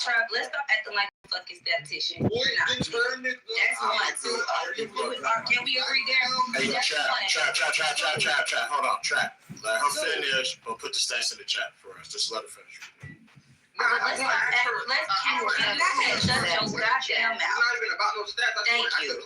Trap, let's stop acting like a fucking statistician. What determined? That's one. Can we agree there? Hey, Trap. Hold on, Trap. Let her finish, but put the stats in the chat for us. Just let her finish. Let's shut your goddamn mouth. It's not even about no stats. Thank you.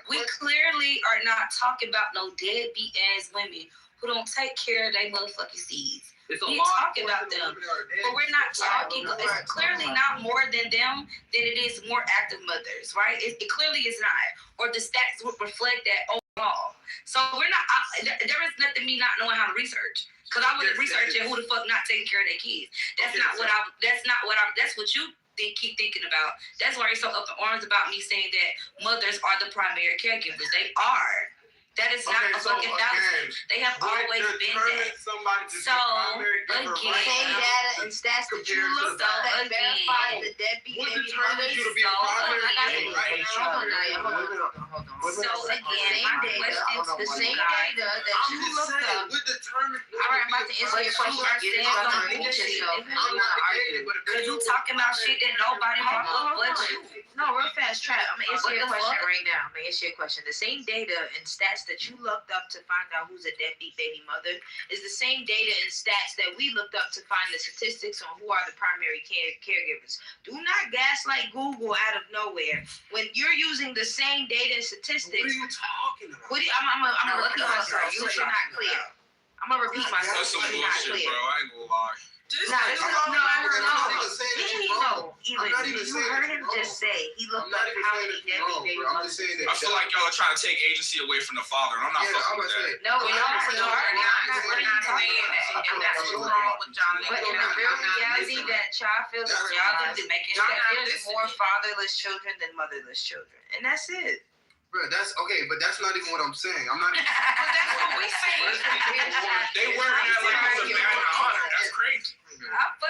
We clearly are not talking about no deadbeat ass women who don't take care of their motherfucking seeds. We talk about them, but we're not talking. It's clearly not more than them than it is more active mothers, right? It clearly is not, or the stats would reflect that overall. So we're not. There is nothing me not knowing how to research, because I wasn't researching who the fuck not taking care of their kids. That's not what I. That's what you keep thinking about. That's why you're so up in arms about me saying that mothers are the primary caregivers. They are. That is not a fucking fallacy. They have always been that. So, again, same data and stats that you looked up that verify the deadbeat baby mothers. Hold on. So, again, the same data that you looked up. All right, I'm about to answer your question. Because you talking about shit that nobody brought up but you. No, real fast, Trap. I'm going to answer your question right now. The same data and stats that you looked up to find out who's a deadbeat baby mother is the same data and stats that we looked up to find the statistics on who are the primary caregivers. Do not gaslight Google out of nowhere. When you're using the same data and statistics. What are you talking about? I'm going to repeat myself so you're not clear. I'm going to repeat myself so you're not clear. Bro, I ain't gonna lie. You heard him just say he looked up how many deadbeat baby mothers. I feel like y'all are trying to take agency away from the father, and I'm not fucking with that. No, we're not saying that. And that's what's wrong with y'all. But in the real reality that child feels that y'all need to make it that there's more fatherless children than motherless children. And that's it. Bro, that's okay, but that's not even what I'm saying. I'm not even. But that's what we say. They wearing that like it's a badge of honor. That's crazy.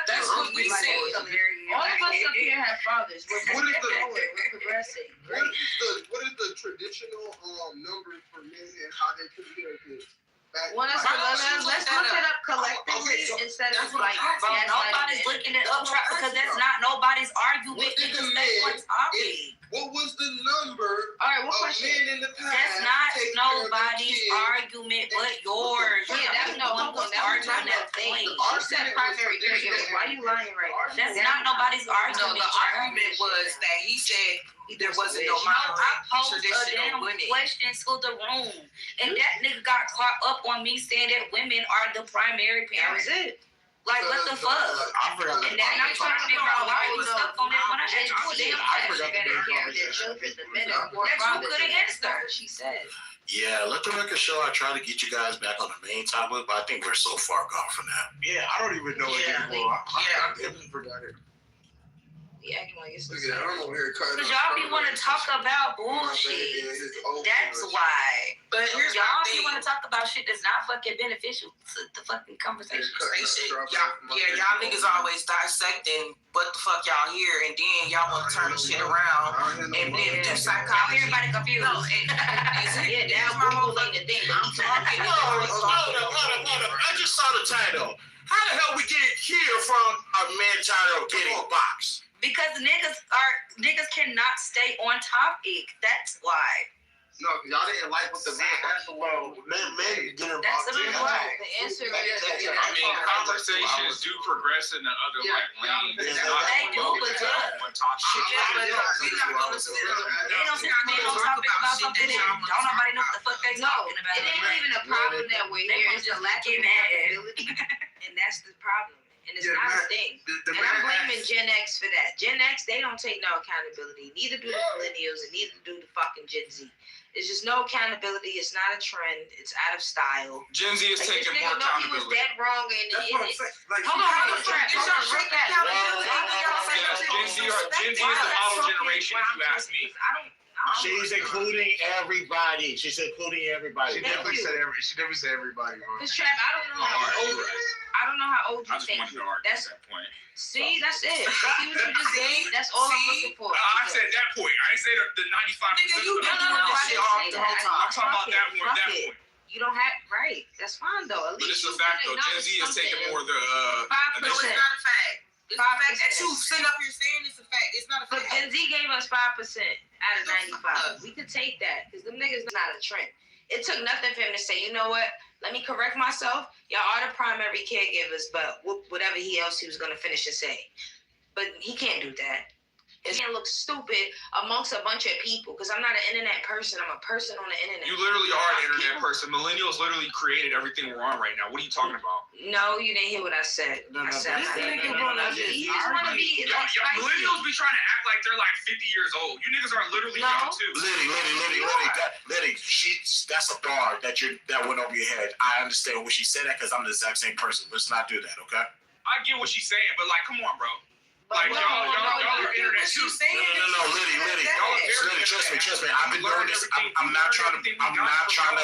That's what we say. All of us up here have fathers. We're progressing. What is the traditional numbers for men and how they take care of kids? Let's look it up collectively instead of like nobody's looking it up because that's not nobody's argument. What was the number of men in the past? That's not nobody's argument but yours. Yeah, that's no one arguing that thing. You said primary caregiver. Why are you lying right now? That's not nobody's argument. The argument was that he said there wasn't no I posed a damn question to the room, and that nigga got caught up on me saying that women are the primary parents. That was it. Like, what the fuck? And then I'm trying to figure out why you stuck on that when I asked you a damn question. You could have asked her. She said. Yeah, let the record show I try to get you guys back on the main topic, but I think we're so far gone from that. Yeah, I don't even know it anymore. I completely forgot it. Yeah, I can like it's Look at that. I'm over here cutting. Because y'all be want to talk about bullshit. That's why. But y'all be want to talk about shit that's not fucking beneficial to the fucking conversation. Y'all niggas always dissecting what the fuck y'all hear, and then y'all want to turn the shit around and then do psychology. Everybody confused. No, yeah, that's my whole thing. I'm talking. Hold up. I just saw the title. How the hell we get here from a man title getting boxed? Because niggas cannot stay on topic. That's why. No, because y'all didn't like what the man. That's well, men get involved. That's the reason why. The answer is I mean, conversations do progress in the other lanes. They do, but They don't talk about something that don't nobody know what the fuck they talking about. It ain't even a problem that we're here. It's just lacking accountability, and that's the problem. And it's not a thing. And I'm blaming Gen X for that. Gen X, they don't take no accountability. Neither do the millennials, and neither do the fucking Gen Z. There's just no accountability. It's not a trend. It's out of style. Gen Z is taking more accountability. He was dead wrong, and hold on, Gen Z is the model generation, if you ask me. She's including everybody. She definitely said everybody. Because Trap, I don't know how old you think. That's that point. See, that's it. See what you just did? That's all I'm looking for. I said that point. I ain't say the 95%. Nigga, you been doing this shit all the whole time. I'm talking about that point. You don't have right. That's fine though. At but least it's a fact though. Gen Z is taking more the. 5%. No, it's not a fact. It's a fact that you sitting up here saying it's a fact. It's not a But fact. Gen Z gave us 5% out of 95. We could take that because them niggas not a trend. It took nothing for him to say, you know what? Let me correct myself. Y'all are the primary caregivers, but whatever else he was gonna finish and say. But he can't do that. It can't look stupid amongst a bunch of people because I'm not an internet person. I'm a person on the internet. You literally are an internet person. Millennials literally created everything we're on right now. What are you talking about? No, you didn't hear what I said. I said Millennials be trying to act like they're like 50 years old. You niggas are literally young too. Liddy, that's a bar that went over your head. I understand what she said that because I'm the exact same person. Let's not do that, okay? I get what she's saying, but like, come on, bro. Like, y'all are internet too. No, Liddy. Trust me. I've been doing this. I'm not trying to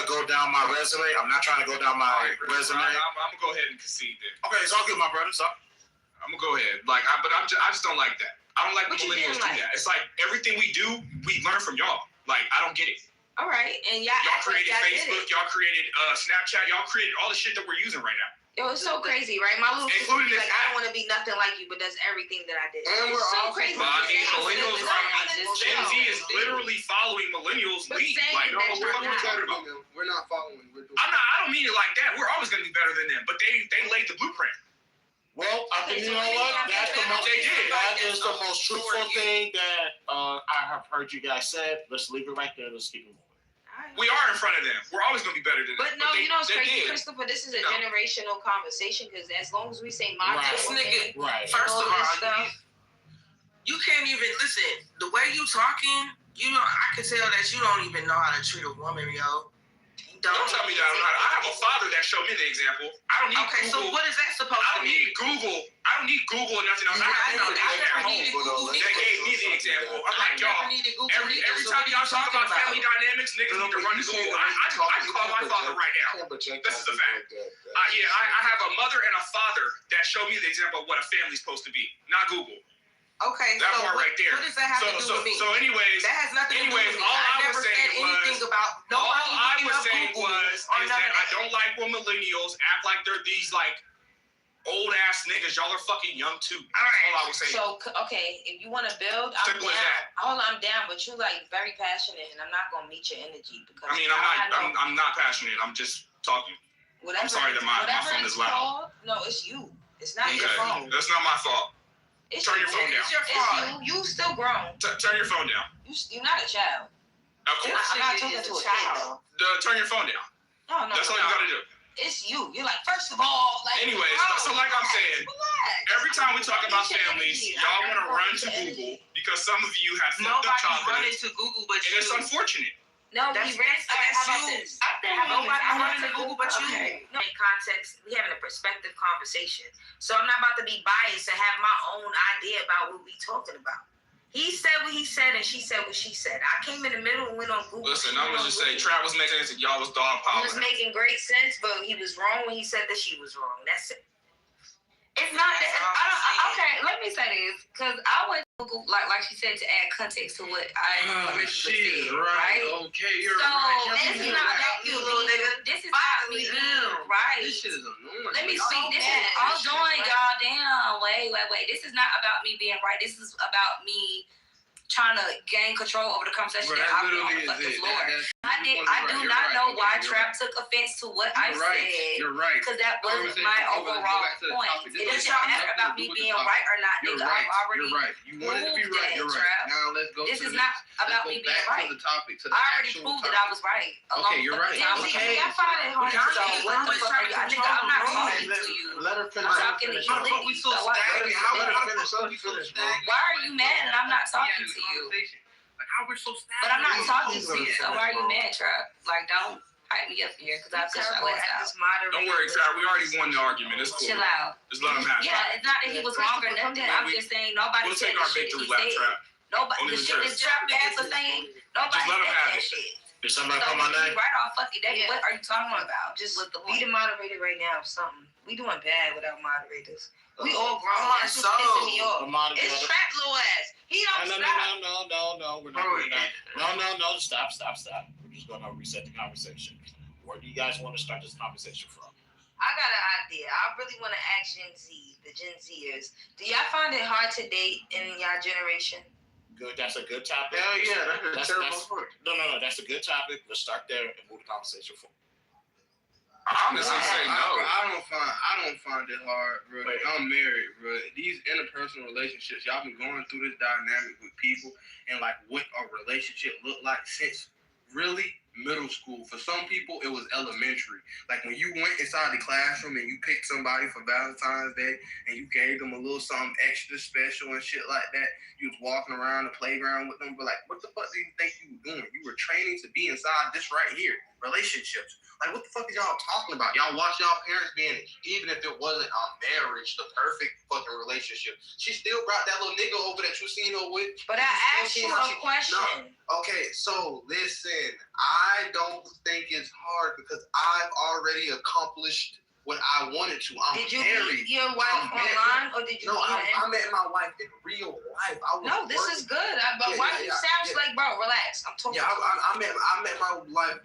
go down my resume. I'm gonna go ahead and concede then. Okay, it's all good, my brother. So I'm gonna go ahead. Like, I just don't like that. I don't like when millennials do that. It's like everything we do, we learn from y'all. Like, I don't get it. All right, and y'all created Facebook, y'all created Snapchat, y'all created all the shit that we're using right now. Yo, it's so crazy, right? My little sister's like, I don't want to be nothing like you, but does everything that I did. And we're so all crazy. I mean, millennials Gen Z is literally following millennials' lead. Like, we're not following. We're doing. I don't mean it like that. We're always gonna be better than them, but they laid the blueprint. well, I think you know what? That is the most truthful thing that I have heard you guys say. Let's leave it right there. Let's keep it moving. We are in front of them. We're always gonna be better than them. But no, you know what's crazy, Christopher? This is a generational conversation because as long as we say my This nigga, First of all, you can't even listen. The way you talking, you know, I can tell that you don't even know how to treat a woman, yo. Don't tell me that I'm not. I have a father that showed me the example. I don't need Google. So what is that supposed to be? I don't need Google or nothing else. I have Google at home. They gave me the example. I'm like, y'all, every time y'all talk about family dynamics, niggas need to run to Google. I call my father right now. This is a fact. I have a mother and a father that showed me the example of what a family's supposed to be, not Google. Okay, that part right there. What does that have to do with me? So anyways, that has nothing to do with me. All I was saying was that I don't like when millennials act like they're these like old ass niggas. Y'all are fucking young too. That's all I was saying. So okay, if you want to build, I'm down. I'm down, but you like very passionate, and I'm not gonna meet your energy because I mean, I'm not passionate. I'm just talking. I'm sorry that my phone is loud. No, it's you. It's not your phone. That's not my fault. Turn your phone down. It's your fault. You still grown. Turn your phone down. You're not a child. Of course. I'm not talking to a child. Turn your phone down. No. That's all you gotta do. It's you. You're like, first of all, like. Anyways, so like I'm saying, every time we talk about families, y'all want to run to Google because some of you have fucked up childhood. Nobody's running to Google, but and it's unfortunate. No, that's you. Nobody running to Google but you. No, in context, we having a perspective conversation. So I'm not about to be biased and have my own idea about what we talking about. He said what he said and she said what she said. I came in the middle and went on Google. Listen, I'm gonna just say, Trap was making sense and y'all was dog power. He was making great sense, but he was wrong when he said that she was wrong. That's it. It's not that. Okay, let me say this because I went to Google, like she said, to add context to what I she said, is right. Okay, you're right. This is not about you, little nigga. This is about me being right. This shit is annoying. Let me speak. This is all doing, y'all. Damn. Wait. This is not about me being right. This is about me trying to gain control over the conversation that I feel on the fucking floor. I do not know why Trap took offense to what I said. You're right. Because that wasn't my overall point. It doesn't matter about me being right or not, nigga. I've already proved that, Trap. Now let's go. This is not about me being right. I already proved that I was right. Okay, you're right. Okay. I find it hard to know what the fuck are you. Nigga, I'm not talking to you. Let her finish. I'm talking to you. Why are you mad and I'm not talking to you? Like how we're so stagnant. But I'm not talking to you, so why are you mad, Trap? Like, don't hype me up here because I push my legs out. Don't worry, Trap. We already won the argument. It's cool. Chill out. Just let him have it. Yeah, it's not that he was wrong or nothing. I'm just saying nobody said the shit he said. Nobody, the shit that Trap ass was saying, nobody said that shit. Did somebody call my name? Right off fucking day. What are you talking about? Just be the moderator right now. Something. We doing bad without moderators. We all grown. That's what's pissing me off. It's Trap little ass. He don't stop. No. We're not doing that. No. Stop. We're just gonna reset the conversation. Where do you guys want to start this conversation from? I got an idea. I really want to ask the Gen Zers. Do y'all find it hard to date in y'all generation? Good. That's a good topic. Hell yeah, that's a terrible part. No. That's a good topic. Let's start there and move the conversation forward. I honestly say no. I don't find it hard, bro. I'm married, bro. These interpersonal relationships, y'all been going through this dynamic with people and like what a relationship look like since really middle school. For some people, it was elementary. Like when you went inside the classroom and you picked somebody for Valentine's Day and you gave them a little something extra special and shit like that. You was walking around the playground with them, but like, what the fuck do you think you were doing? You were training to be inside this right here, relationships. Like, what the fuck is y'all talking about? Y'all watch y'all parents being, even if it wasn't a marriage, the perfect fucking relationship. She still brought that little nigga over that you seen her with. But I asked you a question. No. Okay, so listen, I don't think it's hard because I've already accomplished what I wanted to. Did you meet your wife online or did you meet her? I met my wife in real life. This is good. But why do you sound like, bro, relax. I'm talking. Yeah, I met my wife.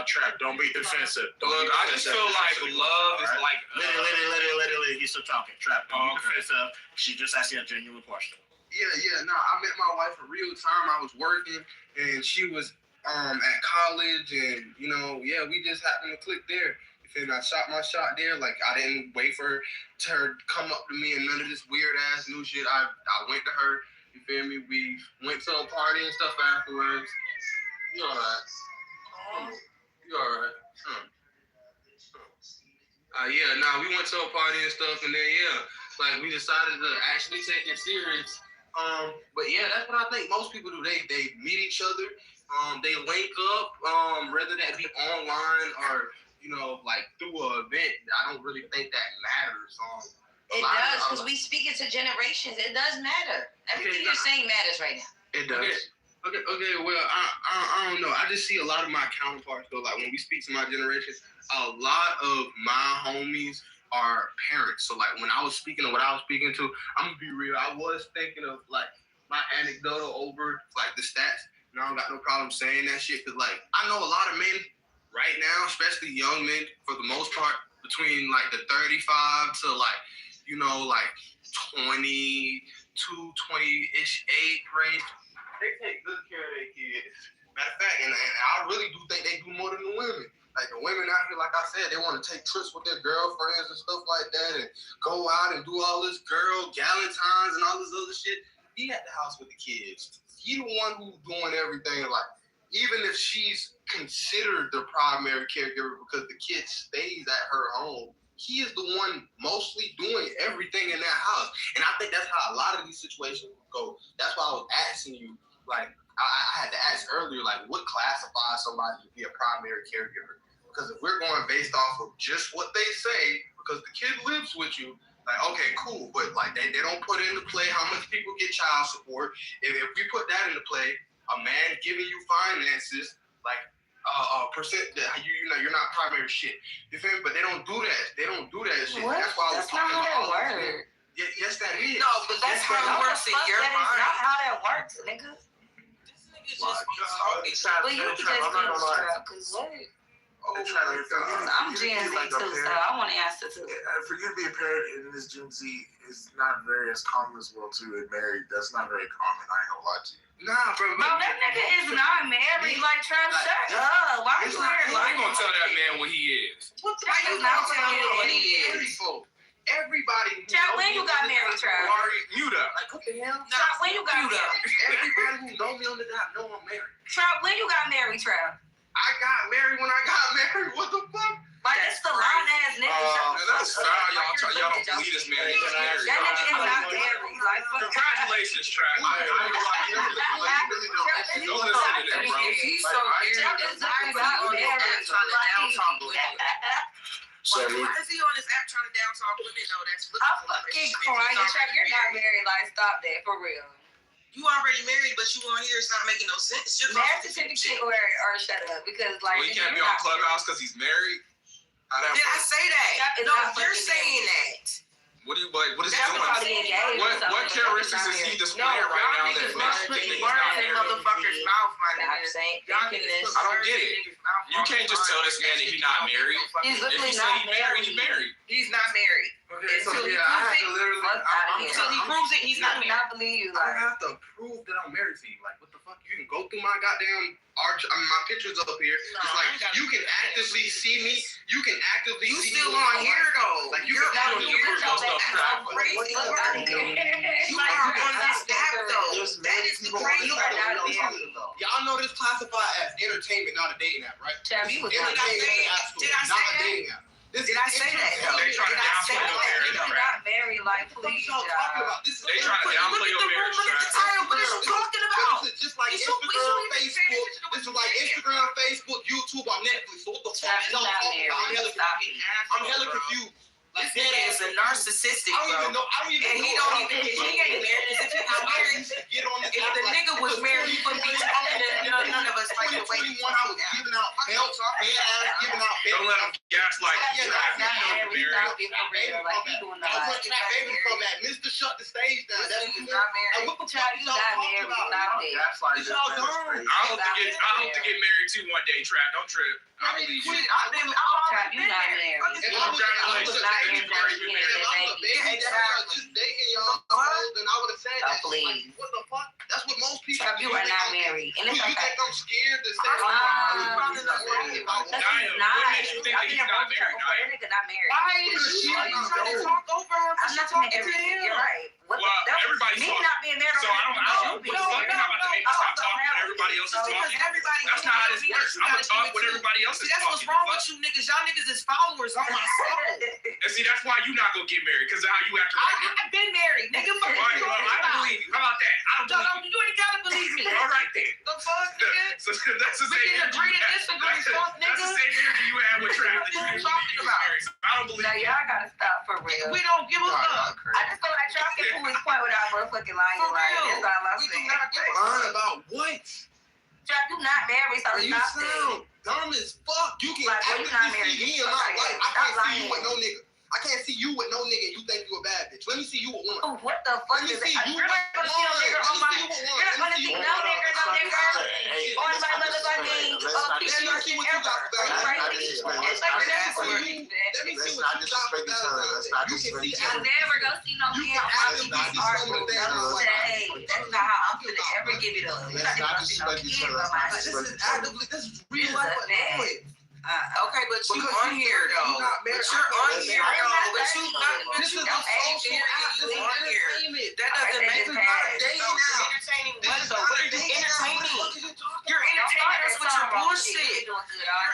Trap. Don't be defensive. Look, I just feel like love is like. Let it. He's still talking. Trap. Don't be defensive. She just asked you a genuine question. Yeah. No, I met my wife in real time. I was working and she was at college, and we just happened to click there. And I shot my shot there. Like, I didn't wait for her to come up to me and none of this weird ass new shit. I went to her. You feel me? We went to a party and stuff afterwards. You alright? You alright? We went to a party and stuff, and then we decided to actually take it serious. But yeah, that's what I think most people do. They meet each other. They link up. Whether that be online or through an event. I don't really think that matters. It does, because we speak into generations. It does matter. Everything you're saying matters right now. It does. Okay. Well, I don't know. I just see a lot of my counterparts though. Like when we speak to my generation, a lot of my homies are parents. So like when I was speaking to what I was speaking to, I'm gonna be real. I was thinking of like my anecdotal over like the stats. And I don't got no problem saying that shit because like I know a lot of men right now, especially young men, for the most part, between like the 35 to 20-ish age range, they take good care of their kids. Matter of fact, and I really do think they do more than the women. Like the women out here, like I said, they want to take trips with their girlfriends and stuff like that and go out and do all this galentines and all this other shit. He at the house with the kids. He the one who's doing everything. Like, even if she's considered the primary caregiver because the kid stays at her home, he is the one mostly doing everything in that house. And I think that's how a lot of these situations go. That's why I was asking you, like, I had to ask earlier, like, what classifies somebody to be a primary caregiver? Because if we're going based off of just what they say, because the kid lives with you, like, okay, cool, but like they don't put into play how much people get child support. If we put that into play, a man giving you finances, like percent that you're not primary shit. You feel me? But they don't do that. They don't do that shit. What? That's why that's not how that works. Yeah, yes, that is. No, but that's how it works in your mind. That is not how that works, nigga. This nigga just be talking. But you just because I'm Gen Z too, so I want to answer too. For you to be a parent in this Gen Z is not very as common as well too. And married, that's not very common. I ain't gonna lie to you. Nah, bro. Bro, that nigga is not married. Like, Trav, shut up. Why are you married? Why you gonna tell that man what he is? What the Why you not telling him what he is? Everybody. Trav, when you got married, Trav? Mute up. Like, what the hell? Trav, when you got married? Everybody who know me on the dot know I'm married. Trav, when you got married, Trav? I got married when I got married. What the fuck? Like, that's the lying ass nigga. That's foul. Y'all don't believe this man is married. That nigga is not married. Like, Congratulations, Trav. Don't listen to that, bro. He's so weird. He's not married. Trying to down talk women. Why is he on this app trying to down talk women? No, that's I'm fucking crying. Trav, you're not married. Like, stop that for real. You already married, but you on here. It's not making no sense. Marriage certificate or shut up because like. Well, he can't be on Clubhouse because he's married. Did I say that? No, you're saying that. What is he doing? What characteristics is he displaying right now that makes you think that he's not married? Motherfucker's mouth, my nigga. saying? I don't get it. You can't just tell this man that he's not married. He's If literally he say not he's married, he's married. He's not married. Okay, so Until he yeah, I proves have it, to literally. until he proves it, he's not I do married. not believe you. I Like, have to prove that I'm married to you. Like, what the fuck? You can go through my goddamn my pictures up here. No, It's like you can actively see me. You can actively You see still me. on here though. Like, you You're can on do here your though. stuff, That's crazy. Look out of here. You are on this app though. There's That is the people crazy on this part. app. Y'all know this classified as entertainment, not a dating app, right? Chad, you was Entertainment app store, Did I not say a that? dating app. This Did is I say that though? They trying to Did I say downplay your that? marriage, You're not married, like, What please, y'all talking y'all. about? This is They trying to downplay your marriage. Look at the title. What is you talking about? This is just like We should- we Instagram, should be Facebook. paying attention to what This is you're like saying. Instagram, Facebook, YouTube, or Netflix. So what the fuck Chad, is you're y'all not talking about? married. Stop it. I'm hella confused. This nigga is a narcissistic, I don't even bro. know. I don't even And know. he don't even, if he ain't married, if he was married, Get on this if app the like- nigga was married, he wouldn't be talking to none of us like the way he's 2021, I was giving out belts, bad ass, giving out belts. Don't let him gaslight you. Yeah, Trav. I'm You Not know married. you're He's married. not being for real. Like, he doing a I lot. want Trap Baby to come back. Mr. Shut the stage down. That's This what nigga's not Like, married. what the Chad, fuck you y'all not talking married. about? Stop it. That's like It's y'all dumb. I hope to get married too one day, Trap. Don't trip. I believe you. I've Chad, been you not married. If I was Congratulations, a baby. baby, You already been married. if I was a baby daddy, just dating y'all, then I would have said that. Oh, please. Like, what the fuck? That's what most people Chad, you do. are not married. And it's You okay. think I'm scared to say probably not worried about That's Naya, not. what makes you think I that he's think not I'm married, Naya? That nigga not married. Why is she trying to talk over her? I'm not talking talking to him. You're right. What Well, the, everybody's me talking. not being married. So I don't. No, What the fuck? You're not about to make me stop talking when everybody else is Because talking. everybody That's not how this works. I'm gonna talk when everybody else See, is that's what's talking. wrong with you niggas. Y'all niggas is followers on my soul. And see, that's why you not gonna get married, because of how you acting right now. I've been married, nigga. Fuck All right, you well, I talking don't about? believe you. How about that? I don't believe you. You ain't gotta believe me. All right then. The fuck, nigga? So that's the We same can energy agree you to had. disagree, fuck, That's the nigga. same energy you had with Trav that you What didn't you believe you was talking married. So I don't believe No, you. y'all gotta stop for real. We don't give a fuck. I just feel like y'all can prove his point without motherfucking lying. For Like, real. that's all I'm We do saying. not give a Learn fuck. about what? Chad, you not married, so You stop it. sound dumb as fuck. You can Like, well, you not actively married. see me in my Okay, life. I stop can't see you lying. with no nigga. I can't see you with no nigga and you think you a bad bitch. Let me see you with one. Oh, what the Let fuck me is see it? you You're with not gonna see no one. nigga Let on me my. see you with one. You're not Let me gonna see see you no with one. nigga, no nigga on my motherfucking Let's not PC disrespect see what you ever. got to say. Are you Let's not crazy? disrespect. It's like the next one. Let me see Let's what not you got disrespect for each other. Let's not You can disrespect see each I'm other. never gonna see no You man can on actively my see art some of the things never I like. say. That's not how I'm gonna ever give it up. You're Let's not not gonna see no disrespect each kids other. on my This shit. is actively, this is real It's life a fact. annoyance. Okay, but you Because on here though. you're not married. But you're on This here is- though. But you This is a don't social married. app. This You is on here. entertainment. That doesn't Alright, make this it is not bad. dating now. Entertaining what though? What are you entertaining? You're entertaining us with your bullshit. You're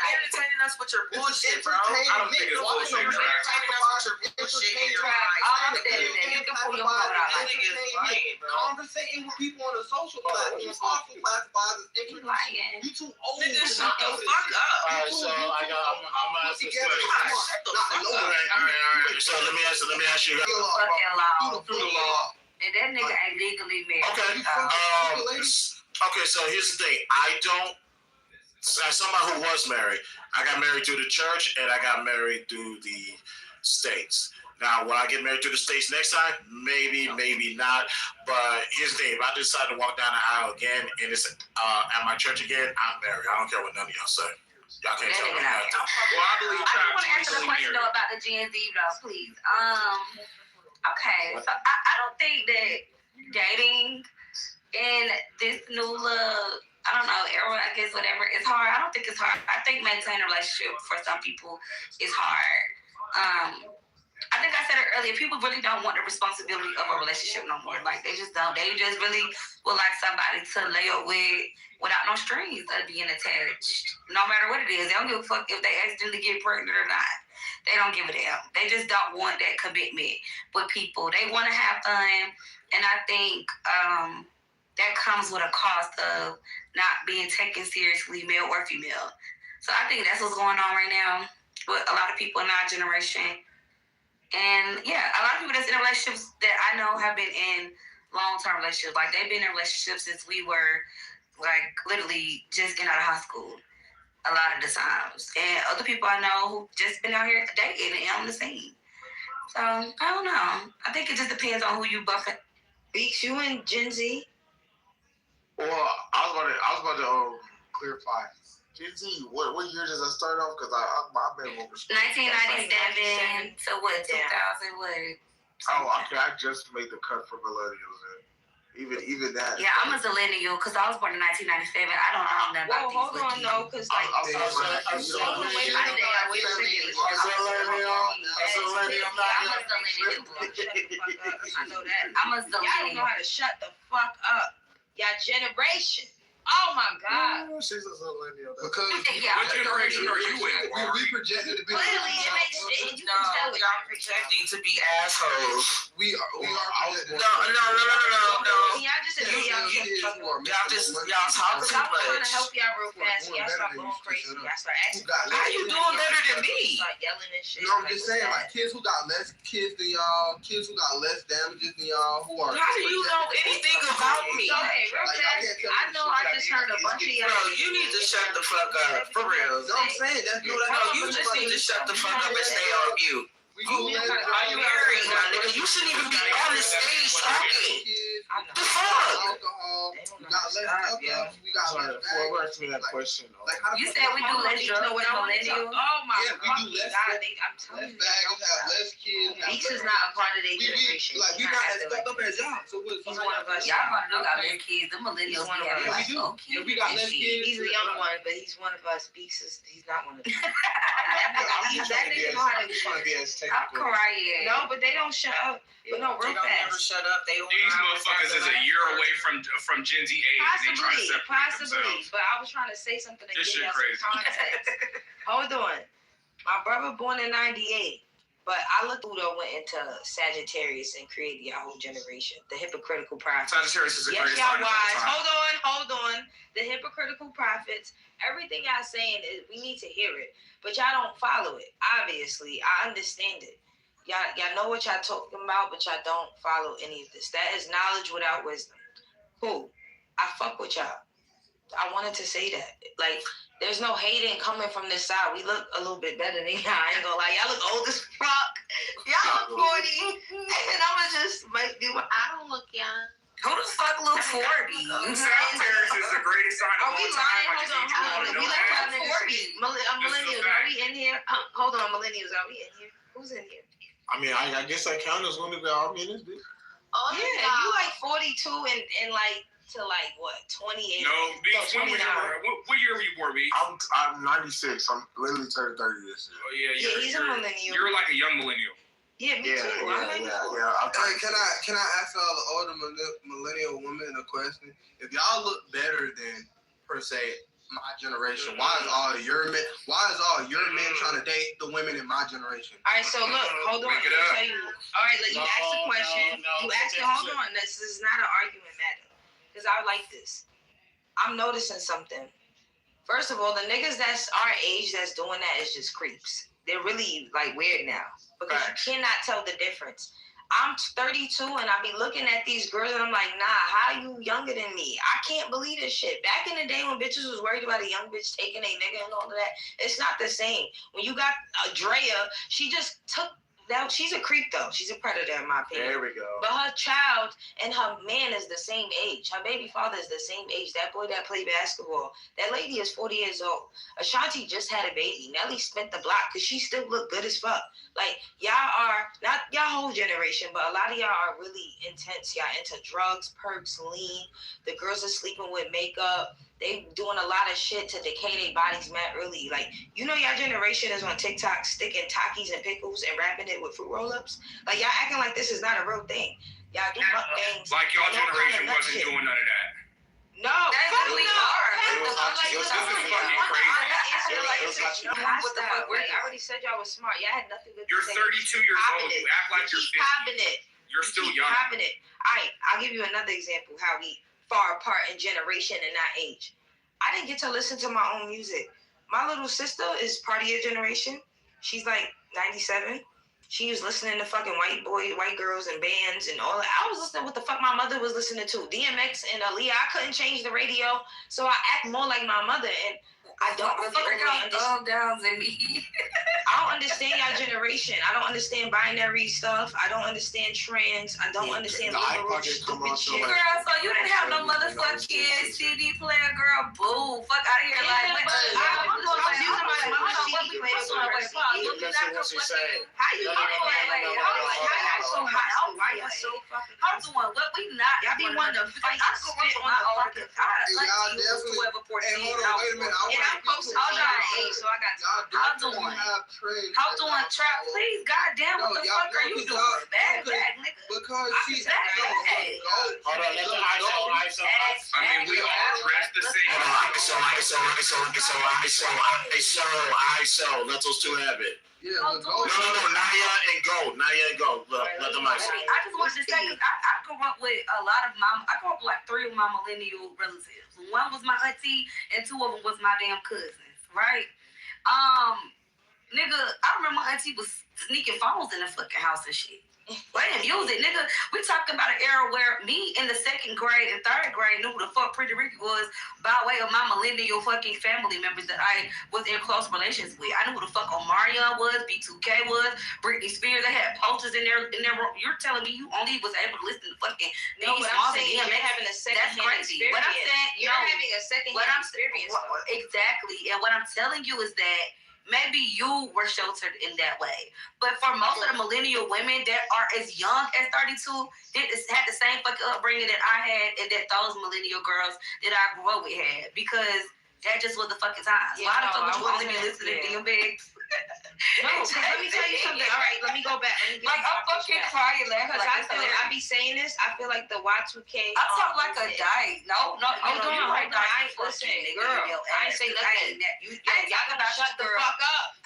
entertaining us with your bullshit, bro. I don't think it's bullshit, You're Trav. entertaining us with your bullshit in your life. All I'm saying is that you can pull your phone out like This nigga is lying, bro. Conversating with people on a social platform also classifies as you entertainment. lying. You too old. Nigga, to shut the know this fuck shit. up. Alright, so I'm gonna ask this Together, question. Shut the not fuck know up. it. So let me ask you guys. Through the law, Fucking bro. law. Through the law. And that nigga ain't legally married. Okay. Okay, so here's the thing. I don't, as somebody who was married, I got married through the church and I got married through the States. Now, will I get married through the States next time? Maybe, maybe not. But here's the thing. If I decide to walk down the aisle again and it's at my church again, I'm married. I don't care what none of y'all say. Y'all can't tell me that. Well, I believe I just Trav want to is answer the legally question married. though about the Gen Z though, please. Okay, so I don't think that dating in this new I don't know, era, I guess, whatever, it's hard. I don't think it's hard. I think maintaining a relationship for some people is hard. I think I said it earlier, people really don't want the responsibility of a relationship no more. Like, they just don't. They just really would like somebody to lay up with without no strings of being attached. No matter what it is. They don't give a fuck if they accidentally get pregnant or not. They don't give a damn. They just don't want that commitment with people. They want to have fun. And I think that comes with a cost of not being taken seriously, male or female. So I think that's what's going on right now with a lot of people in our generation. And yeah, a lot of people that's in relationships that I know have been in long-term relationships. Like, they've been in relationships since we were, like, literally just getting out of high school a lot of the times. And other people I know who just been out here dating and on the scene. So, I don't know. I think it just depends on who you buffing. Beats, you and Gen Z? Well, I was about to clarify. Gen Z, what year does that start off? Because I've been over. 1997 to what? 2000 what? Oh, okay. I just made the cut for millennials. Even that. Yeah, I'm a millennial because I was born in 1997. I don't know nothing about these. Hold on, no, because like. Wait a second. I know that. Y'all don't know how to shut the fuck up. Y'all generation. Oh my God. She's a millennial. Because what generation are you in? we projected to be. Clearly, it makes sense. You can tell it. Y'all projecting to be assholes. We are projected. No. Y'all just admit y'all Y'all talk too I'm trying much. to help y'all real fast. Y'all start going crazy. Y'all start asking. How you doing better than me? Start yelling and shit. You know, I'm just saying, like kids who got less kids than y'all, kids who got less damages than y'all, who are. How do you know anything about me? Okay, real fast. I know I just heard a bunch of y'all. Bro, you need to shut the fuck up. For real. No, I'm saying that's no. You just need to shut the fuck up and stay on mute. How you married, my nigga? You shouldn't even be on the stage talking. The fuck? Alcohol. We got less alcohol. We got less. Forward to that question. You said we do less drugs than millennials. Oh my Yeah, we do less. God, I'm telling Less you. baggage, have less kids. Beats is not a part of their generation. Like we not as fucked up as y'all. So He's one of us. Y'all probably do got less kids. The millennials He's one of be us. like, Yeah, okay. we got less kids. He's a young one, but he's one of us. Beats is he's not one of them. That nigga know how to I'm crying. No, but they don't shut up. But no, real They don't never fast. shut up. They These motherfuckers is a year away from Gen Z age. They trying to separate Possibly. themselves. But I was trying to say something to This give shit y'all crazy. some context. Hold on. My brother born in 98. But I looked who though went into Sagittarius and created your whole generation. The hypocritical prophets. Sagittarius is the Yes, greatest y'all sign of all wise. time. Hold on. The hypocritical prophets. Everything y'all saying is we need to hear it. But y'all don't follow it. Obviously. I understand it. Y'all know what y'all talking about, but y'all don't follow any of this. That is knowledge without wisdom. Cool. I fuck with y'all. I wanted to say that. Like, there's no hating coming from this side. We look a little bit better than y'all. I ain't gonna lie. Y'all look old as fuck. Y'all look 40. And I'ma just make do. I don't look young. Who the fuck look 40? Sagittarius is the greatest sign of Are all we time. lying? I just need you all to know We like that. y'all niggas. Millennials, are we in here? Hold on, millennials, are we in here? Who's in here? I mean, I guess I count as one of the army in this bitch. Oh yeah, you like 42 and like to like what 28? No, Beats, what year were you born, Beats? I'm 96. I'm literally turned 30 this year. Oh yeah, Yeah, he's a millennial. You're like a young millennial. Yeah, me too. I'm 94. Hey, can I ask all the older millennial women a question? If y'all look better than per se my generation, why is all your men trying to date the women in my generation? All right, so look, hold on. Break it Let me up. tell you. All right, you asked the question. No. You asked it. Hold on. This is not an argument matter. Because I like this. I'm noticing something. First of all, the niggas that's our age that's doing that is just creeps. They're really like weird now. Because you cannot tell the difference. I'm 32 and I be looking at these girls and I'm like, nah, how you younger than me? I can't believe this shit. Back in the day when bitches was worried about a young bitch taking a nigga and all of that, it's not the same. When you got Drea, she just took that. She's a creep though. She's a predator in my opinion. There we go. But her child and her man is the same age. Her baby father is the same age. That boy that played basketball, that lady is 40 years old. Ashanti just had a baby. Nelly spent the block because she still look good as fuck. Like, y'all are, not y'all whole generation, but a lot of y'all are really intense. Y'all into drugs, perks, lean. The girls are sleeping with makeup. They doing a lot of shit to decay their bodies mad early. Like, you know y'all generation is on TikTok sticking Takis and pickles and wrapping it with fruit roll-ups? Like, y'all acting like this is not a real thing. Y'all do mukbangs. Like y'all and all generation kind of wasn't shit. doing none of that. No, That's fuck what we no. are. Heck no. Like, This is listen, fucking crazy. what the fuck? I already said y'all was smart. Y'all had nothing good to You're say. 32 years old. You act like you're keep 50. popping it. You're still Keep young. popping it. All right, I'll give you another example how we far apart in generation and not age. I didn't get to listen to my own music. My little sister is part of your generation. She's like 97. She was listening to fucking white girls and bands and all that. I was listening to what the fuck my mother was listening to. DMX and Aaliyah. I couldn't change the radio, so I act more like my mother. And I don't really understand. Downs and me. I don't understand y'all generation. I don't understand binary stuff. I don't understand trans. I don't understand liberal stupid shit. Girl, so you didn't have no motherfucking kid, CD player, girl, boo. Fuck out of here. Like, I'm using my CD player. How you doing? I'm doing what we not. Y'all be wanting to fight I go on my fucking whoever 14. Hey, hold on, wait a minute. And I'm posting all y'all age, so I got How doing? How doing, Trap? Please, goddamn, what the fuck are you doing? Bag, nigga. Because she's Bag. Hold on, let them ISO. I mean, we all dress the same. ISO. Let those two have it. Yeah, No, Naya and Gold. Let them ISO. I just wanted to say, cause I grew up with a lot of I grew up with like 3 of my millennial relatives. One was my auntie, and 2 of them was my damn cousins, right? Nigga, I remember my auntie was sneaking phones in the fucking house and shit. Playing music, nigga. We talking about an era where me in the 2nd grade and 3rd grade knew who the fuck Pretty Ricky was by way of my millennial fucking family members that I was in close relations with. I knew who the fuck Omarion was, B2K was, Britney Spears. They had posters in their room. You're telling me you only was able to listen to fucking No, but I'm saying you're having a second-hand experience. What I'm saying, you're having a second-hand experience. Exactly. And what I'm telling you is that maybe you were sheltered in that way. But for most of the millennial women that are as young as 32, had the same fucking upbringing that I had and that those millennial girls that I grew up with had. Because that just was the fucking time. Yeah, Why the fuck would you only be listening to them bigs? No, because let me tell you something. All right, let me go back. Like, I'm fucking crying laughing. Because I be saying this, I feel like the Y2K. I talk like a dyke. No. Hold on. I ain't listen, girl. I ain't say nothing. Y'all gotta shut the fuck up.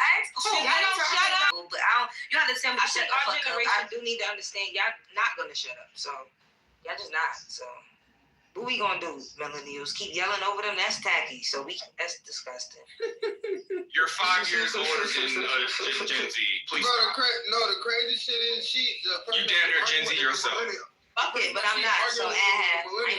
Y'all don't shut up. But you have to tell me to shut the fuck up. Our generation do need to understand y'all not gonna shut up. So y'all just not. So what we gonna do, millennials? Keep yelling over them? That's tacky. So that's disgusting. You're 5 years older than Gen Z. Please stop. the crazy shit is You damn near Gen Z yourself. Fuck it, but I'm not. So I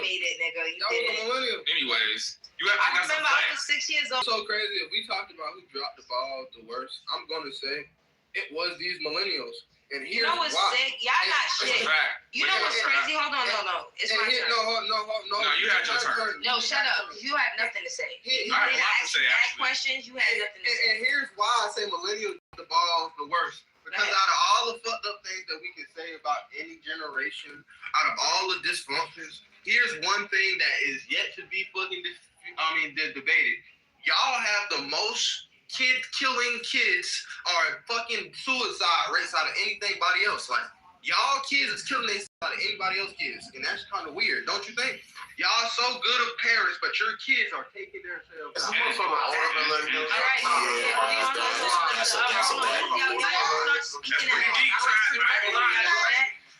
made it, nigga. You did it. Anyways, I remember I was 6 years old. So crazy. If we talked about who dropped the ball the worst, I'm gonna say it was these millennials. And here's what's sick? Y'all not shit. You know what's crazy? Hold on, no. It's my turn. No, you had your turn. No, shut up. You have nothing to say. I had a lot to say, Ask questions. You had nothing to say. And here's why I say millennials dropped the ball the worst. Because out of all the fucked up things that we can say about any generation, out of all the dysfunctions, here's one thing that is yet to be fucking debated. Y'all have the most killing kids or fucking suicide rates out of anybody else. Like, y'all kids is killing themselves out of anybody else's kids. And that's kind of weird, don't you think? Y'all so good of parents, but your kids are taking themselves out.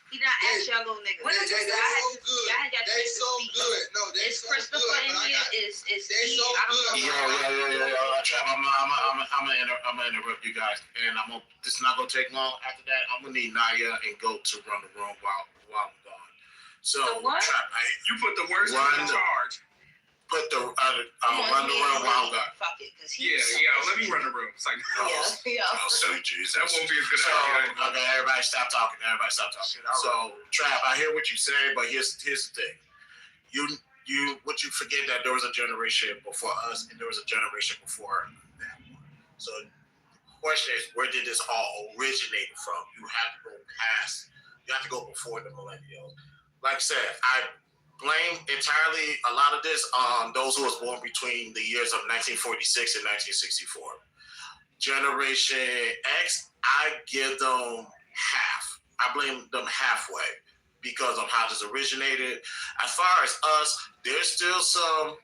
He not ask y'all little niggas. They so good. No, they Is so Christopher good. in here? Is They Steve? so I don't good. know. Trap, I'm gonna interrupt you guys, and this is not gonna take long. After that, I'm gonna need Naya and Goat to run the room while I'm gone. So Trap, You put the worst one in charge. Run the room while I'm gone. Fuck it, because Let me run the room. It's like, Jesus. That won't be a good idea. Okay, everybody stop talking. So, Trap, I hear what you say, but here's the thing. What you forget that there was a generation before us, and there was a generation before that one. So, the question is, where did this all originate from? You have to go before the millennials. Like I said, I blame entirely a lot of this on those who was born between the years of 1946 and 1964. Generation X, I give them half. I blame them halfway because of how this originated. As far as us, there's still some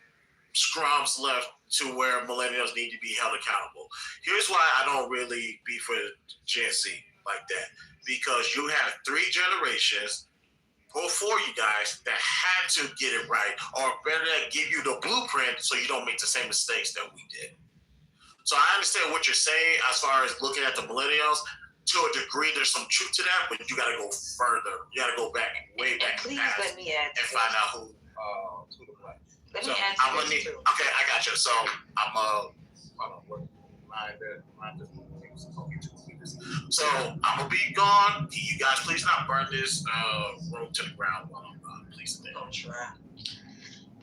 scrums left to where millennials need to be held accountable. Here's why I don't really be for Gen Z like that. Because you have 3 generations before you guys that had to get it right, or better yet, give you the blueprint so you don't make the same mistakes that we did. So I understand what you're saying as far as looking at the millennials. To a degree, there's some truth to that, but you got to go further. You got to go back, way back Please past, let me add and find out who the black. Let So me add I'm to gonna this need. too. Okay, I got you. So I'm hold on. What? So I'm gonna be gone. You guys, please not burn this room to the ground while I'm gone. Please stay. Don't try.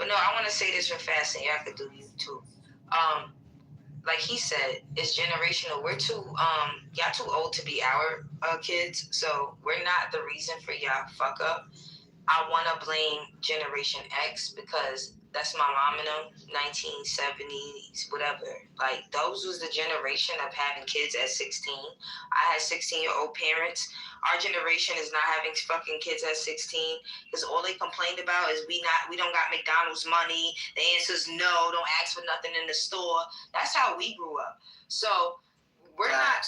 But no, I want to say this real fast, and y'all could do you too. Like he said, it's generational. We're too, y'all too old to be our kids, so we're not the reason for y'all fuck up. I want to blame Generation X because that's my mom and them, 1970s, whatever. Like, those was the generation of having kids at 16. I had 16-year-old parents. Our generation is not having fucking kids at 16 because all they complained about is we don't got McDonald's money. The answer is no, don't ask for nothing in the store. That's how we grew up. So we're not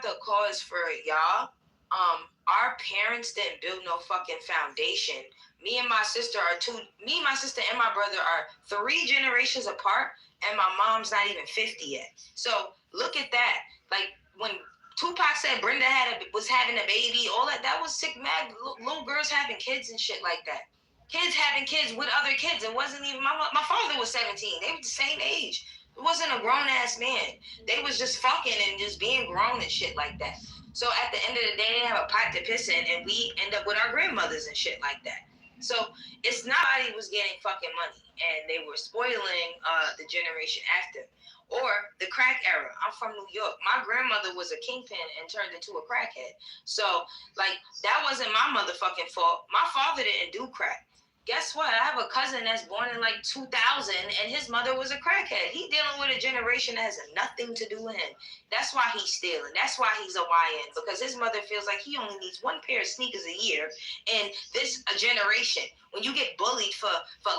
the cause for y'all. Our parents didn't build no fucking foundation. Me and my sister and my brother are 3 generations apart, and my mom's not even 50 yet. So look at that. Like when Tupac said Brenda was having a baby, all that was sick, mad. Little girls having kids and shit like that. Kids having kids with other kids. It wasn't even my father was 17. They were the same age. It wasn't a grown ass man. They was just fucking and just being grown and shit like that. So at the end of the day, they have a pot to piss in, and we end up with our grandmothers and shit like that. So it's not like he was getting fucking money, and they were spoiling the generation after. Or the crack era. I'm from New York. My grandmother was a kingpin and turned into a crackhead. So, like, that wasn't my motherfucking fault. My father didn't do crack. Guess what? I have a cousin that's born in like 2000, and his mother was a crackhead. He dealing with a generation that has nothing to do with him. That's why he's stealing. That's why he's a YN, because his mother feels like he only needs 1 pair of sneakers a year in this generation when you get bullied for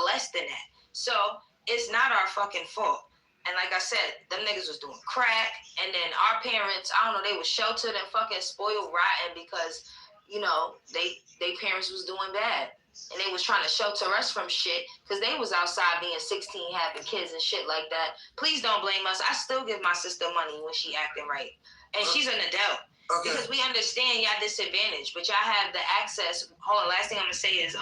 less than that. So it's not our fucking fault. And like I said, them niggas was doing crack, and then our parents, I don't know, they was sheltered and fucking spoiled rotten because, you know, they parents was doing bad. And they was trying to shelter us from shit because they was outside being 16, having kids and shit like that. Please don't blame us. I still give my sister money when she acting right. And she's an adult. Okay. Because we understand y'all disadvantaged, but y'all have the access. Hold on, last thing I'm going to say is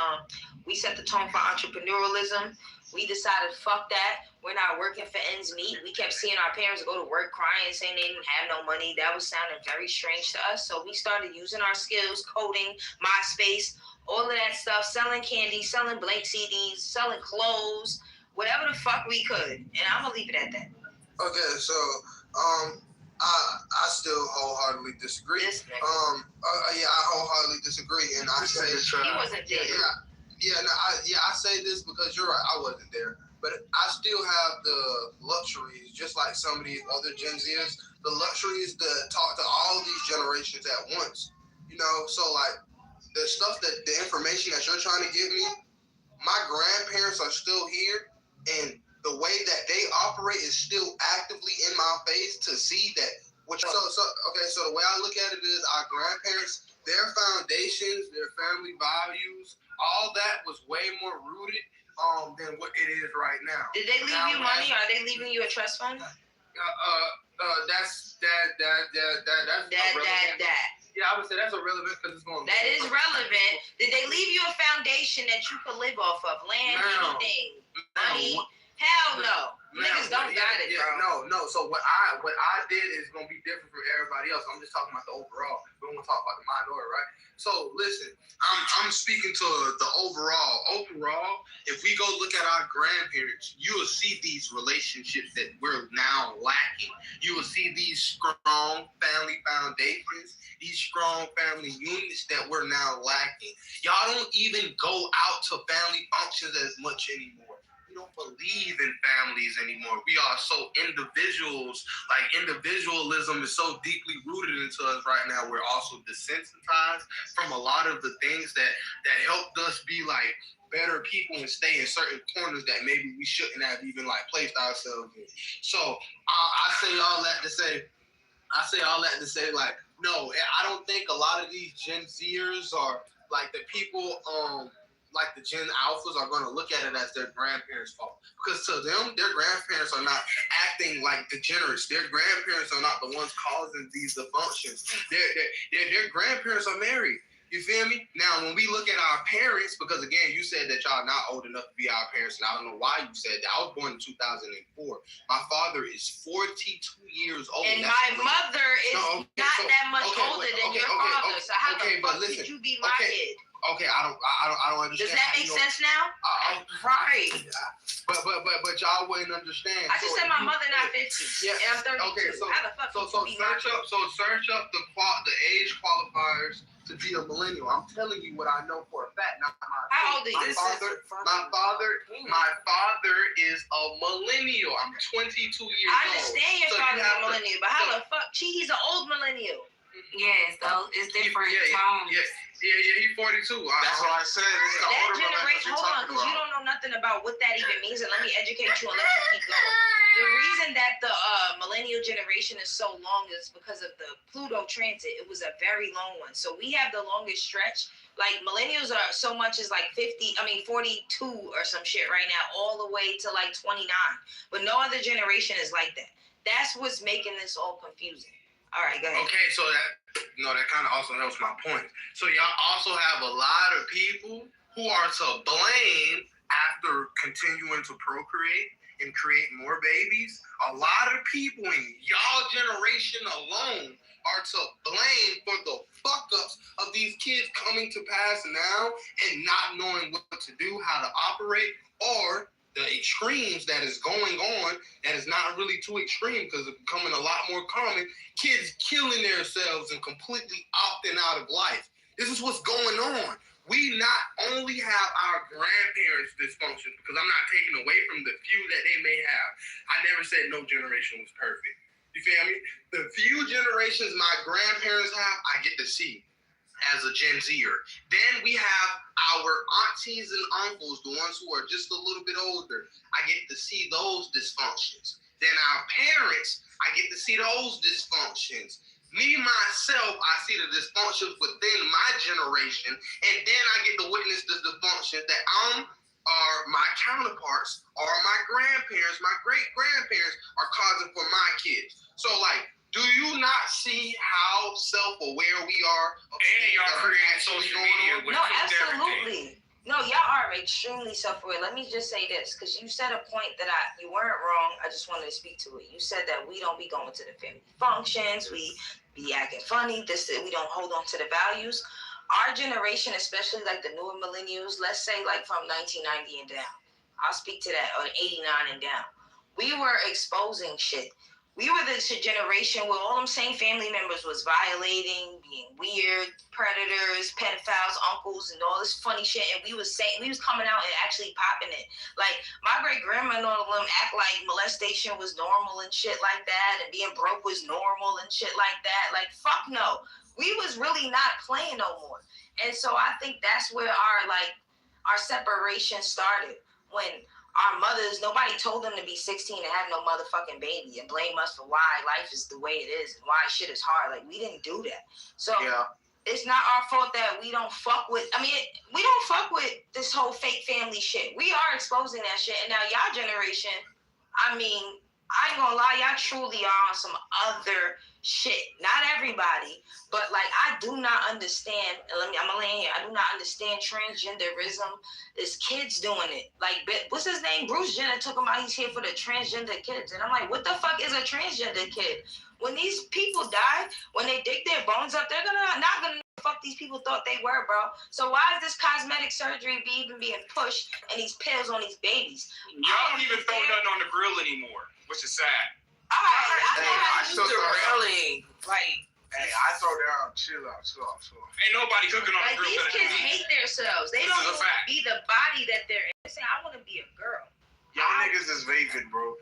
we set the tone for entrepreneurialism. We decided, fuck that. We're not working for ends meet. We kept seeing our parents go to work crying, saying they didn't have no money. That was sounding very strange to us. So we started using our skills, coding, MySpace, all of that stuff, selling candy, selling blank CDs, selling clothes, whatever the fuck we could. And I'm going to leave it at that. Okay, so I still wholeheartedly disagree. I wholeheartedly disagree. And I say... He wasn't there. I say this because you're right, I wasn't there. But I still have the luxuries, just like some of these other Gen Zers, the luxuries to talk to all these generations at once. You know, so like the stuff that the information that you're trying to give me, my grandparents are still here, and the way that they operate is still actively in my face to see that. So the way I look at it is our grandparents, their foundations, their family values, all that was way more rooted than what it is right now. Did they leave you money? Are they leaving you a trust fund? That's irrelevant. Yeah, I would say that's irrelevant because it's going. That is relevant. Did they leave you a foundation that you could live off of? Land, anything, money? Hell no. Niggas don't got it, bro. No. So what I did is gonna be different from everybody else. I'm just talking about the overall. We don't want to talk about the minority, right? So listen, I'm speaking to the overall. Overall, if we go look at our grandparents, you will see these relationships that we're now lacking. You will see these strong family foundations, these strong family units that we're now lacking. Y'all don't even go out to family functions as much anymore. We don't believe in families anymore. We are so individuals. Like individualism is so deeply rooted into us right now. We're also desensitized from a lot of the things that helped us be like better people and stay in certain corners that maybe we shouldn't have even like placed ourselves in. So I say all that to say like, no, I don't think a lot of these Gen Zers are like the people like the Gen Alphas are going to look at it as their grandparents' fault. Because to them, their grandparents are not acting like degenerates. Their grandparents are not the ones causing these dysfunctions. Their grandparents are married. You feel me? Now, when we look at our parents, because again, you said that y'all not old enough to be our parents, and I don't know why you said that. I was born in 2004. My father is 42 years old. And my mother is not that much older than your father. So how the fuck did you be my kid? Okay, I don't understand. Does that make sense now? Right. But y'all wouldn't understand. I just said my mother not 50. Yeah. And I'm 32. Okay, so How the fuck search up the age qualifiers to be a millennial. I'm telling you what I know for a fact. Not How old are you? My father is a millennial. I'm 22 years old. I understand your father's a millennial, but how the fuck? He's an old millennial. Yes, though it's different times. Yeah, he's 42. That's what I said. It's the That older generation, hold on, because you don't know nothing about what that even means, and let me educate you and let you keep going. The reason that the millennial generation is so long is because of the Pluto transit. It was a very long one. So we have the longest stretch. Like millennials are so much as like 42 or some shit right now, all the way to like 29. But no other generation is like that. That's what's making this all confusing. All right, go ahead. Okay, so that kind of also helps my point. So y'all also have a lot of people who are to blame after continuing to procreate and create more babies. A lot of people in y'all generation alone are to blame for the fuck-ups of these kids coming to pass now and not knowing what to do, how to operate, or the extremes that is going on that is not really too extreme because it's becoming a lot more common. Kids killing themselves and completely opting out of life. This is what's going on. We not only have our grandparents' dysfunction, because I'm not taking away from the few that they may have. I never said no generation was perfect. You feel me? The few generations my grandparents have, I get to see as a Gen Zer. Then we have our aunties and uncles, the ones who are just a little bit older. I get to see those dysfunctions. Then our parents, I get to see those dysfunctions. Me, myself, I see the dysfunctions within my generation, and then I get to witness the dysfunctions that or my counterparts or my grandparents, my great-grandparents are causing for my kids. So, like, do you not see how self-aware we are? And y'all creating social media with no, absolutely. No, y'all are extremely self-aware. Let me just say this, because you said a point that you weren't wrong. I just wanted to speak to it. You said that we don't be going to the family functions. We be acting funny. We don't hold on to the values. Our generation, especially like the newer millennials, let's say like from 1990 and down. I'll speak to that, or 89 and down. We were exposing shit. We were the generation where all them same family members was violating, being weird, predators, pedophiles, uncles, and all this funny shit. And we was coming out and actually popping it. Like my great grandma and all of them act like molestation was normal and shit like that, and being broke was normal and shit like that. Like fuck no, we was really not playing no more. And so I think that's where our separation started when. Our mothers, nobody told them to be 16 and have no motherfucking baby and blame us for why life is the way it is and why shit is hard. Like, we didn't do that. So, It's not our fault that we don't fuck with, we don't fuck with this whole fake family shit. We are exposing that shit. And now y'all generation, I ain't gonna lie, y'all truly are on some other shit. Not everybody, but like I do not understand. I'm gonna lay in here. I do not understand transgenderism. There's kids doing it. Like, what's his name? Bruce Jenner took him out. He's here for the transgender kids, and I'm like, what the fuck is a transgender kid? When these people die, when they dig their bones up, they're not gonna fuck these people thought they were, bro. So why is this cosmetic surgery even being pushed and these pills on these babies? Y'all don't even throw nothing on the grill anymore, which is sad. I still really like. Hey, I throw down, chill out. Ain't nobody cooking on the grill. These kids hate themselves. They don't want to be the body that they're in. They say, I want to be a girl. Y'all niggas is vaping, bro.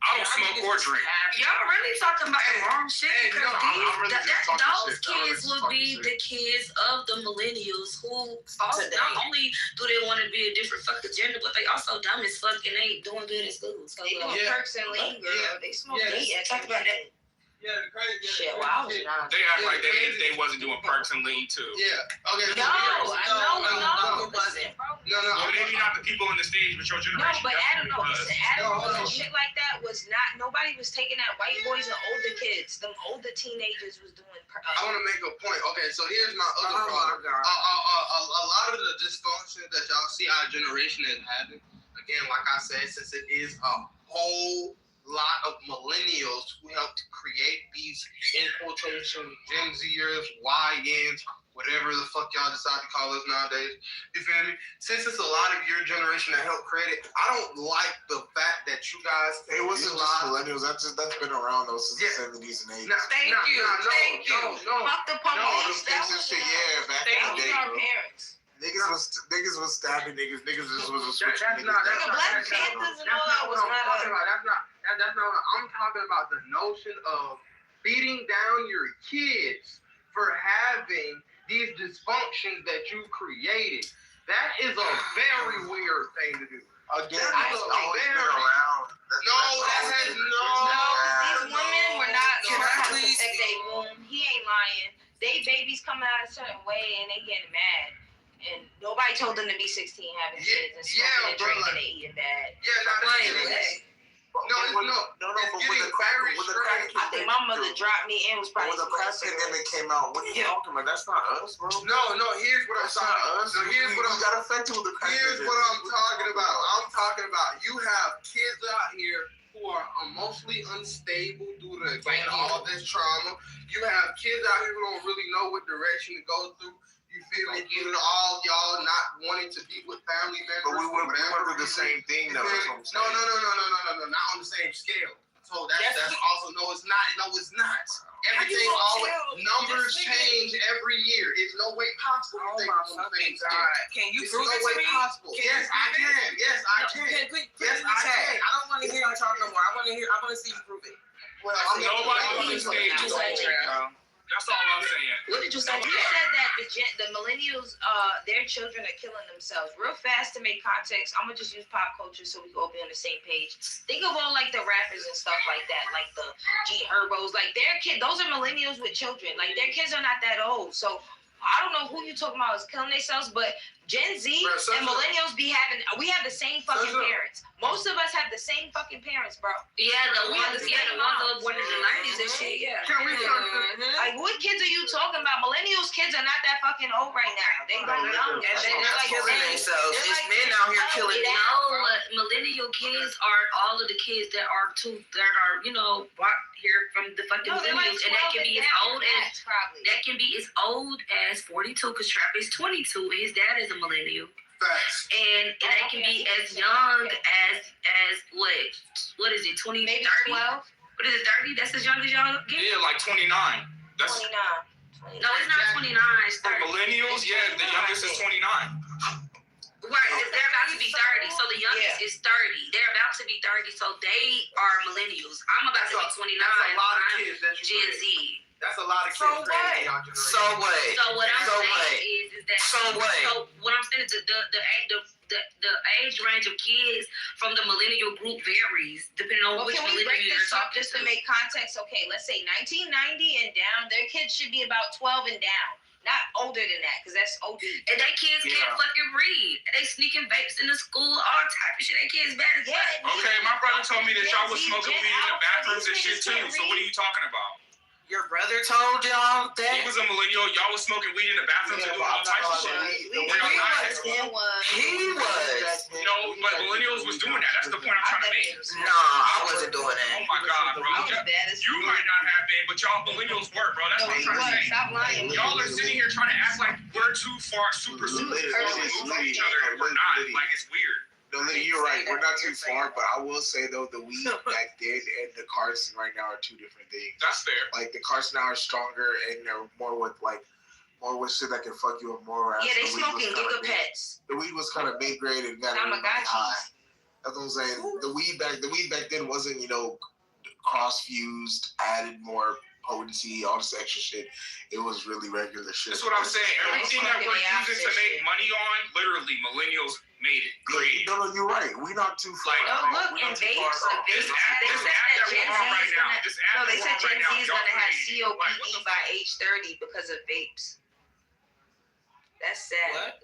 I don't smoke or drink. Y'all really talking about the wrong shit because those kids will be the kids of the millennials who also not only do they want to be a different fucking gender, but they also dumb as fuck and they doing good in school. So they doing perks and lean, girl. They smoke weed. Talk about that. Yeah, the crazy. Shit, well, I was not. They act like they wasn't doing perks and lean too. Yeah. Okay. No, it wasn't. No. Maybe not the people on the stage, but your generation. No, but Adam and shit like that was not. Nobody was taking that. White boys and older kids, them older teenagers was doing. I want to make a point. Okay, so here's my other problem. A lot of the dysfunction that y'all see our generation is having, again, like I said, since it is a whole lot of millennials who helped create these, in quotation, Gen Zers, YNs, whatever the fuck y'all decide to call us nowadays. You feel me? Since it's a lot of your generation that helped create it, I don't like the fact that you guys. It wasn't just millennials. That's been around though since the 70s and 80s. Thank you. Fuck the police. That was shit. Yeah, back in the day. Our parents. Niggas was stabbing niggas. Niggas was switching That's niggas. not Black Panthers and all that was what I'm talking about. That's not what I'm talking about. The notion of beating down your kids for having these dysfunctions that you created. That is a very weird thing to do. Again, it's always been around. These women were not trying to protect their womb. He ain't lying. They babies coming out a certain way and they getting mad. And nobody told them to be 16 having kids and smoking and drinking and eating bad. But with the crack, I think my mother dropped me and was probably. when the crack pandemic came out, what are you talking about? That's not us, bro. No. Here's what I'm talking about. So here's what I'm got affected with the crack Here's pandemic. what I'm talking about. I'm talking about you have kids out here who are emotionally unstable due to all this trauma. You have kids out here who don't really know what direction to go through. You feel me? Due to all y'all not wanting to be with family members. But we went through the same thing, though. No, not on the same scale. So that's also no, it's not. Everything always numbers change every year. It's no way possible. Oh my fucking God! Can you prove it to me? Yes, I can. Yes, I can. Yes, I can. I don't want to hear you talk no more. I want to see you prove it. Well, Nobody on the stage is over. That's all I'm saying. What did you say? You said that the millennials, their children are killing themselves. Real fast to make context, I'm gonna just use pop culture so we can all be on the same page. Think of all like the rappers and stuff like that, like the G Herbos, like their kids. Those are millennials with children. Like their kids are not that old. So I don't know who you talking about is killing themselves, but Gen Z and millennials we have the same fucking parents. Most of us have the same fucking parents, bro. Yeah, the ones that were born in the 90s and shit. Yeah. Like, what kids are you talking about? Millennials kids are not that fucking old right now. They like young. They're like killing themselves. It's men out here killing. No, millennial kids are all of the kids that are brought here from the fucking millennials, and that can be as old as 42, because Trap is 22, and his dad is a millennial. Facts. And that can be as young as what is it, 20, maybe 30? 12? What is it, 30? That's as young as y'all get? Yeah, like 29. That's 29. No, it's not 29. It's for 30. millennials. Yeah, the youngest is 29. Right, they're about to be 30. So the youngest is 30. They're about to be 30. So they are millennials. I'm about to be 29. That's a lot of kids that you Gen Z. That's a lot of kids. So what? So what I'm saying is that. So what? So what I'm saying is the age range of kids from the millennial group varies depending on which millennial you're talking just to make context? Okay, let's say 1990 and down. Their kids should be about 12 and down. Not older than that, because that's OD. And they kids can't fucking read. They sneaking vapes in the school, all type of shit. They kids bad as fuck. Okay, my brother told me that y'all was smoking weed in the bathrooms and shit too. So what are you talking about? Your brother told y'all that? He was a millennial. Y'all was smoking weed in the bathrooms and doing all types of shit. He was. No, but millennials was doing that. That's the point I'm trying to make. No, I wasn't doing that. Oh my God, bro. You might not have been, but y'all millennials were, bro. That's what I'm trying to say. Stop lying. Y'all are sitting here trying to act like we're too far, super far removed from each other, and we're not. Like, it's weird. No, you're right. We're not too far, but I will say though, the weed back then and the cars right now are two different things. That's fair. Like the cars now are stronger and they're more with shit that can fuck you up more. Yeah, they smoking gigapets. The weed was kind of mid grade and got really high. That's what I'm saying. The weed back then wasn't cross fused, added more potency, all this extra shit. It was really regular shit. That's what I'm saying. Everything that we're using to make money on, literally, millennials made it. Created. No, you're right. We're not too far. Look, and vapes. This app that we're on right now. They said Gen Z is gonna have COPD by age 30 because of vapes. That's sad. What?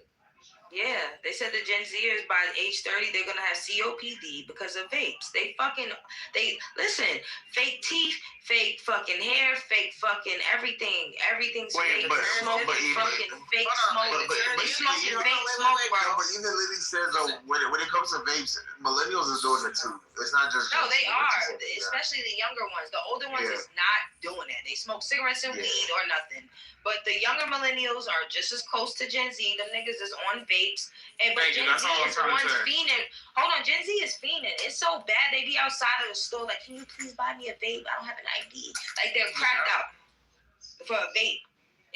Yeah, they said the Gen Zers by age 30 they're gonna have COPD because of vapes. They listen, fake teeth, fake fucking hair, fake fucking everything. Everything's fake. Smoking fucking fake smoke. They smoking fake smoke, bro. But even Liddy said though, when it comes to vapes, millennials is doing it too. It's not just no, they are, especially the younger ones. The older ones is not doing it. They smoke cigarettes and weed or nothing. But the younger millennials are just as close to Gen Z. Them niggas is on vapes. But Gen Z is the ones fiending. Hold on, Gen Z is fiending. It's so bad they be outside of the store like, can you please buy me a vape? I don't have an ID. Like they're cracked out for a vape.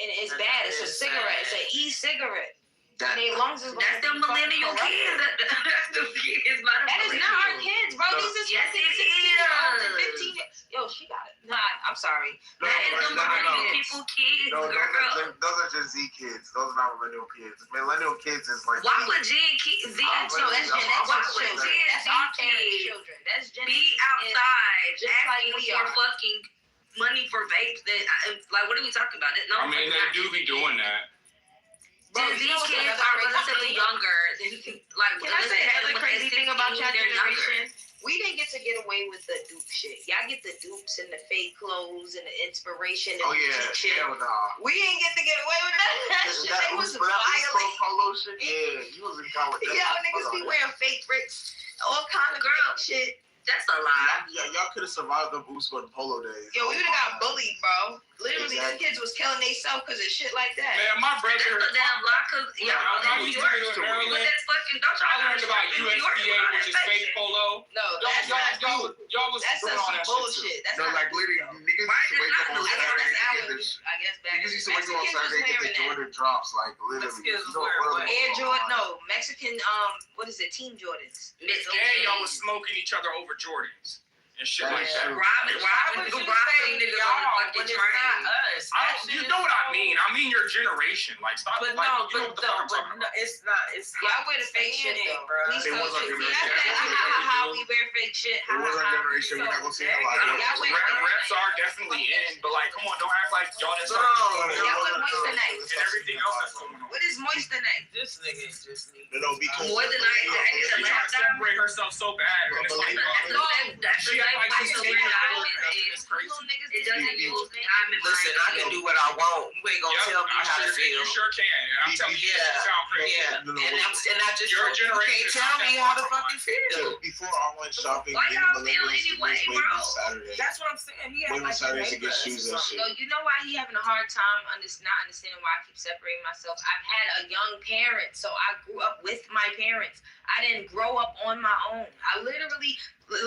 And it's bad. It's a cigarette. It's an e-cigarette. And their lungs is that's the millennial kids. That's the kids. That is not our kids, bro. These is 15 years. Yo, she got it. Nah, I'm sorry. That is the millennial people kids, girl. Those are Gen Z kids. Those are not millennial kids. Millennial kids is like. Why would Gen Z? No, that's Gen X children. That's our parents' children. That's Gen Be outside just asking for fucking money for vapes. Like, what are we talking about? I mean, they do be doing that. Gen Z kids are relatively younger than, like, can I say another crazy thing about y'all generation? We didn't get to get away with the dupe shit. Y'all get the dupes and the fake clothes and the inspiration. And shit. Hell no. We didn't get to get away with none of that shit. They was violent. Polo shit? Yeah, you was in college. Y'all niggas be wearing fake bricks, all kind of girl shit. That's a lie. Y'all could have survived the boost for the polo days. Yo, we would have got bullied, bro. Literally, these kids was killing themselves because of shit like that. Man, my brother. That's a damn lie, cause I used to go to Maryland. I learned about USDA, which is fake polo. No, that's not you. Y'all was that's some bullshit. That's no, like literally, niggas used to wake up on Saturday. I guess back. Niggas used to wake up on Saturday and get the Jordan drops, like literally. Air Jordan, no, Mexican, what is it? Team Jordans. And y'all was smoking each other over Jordans. And shit like that. Robbing niggas on fucking train. You know what I mean? I mean your generation. Like, stop. But like, no, you know what the fuck I'm talking about. it's not. It's y'all wear the fake shit though, bro. It was our generation. How we wear fake shit. It was our generation. We're not gonna see how Reps are definitely in, but like, come on, don't act like y'all didn't start. Y'all with Moisture And everything else that's going on. What is Moisture Night? This nigga is just me. No, because More than She trying to separate herself so bad. That's She act like she's so bad. It doesn't use diamond. Listen, I can do what I want. You ain't gonna tell me how to feel. You sure can. And I'm telling you, you sound crazy. Yeah, and I just Your generation can't tell me how to fucking feel. before I went shopping, Why y'all feel anyway, bro? Saturday. That's what I'm saying. He had Waiting like Saturday to get shoes and shit. No, you know why he having a hard time not understanding why I keep separating myself? I've had a young parent, so I grew up with my parents. I didn't grow up on my own. I literally,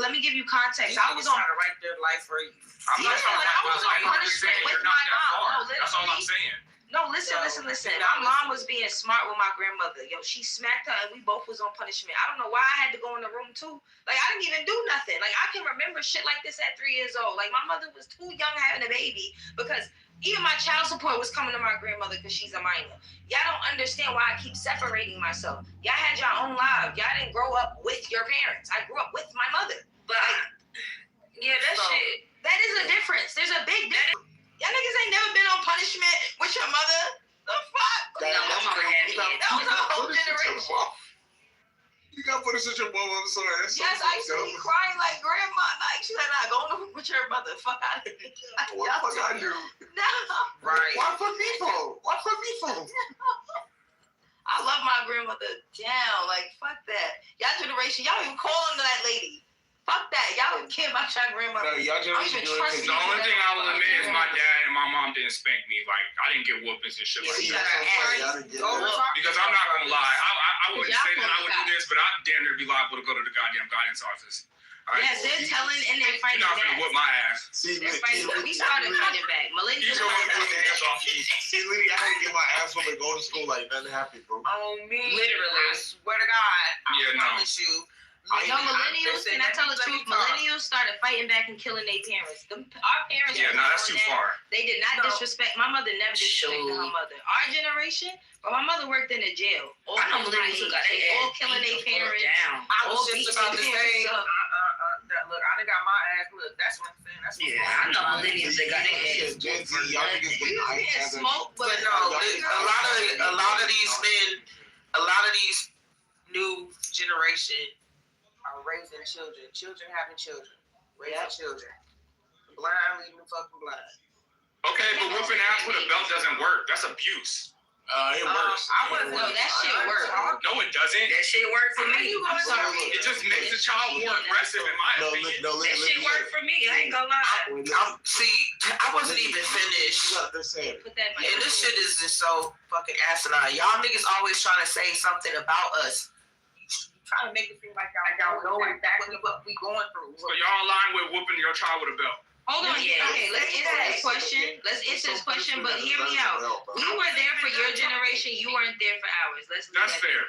let me give you context. I was on trying to write their life for you. I'm not talking I was on punishment with my mom. No, that's all I'm saying. No, listen. My mom was being smart with my grandmother. Yo, she smacked her and we both was on punishment. I don't know why I had to go in the room too. Like, I didn't even do nothing. Like, I can remember shit like this at 3 years old. Like, my mother was too young having a baby because even my child support was coming to my grandmother because she's a minor. Y'all don't understand why I keep separating myself. Y'all had your own lives. Y'all didn't grow up with your parents. I grew up with my mother. But, Yeah, shit. That is a difference. There's a big difference. Y'all niggas ain't never been on punishment with your mother. The fuck? No, my mama had me. That was a whole generation. You got put in such a moment. I'm sorry. Yes, I used to be crying like grandma. Like, she's like, nah, go on with your mother. Fuck out of here. What the fuck I do? No. Right. Why for people? I love my grandmother down. Like, fuck that. Y'all generation, y'all even call on that lady. Fuck that. Y'all don't care about your grandmother. No, y'all generation do it. The only thing I will admit is my dad and my mom didn't spank me. Like, I didn't get whoopings and shit like that. Because I'm not gonna lie, I wouldn't say that I would do this, but I'd damn near be liable to go to the goddamn guidance office. Right? Yes, they're telling and they're fighting You're not back. gonna whoop my ass. We started fighting back. Millennials. See, Liddy, I had to get my ass whooped and go to school like nothing happened, bro. On me. Literally. I swear to God. I promise you. No, millennials, can I tell the truth? Millennials started fighting back and killing their parents. Our parents. Yeah, no, that's too far. They did not disrespect. My mother never disrespected her mother. Our generation, but my mother worked in a jail. I know millennials who got they all killing their parents. I was just about to say. Look, I done got my ass. Look, that's what I'm saying. That's what I know millennials that got their ass. Gen Z, y'all niggas getting smoke, but no, a lot of these men a lot of these new generation are raising children having children, raising children, blind leading the fucking blind. Okay, but whooping ass with a belt doesn't work. That's abuse. It works. That shit works. No, it doesn't. That shit worked for me. I'm sorry. It just makes the child more aggressive, in my opinion. That shit worked for me. I ain't gonna lie. I wasn't even finished. Put that in And this shit is just so fucking asinine. Y'all niggas always trying to say something about us. Trying to make it seem like y'all know exactly what we going through. So y'all align with whooping your child with a belt. Hold on, okay, let's answer this question. But hear me out. We were there for your generation, you weren't there for ours. That's fair.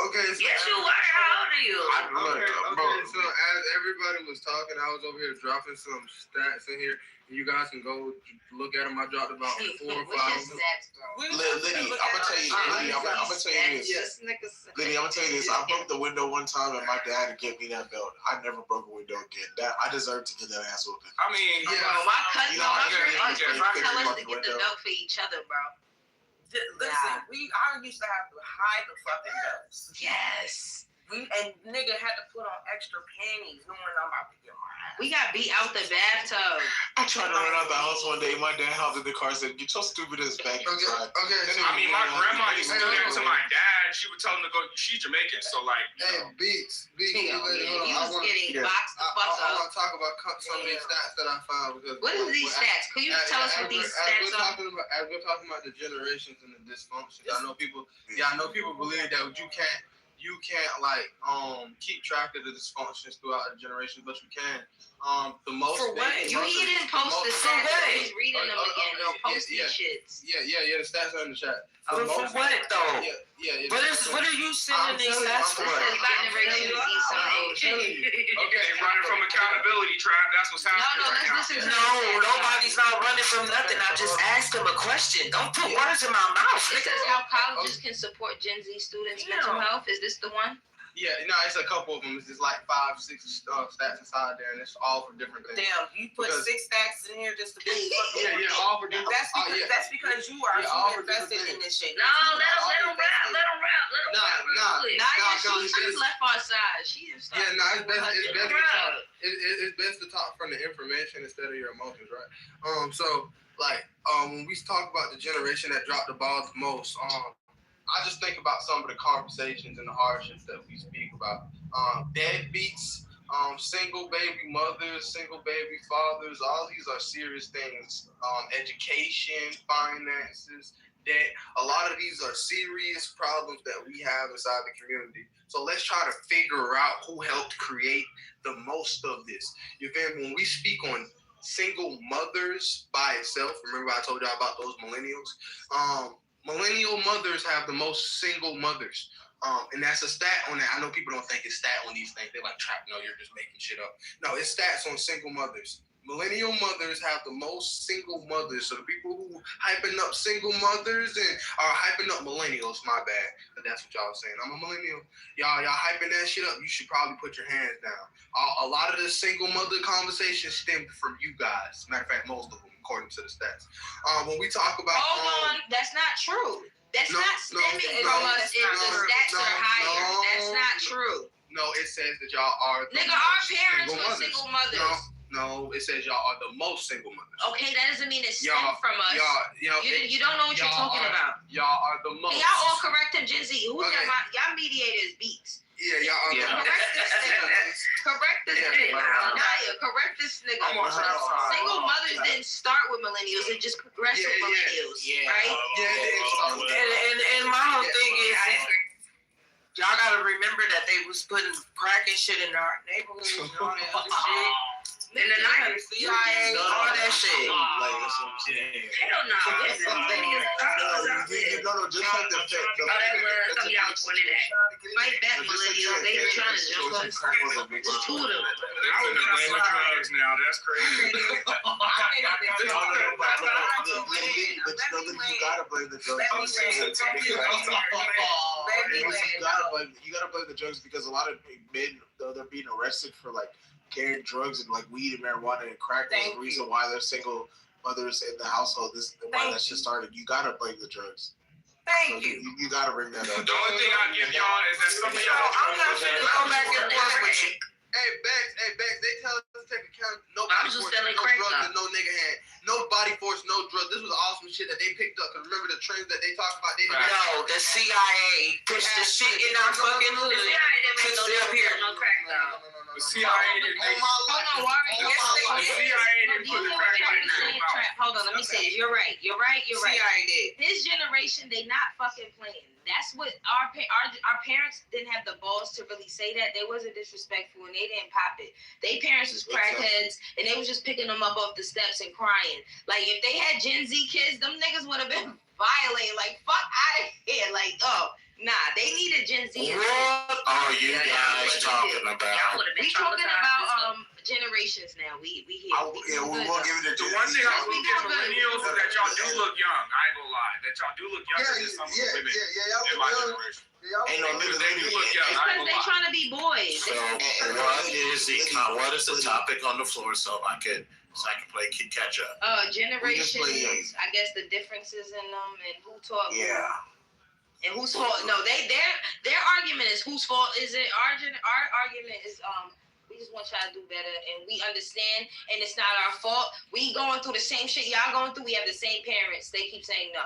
Okay. So Yes, you were. How old are you? Okay, so as everybody was talking, I was over here dropping some stats in here. You guys can go look at them. I dropped about 4 or 5. Liddy, I'm gonna tell you this. Liddy, I'm gonna tell you this. I broke the window one time, and my dad gave me that belt. I never broke a window again. I deserve to get that ass whooping. I mean, my cousin tell us to to get the belt for each other, bro. Listen, I used to have to hide the fucking belts. Yes. And nigga had to put on extra panties knowing I'm about to get my ass. We got beat out the bathtub. I tried to run out the house one day. My dad hopped in the car and said, "Get your stupid ass back inside." Okay. I mean, my grandma used to do that to my dad. She would tell him to go. She's Jamaican, so like. Hey, Beats. He was getting boxed the fuck I up. want to talk about some of these stats that I found. Because What is these stats? Could you tell us what these stats are? As we're talking about the generations and the dysfunctions, I know people believe that you can't like keep track of the dysfunctions throughout the generations, but you can. The most. For what? He didn't post the stats. He's reading them again. Don't post these shits. Yeah. The stats are in the chat. For what though? Yeah. What are you sending these stats for? Generation Okay, they running from accountability trap. That's what's happening. No, let's listen to No, nobody's not running from nothing. I just asked him a question. Don't put words in my mouth. It says how colleges can support Gen Z students' mental health. Is this the one? Yeah, no, it's a couple of them. It's just like 5, 6 stats inside there, and it's all for different things. Damn, you put 6 stats in here just to be Yeah, all for different. That's because you are too invested in this shit. No, let them rap. Nah, She left our side. She is. It's best to talk from the information instead of your emotions, right? So when we talk about the generation that dropped the ball the most, I just think about some of the conversations and the hardships that we speak about. Deadbeats, single baby mothers, single baby fathers, all these are serious things. Education, finances, debt. A lot of these are serious problems that we have inside the community. So let's try to figure out who helped create the most of this. When we speak on single mothers by itself, remember I told y'all about those millennials? Millennial mothers have the most single mothers. And that's a stat on that. I know people don't think it's stat on these things. They're like, trap, no, you're just making shit up. No, it's stats on single mothers. Millennial mothers have the most single mothers. So the people who hyping up single mothers and are hyping up millennials, my bad. But that's what y'all are saying. I'm a millennial. Y'all hyping that shit up. You should probably put your hands down. A lot of the single mother conversations stemmed from you guys. Matter of fact, most of them, according to the stats. When we talk about hold on, that's not true. That's not stemming from us if the stats are higher. That's not true. No, it says that y'all are nigga, our parents were single mothers. No, it says y'all are the most single mothers. Okay, that doesn't mean it stemmed from us. You don't know what you're talking about. Y'all are the most. Y'all all correct him, Gen Z. Who's y'all mediators? Beats. Yeah, y'all are. Correct this nigga. Naya, correct this nigga. Single mothers didn't start with millennials; it just progressed with millennials, right? And my whole thing is, y'all gotta remember that they was putting crack and shit in our neighborhoods and all that other shit. In the 90s, CIA, all that shit. Like that's what I'm saying. Hell no. Just like the fact. some y'all pointed at. Fight back, millennials. They were trying to jump us. It's two of them. They're putting the blame of drugs now. That's crazy. But you gotta blame the drugs. You gotta blame the drugs because a lot of men, they're being arrested for like carrying drugs and like weed and marijuana and crack. That's the reason why they're single mothers in the household. This is why that shit started. You gotta blame the drugs. Thank you. You gotta bring that up. The only thing I give y'all is that some of y'all. I'm not finna go back and forth with you. Hey, Bex, they tell us to take account. No I body was just force, selling no crack drugs, though. and no nigga had. No body force, no drugs. This was awesome shit that they picked up. Cause remember the trends that they talked about? They didn't. No, the CIA pushed the shit in our fucking hood. The CIA didn't make no Up here. no crack though. The CIA didn't make. Hold on, Warren. The CIA didn't put the crack in their mouth. Hold on, let me say it. You're right. CIA did. This generation, they not fucking playing. That's what our parents didn't have the balls to really say that. They wasn't disrespectful and they didn't pop it. They parents was crackheads and they was just picking them up off the steps and crying. Like if they had Gen Z kids, them niggas would have been violating. Like fuck out of here. Like nah, they needed Gen Z. What are you guys talking about? We talking about generations now. We here. We're gonna give it a The one thing I will give millennials is that y'all do look young. I ain't gonna lie. That y'all do look younger than some women in my generation. Ain't no Because they do look young. It's I because ain't they gonna lie. trying to be boys. So what is the topic on the floor so I can play catch up? Generations. I guess the differences in them and who taught who. Yeah. And whose fault? No, their argument is whose fault is it? Our argument is we just want y'all to do better and we understand and it's not our fault. We going through the same shit y'all going through. We have the same parents. They keep saying no.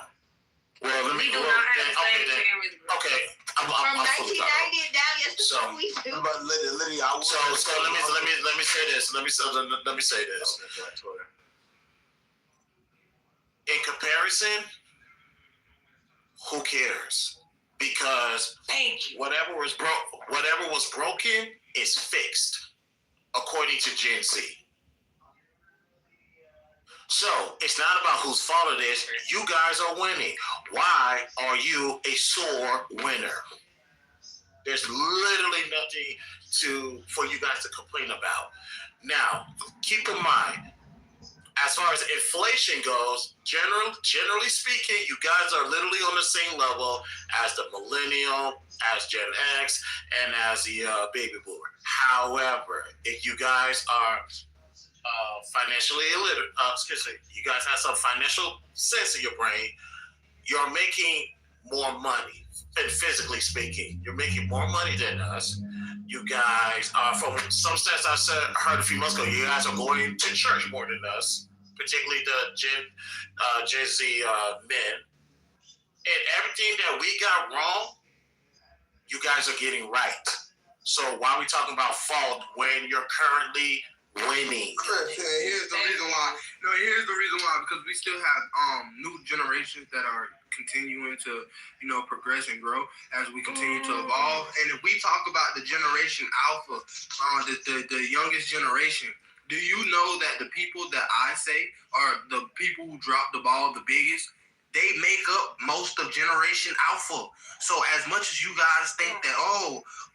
Well, We do not have the same parents. Bro. Okay, I'm From fully 1990 and down, yes, So, we do. But literally, So let me say this. Let me say this. In comparison, who cares? Because whatever was broken is fixed, according to Gen Z. So it's not about whose fault it is. You guys are winning. Why are you a sore winner? There's literally nothing for you guys to complain about. Now, keep in mind, as far as inflation goes, generally speaking, you guys are literally on the same level as the millennial, as Gen X, and as the baby boomer. However, if you guys are financially illiterate, you guys have some financial sense in your brain, you're making more money. And physically speaking, you're making more money than us. You guys are, from some stats I heard a few months ago, you guys are going to church more than us, particularly the Gen Z men. And everything that we got wrong, you guys are getting right. So why are we talking about fault when you're currently winning? Here's the reason why. Because we still have new generations that are continuing to, progress and grow as we continue to evolve. And if we talk about the generation alpha, the youngest generation, do you know that the people that I say are the people who drop the ball the biggest? They make up most of generation alpha. So as much as you guys think that,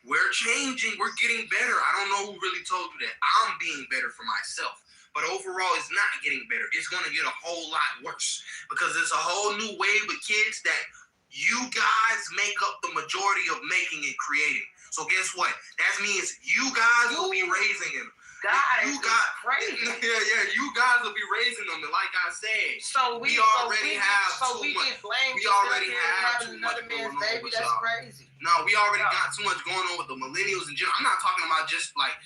we're changing, we're getting better, I don't know who really told you that. I'm being better for myself. But overall, it's not getting better. It's going to get a whole lot worse because there's a whole new wave of kids that you guys make up the majority of making and creating. So guess what? That means you guys will be raising them. You guys will be raising them. And like I said, we already have too much going on with y'all. Crazy. No, we already got too much going on with the millennials in general. I'm not talking about just like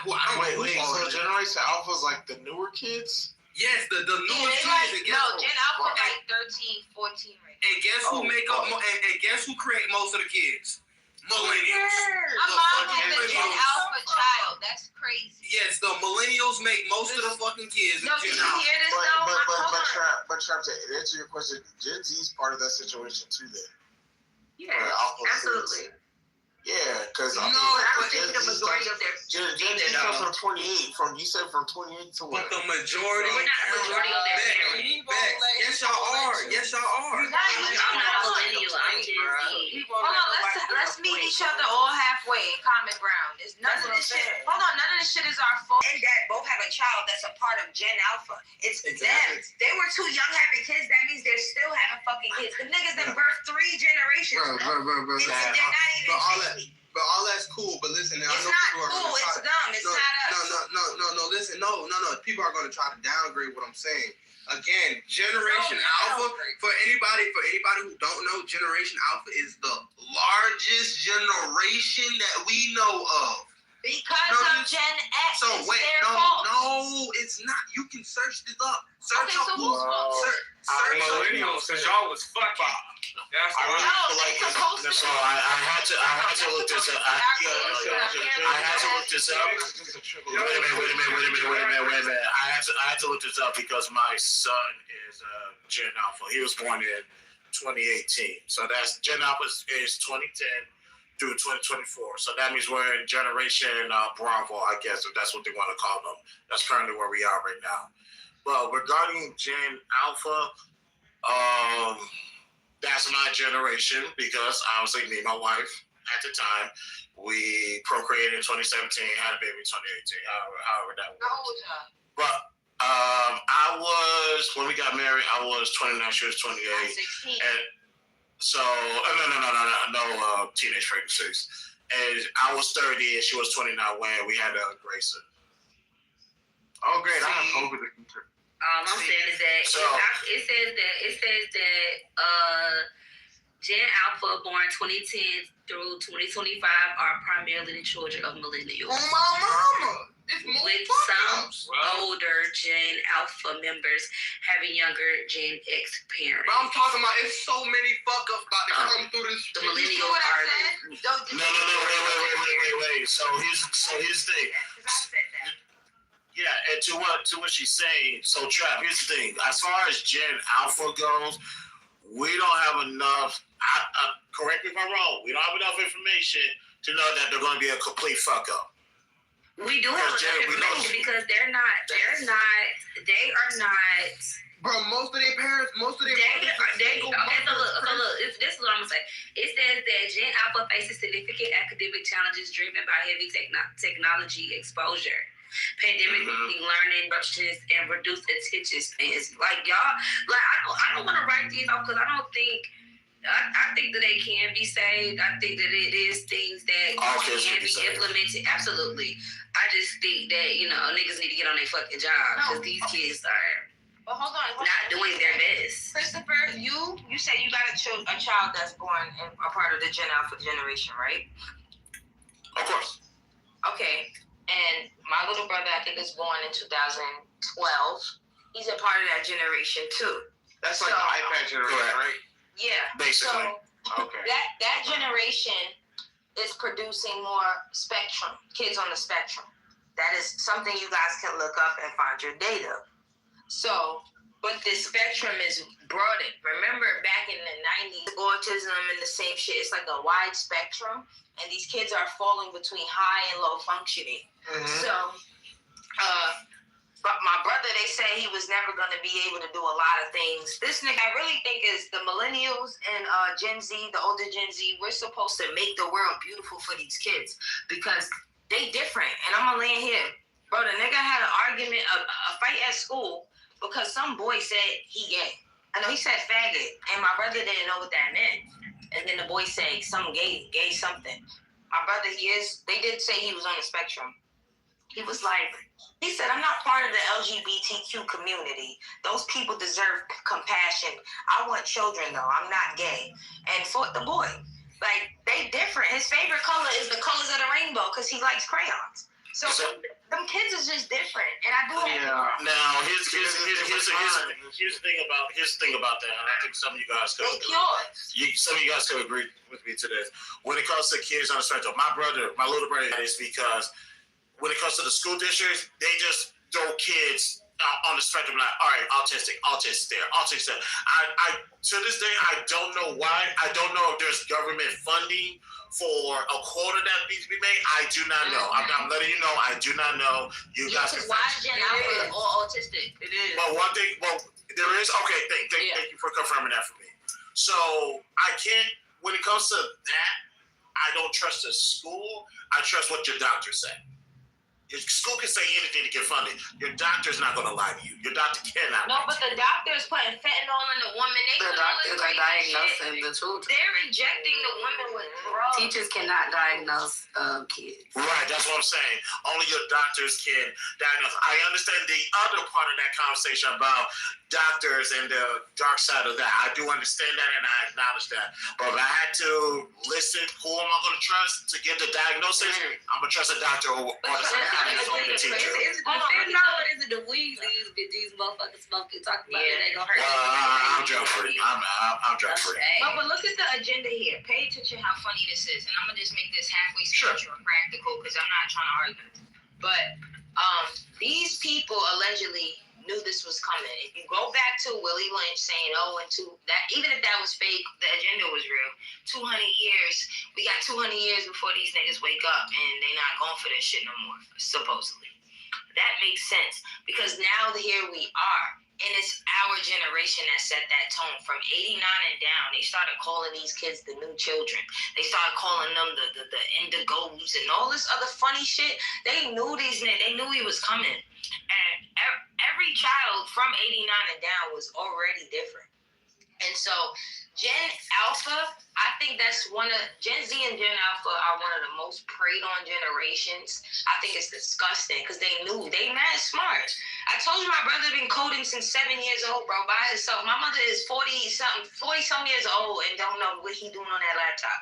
who I don't know. Wait, so Generation Alpha is like the newer kids? Yes, the newer kids. Gen Alpha like 13, 14 right now. And guess who and guess who create most of the kids? Millennials. My mom has a Gen Alpha child. That's crazy. Yes, the millennials make most of the fucking kids. No, did you hear this though? But Trap, to answer your question, Gen Z is part of that situation too then. Yeah, absolutely. Yeah, because I would think the majority of their Gen Z comes from 28. You said from 28 to what? But the majority. We're not the majority of their parents. Yes, y'all are. I'm not a millennial. I'm Gen Z. Hold on, let's meet each other all halfway in common ground. None of this shit is our fault. And that both have a child that's a part of Gen Alpha. It's them. They were too young having kids. That means they're still having fucking kids. The niggas that birthed 3 generations. Bro. They're not even But all that's cool. But listen, now it's not cool. It's dumb. It's not us. No. Listen, no. People are going to try to downgrade what I'm saying. Again, Generation Alpha. For anybody who don't know, Generation Alpha is the largest generation that we know of. Because of Gen X. So it's wait, their no, fault. no, it's not. You can search this up. Search Okay, up so who's fault? search Millennials, because y'all was fucking. That's I really feel like it's supposed to so I had to look this up. I had to look this up. Wait a minute. I had to look this up because my son is Gen Alpha. He was born in 2018. So that's Gen Alpha is 2010 through 2024. So that means we're in Generation Bravo, I guess, if that's what they want to call them. That's currently where we are right now. But regarding Gen Alpha, that's my generation because obviously me and my wife at the time, we procreated in 2017, had a baby in 2018, however that was. How old was y'all? But when we got married, I was 29, she was 28. 16. And so, no teenage pregnancies. And I was 30 and she was 29 when we had Grayson. Oh, great. I have COVID. I'm saying is that it says that Gen Alpha born 2010 through 2025 are primarily the children of millennials. Oh my mama! With some older Gen Alpha members having younger Gen X parents. But I'm talking about it's so many fuck ups about to come through this. The millennials are No, wait. So here's the thing. Yeah, and to what she's saying, so Trav, here's the thing. As far as Gen Alpha goes, we don't have enough, correct me if I'm wrong, we don't have enough information to know that they're going to be a complete fuck up. We do have enough information because they are not. Bro, most of their parents, okay, so look, this is what I'm going to say. It says that Gen Alpha faces significant academic challenges driven by heavy technology exposure. Pandemic learning interruptions and reduced attention spans. Like y'all, I don't want to write these off because I don't think. I think that they can be saved. I think that it is things that can be implemented. Absolutely. I just think that niggas need to get on their fucking job because these kids are. But hold on. Not doing their best. Christopher, you said you got a child that's born in a part of the Gen Alpha generation, right? Of course. Okay. And my little brother, I think, is born in 2012. He's a part of that generation too. That's like the iPad generation, right? Yeah. Basically. So Okay. that generation is producing more spectrum, kids on the spectrum. That is something you guys can look up and find your data. So, but the spectrum is broadened. Remember back in the 90s, autism and the same shit, it's like a wide spectrum. And these kids are falling between high and low functioning. So, but my brother, they say he was never going to be able to do a lot of things. This nigga, I really think is the millennials and Gen Z, the older Gen Z, we're supposed to make the world beautiful for these kids because they different. And I'm going to land here. Bro, the nigga had an argument, a fight at school because some boy said he gay. I know he said faggot, and my brother didn't know what that meant. And then the boy said some gay something. My brother, they did say he was on the spectrum. He was like, he said, I'm not part of the LGBTQ community. Those people deserve compassion. I want children, though. I'm not gay. And fought the boy. Like, they different. His favorite color is the colors of the rainbow because he likes crayons. So them kids is just different. And I do have Now, here's the thing about that. And I think some of you guys could some of you guys could agree with me to this. When it comes to kids on the spectrum, my little brother is because when it comes to the school districts, they just throw kids on the spectrum like, all right, autistic there, autistic there. I to this day, I don't know why. I don't know if there's government funding for a quota that needs to be made. I do not know. I'm letting you know. I do not know. You guys. Why is Gen Alpha or autistic? It is. Well, one thing. Well, there is. Okay, thank you for confirming that for me. So I can't. When it comes to that, I don't trust the school. I trust what your doctor said. School can say anything to get funded. Your doctor's not going to lie to you. Your doctor cannot. No, but the doctor's putting fentanyl in the woman. The doctors are diagnosing the children. They're injecting the women with drugs. Teachers cannot diagnose kids. Right, that's what I'm saying. Only your doctors can diagnose. I understand the other part of that conversation about doctors and the dark side of that. I do understand that and I acknowledge that. But if I had to listen, who am I going to trust to get the diagnosis? I'm going to trust a doctor or the teacher. Is it the weed these motherfuckers smoking, talking about it, they gonna hurt I'm drug free. I'm drug free. But look at the agenda here. Pay attention how funny this is. And I'm going to just make this halfway spiritual and practical because I'm not trying to argue. But these people allegedly knew this was coming. If you go back to Willie Lynch saying, that even if that was fake, the agenda was real. 200 years, we got 200 years before these niggas wake up and they not going for this shit no more, supposedly. That makes sense because now here we are. And it's our generation that set that tone. From 89 and down, they started calling these kids the new children. They started calling them the indigos and all this other funny shit. They knew these niggas. They knew he was coming. And every child from 89 and down was already different. And so Gen Alpha, I think that's Gen Z and Gen Alpha are one of the most preyed on generations. I think it's disgusting because they knew. They mad smart. I told you my brother been coding since 7 years old, bro, by himself. My mother is 40-something years old and don't know what he doing on that laptop.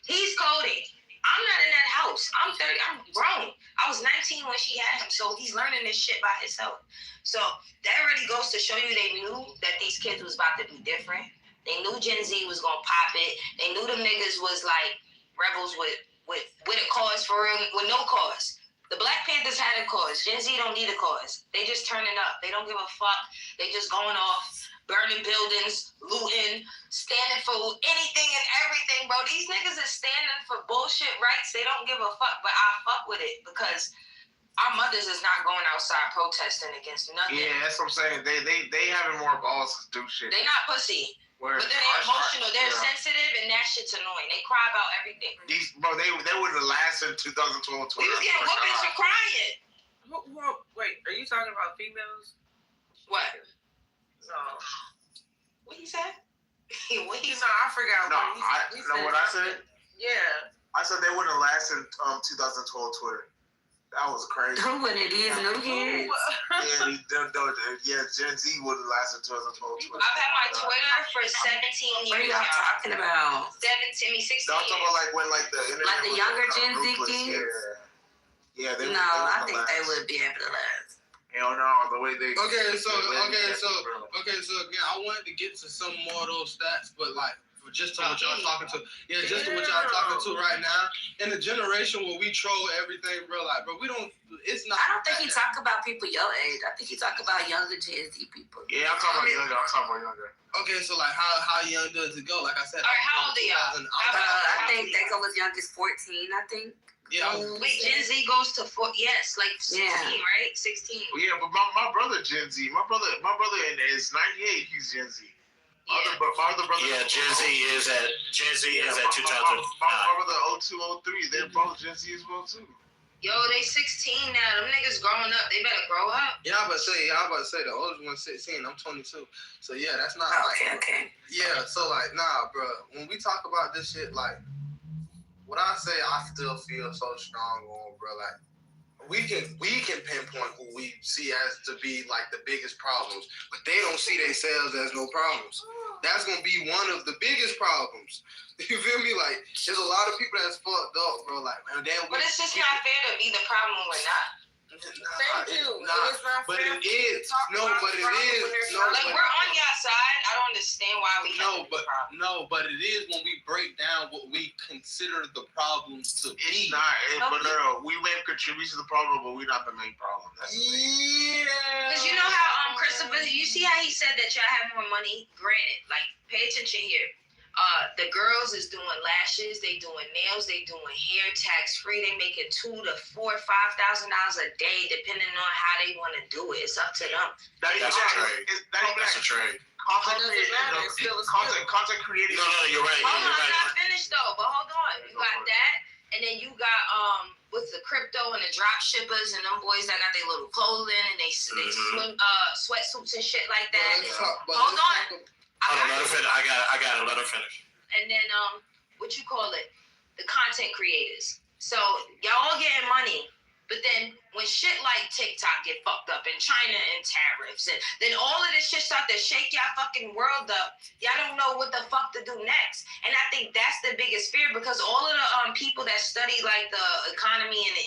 He's coding. I'm not in that house. I'm 30. I'm grown. I was 19 when she had him, so he's learning this shit by himself. So that already goes to show you they knew that these kids was about to be different. They knew Gen Z was gonna pop it. They knew them niggas was like rebels with a cause for real, with no cause. The Black Panthers had a cause. Gen Z don't need a cause. They just turning up. They don't give a fuck. They just going off, burning buildings, looting, standing for anything and everything, bro. These niggas is standing for bullshit rights. They don't give a fuck, but I fuck with it because our mothers is not going outside protesting against nothing. Yeah, that's what I'm saying. They having more balls to do shit. They not pussy. But they're emotional. They're sensitive, and that shit's annoying. They cry about everything. They would have lasted 2012. We was getting whoopings for crying. Wait, are you talking about females? What? No. What he said? I forgot. No, what I said? Yeah. I said they wouldn't have lasted 2012 Twitter. That was crazy. Who would it is new kids? Yeah, Gen Z would have lasted 2012 Twitter. I've had my Twitter for 17 years. What are y'all talking about? 16 years. I'm talking about like when the internet Like the younger Gen Z kids? Yeah. I think they would be able to last. Hell no, the way they. Okay, so again, I wanted to get to some more of those stats, but like. Just to what y'all talking to. Yeah, just to what y'all talking to right now. In the generation where we troll everything, bro, like, bro, we don't, it's not. I don't think he talk about people your age. I think he talk about younger Gen Z people. Yeah, I'm talking about younger. Okay, so like, how young does it go? Like I said. All right, how old are y'all? I think they go as young as 14, I think. Yeah. Wait, Gen Z goes to 4, yes, like 16, right? 16. Yeah, but my brother Gen Z, my brother is 98, he's Gen Z. My other brother. Yeah, Gen Z is at 2009. My brother 0203, they're both Gen Z as well too. Yo, they 16 now. Them niggas growing up. They better grow up. Yeah, I'm about to say the oldest one's 16. I'm 22. So yeah, that's not. Okay. Yeah, so like, nah, bro. When we talk about this shit, like, what I say, I still feel so strong on, bro. Like, we can pinpoint who we see as to be like the biggest problems, but they don't see themselves as no problems. That's gonna be one of the biggest problems. You feel me? Like, there's a lot of people that's fucked up, bro. Like, man, damn. But it's just not fair to be the problem when we're not. Thank you. But it is. No, but it is. No, like, we're on your side. I don't understand why we have the problem. But it is when we break down what we consider the problems to be. It's not. But no, we may contribute to the problem, but we're not the main problem. That's the thing. Yeah. Because you know how Christopher, you see how he said that y'all have more money? Granted, like, pay attention here. The girls is doing lashes, they doing nails, they doing hair tax-free. They making $2,000 to $4,000 or $5,000 a day, depending on how they want to do it. It's up to them. That's a trade. Content creating. No, you're right. Hold on, I'm not finished though. But hold on, you got that, and then you got with the crypto and the drop shippers and them boys that got their little clothing and they swim sweatsuits and shit like that. Hold on. I got to let her finish. And then what you call it? The content creators. So y'all all getting money. But then when shit like TikTok get fucked up and China and tariffs and then all of this shit start to shake y'all fucking world up, y'all don't know what the fuck to do next. And I think that's the biggest fear because all of the people that study like the economy and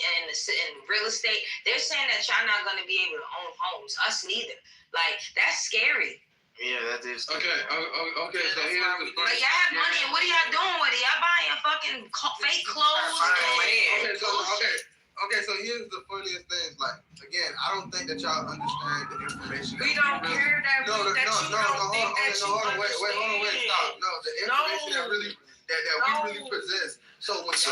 real estate, they're saying that y'all not gonna be able to own homes. Us neither. Like that's scary. Yeah, that is. Okay. So here's the Like y'all have money and what are y'all doing with it? Y'all buying fucking fake clothes. Okay, so here's the funniest thing. Like, again, I don't think that y'all understand the information. We don't care that hold on, wait, stop. No, the information that we really possess. So when y'all say,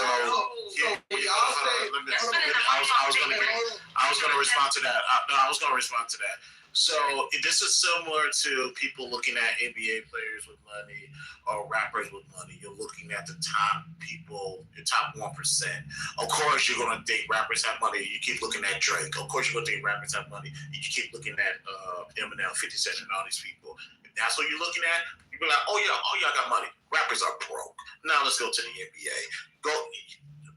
I was gonna respond to that. I was gonna respond to that. So this is similar to people looking at NBA players with money or rappers with money. You're looking at the top people, the top 1%. Of course, you're going to think rappers have money. You keep looking at Drake. Of course, you're going to think rappers have money. You keep looking at Eminem, 50 Cent, and all these people. If that's what you're looking at, you be like, oh, y'all got money. Rappers are broke. Now let's go to the NBA.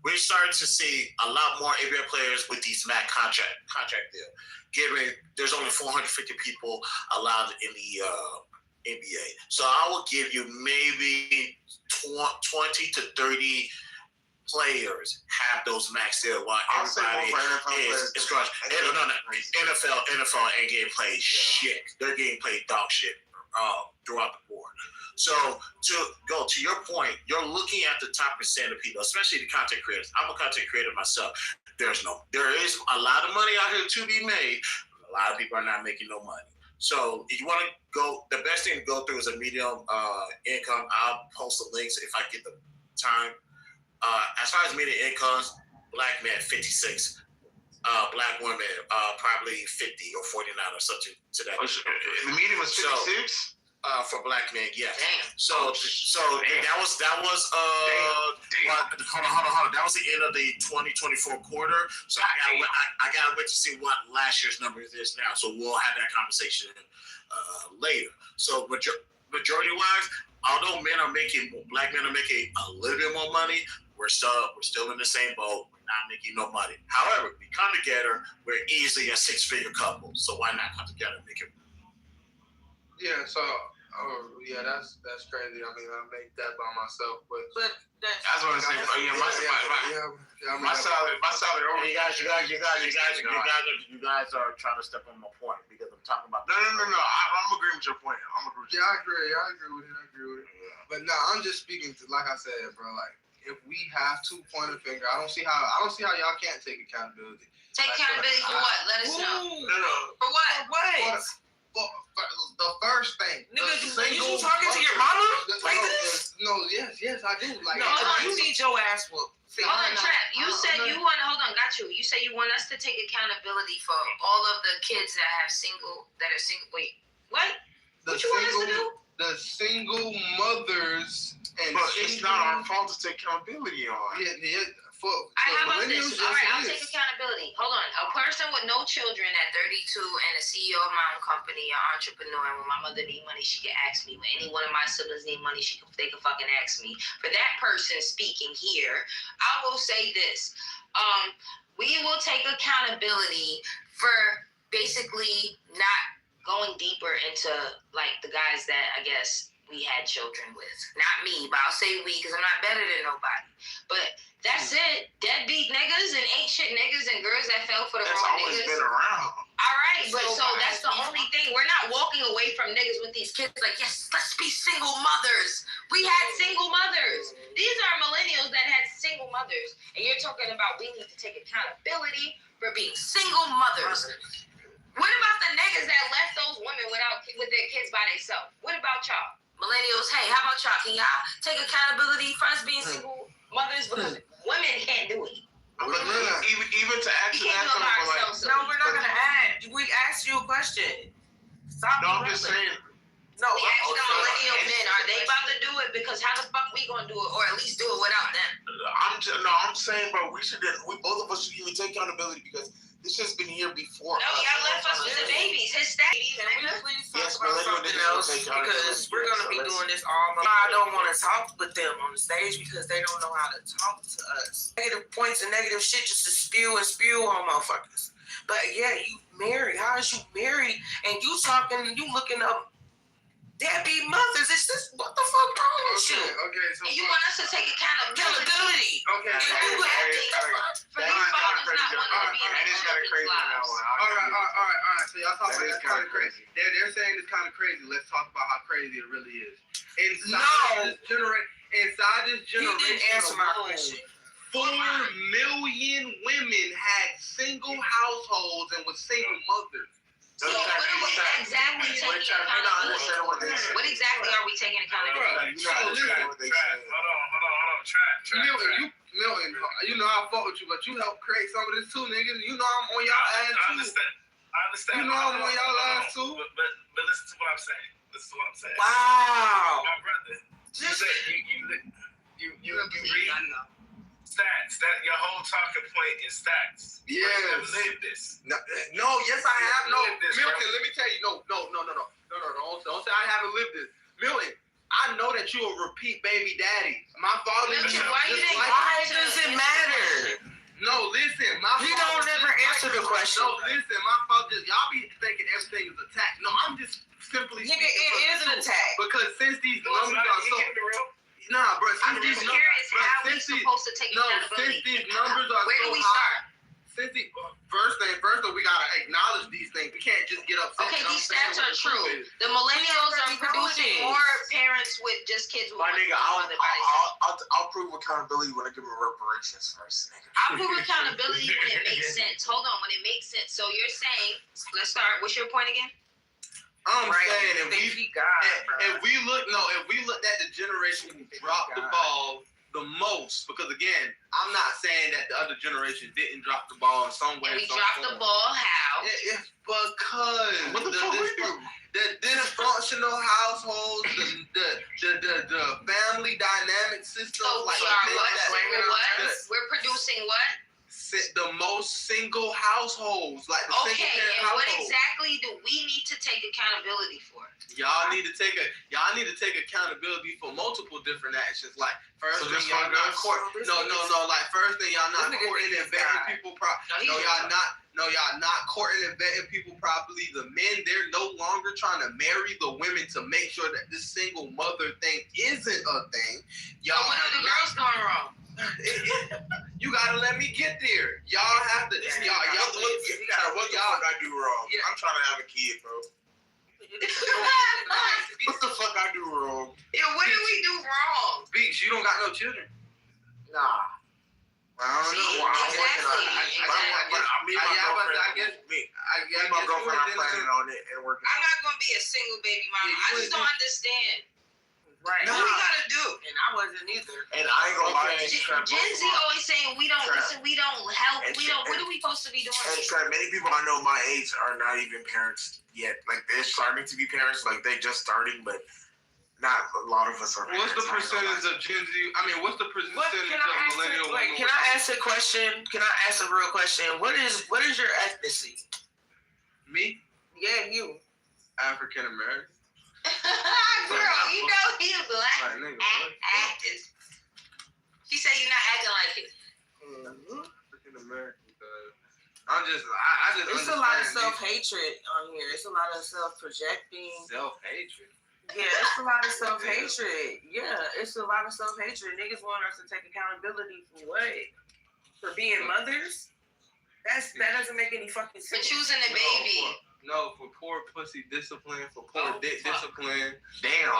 We're starting to see a lot more NBA players with these max contract deal. There's only 450 people allowed in the NBA. So I will give you maybe 20 to 30 players have those max deals while everybody is crushed. NFL ain't getting played shit. They're getting played dog shit throughout the board. So to go to your point, you're looking at the top percent of people, especially the content creators. I'm a content creator myself. There is a lot of money out here to be made. A lot of people are not making no money. So if you want to go, the best thing to go through is a medium income. I'll post the links if I get the time. As far as median incomes, black men 56, black women probably 50 or 49 or something to that. The median was 56. For black men, yes. Damn. So that was hold on. That was the end of the 2024 quarter. So I gotta wait to see what last year's number is now. So we'll have that conversation later. So majority wise, although black men are making a little bit more money, we're still in the same boat. We're not making no money. However, we come together, we're easily a 6-figure couple. So why not come together and make it? Yeah. So. That's crazy. I mean, I make that by myself, but I was gonna say, my salary. You guys are trying to step on my point because I'm talking about. No. I'm agreeing with your point. I agree with it. Yeah. But no, I'm just speaking to, like I said, bro. Like, if we have to point a finger, I don't see how y'all can't take accountability. Take accountability for what? Let us know. No. For what? The first thing. Nigga, you talking to your mama like this? No, yes, I do. Like, no, you need your ass whooped. Hold on, Trap. You said you want. Hold on, got you. You say you want us to take accountability for all of the kids that are single. Wait, what? What you want us to do? The single mothers and. But it's not our fault to take accountability on. Yeah. How about this? All right, I'll take accountability. Hold on. A person with no children at 32 and a CEO of my own company, an entrepreneur, and when my mother need money, she can ask me. When any one of my siblings need money, they can fucking ask me. For that person speaking here, I will say this. We will take accountability for basically not going deeper into like the guys that I guess we had children with. Not me, but I'll say we because I'm not better than nobody. But that's it. Deadbeat niggas and ain't shit niggas and girls that fell for the wrong niggas. That's always been around. All right, but so that's the only thing. We're not walking away from niggas with these kids like, yes, let's be single mothers. We had single mothers. These are millennials that had single mothers. And you're talking about we need to take accountability for being single mothers. What about the niggas that left those women with their kids by themselves? What about y'all? Millennials, hey, how about y'all? Can y'all take accountability for us being single mothers? Because women can't do it. But even to actually ask them for like, no, we're not gonna add. We asked you a question. Stop. No, I'm just saying. No, we asked the millennial men, are they about to do it? Because how the fuck we gonna do it, or at least do it without them? I'm I'm saying, bro, we both of us should even take accountability because this shit's been here before. No, y'all left us with the babies. His babies. Can we please talk Yes, about but something else? Because we're going to be doing this all month. I don't want to talk with them on the stage because they don't know how to talk to us. Negative points and negative shit just to spew on motherfuckers. But yeah, you married. How is you married? And you talking and you looking up deadbeat mothers. It's just, what the fuck wrong with you? Okay, so And you want us to take accountability. okay. For these fathers not wanting to be in their children's lives. All right. So y'all talking about that's kind of crazy. They're saying it's kind of crazy. Let's talk about how crazy it really is. Inside this generation, You didn't answer my question. 4 million women had single households and was single mothers. So what are we exactly taking accountability? What exactly are we taking accountability? Hold on. Trap. Milton, you know I fuck with you, but you helped create some of this too, nigga. You know I'm on y'all ass too. I understand. You know I'm on y'all ass too. But listen to what I'm saying. Wow. My brother. You read stats. That your whole talking point is stats. Yes. You live this. No, yes I have. No, This, Milton, bro. let me tell you. No. Don't say I haven't lived this. Milton, I know that you a repeat baby daddy. My father. Milton, why does it matter? No, listen, You don't ever answer the question. No, listen, my father y'all be thinking everything is attack. No, I'm just simply Nigga, it is an attack. because since these numbers are so nah, bro. I'm just curious how we supposed to take accountability. Since these numbers are Where so do we high, start? since the first thing, we gotta acknowledge these things. We can't just get upset. Okay, You know these what I'm stats are saying? true. The millennials are producing more parents with just kids with My nigga, one mother. I'll prove accountability when I give him reparations first, nigga. I'll prove accountability when it makes sense. Hold on, when it makes sense. So you're saying, let's start. What's your point again? I'm Right. saying if we looked at the generation who dropped the ball the most, because again, I'm not saying that the other generation didn't drop the ball in some way. And we dropped the ball how? It's because What the fuck we do? the dysfunctional households, the family dynamic system, So we like are that. We're producing what? The most single households, like the Okay, single parent and what households. exactly do we need to take accountability for? Y'all need to take accountability for multiple different actions. Like first So thing, just y'all fuck not us? courting. No. Like first thing, y'all not This nigga courting and think he's vetting God. people properly. Y'all not courting and vetting people properly. The men, they're no longer trying to marry the women to make sure that this single mother thing isn't a thing. So what are the girls doing wrong? You gotta let me get there. Y'all have to. What the fuck I do wrong? Yeah. I'm trying to have a kid, bro. What the fuck I do wrong? Yeah, what did we do wrong? Beach, you don't got no children. Nah. I don't See, know. exactly. My girlfriend, I'm planning on it and working. I'm not gonna be a single baby mama. Yeah, I just don't understand. Right. What we gotta do? And I wasn't either. And I ain't gonna lie to you, Trap, Gen Z always saying we don't listen, we don't help, we don't. What are we supposed to be doing? And Trap, many people I know my age are not even parents yet. Like they're starting to be parents, like they just starting, but not a lot of us are. What's the parents, I ain't gonna percentage of Gen Z? I mean, what's the percentage Can of millennial women? Can I ask a question? Can I ask a real question? What is your ethnicity? Me? Yeah, you. African American. Girl, you know he black. Like, nigga, what? Actors. She said you're not acting like it. African American. I just. It's a lot of self-hatred on here. It's a lot of self-projecting. Self-hatred. Yeah, it's a lot of self-hatred. Yeah, it's a lot of self-hatred. Niggas want us to take accountability for what? For being mothers? That doesn't make any fucking For sense. choosing the baby. For poor pussy discipline, for poor dick discipline. Damn.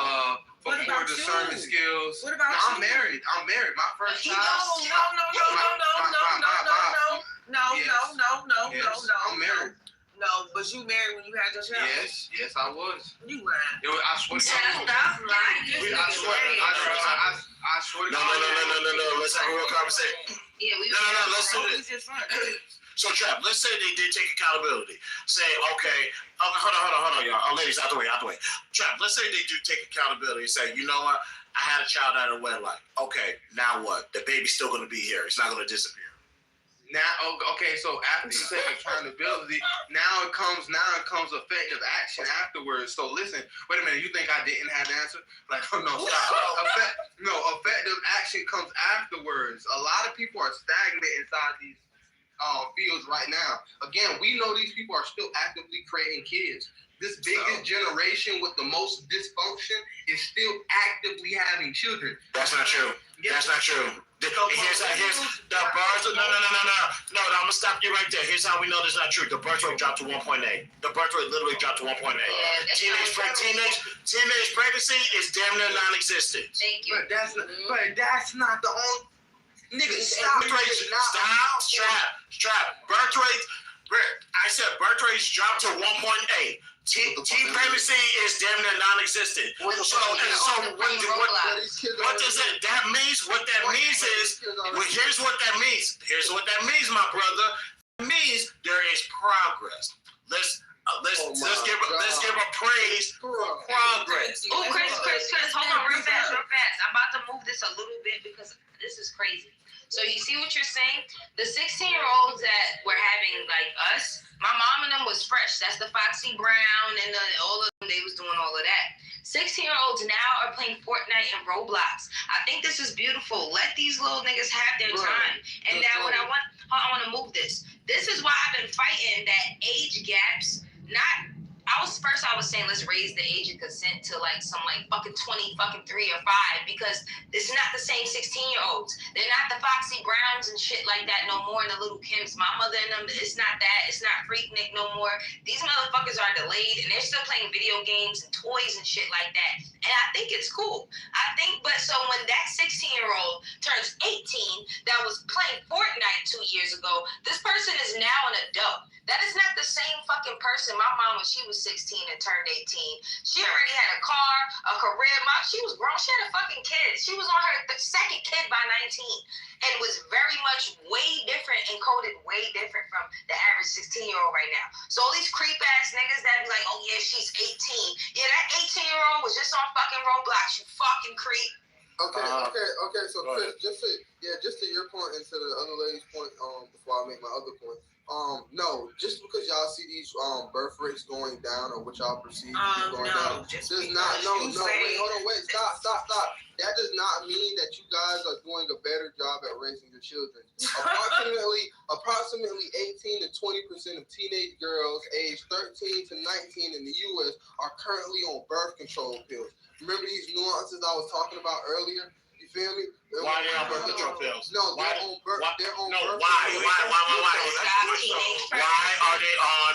For What poor about discernment you? skills. What about I'm you? married. My first He child. knows. No. Yes, I'm married. No, but you married when you had your child. Yes, I was. You lying. I swear to God. Stop lying. I swear to No. God. Let's have a real conversation. Yeah, we No. Let's do this. It's fun. So, Trap, let's say they did take accountability. Say, okay, hold on, y'all. Ladies, out the way. Trap, let's say they do take accountability and say, you know what? I had a child out of wedlock. Okay, now what? The baby's still going to be here. It's not going to disappear. Now, okay, so after you take accountability, now it comes effective action afterwards. So listen, wait a minute, you think I didn't have the answer? Like, oh, no, stop. Effective action comes afterwards. A lot of people are stagnant inside these fields right now. Again, we know these people are still actively creating kids. This biggest generation with the most dysfunction is still actively having children. That's not true. That's not true. Here's the birth. No. I'm gonna stop you right there. Here's how we know that's not true. The birth rate dropped to 1.8. The birth rate literally dropped to 1.8. Teenage pregnancy is damn near non-existent. Thank you. But that's not the only. Nigga, Strap. Birth rates. I said birth rates dropped to 1.8. Teen pregnancy is damn near non-existent. So what does it? That means what that means is. Well, here's what that means. Here's what that means, my brother. It means there is progress. Let's give a praise for progress. Oh, Chris, hold on real fast. I'm about to move this a little bit because this is crazy. So you see what you're saying? The 16-year-olds that were having like us, my mom and them was fresh. That's the Foxy Brown and all of them. They was doing all of that. 16-year-olds now are playing Fortnite and Roblox. I think this is beautiful. Let these little niggas have their time. And now when I want to move this. This is why I've been fighting that age gaps. I was saying let's raise the age of consent to like some like fucking 20, fucking 3 or 5 because it's not the same 16-year-olds. They're not the Foxy Browns and shit like that no more and the little Kims. My mother and them, it's not that. It's not Freaknik no more. These motherfuckers are delayed and they're still playing video games and toys and shit like that. And I think it's cool. But so when that 16-year-old turns 18 that was playing Fortnite 2 years ago, this person is now an adult. That is not the same fucking person my mom when she was 16 and turned 18. She already had a car, a career. She was grown. She had a fucking kid. She was on her second kid by 19 and was very much way different and coded way different from the average 16-year-old right now. So all these creep-ass niggas that be like, oh yeah, she's 18. Yeah, that 18-year-old was just on fucking Roblox, you fucking creep. Okay. So Chris, just to your point and to the other lady's point, before I make my other point. No, just because y'all see these birth rates going down or what y'all perceive to be going down, does not. Wait, stop. That does not mean that you guys are doing a better job at raising your children. Approximately 18 to 20% of teenage girls aged 13 to 19 in the U.S. are currently on birth control pills. Remember these nuances I was talking about earlier? You feel me? Why are they on birth control pills? No, they're on birth. Why? Why? Why are they on?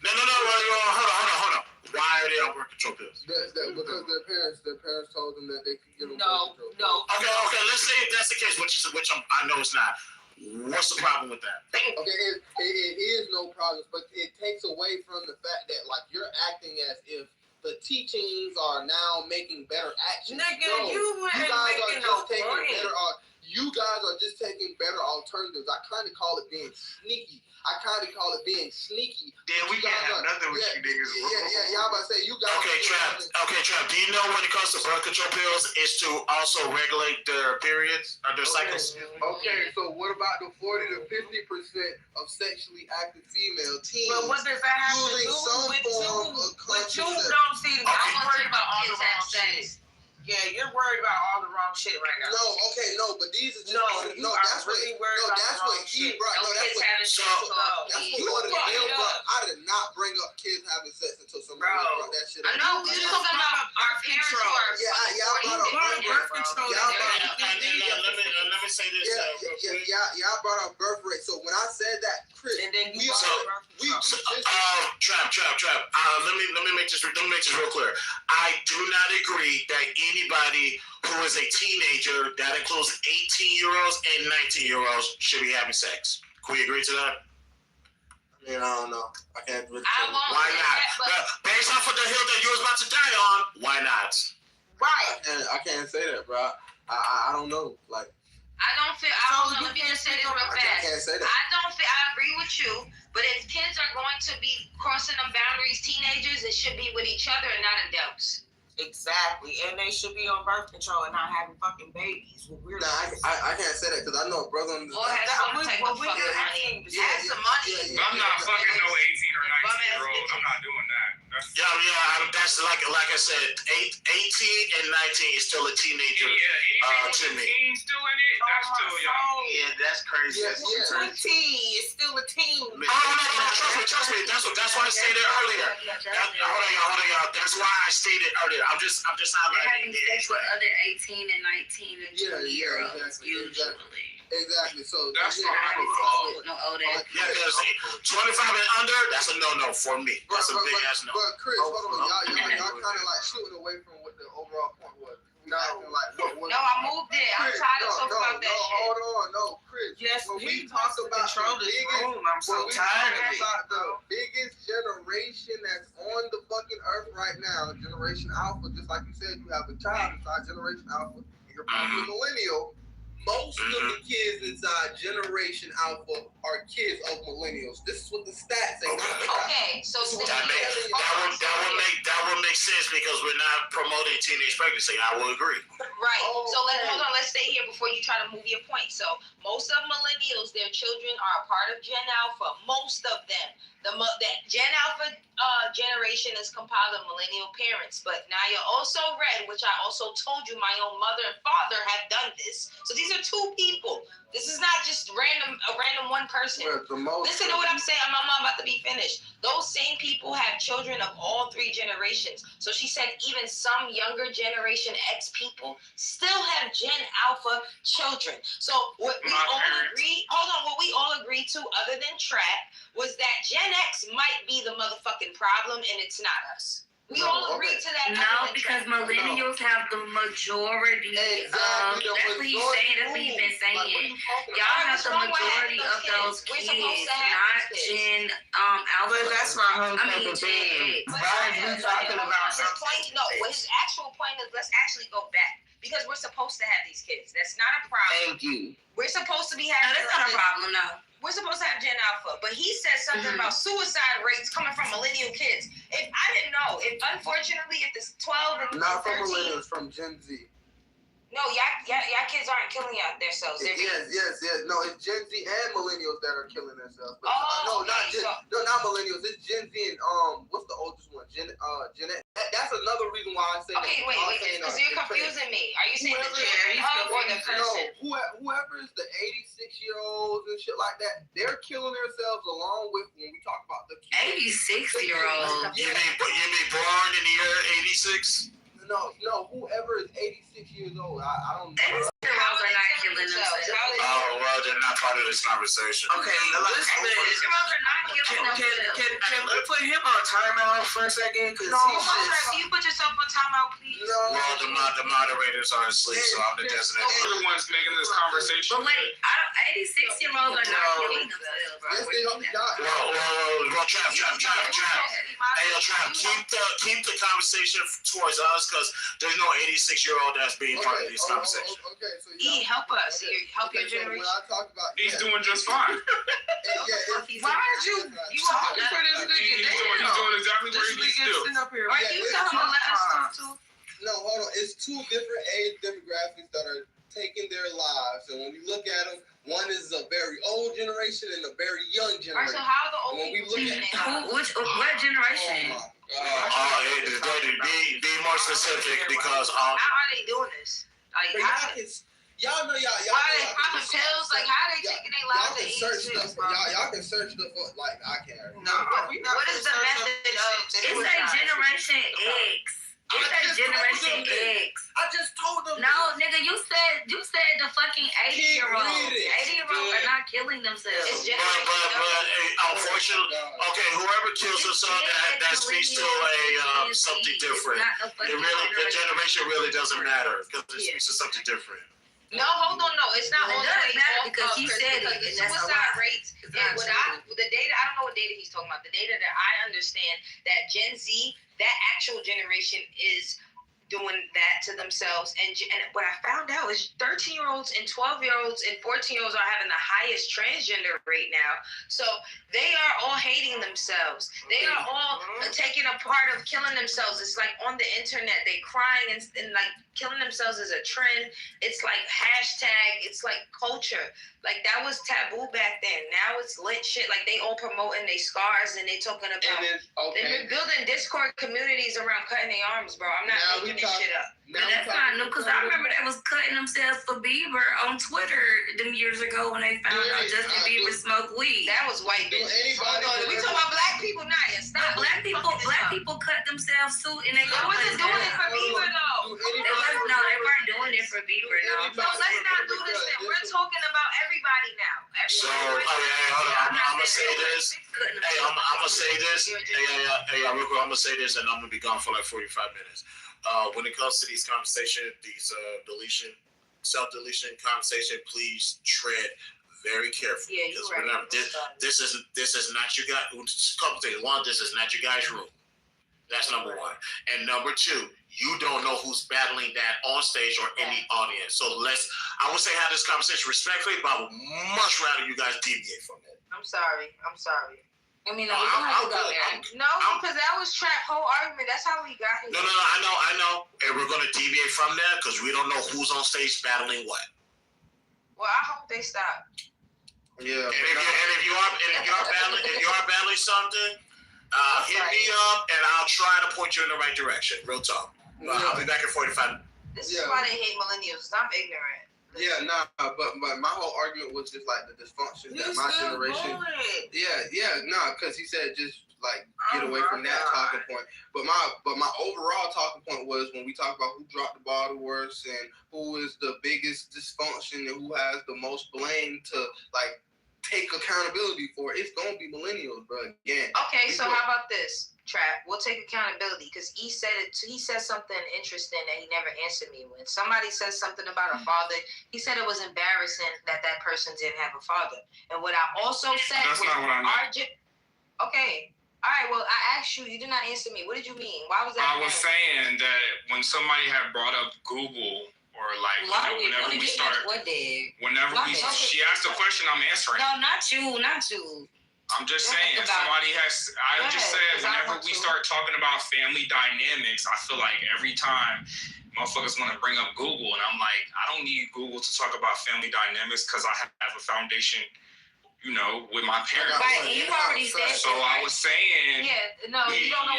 No. Hold on. Why are they on birth control pills? Because their parents told them that they could get on birth control. No. Okay. Let's say if that's the case, which I know it's not. What's the problem with that? Okay, it is no problem, but it takes away from the fact that like you're acting as if the teachings are now making better actions. Nigga, you guys are just taking better alternatives. I kind of call it being sneaky. Then we can't have nothing with you niggas. Yeah. Y'all about to say you guys. Okay, Trav. Do you know when it comes to birth control pills is to also regulate their periods or their cycles? Okay, so what about the 40 to 50% of sexually active female teens? But what does that have to do with you? Don't see the I'm worried about all the wrong shit. Yeah, you're worried about all the wrong shit right now. But these are just that's what he worried about. That's what he brought. I did not bring up kids having sex until somebody brought that shit up. I know we were talking about our parents who are. Y'all brought up birth control. Let me say this. Y'all brought up birth rate. So when I said that, Chris, and then Trap. Let me make this real clear. I do not agree that anybody who is a teenager, that includes 18-year-olds and 19-year-olds, should be having sex. Can we agree to that? I mean, I don't know. I can't really I won't. Why not? Based off of the hill that you was about to die on, why not? Right. I can't say that, bro. I don't know. Like, Let me just say this real fast. I can't say that. I agree with you, but if kids are going to be crossing them boundaries, teenagers, it should be with each other and not adults. Exactly, and they should be on birth control and not having fucking babies. Well, I can't say that because I know a brother on this. Or have someone take the fucking money. Have some money. I'm not fucking no 18 or 19-year-old. I'm not doing that. That's like I said, 18 and 19 is still a teenager. Yeah, to me. Teen still in it. That's still young. Yeah, that's crazy. Yeah, a teen. It's still a teen. No, trust me. That's why I stated earlier. Hold on, y'all. That's why I stated earlier. I'm just They're highlighting having sex with other 18 and 19 and 20-year-olds, usually. Exactly. So That's They're not having sex with no older. Yeah, because 25 and under, that's a no for me. That's a big ass no. But Chris, hold on, y'all kind of like shooting away from what the overall point was. No, I moved it. I'm tired of talking about that shit. Hold on, no, Chris. Yes, when we we talk about control this room. I'm so tired of it. about the biggest generation that's on the fucking earth right now, Generation Alpha, just like you said, you have a child inside Generation Alpha, and you're probably a millennial. Most of the kids inside Generation Alpha are kids of millennials. This is what the stats say. Okay, so That would make sense because we're not promoting teenage pregnancy. I will agree. Right. So hold on. Let's stay here before you try to move your point. So most of millennials, their children are a part of Gen Alpha. Most of them. That Gen Alpha generation is compiled of millennial parents. But now you're also read, which I also told you, my own mother and father have done this. So these are two people. This is not just a random one person. Listen to what I'm saying. I'm about to be finished. Those same people have children of all three generations. So she said even some younger generation X people still have Gen Alpha children. So what we all agreed to, other than trap, was that Gen X might be the motherfucking problem, and it's not us. We all agreed to that. No, because millennials have the majority of. That's what he's saying. That's what he's been saying. Y'all have the majority of those kids, not Gen Alpha. But that's my whole Gen X. Why are you talking about something? No, what his actual point is, let's actually go back. Because we're supposed to have these kids. That's not a problem. Thank you. We're supposed to be No, having. that's not a problem, no. We're supposed to have Gen Alpha, but he said something about suicide rates coming from millennial kids. If I didn't know, unfortunately, if it's 12 and not 13, from millennials, from Gen Z. No, y'all kids aren't killing themselves. Yes. No, it's Gen Z and millennials that are killing themselves. But, okay, not millennials. It's Gen Z and what's the oldest one? Gen X. That's another reason why I say. Okay, wait, because you're confusing me. Are you saying the Gen or the person? No, whoever is the 86-year-olds and shit like that, they're killing themselves along with when we talk about the kids. 86-year-olds. You mean born in the year 86? No, whoever is 86 years old, I don't know. 86-year-olds are not killing themselves. Oh, well, they're not part of this conversation. Okay, listen. 86-year-olds are not killing themselves. Can we put him on timeout for a second? Because Can you put yourself on timeout, please? No. Well, the moderators are asleep, so I'm the designated. They're the ones making this conversation. But wait, 86-year-olds are not killing themselves, bro. Well, Trav. Hey, yo, Trav, keep the conversation towards us, because there's no 86-year-old that's being part of these conversations. Okay, so Help us. Help your generation. When I talk about He's doing just fine. why are you talking for this nigga? He's doing exactly what he needs to do. Are you telling him to let us talk too? No, hold on. It's two different age demographics that are taking their lives, and when we look at them, one is a very old generation and a very young All right, generation. so how are the old When we people look taking at it? What generation? Be more specific, because How are they doing this? Like, y'all know y'all. Why are they popping pills? Like, how are they taking their lives at search 86, stuff. bro? Y'all can search stuff up like I can. What is the method of? It's a Generation X. It's a Generation X. I just told them. No, nigga, you said the fucking 80-year-olds. 80-year-olds are not killing themselves. It's but unfortunately, okay, whoever kills themselves, that speaks to something different. The generation really doesn't matter, because it speaks to something different. No, hold on, no, it's not all the way because he said it. The suicide rates, and the data, I don't know what data he's talking about. The data that I understand, that Gen Z, that actual generation is doing that to themselves. And what I found out is 13-year-olds and 12-year-olds and 14-year-olds are having the highest transgender rate now. So they are all hating themselves. They are all taking a part of killing themselves. It's like on the internet, they crying and like killing themselves is a trend. It's like hashtag, it's like culture. Like that was taboo back then. Now it's lit shit. Like they all promoting their scars and they talking about they're building Discord communities around cutting their arms, bro. I'm not making this shit up. But that's not new, because I remember they was cutting themselves for Bieber on Twitter them years ago when they found out Justin Bieber smoked weed. That was white bitches. We talking about black people now. Stop. Black people cut themselves too, and they wasn't doing it for Bieber though. They weren't doing it for Bieber. No. So let's not do this thing. We're talking about everybody now. So, hold on. I'm gonna say this. Hey, I'm gonna say this. Hey, real quick, I'm gonna say this, and I'm gonna be gone for like 45 minutes. When it comes to these conversations, these self-deletion conversation, please tread very carefully. Yeah, you're right. Remember, this is not your guy. A couple things. One, this is not your guy's room. That's number one. And number two, you don't know who's battling that on stage or in the audience. So I would say have this conversation respectfully, but I would much rather you guys deviate from it. I'm sorry. I mean, we don't have to go there. No, because that was Trap whole argument. That's how we got here. No, I know. And we're going to deviate from that because we don't know who's on stage battling what. Well, I hope they stop. And Yeah. if you are battling something, hit me up and I'll try to point you in the right direction. Real talk. I'll be back in 45 minutes. This is why they hate millennials. I'm ignorant. Yeah, but my whole argument was just like the dysfunction that my generation. Because he said just like get away from that talking point. But my overall talking point was when we talk about who dropped the ball the worst and who is the biggest dysfunction and who has the most blame to like take accountability for it. It's gonna be millennials, bro. Again. Okay, so how about this? Trap, we'll take accountability because he said something interesting that he never answered me. When somebody says something about a father, he said it was embarrassing that person didn't have a father. And what I also said that's not what I meant. Okay, all right. Well, I asked you. You did not answer me. What did you mean? Why was that? I was saying that when somebody had brought up Google or like whenever she asked a question, I'm answering. No, not you. I'm just saying, whenever we start talking about family dynamics, I feel like every time motherfuckers want to bring up Google, and I'm like, I don't need Google to talk about family dynamics because I have a foundation, with my parents. Right, you already said so I was saying, you don't know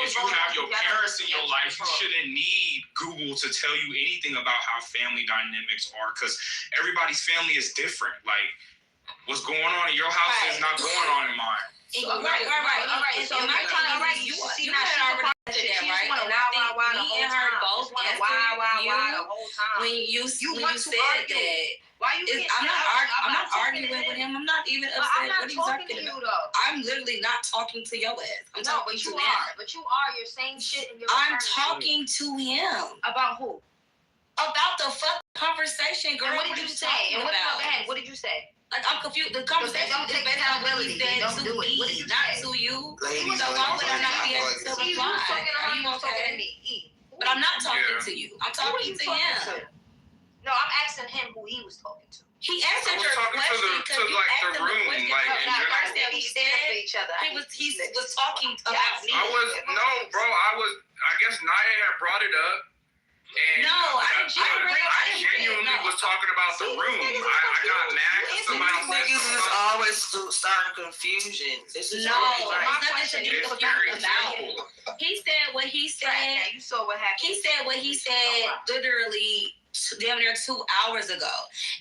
if you have your parents in your life, you shouldn't need Google to tell you anything about how family dynamics are because everybody's family is different. Like, what's going on in your house is not going on in mine. All right. So you see now she's already said that, right? And I think me and her both answered you when you said that. Why you? I'm not arguing with him. I'm not even upset. I'm not talking to you though. I'm literally not talking to your ass. I'm talking to him. But you are. You're saying shit in your. I'm talking to him. About who? About the fucking conversation, girl. And what did you say? And what did you say? Like, I'm confused. The conversation is based on what he said to me, not to you. So why would I not be able to reply? Are you okay? But I'm not talking to you. I'm talking to him. No, I'm asking him who he was talking to. He answered your question because you asked him the question. He was talking about me. I guess Naya had brought it up. And no, I genuinely was talking about the room. I got mad because somebody said niggas is always starting confusion. It's nothing to do with about it. He said what he said. Right, you saw what happened. He said what he said literally damn near 2 hours ago.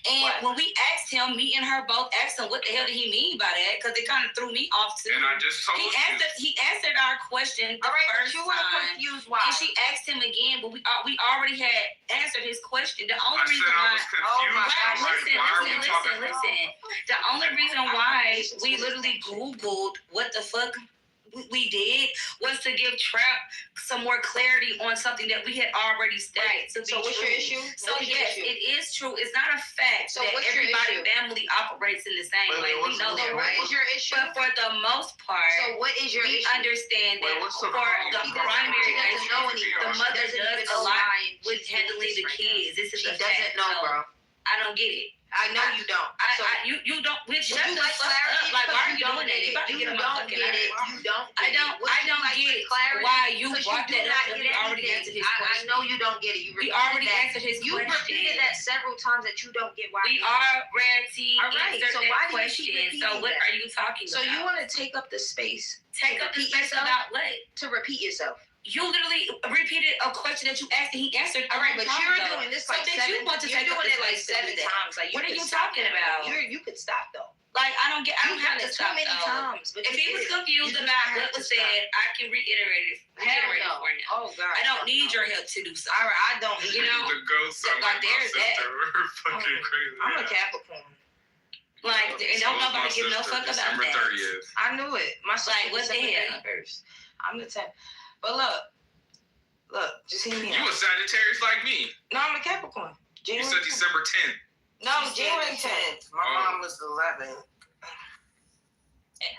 And when we asked him, me and her both asked him what the hell did he mean by that, because it kind of threw me off too. And I just told he answered our question the first time. Confused why? And she asked him again, but we already had answered his question. The only reason why listen. The only reason why we literally Googled what the fuck we did was to give Trap some more clarity on something that we had already stated. Right. So what's your issue? So yes, it is true. It's not a fact that everybody family operates in the same way. We know that, right? What is your issue? But for the most part, so what is your issue? We understand that for the primary issue, the mother does a lot with handling the kids. This is she a doesn't fact. know, bro. I don't get it. I know you don't. You don't. Which would you like clarity? Like, why are you doing that? You don't get it. You don't. I don't get clarity. Why you brought that up? We already answered his I question. know you don't get it. We already answered his question. You repeated that several times that you don't get why. We are Rarity. All right. So why do you keep repeating So what are you talking about? So you want to take up the space? Take up the space about what? To repeat yourself. You literally repeated a question that you asked and he answered. All right, but you're doing this like seven times. Like, what are you talking about? You could stop though. Like, I don't have to stop too many times. If he was confused about what was said, I can reiterate it for him. Oh God, I don't need your help to do so. All right, I don't. You know, the ghost. Like there's that. Fucking crazy. I'm a Capricorn. Like, and don't nobody give no fuck about that. 30th. I knew it. My like, what the hell? I'm the 10th. But look, just hear me out. You a Sagittarius like me. No, I'm a Capricorn. You said December 10th. No, January 10th. My mom was 11.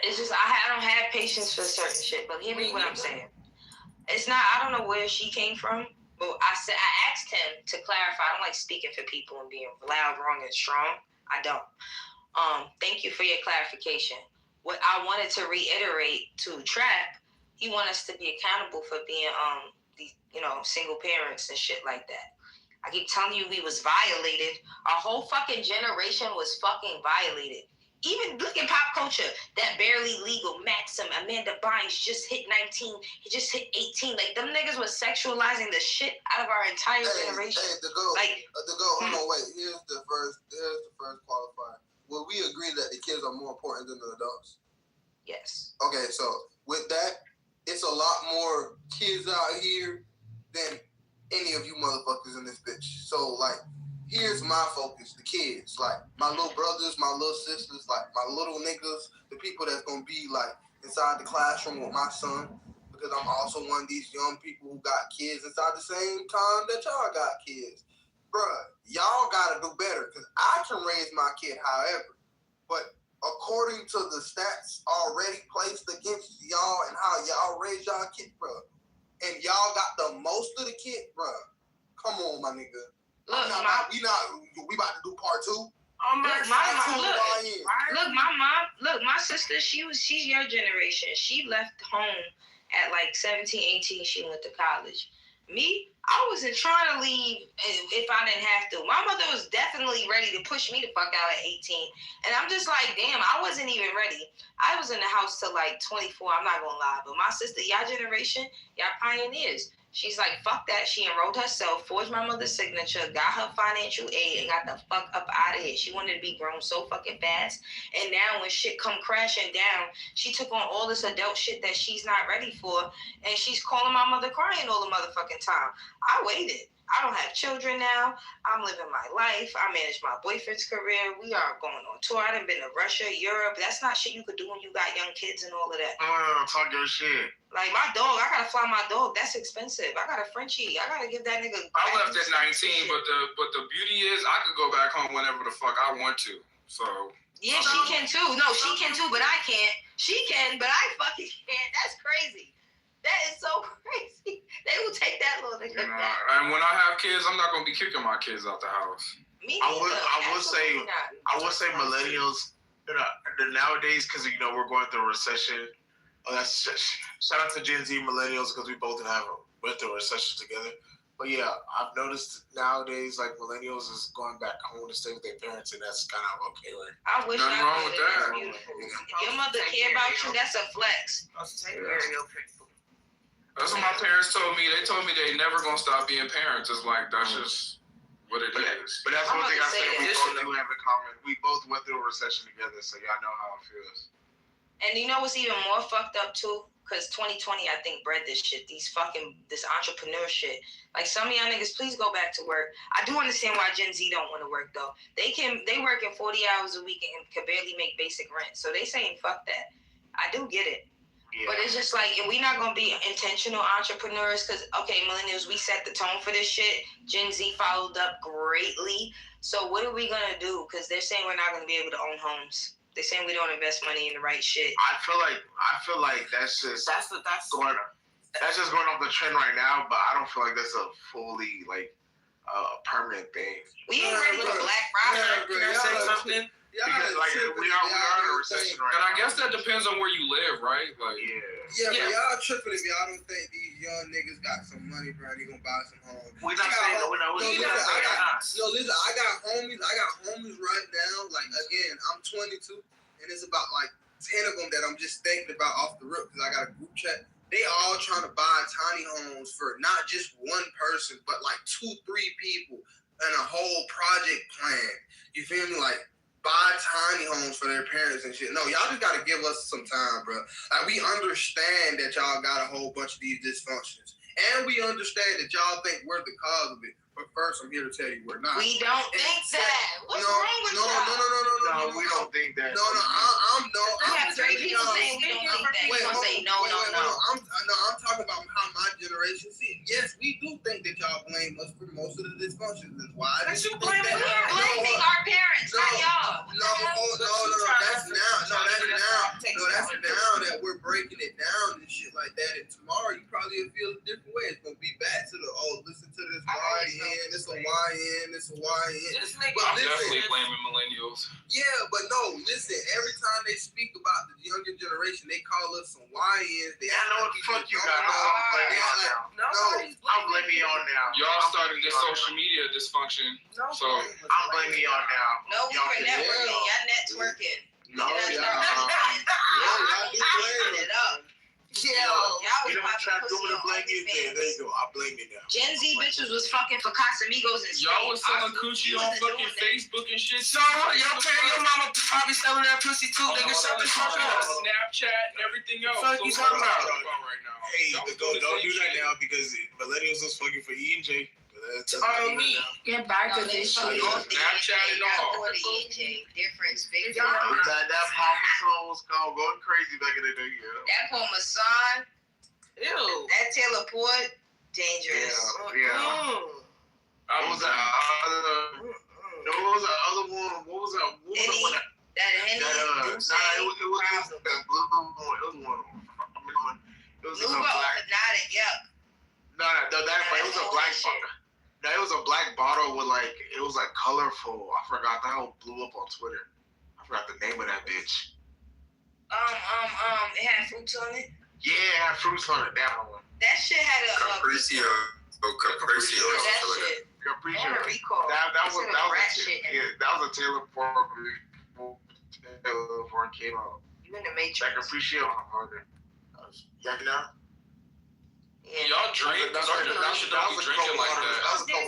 It's just I don't have patience for certain shit. But hear me what I'm saying. It's not. I don't know where she came from. But I asked him to clarify. I don't like speaking for people and being loud, wrong, and strong. I don't. Thank you for your clarification. What I wanted to reiterate to Trap, he want us to be accountable for being these, single parents and shit like that. I keep telling you we was violated. Our whole fucking generation was fucking violated. Even look at pop culture, that barely legal Maxim, Amanda Bynes just hit 19, he just hit 18. Like them niggas was sexualizing the shit out of our entire generation. Hey, the go. Hold on, wait. Here's the first qualifier. Will we agree that the kids are more important than the adults? Yes. Okay, so with that, it's a lot more kids out here than any of you motherfuckers in this bitch. So, like, here's my focus, the kids. Like, my little brothers, my little sisters, like, my little niggas, the people that's gonna be, like, inside the classroom with my son. Because I'm also one of these young people who got kids inside the same time that y'all got kids. Bruh, y'all gotta do better. Because I can raise my kid however. But according to the stats already placed against y'all and how y'all raise y'all kid, bro, and y'all got the most of the kid, bro. Come on, my nigga. We about to do part 2. My sister, she's your generation. She left home at like 17, 18. She went to college. Me, I wasn't trying to leave if I didn't have to. My mother was definitely ready to push me the fuck out at 18. And I'm just like, damn, I wasn't even ready. I was in the house till like 24, I'm not gonna lie. But my sister, y'all generation, y'all pioneers. She's like, fuck that. She enrolled herself, forged my mother's signature, got her financial aid, and got the fuck up out of here. She wanted to be grown so fucking fast. And now when shit come crashing down, she took on all this adult shit that she's not ready for. And she's calling my mother crying all the motherfucking time. I waited. I don't have children now. I'm living my life. I manage my boyfriend's career. We are going on tour. I done been to Russia, Europe. That's not shit you could do when you got young kids and all of that. Talk your shit. Like my dog, I gotta fly my dog. That's expensive. I got a Frenchie. I gotta give that nigga. I left at 19, but the beauty is I could go back home whenever the fuck I want to. So. Yeah, she can too. No, she can too, but I can't. She can, but I fucking can't. That's crazy. That is so crazy. They will take that little nigga. And when I have kids, I'm not gonna be kicking my kids out the house. Me I would say millennials, nowadays, because we're going through a recession. Shout out to Gen Z millennials because we both went through a recession together. But yeah, I've noticed nowadays like millennials is going back home to stay with their parents, and that's kind of okay. Right? I wish nothing wrong with that. Beautiful. Your mother care about you. That's a flex. That's what my parents told me. They told me they never gonna stop being parents. It's like that's just what it is. But that's one thing I say we both do have in common. We both went through a recession together, so y'all know how it feels. And you know what's even more fucked up too? Because 2020, I think, bred this shit. This entrepreneur shit. Like some of y'all niggas, please go back to work. I do understand why Gen Z don't want to work though. They working 40 hours a week and can barely make basic rent. So they saying fuck that. I do get it. Yeah. But it's just like, if we not gonna be intentional entrepreneurs, because okay, millennials, we set the tone for this shit. Gen Z followed up greatly. So what are we gonna do? Because they're saying we're not gonna be able to own homes. They're saying we don't invest money in the right shit. I feel like that's just going off the trend right now, but I don't feel like that's a fully permanent thing. We ain't ready for Black Friday. Can I say something? Because we are in a recession right And now. I guess that depends on where you live, right? Like, Yeah, but y'all tripping if y'all don't think these young niggas got some money, bro. They gonna buy some homes. We're not saying that. Listen, I got homies right now. Like, again, I'm 22, and it's about like 10 of them that I'm just thinking about off the rip because I got a group chat. They all trying to buy tiny homes for not just one person, but like 2-3 people and a whole project plan. You feel me? Like, buy tiny homes for their parents and shit. No, y'all just gotta give us some time, bro. Like, we understand that y'all got a whole bunch of these dysfunctions. And we understand that y'all think we're the cause of it. But first, I'm here to tell you we're not. We don't think that. What's wrong with y'all? No, we don't think that. We have 3 people saying we don't think that. We gonna say no. I'm talking about how my generation see it. Yes, we do think that y'all blame us for most of the dysfunctions. That's why I We're blaming our parents, not y'all. That's now that we're breaking it down and shit like that. And tomorrow you probably will feel a different way. It's gonna be back to the listen to this YN, it's a YN. I'm definitely blaming millennials. Yeah, but no, listen. Every time they speak about the younger generation, they call us some YNs. I know what the fuck you got. I'm blaming y'all now. Y'all started this social media dysfunction. So I'm blaming y'all now. No, we were networking. Y'all networking. No, you don't try to blame you. There you go. I blame you now. Gen Z bitches was fucking for Casamigos and y'all was selling coochie on fucking Facebook and shit. So your mama probably selling that pussy too. Nigga, shut the fuck up. Snapchat and everything else. Fuck you talking about right now? Hey, don't do that now because millennials was fucking for E and J. Me. Get back to this shit. Snapchat and all. Difference, big That Parmesan was going crazy back in the day. That Parmesan. Ew. That Taylor Port. Dangerous. What was that other one? What was that one? That Henny. It was that blue one. It was a black. It was a black bottle. No, it was a black bottle with it was colorful. I forgot that one blew up on Twitter. I forgot the name of that bitch. It had fruits on it. Yeah, it had fruits on it. That one. That shit had a Capriccio. Capriccio. That shit. Capriccio. And a recall. That was a Taylor Port before it came out. You in the Matrix. Like Capriccio. Y'all know? Yeah. Y'all drink? Because our generation don't be drinking like that. Hey,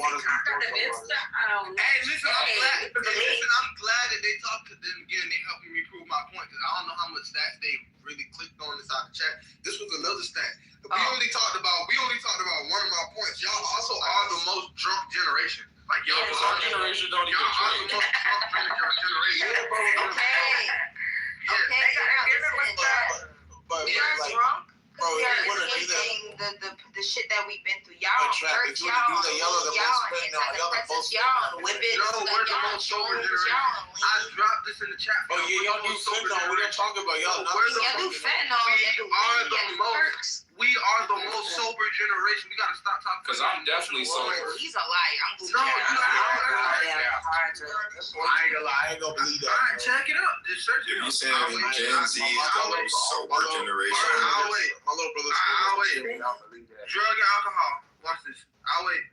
listen, I'm glad that they talked to them again. They helped me reprove my point because I don't know how much stats they really clicked on inside the chat. This was another stat. We only talked about one of my points. Y'all also are the most drunk generation. Like y'all, our generation don't even drink. Y'all are the most drunk generation. But we are drunk. We are escaping the shit that we've been through. Y'all hurt, y'all whip it. No, we're the most sober generation. I dropped this in the chat. Oh yeah, y'all do fentanyl. We're not talking about y'all. Y'all do fentanyl. We are the most sober generation. We gotta stop talking. Because I'm definitely sober. He's a liar. I ain't gonna believe that. Alright, check it out. Just search it out. You saying Gen Z is the most sober generation? I'll wait. My little brother's Drug and alcohol. Watch this. I'll wait.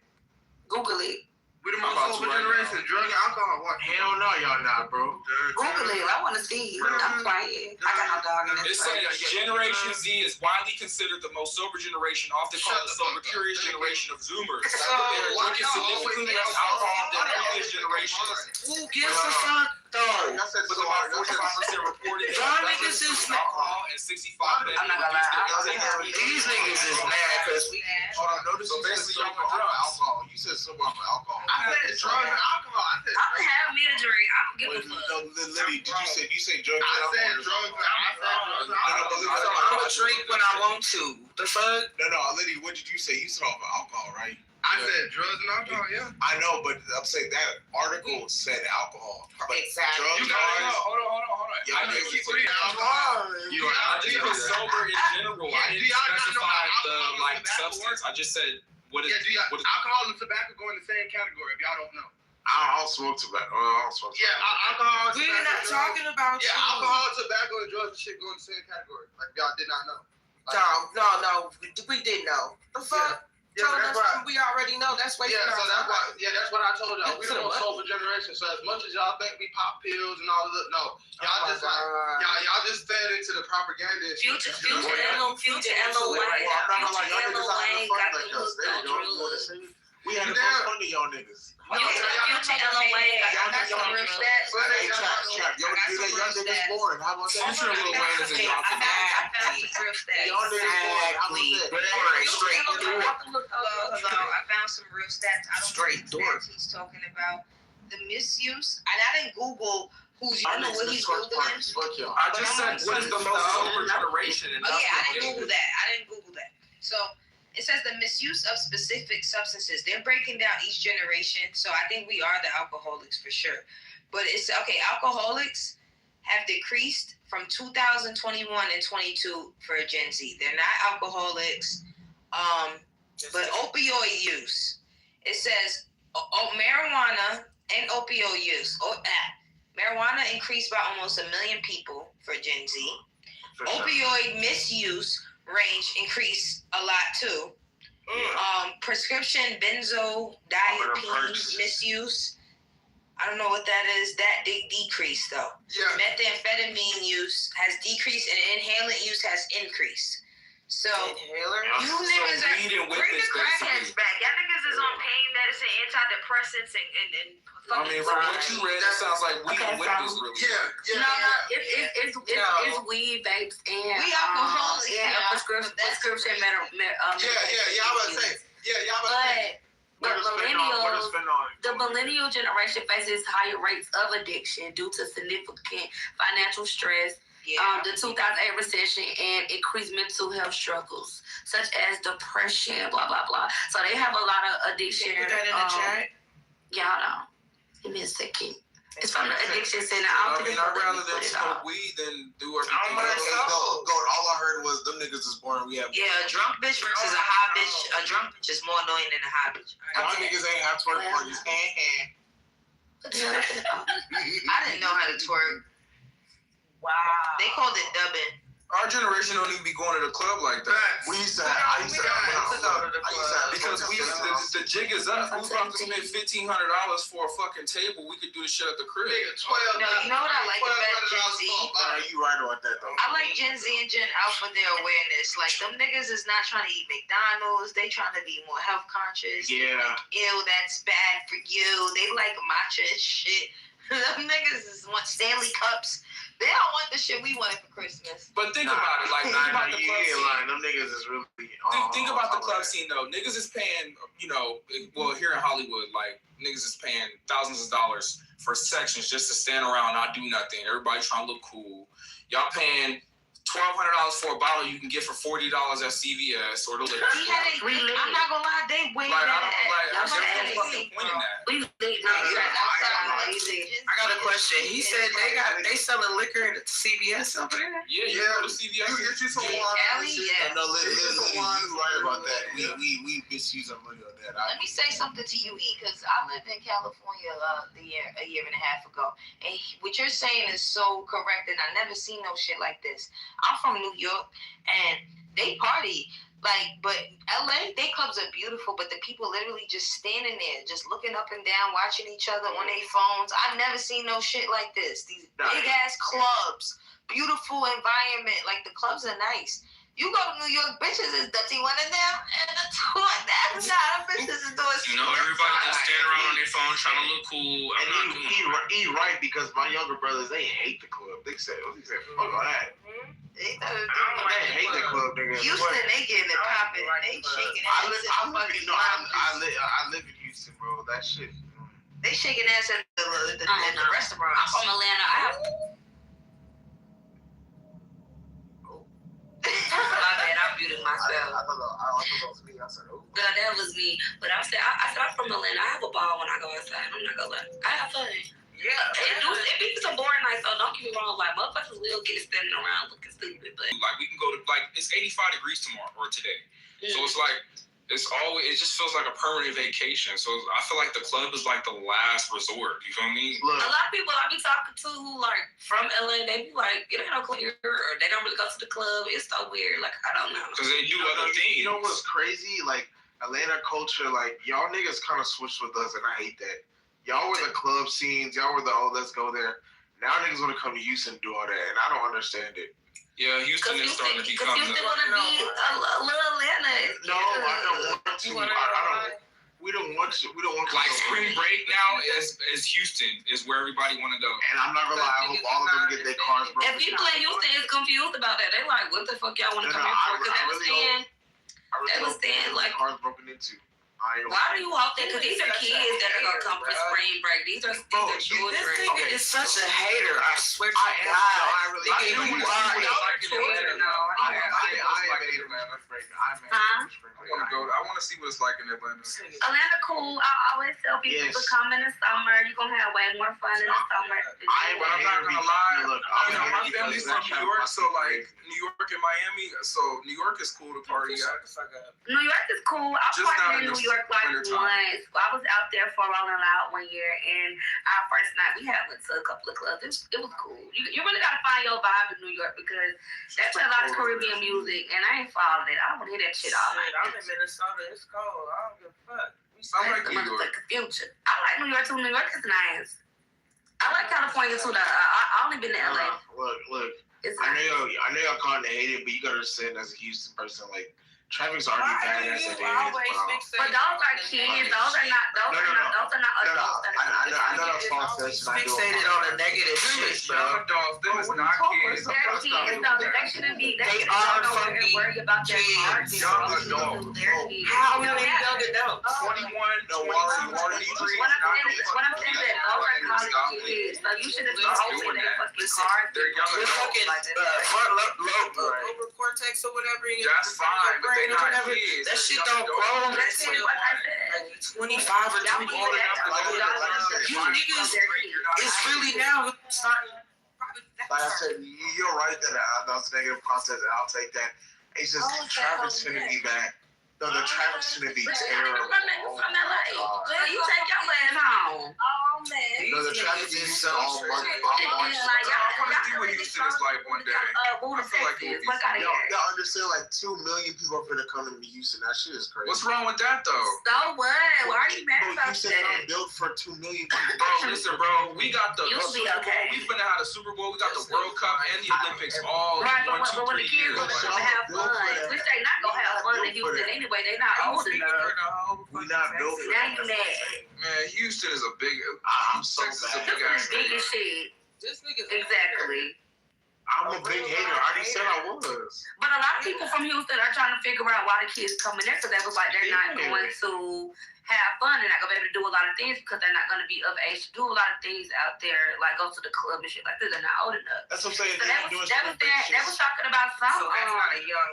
Google it. We're the most sober generation. Drug and alcohol. Watch. Hell no, y'all not, bro. Google it. I want to see. I'm quiet. I got no dog in It this says Generation Z is widely considered the most sober generation, often called the sober curious generation of Zoomers. They're drinking significantly less alcohol than previous generations. Who gives a fuck? Dog. Y'all said Was so about hard. Y'all said 45% reported Y'all niggas is alcohol and 65 I'm not gonna lie. These niggas is mad because we. Hold on, notice So you said basically, sober y'all off on drugs. alcohol. You said sober off alcohol. I said drugs and alcohol. I said I'm gonna have me a drink. I don't give a Wait, fuck. no, Liddy, did you say drugs? I and said alcohol? drugs and alcohol. So I'm a drink when I want to. The fuck? No, Liddy, what did you say? You said off of alcohol, right? I said drugs and alcohol, yeah. I know, but I'm saying that article said alcohol. But Exactly. drugs, You gotta guys, hold on. Yeah, I niggas just keep is putting alcohol. You I just put sober in general. Yeah, I do didn't y'all not know specify how the alcohol like and tobacco substance. I just said what is. Yeah, what is alcohol and tobacco go in the same category if y'all don't know. I don't smoke tobacco. I don't smoke tobacco. Yeah, alcohol, We're tobacco, not drugs. talking about Yeah, you. alcohol, tobacco, and drugs and shit go in the same category. Like y'all did not know. No. We didn't know. The fuck? Yeah, Told that's us right. we already know. That's why. Yeah, so that's why. Yeah, that's what I told y'all. We To the the most what? sober generation. So as much as y'all think we pop pills and all of that, no, y'all just like y'all just fed into the propaganda. And shit. Future LOA got the little drugs. We had the most fun to y'all niggas. Future LOA got some real stats. Y'all niggas boring. How about that? Future Lil Wayne is in I found some real stats. Y'all niggas boring. How about that? Straight through it. Hello. I found some real stats. I don't Straight know what stats he's talking about. The misuse, and I didn't Google who's. I don't know what he's Googling. Fuck y'all. I just said what is the most sober generation? And Oh yeah, I didn't Google that. So it says the misuse of specific substances. They're breaking down each generation. So I think we are the alcoholics for sure. But it's okay. Alcoholics have decreased from 2021 and 22 for Gen Z. They're not alcoholics. But opioid use. It says marijuana and opioid use. Marijuana increased by almost 1 million people for Gen Z. Opioid misuse range increased a lot too. Prescription benzodiazepine misuse. I don't know what that is. That decreased though. Yeah. Methamphetamine use has decreased and inhalant use has increased. So Inhaler. you niggas are Bring the crackheads back. Y'all niggas is on pain medicine, antidepressants, and I mean, from what you read, it sounds like weed and whip is really. Yeah. It's weed, vapes, and We alcoholics, and yeah. prescription Yeah, y'all about to say. Yeah, y'all about to say. The millennial generation faces higher rates of addiction due to significant financial stress, the 2008 recession, and increased mental health struggles such as depression, blah blah blah. So they have a lot of addiction. Put that in the chat. Y'all know. Give me a second. It's from the addiction center. I mean, I'd rather than smoke weed than do everything else. All I heard was them niggas is boring. We have yeah, a drunk bitch versus a high bitch. A drunk bitch is more annoying than a high bitch. y'all niggas ain't have twerk parties. I didn't know how to twerk. Wow. They called it dubbing. Our generation don't even be going to the club like that. We used to have. I used to have. Because the jig is up. Who's about to spend $1,500 for a fucking table? We could do this shit at the crib. No, you know what I like about Gen Z? You right about that though. I like Gen Z and Gen Alpha, their awareness. Like, them niggas is not trying to eat McDonald's. They trying to be more health conscious. Yeah. Ew, that's bad for you. They like matcha and shit. Them niggas want Stanley cups. They don't want the shit we wanted for Christmas. But think about it. Like, think about the club scene. Them niggas is really. Think about the club scene though. Niggas is paying, well, here in Hollywood, like niggas is paying thousands of dollars for sections just to stand around, not do nothing. Everybody trying to look cool. Y'all paying $1,200 for a bottle you can get for $40 at CVS or the liquor store. I'm not gonna lie, they way Like, better I'm fucking point in that. I got a question. He said they selling liquor at CVS over there. Yeah, you go to CVS. You get you some water. No, literally, you right about that. We misuse our money on that. Let me say something to you, E, because I lived in California a year and a half ago, and what you're saying is so correct, and I never seen no shit like this. I'm from New York, and they party. But LA, they clubs are beautiful, but the people literally just standing there, just looking up and down, watching each other on their phones. I've never seen no shit like this. These big ass clubs, beautiful environment. Like, the clubs are nice. You go to New York, bitches is dirty one of them, and the two of them, nah, bitches is doing shit. You know, everybody just stand around on their phone trying to look cool. He right because my younger brothers, they hate the club. They said, fuck all that. They hate the club, nigga. Houston, they getting it popping. They shaking ass. I live in Houston, bro. That shit. They shaking ass at the restaurant. I'm from Atlanta. I have. My bad, I muted myself. I thought that was me. I said, oh. No, that was me. But I said I'm from Atlanta. I have a ball when I go outside. I'm not gonna lie. I have fun. Yeah. It be some boring nights, so don't get me wrong. Like, motherfuckers will get standing around looking stupid, but Like, we can go to, like, it's 85 degrees tomorrow or today. So it's like, it just feels like a permanent vacation. So I feel like the club is like the last resort. You feel me? a lot of people I be talking to who like from LA, they be like, it ain't no club here, or they don't really go to the club. It's so weird. Like, I don't know. Because they do other things. You know what's crazy? Like, Atlanta culture, like, y'all niggas kind of switched with us, and I hate that. Y'all were the club scenes. Y'all were the, let's go there. Now niggas want to come to Houston and do all that, and I don't understand it. Yeah, Houston is starting to become. Because Houston want to be a little Atlanta. No, I don't want to. We don't want to. We don't want to. Like, spring break now is Houston, is where everybody want to go. And I'm not gonna lie, I hope all of them get their cars broken. And people in Houston is confused about that. They like, what the fuck y'all want to come here for? Because they was saying like, cars broken into. why do you hope that? Because these are kids that are gonna come for spring break. These are children. This nigga is such a hater. I swear to God. I really Nigga, you are. I want to see what it's like in Atlanta. Atlanta cool. I always tell people to come in the summer. You're gonna have way more fun in the summer. But I'm not gonna lie. You know, my family's from New York, so like New York and Miami. So New York is cool to party at. New York is cool. I partied in New York like once. I was out there for Rolling Loud one year, and our first night we went to a couple of clubs. It was cool. You really gotta find your vibe in New York because they play a lot of Caribbean music, and I ain't following it. I don't want to hear that shit all night. I'm in Minnesota. It's cold. I don't give a fuck. I like New York. Future. I like New York too. New York is nice. I like California too. I only been to LA. Look. It's I know y'all calling it hated, but you gotta understand as a Houston person, like, traffic's already bad as it is. But those are kids. Those are not adults. I know that's false. Fixated on the negative shit, bro. Adults, them is not kids. They're kids, though. They shouldn't be. They are fucking worried about their kids. Young adults. How many young adults? 21, 23. What I'm saying is that those are college kids. So you shouldn't be holding their fucking cars. They're young You're adults. fucking over cortex or whatever. That's fine, but they're not whatever. kids. That shit don't grow. That's what I said. 25 or 20. You niggas, it's really now starting. Like I said, you're right that that's negative content, and I'll take that. It's just traffic's gonna be bad. No, the traffic's gonna be terrible. From LA. You take your ass home. Oh man. No, the traffic is so much. See what Houston is like one day. I feel like Y'all understand, like 2 million people are gonna come to Houston. That shit is crazy. What's wrong with that though? So what? Why are you mad about Houston that? not built for 2 million people. Bro, listen, bro. We got the You'll Super be okay. Bowl. We finna have the Super Bowl. We got the World Cup and the Olympics all Right, in 1, 2, but when 3 the kids years. want to have fun, which they not gonna have fun in Houston anyway. They not old enough. We not built for Now you that. mad. Man, Houston is a big. I'm so Texas is a mad. big ass Big state. as shit. This nigga's Exactly. I'm a big hater. I already said I was. But a lot of people from Houston are trying to figure out why the kids coming there because they was like they're not going to have fun and not gonna be able to do a lot of things because they're not gonna be of age to do a lot of things out there, like go to the club and shit like that. They're not old enough. That's what I'm saying. So they was talking about some. So that's not a young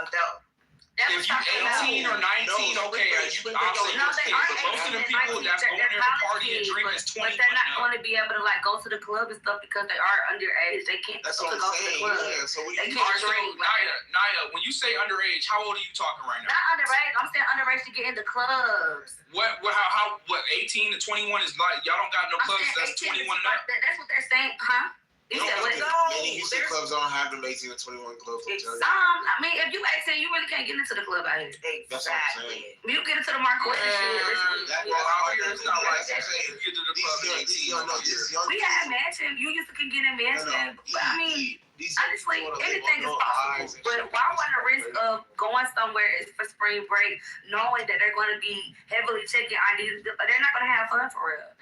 adult. If you 18 or 19, okay, I'll say No, this they thing. are But most of the 18 people and that's 19, going there to party and kids, drink is but 21 they're not and going up. to be able to like go to the club and stuff because they are underage. They can't That's go what to I'm the saying. club. Yeah. So we They All right, can't so drink. Naya, when you say underage, how old are you talking right now? Not underage. I'm saying underage to get into clubs. What 18 to 21 is like? Y'all don't got no I'm clubs saying that's 18 21 and up. That's what they're saying, huh? You said what? Many Houston clubs don't have them 18 to 21 clubs. I mean, if you 18, you really can't get into the club out here. That's what I'm saying. You get into the Marquette and shit. Well, out here it's not like that. You get to the club at 18. We had mansion. You used to can get in mansion. But I mean, honestly, anything is possible. But why want to risk of going somewhere is for spring break, knowing that they're going to be heavily checking IDs, but they're not going to have fun for real.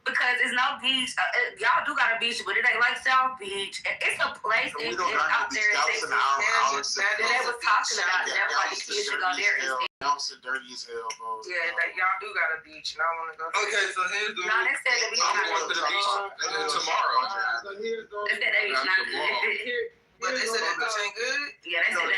Because it's no beach. Y'all do got a beach, but it ain't like South Beach. It's a place We it's don't got out no there. beach. That was an hour. They was talking about it. Everybody kids should go there instead. That was dirty as hell, bro. Yeah, y'all do got a beach, and I want to go. Okay, so here's the. No, they said the beach I'm not going to the beach tomorrow. So they said that beach not good. But they said that beach ain't good. Yeah, they said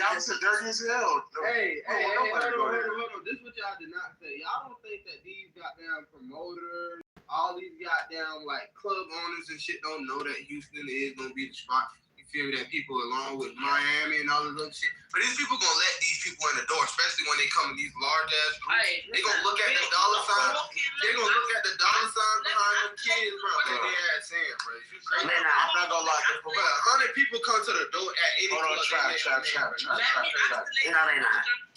That was dirty as hell. Hey, hold go there. on. This is what y'all did not say. Y'all don't think that these goddamn promoters, all these goddamn like club owners and shit don't know that Houston is gonna be the spot. You feel me? That people along with Miami and all this other shit. But these people gonna let these people in the door, especially when they come in these large ass groups. They gonna look at the dollar sign. They gonna look at the dollar sign behind them kids, bro. Like they ass in, bro. You crazy? I'm not gonna lie. But 100 people come to the door at any Hold on, club.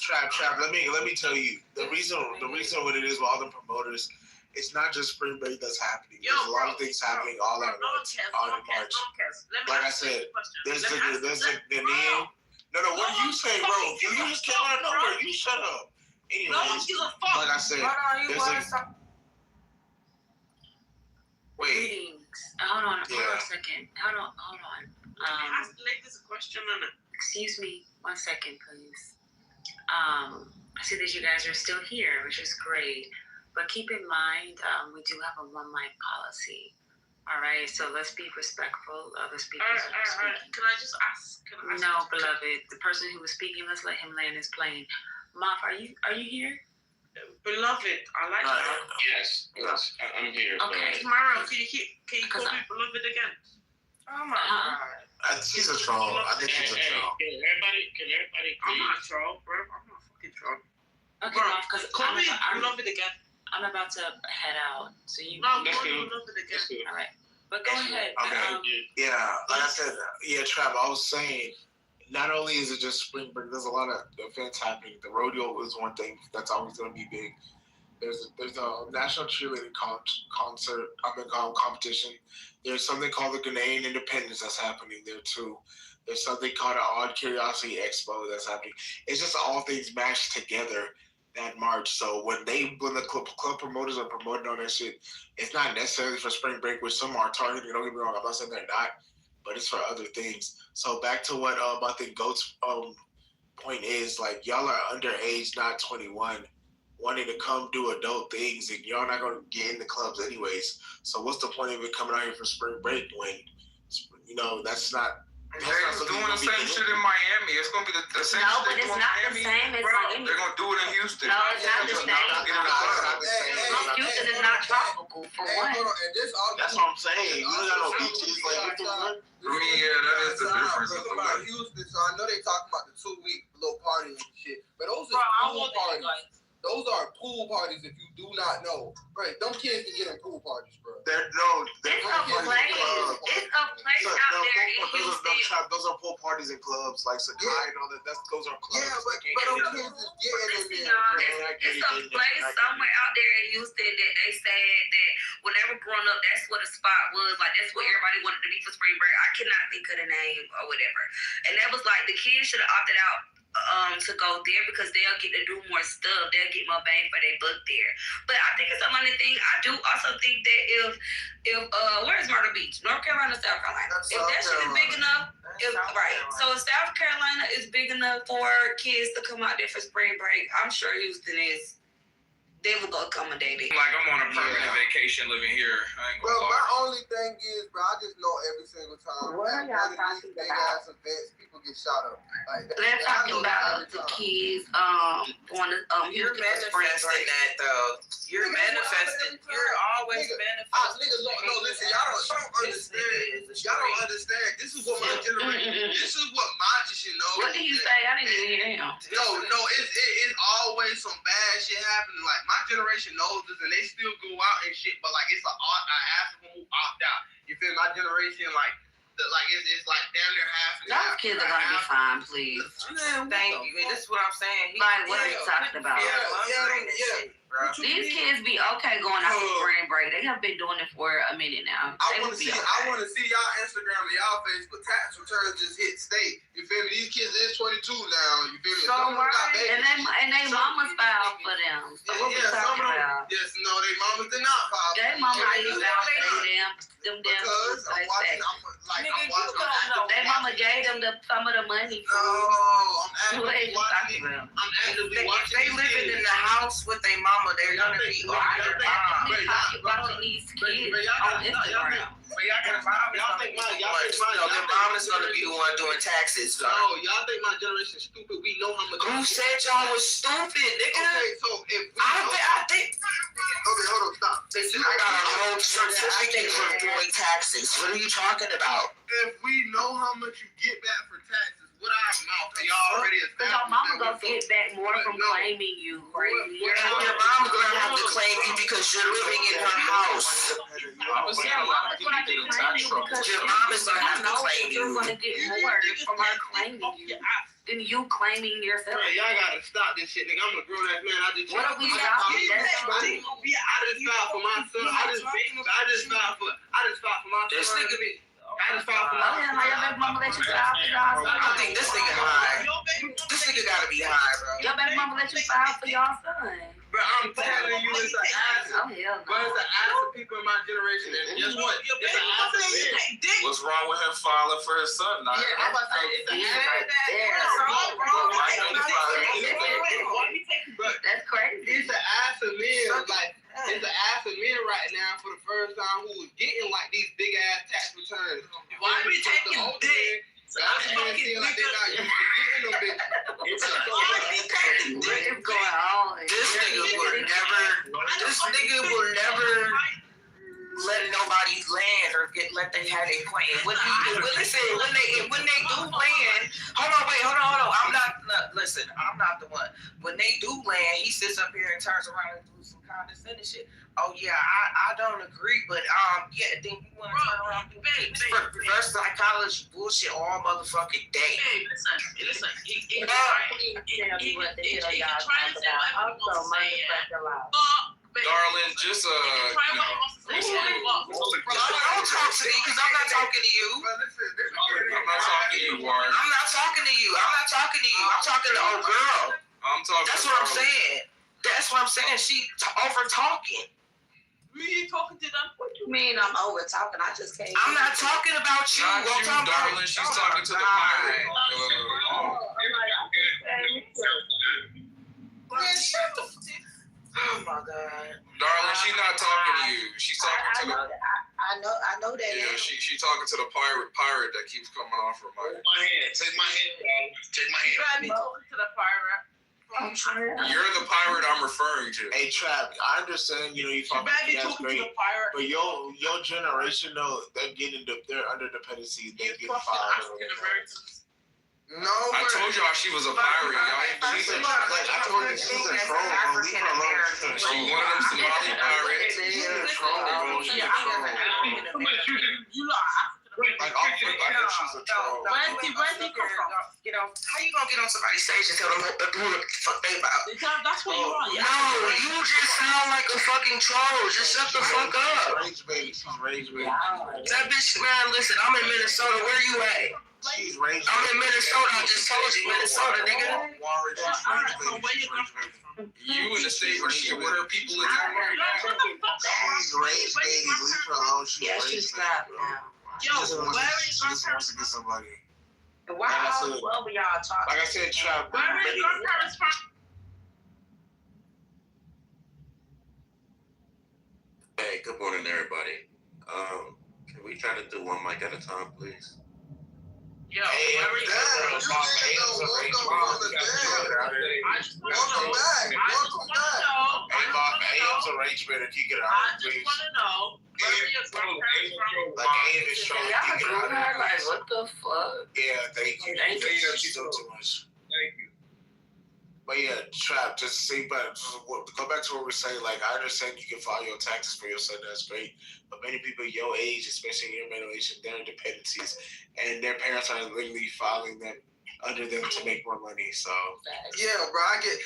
Trap. Let me tell you the reason what it is with all the promoters. It's not just spring break that's happening. There's a lot of things happening all at once, all in March. Like I said, there's the name. No, what are you saying, bro? You just came out of nowhere. You shut up. Anyways, like I said, there's a. Wait. Hold on a second. Hold on. Ask the ladies a question on it. Excuse me, 1 second, please. I see that you guys are still here, which is great. But keep in mind, we do have a one mic policy. All right, so let's be respectful of the speakers who are speaking. Can I just ask? No, beloved, the person who was speaking, let's let him land his plane. Moff, are you here? Beloved, I like that. Yes, I'm here. Okay. Tomorrow, can you call me beloved again? Oh my God. She's a troll. I think she's a troll. Can everybody I'm not a troll, bro. I'm not a fucking troll. Okay, Moff, because Call me beloved again. I'm about to head out, so you. No, Let's call do me it. beloved again. Let's do it. All right, but go ahead. Okay. Yeah, like I said, Trav, I was saying, not only is it just spring break, there's a lot of events happening. The rodeo is one thing that's always going to be big. There's a national cheerleading competition. There's something called the Ghanaian Independence that's happening there too. There's something called an Odd Curiosity Expo that's happening. It's just all things mashed together that March. So when the club promoters are promoting all that shit, it's not necessarily for spring break, which some are targeting. Don't get me wrong, I'm not saying they're not, but it's for other things. So back to what I think Goat's point is, like, y'all are underage, not 21, wanting to come do adult things, and y'all not going to get in the clubs anyways. So what's the point of it coming out here for spring break when, that's not. They're doing the same shit in Miami. It's gonna be the same shit. No, but it's not the same as Miami. They're gonna do it in Houston. No, it's not the same. Houston is not tropical for one. That's what I'm saying. You don't got no beaches like I mean, yeah, that is the difference. About Houston, so I know they talking about the 2-week little party and shit, but those are pool parties. Those are pool parties. If you do not know, right? Them kids can get in pool parties, bro. It's a place. It's a place out there in Houston. Those are pool parties and clubs like Sakai and all that. Those are clubs. Yeah, but them kids is getting in there. It's a place somewhere out there in Houston that they said that whenever growing up, that's what a spot was. Like, that's what everybody wanted to be for spring break. I cannot think of the name or whatever. And that was like, the kids should have opted out to go there because they'll get to do more stuff. They'll get more bang for their buck there. But I think it's a money thing. I do also think that if where's Myrtle Beach? North Carolina, South Carolina. If that shit is big enough, right. So if South Carolina is big enough for kids to come out there for spring break, I'm sure Houston is. They will go accommodate it. Like I'm on a permanent vacation living here. I ain't gonna Bro, lie. my only thing is, bro, I just know every single time. What are y'all talking big about? ass events, people get shot up. Like, They're talking about the kids going to You're manifesting that though. You're manifesting. You're always manifesting. Niggas, no, listen, y'all don't understand. Y'all don't understand. This is what my generation. This is what my generation knows. What did you say? I didn't even hear him. No, it's always some bad shit happening. Like, my generation knows this, and they still go out and shit. But like, it's half of them who opt out. You feel my generation? Like, it's like damn near half and half. Those kids are gonna be fine, please. Thank you. And this is what I'm saying. Like, what are you talking about? These kids be okay going out for spring break. They have been doing it for a minute now. I want to see y'all Instagram and y'all Facebook tax returns just hit state. You feel me? These kids is 22 now. You feel me? So and they mamas filed for them. So what we talking about? Yes, no, they mamas did not file. Their mama didn't file for them because I'm watching. Their mama gave them some of the money. No, I'm actively watching. If they living in the house with their mama, they're gonna be watching these kids on Instagram. Y'all think their mama's gonna be the one doing taxes. No, y'all think my generation stupid. We know how much. Who said y'all was stupid, nigga? Okay, so if I think. Okay, hold on, stop. Listen, I got a whole certificate for doing taxes. What are you talking about? If we know how much you get back for taxes, what our mouth, y'all already established. Because your mama gonna get back more from claiming you, crazy. Your mom gonna have to claim you because you're living in her house. Your mama's gonna get claiming you because your mom is gonna have to claim you. You're gonna get more from her claiming you than you claiming yourself. Man, y'all gotta stop this shit, nigga. I'm a grown ass man. I just what are we stopping? I just filed for my son. I just filed for my son. This nigga be. I just filed for my son. Your baby mama let you file for y'all son. I think this nigga high. This nigga gotta be high, bro. Your baby mama let you file for y'all son. Bro, I'm telling you, it's an ass. Oh, hell no. But it's an ass of people in my generation. And guess what? It's an ass of men. What's wrong with him filing for his son? Yeah, I'm about to say, it's an ass. That's crazy. It's an ass of men. Like, it's an ass of men right now for the first time who was getting like these big ass tax returns. Why we taking dick? What is going on? This nigga will never let nobody land or let them have a plan. When they do land, hold on. I'm not the one. When they do land, he sits up here and turns around and do some condescending shit. Oh yeah, I don't agree, but then you want to turn around and do reverse psychology bullshit all motherfucking day. Hey, listen. He Darling, just Don't talk to me because I'm not talking to you. I'm not talking to you, Warren. I'm not talking to you. I'm talking to old girl. That's what I'm saying. That's what I'm saying. She over talking. We talking to them. What you mean I'm over talking? I just can't. I'm not talking about you. Not you, darling. She's talking to the pirate. Oh my God. Darling, she's not talking to you. She's talking to the. I know that. Yeah, she talking to the pirate that keeps coming off her mic. My hand. Take my hand, darling. Take my hand. You gotta be talking to the pirate. You're the pirate I'm referring to. Hey, Trav, I understand, you talking that's great, but your generation, though, they're under dependency, they get fired. No, I told y'all she was a pirate. Y'all ain't believe it. I told you she's a troll, bro. Leave her alone. She one of them Somali pirates. She's a troll, bro. She's a troll. Like, off rip, I know she's a troll. Where did he come from? How you gonna get on somebody's stage and tell them who the fuck they about? That's what you want. No, you just sound like a fucking troll. Just shut the fuck up. Rage baby. She's rage baby. That bitch, man, listen, I'm in Minnesota. Where you at? She's rage baby. I'm in Minnesota. I just told you, Minnesota, nigga. You in the state where she where her people is. She's rage baby. Leave her alone. She's rage baby. Yo, where are you She just wants to get somebody. Why all y'all talking? Like I said, Trav. Where are your grandparents from? Hey, good morning, everybody. Can we try to do one mic at a time, please? Yo, where are you from? AM's a rage baiter. Can you get out, please? I just want to know where are your grandparents from? Like AM is trying to get out of here. Like, what the fuck? Yeah, thank you. Thank you. She's doing too much. Thank you. But But yeah, Trap, just say, but go back to what we're saying. Like, I understand you can file your taxes for your son, that's great. But many people your age, especially your middle age, they're in dependencies, and their parents are literally filing them under them to make more money. So yeah, bro, I get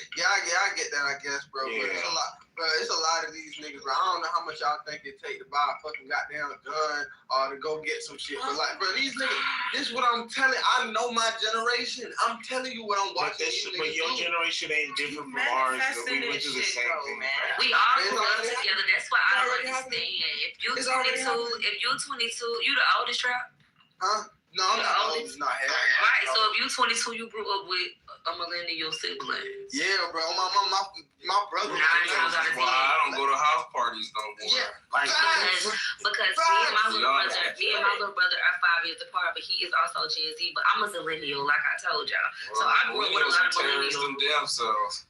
that, I guess, bro. Yeah. But it's a lot, bro. It's a lot of these niggas, bro. I don't know how much y'all think it take to buy a fucking goddamn gun or to go get some shit. But like, bro, these niggas, this is what I'm telling. I know my generation. I'm telling you what I'm watching. But your generation ain't different from ours. We went through the same thing, man. We all grew up together. That's why I don't understand. If you 22, you the oldest, Trap? Huh? No, I'm not old. Not hell. Right. So if you 22, you grew up with a millennial sibling. Yeah, bro. My brother. 9 times out of 10. Well, I don't go to house parties no more. Yeah. Like because me and my little brother are 5 years apart, but he is also Gen Z. But I'm a millennial, like I told y'all. So I grew up with a lot of millennials. Them damn selves.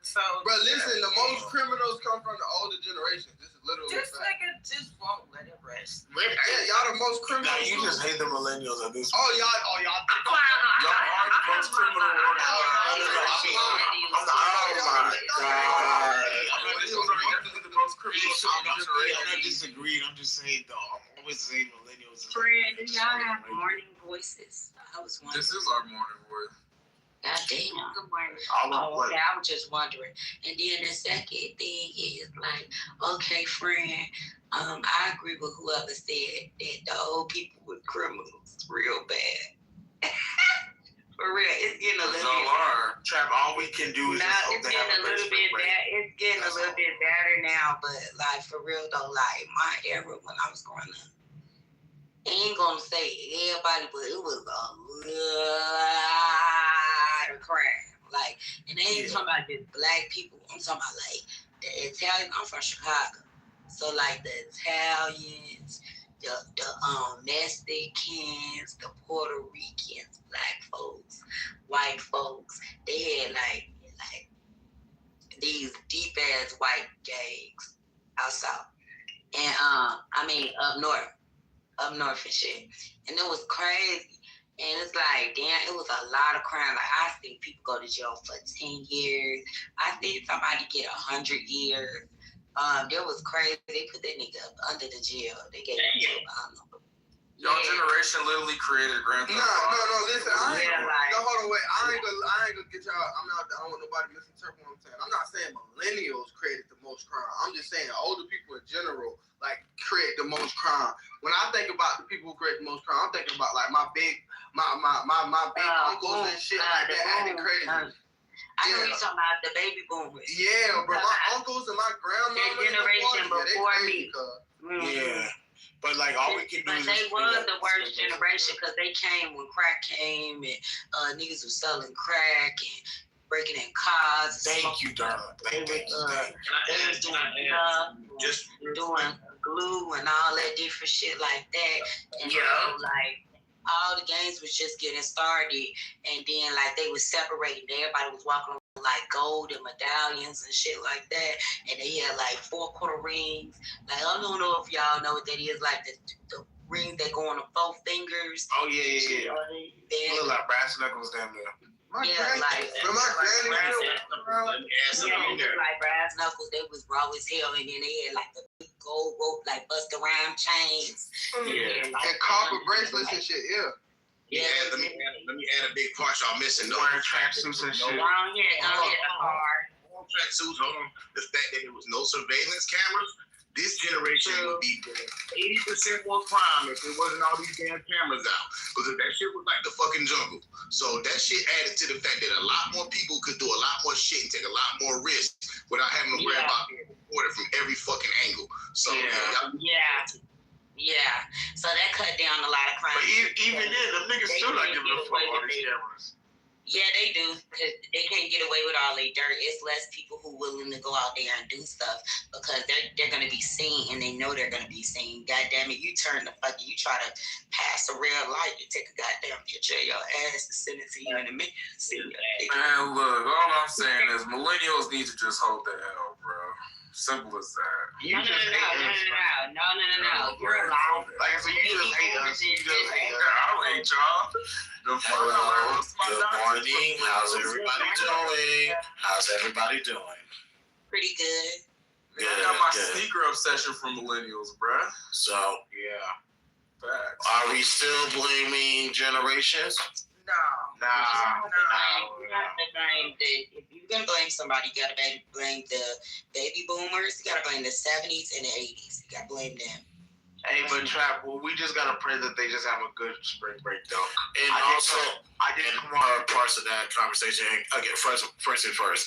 So, bro, listen. The most criminals come from the older generation. This is literally. This nigga just won't let it rest. Yeah, y'all the most criminals. Nah, you just hate the millennials at this point. Y'all are the most criminal. I'm not disagreeing. I'm just saying though. I'm always saying millennials. Friend, do y'all have morning voices? I was wondering. This is our morning voice. God damn. Okay, I was just wondering. And then the second thing is like, okay, friend, I agree with whoever said that the old people were criminals real bad. For real, it's getting a little bit. Trap, all we can do is just hope it's getting a little bit bad. It's getting a little bit better now, but like for real though, like my era when I was growing up, I ain't gonna say everybody, but it was a lot of crime. Like, and they ain't talking about just black people. I'm talking about like the Italian. I'm from Chicago, so like the Italians, the Mexicans, the Puerto Ricans, black folks, white folks. They had like these deep ass white gangs out south, and up north and shit. And it was crazy. And it's like, damn, it was a lot of crime. Like, I seen people go to jail for 10 years. I seen somebody get 100 years. That was crazy. They put that nigga up under the jail. They gave him jail. Your generation literally created Grand Theft Auto. No, listen, hold on, wait. I ain't gonna get y'all. I don't want nobody to misinterpret what I'm saying. I'm not saying millennials created the most crime. I'm just saying older people in general, like, create the most crime. When I think about the people who create the most crime, I'm thinking about like my big uncles and shit like that acting crazy. I know you're talking about the baby boomers. Yeah, bro. My uncles and my grandma. That generation before me. Yeah. But like all we can do is they was the worst generation because they came when crack came and niggas was selling crack and breaking in cars. Thank you, darling. Thank you. Just doing glue and all that different shit like that. And like all the gangs was just getting started, and then like they was separating. Everybody was walking with like gold and medallions and shit like that, and they had like 4-quarter rings. Like I don't know if y'all know what that is. Like the rings that go on the 4 fingers. Oh yeah. They look like brass knuckles down there. My granny like brass knuckles. They was raw as hell, and then they had like the big gold rope, like Busta Rhymes chains. Yeah, and copper bracelets and shit. Yeah. Let me add a big part y'all missing. Wearing tracksuits and shit. Tracksuits. Hold on. The fact that there was no surveillance cameras. This generation would be 80% more crime if there wasn't all these damn cameras out. Because that shit was like the fucking jungle. So that shit added to the fact that a lot more people could do a lot more shit and take a lot more risks without having to worry about being reported from every fucking angle. So So that cut down a lot of crime. But even then, the niggas still not giving a fuck all these cameras. Yeah, they do, because they can't get away with all their dirt. It's less people who willing to go out there and do stuff because they're going to be seen, and they know they're going to be seen. God damn it, you try to pass a red light, you take a goddamn picture of your ass and send it to you in a minute. Man, look, all I'm saying is millennials need to just hold the hell, bro. Simple as that. You No. just hate us. You're alive. Like I said, you just hate us. You just hate us. I don't hate y'all. Hello. Good morning. How's everybody doing? Pretty good. I got my sneaker obsession from millennials, bruh. So, Yeah. Facts. are we still blaming generations? No. You have to blame if you're gonna blame somebody, you gotta blame the baby boomers. You gotta blame the 70s and the 80s. You gotta blame them. Hey, but Trap, well, we just gotta pray that they just have a good spring break, though. And I did more parts of that conversation. Again, first and first,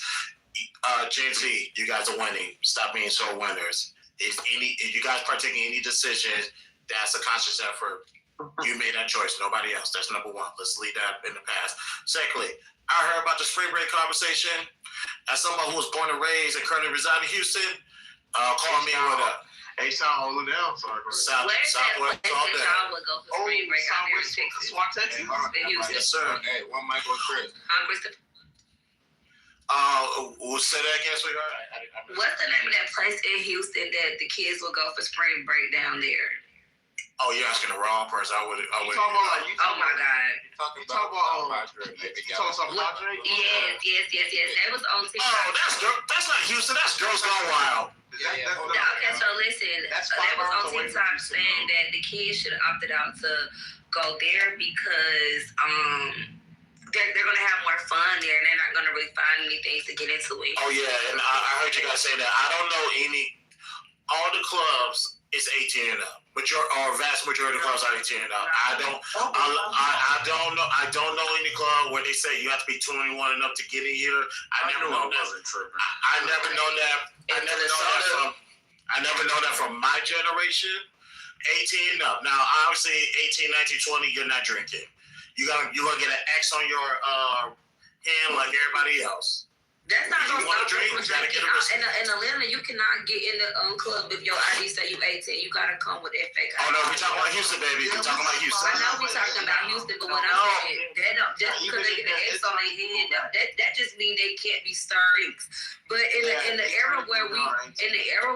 Gen Z, you guys are winning. Stop being so winners. If you guys partake in any decision, that's a conscious effort. You made that choice, nobody else. That's number one. Let's leave that in the past. Secondly, I heard about the spring break conversation. As someone who was born and raised and currently reside in Houston, call me with a H-Town holding down. Southwest all day. Y'all would go for spring break out there in Texas. Swat Texas. Yes, sir. Hey, one mic on Chris. Christopher, We'll say that again, sweetheart. what's the name of that place in Houston that the kids will go for spring break down there? Oh, you're asking the wrong person. I would. Oh my God. You talking about Padre? Yes. That was on TikTok. Oh, that's not Houston. That's Girls Gone Wild. Okay, so listen, that was on TikTok saying that the kids should have opted out to go there because they're gonna have more fun there and they're not gonna really find anything to get into it. Oh yeah, and I heard you guys say that. I don't know all the clubs is 18 and up. Vast majority of clubs are 18 and up. I don't know any club where they say you have to be 21 and up to get in here. I never know that from my generation. 18 and up. Now, obviously, 18, 19, 20, you're not drinking. You're gonna get an X on your hand like everybody else. That's not If you want to drink, you gotta get a receipt. In Atlanta, you cannot get in the club if your ID say you 18. You gotta come with that fake ID. Oh no, we talking about Houston, baby. We talking about Houston. I know we talking about Houston, but what I'm saying, just because they get the X on their head, that just means they can't be stirring. But in the era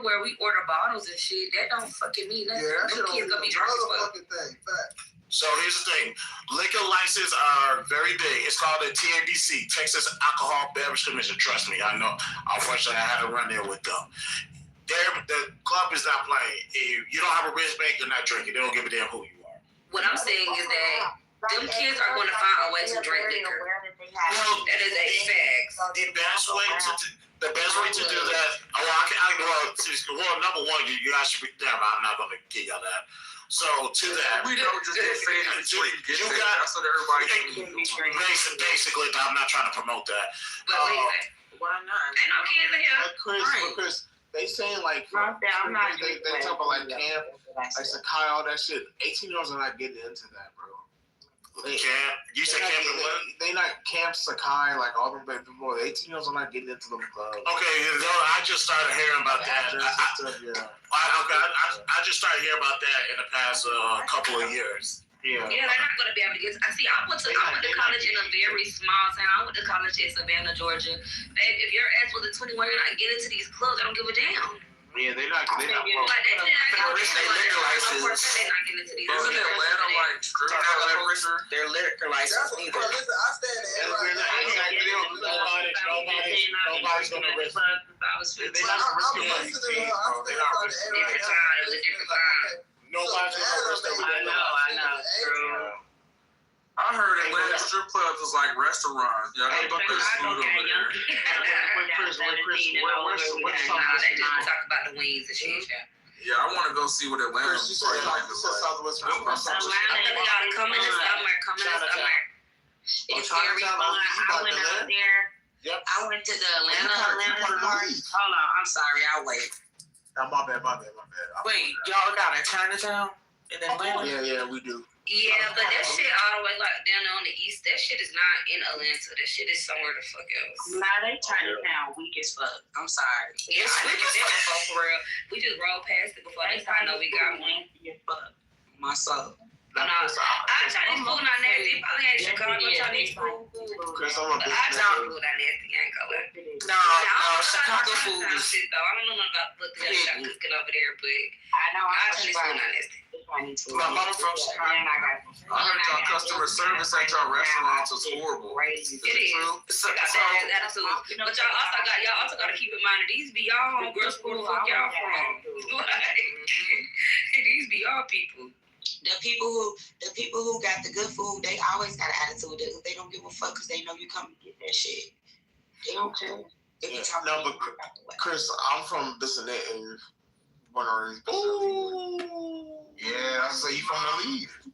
where we order bottles and shit, that don't fucking mean nothing. Yeah, Them kids gonna be drunk as fuck. So here's the thing. Liquor licenses are very big. It's called the TABC, Texas Alcohol Beverage Commission. Trust me, I know. Unfortunately, I had to run there with them. The club is not playing. If you don't have a wristband, you're not drinking. They don't give a damn who you are. What I'm saying is that them kids are going to find a way to drink liquor. Well, that is a fact. The best way to do that. Number one, you guys should be damn. I'm not going to give y'all that. So to that, We don't just get faded before you get there. That's what everybody basically, but I'm not trying to promote that. But Why not? ain't no kids in here. Chris, they saying like they talk about like camp, like Sakai, all that shit. 18-year-olds are not getting into that, bro. Camp? You said camp and what? They not Camp Sakai, like all them baby boy. 18-year-olds are not getting into them clubs. Okay, I just started hearing about that. I just started hearing about that in the past couple of years. Yeah, they're not going to be able to get. I went to college in a very small town. I went to college in Savannah, Georgia. Babe, if your ass was a 21, you're not getting into these clubs. I don't give a damn. Yeah, they're not. Their liquor license either. Nobody's gonna risk it. It was a different time. Nobody's gonna risk it. I know. True. I heard Atlanta strip clubs was like restaurants. Yeah, they put this food over there. They just talk about the wings and shit. Yeah, I want to go see what Atlanta is like. Atlanta, y'all come in the summer. It's very fun. I went out there. Yep. I went to the Atlanta party. Hold on, I'm sorry, I'll wait. My bad. Wait, y'all got a Chinatown in Atlanta? Yeah, we do. Yeah, but that shit all the way like down on the east, that shit is not in Atlanta. That shit is somewhere the fuck else. Nah, they Chinatown weak as fuck. I'm sorry. Yes, we just for real. We just rolled past it before they I know we got one. My soul. Chinese food not nasty. It probably ain't Chicago Chinese food. Chris, I'm a big Chinese food not nasty. I ain't gonna lie. No, Chicago food is shit though. I don't know nothing about what the hell y'all cooking over there, but Chinese food not nasty. my mom from Chicago. I heard y'all customer service at your restaurants was horrible. It is. True? So, absolutely. But y'all also gotta keep in mind that these be y'all homegirls where the fuck y'all from. These be y'all people. The people who got the good food, they always got an attitude. They don't give a fuck because they know you come to get that shit. They don't care. They be talking no, but Chris, I'm from this and that, and one of these. Ooh. Yeah, I say you from the lead. No,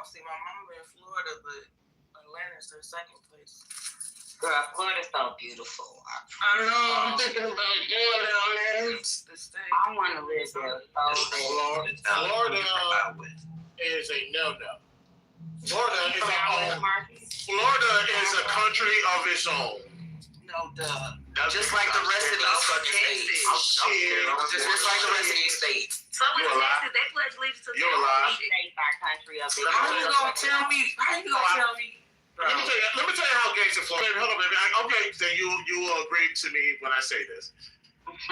see, my mama in Florida, but Atlanta's their second place. Girl, Florida's so beautiful. I know. I'm thinking about Florida. I want to live there. Florida is a no-no. Florida is a country of its own. No, duh. Just like the rest of these fucking states. Just like the rest of these states. So in Texas, they pledge allegiance to You're alive. How you gonna tell me? Let me tell you how gangster Florida. Hold on, baby. Okay, then you will agree to me when I say this.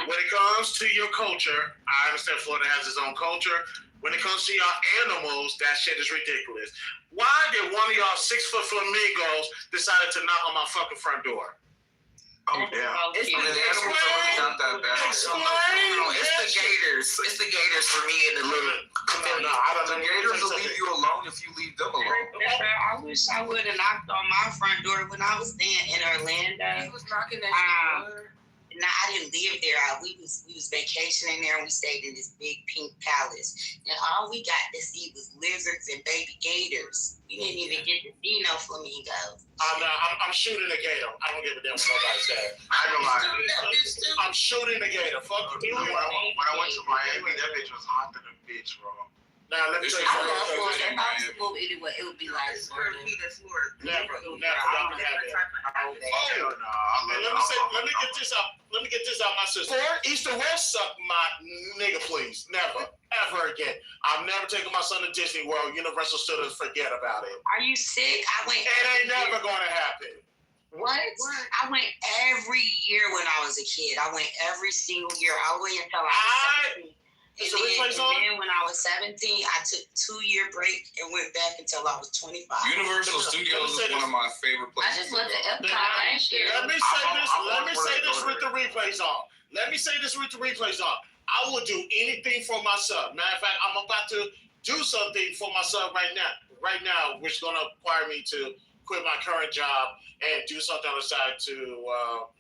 When it comes to your culture, I understand Florida has its own culture. When it comes to y'all animals, that shit is ridiculous. Why did one of y'all 6-foot flamingos decided to knock on my fucking front door? Oh, damn. It's the gators. It's the gators for me in the little community. The gators will leave you alone if you leave them alone. I wish I would have knocked on my front door when I was staying in Orlando. He was knocking at your door. Nah, I didn't live there. We was vacationing there, and we stayed in this big pink palace. And all we got to see was lizards and baby gators. We didn't even get to see no flamingos. I'm shooting a gator. I don't give a damn what nobody said. I ain't gonna lie. I'm shooting a gator. Fuck you. When I went to Miami, that bitch was hot than a bitch, bro. Now let me tell you I love something. Florida. If I was to move anywhere, it would be like Florida. Never. Y'all can have it. Oh, no. And let me get this out my system. East or West, suck my nigga, please. Never, ever again. I'm never taking my son to Disney World. Universal Studios, forget about it. Are you sick? I went. It ain't never gonna happen. What? I went every year when I was a kid. I went every single year, all the way until I was 17. And then when I was 17, I took a 2-year break and went back until I was 25. Universal Studios is one of my favorite places. I just went to Epcot last year. Let me say this with the replays on. I will do anything for my son. Matter of fact, I'm about to do something for my son right now, which is going to require me to quit my current job and do something on the side to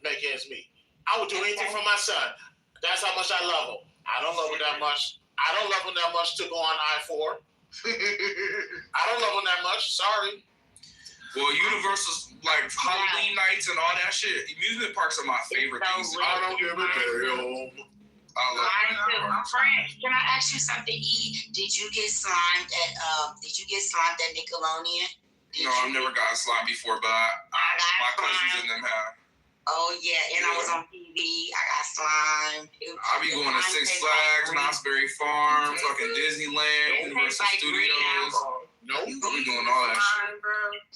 make ends meet. I will do anything for my son. That's how much I love him. I don't love him that much. I don't love him that much to go on I-4. I don't love him that much. Sorry. Well, Universal's like Halloween nights and all that shit. Amusement parks are my favorite things. I don't give a damn. Can I ask you something, E? Did you get slimed at Nickelodeon? No, I've never gotten slimed before, but my cousins and them have. Oh yeah, and I was on TV. I got slimed. I be going to Six Flags, Knott's Berry Farm, fucking Disneyland, Universal Studios. Nope. I be doing all that shit.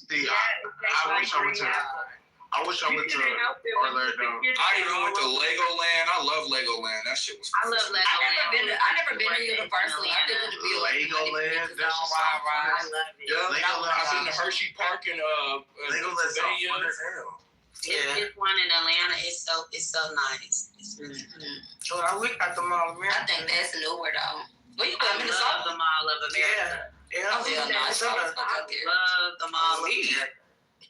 See, I wish I went to Orlando. I even went to Legoland. I love Legoland. That shit was. I love Legoland. I never been to Universal. I think it'd be like Legoland. That's just I love it. Yeah, I've been to Hershey Park in Legoland's fun as hell. This one in Atlanta is so nice. It's really So I looked at the Mall of America. I think that's newer though. Where you I going, love Minnesota? the Mall of America. Yeah. Oh, hell no. It's cold as fuck out there. Love the Mall of America.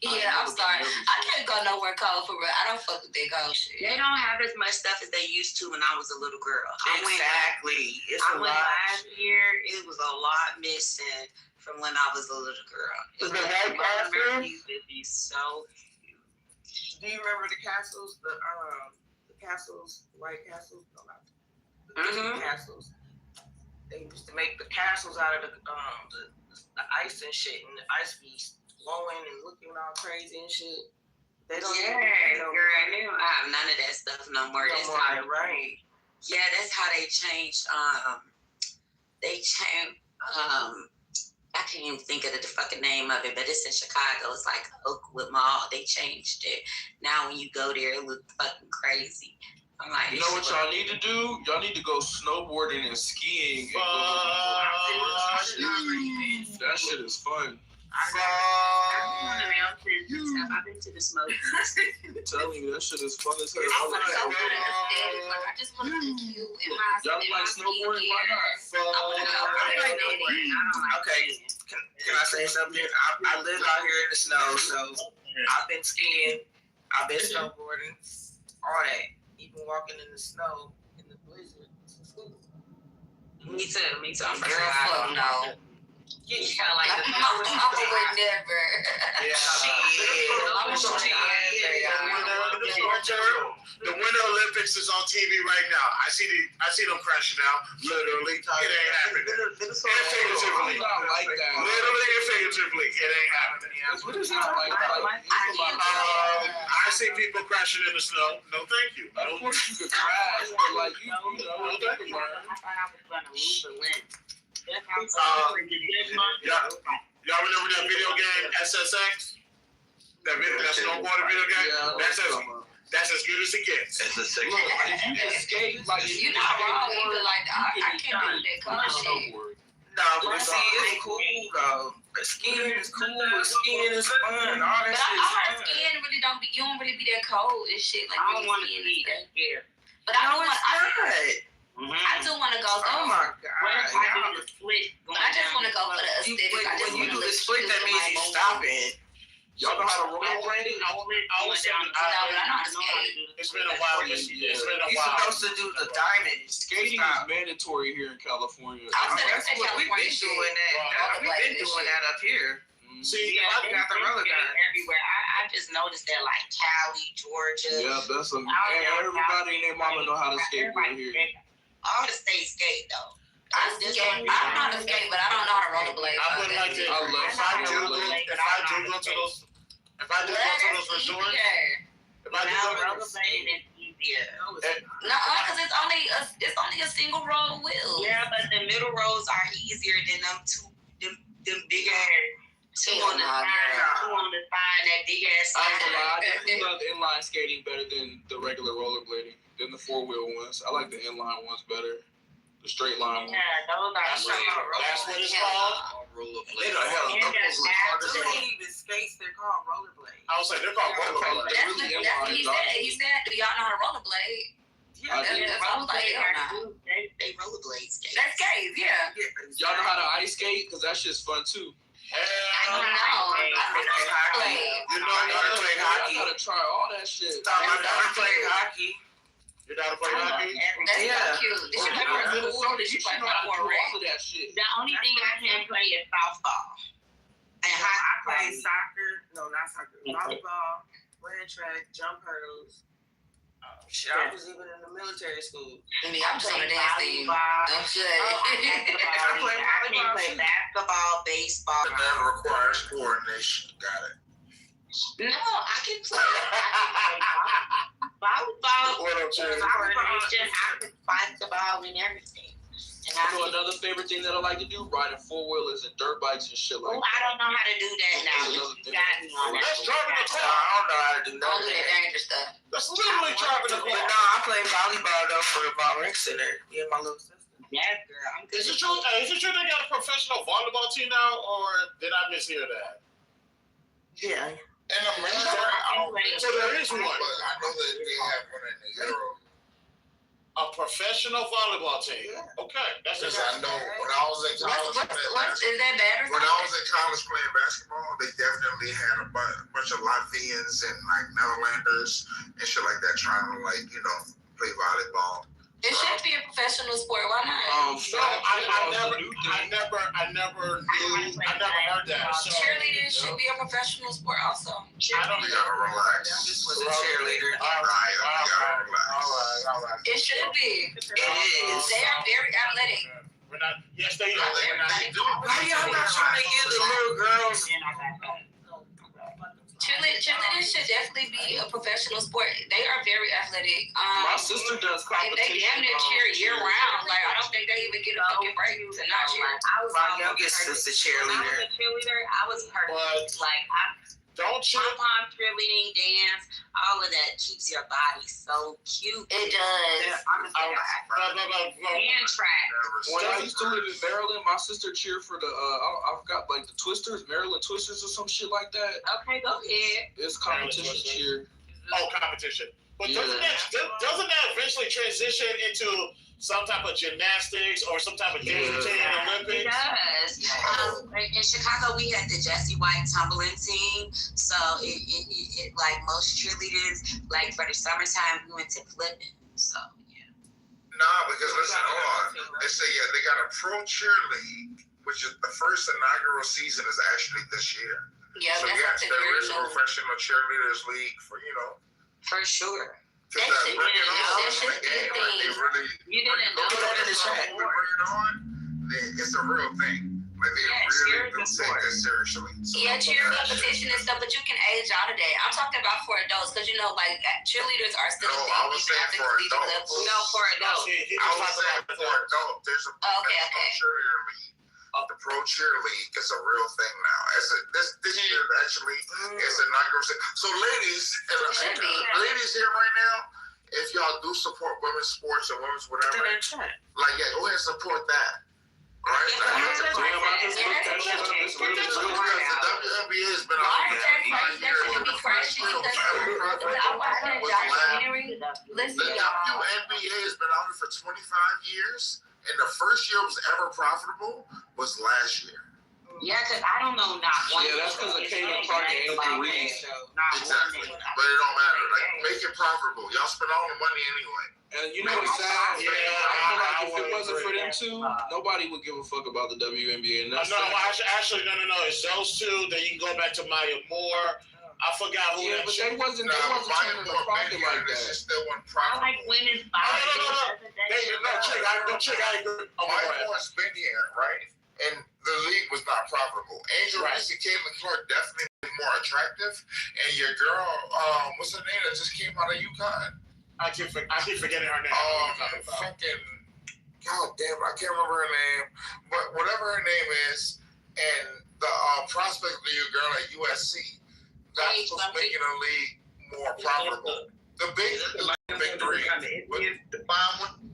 Yeah, I'm sorry. I can't go nowhere cold for real. I don't fuck with that cold shit. They don't have as much stuff as they used to when I was a little girl. Exactly. I went last year. It was a lot missing from when I was a little girl. Is the White Castle? Used to be so. Do you remember the castles? The castles, White Castles? No, not the castles. They used to make the castles out of the ice and shit, and the ice be glowing and looking all crazy and shit. They don't. Yeah, girl, I have none of that stuff no more. That's how, right? Yeah, that's how they changed. They changed. I can't even think of the fucking name of it, but it's in Chicago. It's like Oakwood Mall. They changed it. Now when you go there, it looks fucking crazy. I'm like, you know what y'all need to do? Y'all need to go snowboarding and skiing. That shit is fun. I've been to the smoke. I'm telling you, that shit is fun as hell. I just want to be cute in my. Y'all like snowboarding? Why not? Okay, can I say something? I live out here in the snow, so I've been skiing, I've been snowboarding, all that. Even walking in the snow, in the blizzard. Me too. I'm Girl, fuck no. You kind of like the I would never. The Winter Olympics is on TV right now. I see them crashing out. Literally, it ain't happening. Figuratively, like that. Literally and figuratively, it ain't happening. What is not like that? I see people crashing in the snow. No, thank you. Of course you could crash, but like you know, I thought I was gonna lose the limb. Y'all remember that video game SSX? That snowboarding video game? That's as good as it gets. SSX. Look, if you can skate, like You're not wrong either. Like I can't do that kind of shit. No, but see, it's cool though. Skiing is cool. Skiing is fun. All that But shit I is heard fun. skiing really don't be. You don't really be that cold and shit. Like I don't want to be that scared. But I No, do it's want. not. I do want to go. Oh my What if I God. do the split? But I just want to go for the aesthetic. I just When you want to do the split, that means you stopping. y'all know how to rollerblade? I was No, but I know how to skate. It's been a while. It's been a You're while. supposed to do the diamond. Skating is mandatory here in California. That's what we've been doing that. We've been doing that up here. See, I got the roller gun everywhere. I just noticed that like Cali, Georgia. Yeah, that's everybody and their mama know how to skateboard here. All the states skate though. I don't know how to skate, but I don't know how to rollerblade. I put it like this. I love If I do go to those resorts, if I do go to those, Rollerblading is easier. No, because it's only a single roll wheel. Yeah, but the middle rows are easier than them big ass. Two on the side, that big ass I love inline skating better than the regular rollerblading, than the four-wheel ones. I like the inline ones better. The straight line ones. Yeah, those are that's what it's called. They don't have those ain't even skates. They're called rollerblades. I was like, they're called rollerblades. That's what he said. Do y'all know how to rollerblade? Yeah, That's what I was like, they rollerblade skate. that's skates, yeah. Y'all know how to ice skate? Because that shit's fun too. I don't know. You know how to play I hockey. gotta try all that shit. My daughter played hockey. You know how to play hockey? That's so cute. Did you play for a school or did you play for a rec? All of that shit. The only thing I can play is softball. And I played soccer. No, not soccer. Volleyball, ran track, jump hurdles. Shit, I was even in the military school. I mean, I'm just on the dance team. I'm sure. I can play basketball, baseball. That requires coordination. Got it. No, I can play volleyball. What up, Cherry? Coordination. I can fight the ball and everything. And You know another favorite thing that I like to do? Riding four-wheelers and dirt bikes and shit like I don't know how to do that now. You got me on that. That's driving the I car. don't know how to do Don't do that. that dangerous stuff. That's literally driving the But car. no, I play volleyball though for the ball rec center. Me and my little sister. Yes, girl. I'm Is it true they got a professional volleyball team now, or did I mishear that? Yeah. In America, I don't think So there is one. but I know that they have one in the Euro. A professional volleyball team. Okay, that's Because just I know when I was in college Is that bad or when I something? was in college playing basketball, they definitely had a bunch of Latvians and like Netherlanders and shit like that trying to play volleyball. It should be a professional sport. Why not? No, I never knew. I never heard that. So, Cheerleading should be a professional sport also. I don't You gotta relax. I just was a cheerleader. All right, all right. It should be. It is. They are very athletic. Yes, they are. Why y'all not trying to give the little girls? Cheerleading, cheerleading should definitely be a professional sport. They are very athletic. My sister does and competition. they damn near cheer year round. Like I don't think they even get a fucking break to not cheer. My youngest sister cheerleader. When I was a cheerleader, I was perfect. Like Don't cheer. pom-pom, cheerleading, dance, all of that keeps your body so cute. It does. And track. When I used to live in Maryland, my sister cheered for the I forgot like the Twisters, Maryland Twisters or some shit like that. Okay, go ahead. It's competition cheer. Oh, competition. But doesn't that eventually transition into some type of gymnastics or some type of dance routine in the It Olympics? does. In Chicago, we had the Jessie White tumbling team. So it like most cheerleaders, like for the summertime, we went to flipping. So yeah. Nah, because listen, hold on. They say they got a pro cheer league, which is the first inaugural season is actually this year. Yeah, So that's yes, something there very is a new. professional cheerleaders league for For sure. to That that should bring be it a- on. that should Like, be a yeah, like, they thing. really You didn't know bring that. it on. It's a real thing. Like they really do take this seriously. So Yeah, cheer competition and stuff, but you can age out of that. I'm talking about for adults, because like cheerleaders are still No, a I thing was even saying at the for collegiate adults. level. No, for adults. I was saying for adults, there's a Okay, professional okay. cheerleader league. The pro cheer league is a real thing now. This year actually it's inaugural. So ladies, Should be. ladies here right now, if y'all do support women's sports and women's whatever, go ahead and support that. Right? The WNBA has been out for 25 years. The first year was ever profitable was last. Listen, The y'all. WNBA has been out for 25 years, and the first year was ever profitable was last year. Yeah, because I don't know not one. Yeah, that's because of Caitlin Clark and Andrew Reed. Exactly. But it don't matter. Like, make it profitable. Y'all spend all the money anyway. And you know what's sad? Yeah, I feel like if it wasn't for them two, nobody would give a fuck about the WNBA. And that's No, actually, no. It's those two. Then you can go back to Maya Moore. I forgot who that but chick. they wasn't turning the profit like that. It still wasn't I profitable. like women's No, body. chick, I agree. Oh, Maya right. Moore's been here, right? And the league was not profitable. Angel Right. Reese and Caitlin Clark definitely more attractive. And your girl, what's her name that just came out of UConn? I keep forgetting her name. Fucking, god damn it, I can't remember her name. But whatever her name is, and the prospect of your girl at USC, that's what's making the league more profitable. The big three. The bomb one?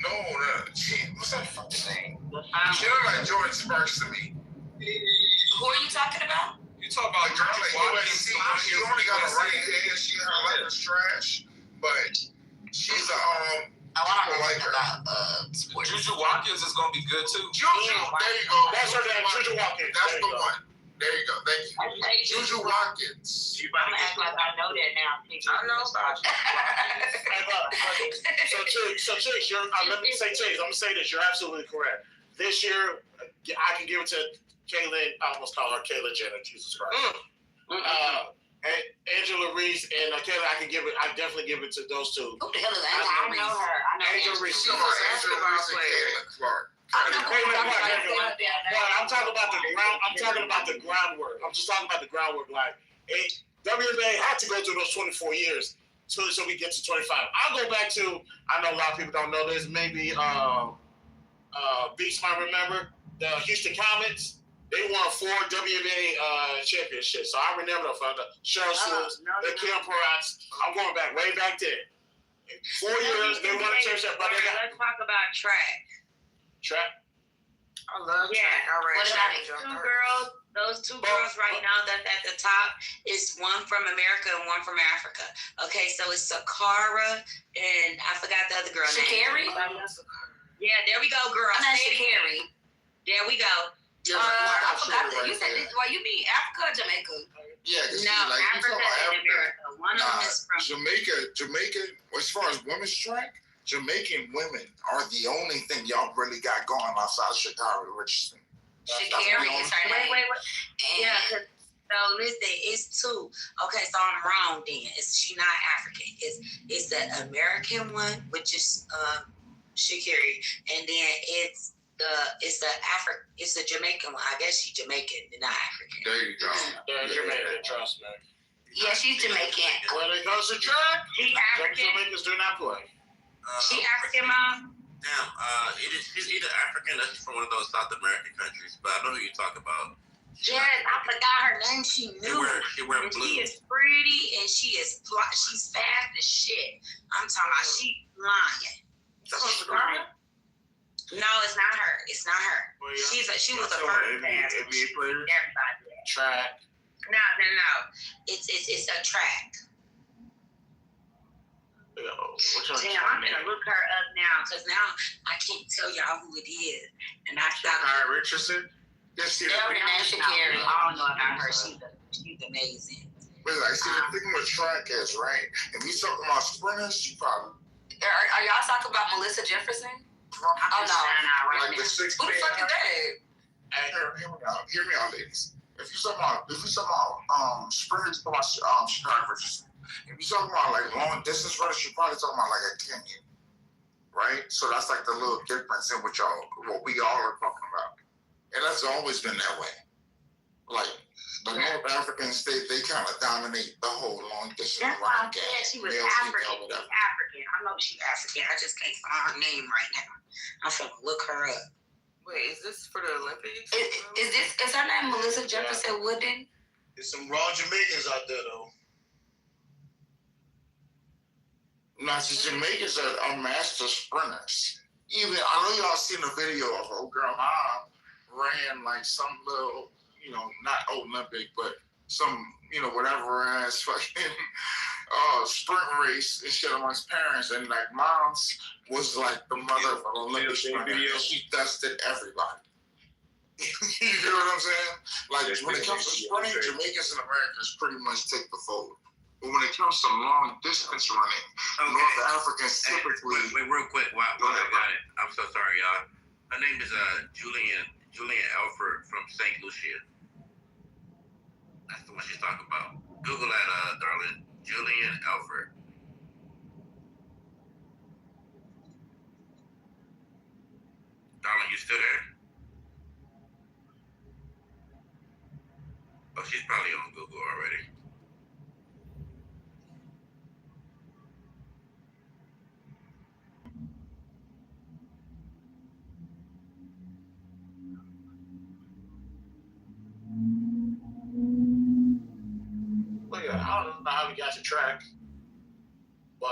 No, what's that fucking name? She look like Jordan Sparks to me. Who are you talking about? You talk A about girl at USC, she only got a right hand. She her life is trash, but she's a I want to like know her. about sports. Juju Watkins is gonna be good too. Juju, there you go. That's her name, Juju Watkins. That's There the you go. one. There you go. Thank you. Juju Watkins. I'm gonna act like I know that now. I know about you. So Chase, let me say Chase. I'm gonna say this. You're absolutely correct. This year, I can give it to Caitlin. I almost call her Caitlin Jenner. Jesus Christ. And Angela Reese and Kayla, I definitely give it to those two. Who the hell is I Angela know Reese? her. I know Angela Reese. Come on, Angela Reese and Caitlin Clark. I'm talking about the ground. I'm talking about the groundwork. I'm just talking about the groundwork. Like, WNBA had to go through those 24 years so we get to 25. I'll go back to. I know a lot of people don't know this. Maybe Beats might remember the Houston Comets. They won 4 WNBA championships. So I remember them. Cheryl Swoops, the Kim Perats. I'm going back way back there. 4 years they won a championship, but they got Let's talk about track. track. I love track. I ran What track. about Those two girls right now that's at the top is one from America and one from Africa. Okay, so it's Sakara and I forgot the other girl Sha'Carri? name. Yeah, there we go, girl. I'm not Say it Sha'Carri. again. There we go. I forgot that. You said this. Well, you mean Africa or Jamaica? Yeah, because No, like you Africa talking about and Africa. America. One of them is from Jamaica. As far as women's track, Jamaican women are the only thing y'all really got going outside Chicago, Richardson. Sha'Carri is her name. Wait. And Yeah, because so listen, it's two. Okay, so I'm wrong then. She not African. It's the American one, which is Sha'Carri, and then it's the Jamaican one. I guess she's Jamaican, not African. There you go. You're Jamaican, trust me. Yeah, she's Jamaican. When it comes to track, She African. Jamaicans do not play. She African, Mom? Damn, she's either African or she's from one of those South American countries, but I know who you talk about. Yes, I forgot her name. She knew. She wear And blue. she is pretty and she's fast as shit. I'm talking about she flying. No, it's not her. It's not her. Well, yeah. She was a first pass. NBA player. Everybody. Track. No. It's a track. Damn, I'm gonna look her up now because now I can't tell y'all who it is. And I thought Shakira Richardson. Yes, see, I don't know about her. She's amazing. But like, see, the thing with track is, right? If you talking about sprinters, you probably Are y'all talking about Melissa Jefferson? I'm just trying out right like now. the 6 Who the fuck is that? Hey, hear me out, ladies. If you talking about sprinters, you talking about Shakira Richardson. If you talking about like long distance runners, you probably talking about like a Kenyan, right? So that's like the little difference in what we all are talking about, and that's always been that way. Like the North African state, they kind of dominate the whole long distance That's why I running said she was Male, African. female, She's whatever. African. I know she's African. I just can't find her name right now. I'm finna look her up. Wait, is this for the Olympics? Is her name Melissa Jefferson Wooden? There's some raw Jamaicans out there though. Now, the Jamaicans are master sprinters. Even I know y'all seen a video of old girl mom ran like some little, not Olympic, but some, whatever ass fucking sprint race and shit amongst parents, and like mom's was like the mother of an Olympic sprinter, and she dusted everybody. You know what I'm saying? Like when it comes to sprinting, Jamaicans and Americans pretty much take the fold. But when it comes to long distance running, North Africans typically. Wait, real quick. Wow, I got it. I'm so sorry, y'all. Her name is Julian Alford from St. Lucia. That's the one she's talking about. Google that, darling. Julian Alford. Darling, you still there? Oh, she's probably on Google already. Well, yeah, I don't know how we got to track, but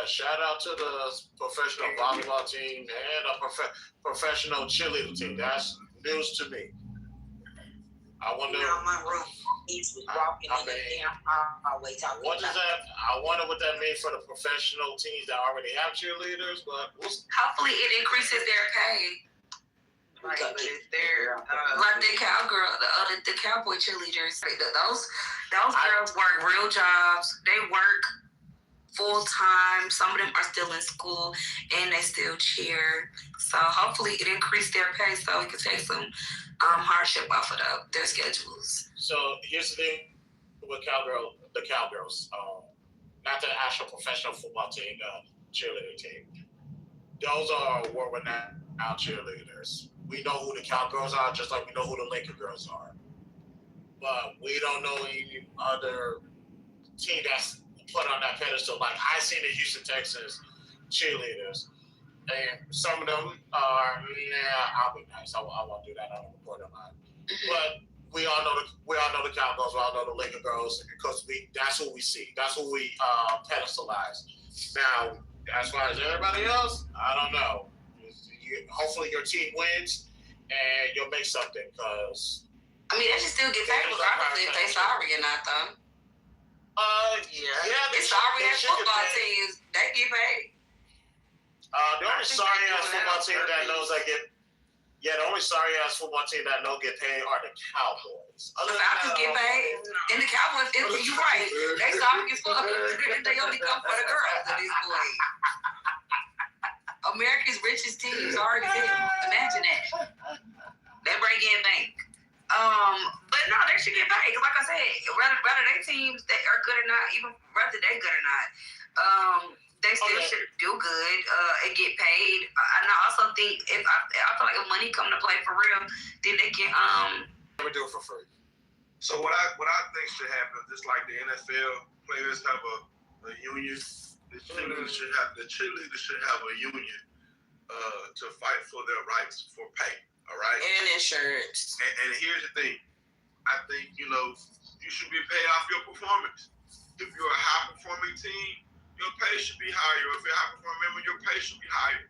shout out to the professional volleyball team and a professional cheerleader team. That's news to me. I wonder. My room. He's walking in the damn hallway talking. What does that? I wonder what that means for the professional teams that already have cheerleaders. But Hopefully, it increases their pay. Right, but it's their Like the cowgirl, the cowboy cheerleaders. Those girls work real jobs. They work full time. Some of them are still in school and they still cheer. So hopefully it increased their pay so it can take some hardship off of their schedules. so here's the thing with the cowgirls, not the actual professional football team, the cheerleading team. Those are world-renowned cheerleaders. We know who the cowgirls are, just like we know who the Laker girls are. But we don't know any other team that's put on that pedestal. Like I seen the Houston Texans cheerleaders, and some of them are, I'll be nice. I won't do that. I don't report them on. But we all know the cowgirls. We all know the Laker girls because that's who we see. That's who we pedestalize. Now, as far as everybody else, I don't know. Hopefully your team wins and you'll make something because. I mean, they should still get paid regardless if they sorry or not, though. Yeah. It's sorry ass football teams. They get paid. The only sorry ass football team that knows I get. Yeah, the only sorry ass football team that don't get paid are the Cowboys. The Falcons get paid, and the Cowboys. You're right. They sorry as fuck. They only come for the girls at this point. America's richest teams already did. Imagine that. They bring in bank. But no, they should get paid. Like I said, whether they teams that are good or not, even whether they're good or not, they still should do good and get paid. And I also think I feel like if money come to play for real, then they can We do it for free. So what I think should happen, just like the NFL players have a union, the cheerleaders should have a union to fight for their rights for pay. All right. And insurance. And here's the thing. I think, you should be paid off your performance. If you're a high-performing team, your pay should be higher. If you're a high-performing member, your pay should be higher.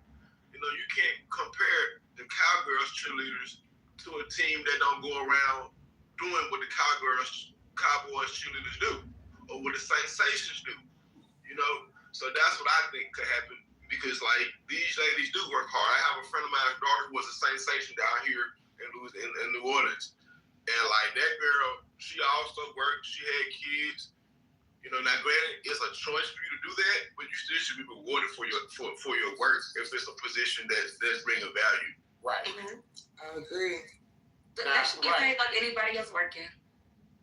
You can't compare the Cowgirls cheerleaders to a team that don't go around doing what the Cowboys cheerleaders do, or what the Sensations do. So that's what I think could happen, because these ladies do work hard. I have a friend of mine's daughter who was a Sensation down here in New Orleans. And that girl, she also worked. She had kids. Now granted, it's a choice for you to do that, but you still should be rewarded for your work if it's a position that's bringing value. Right. Mm-hmm. I agree. They should get paid like anybody else working.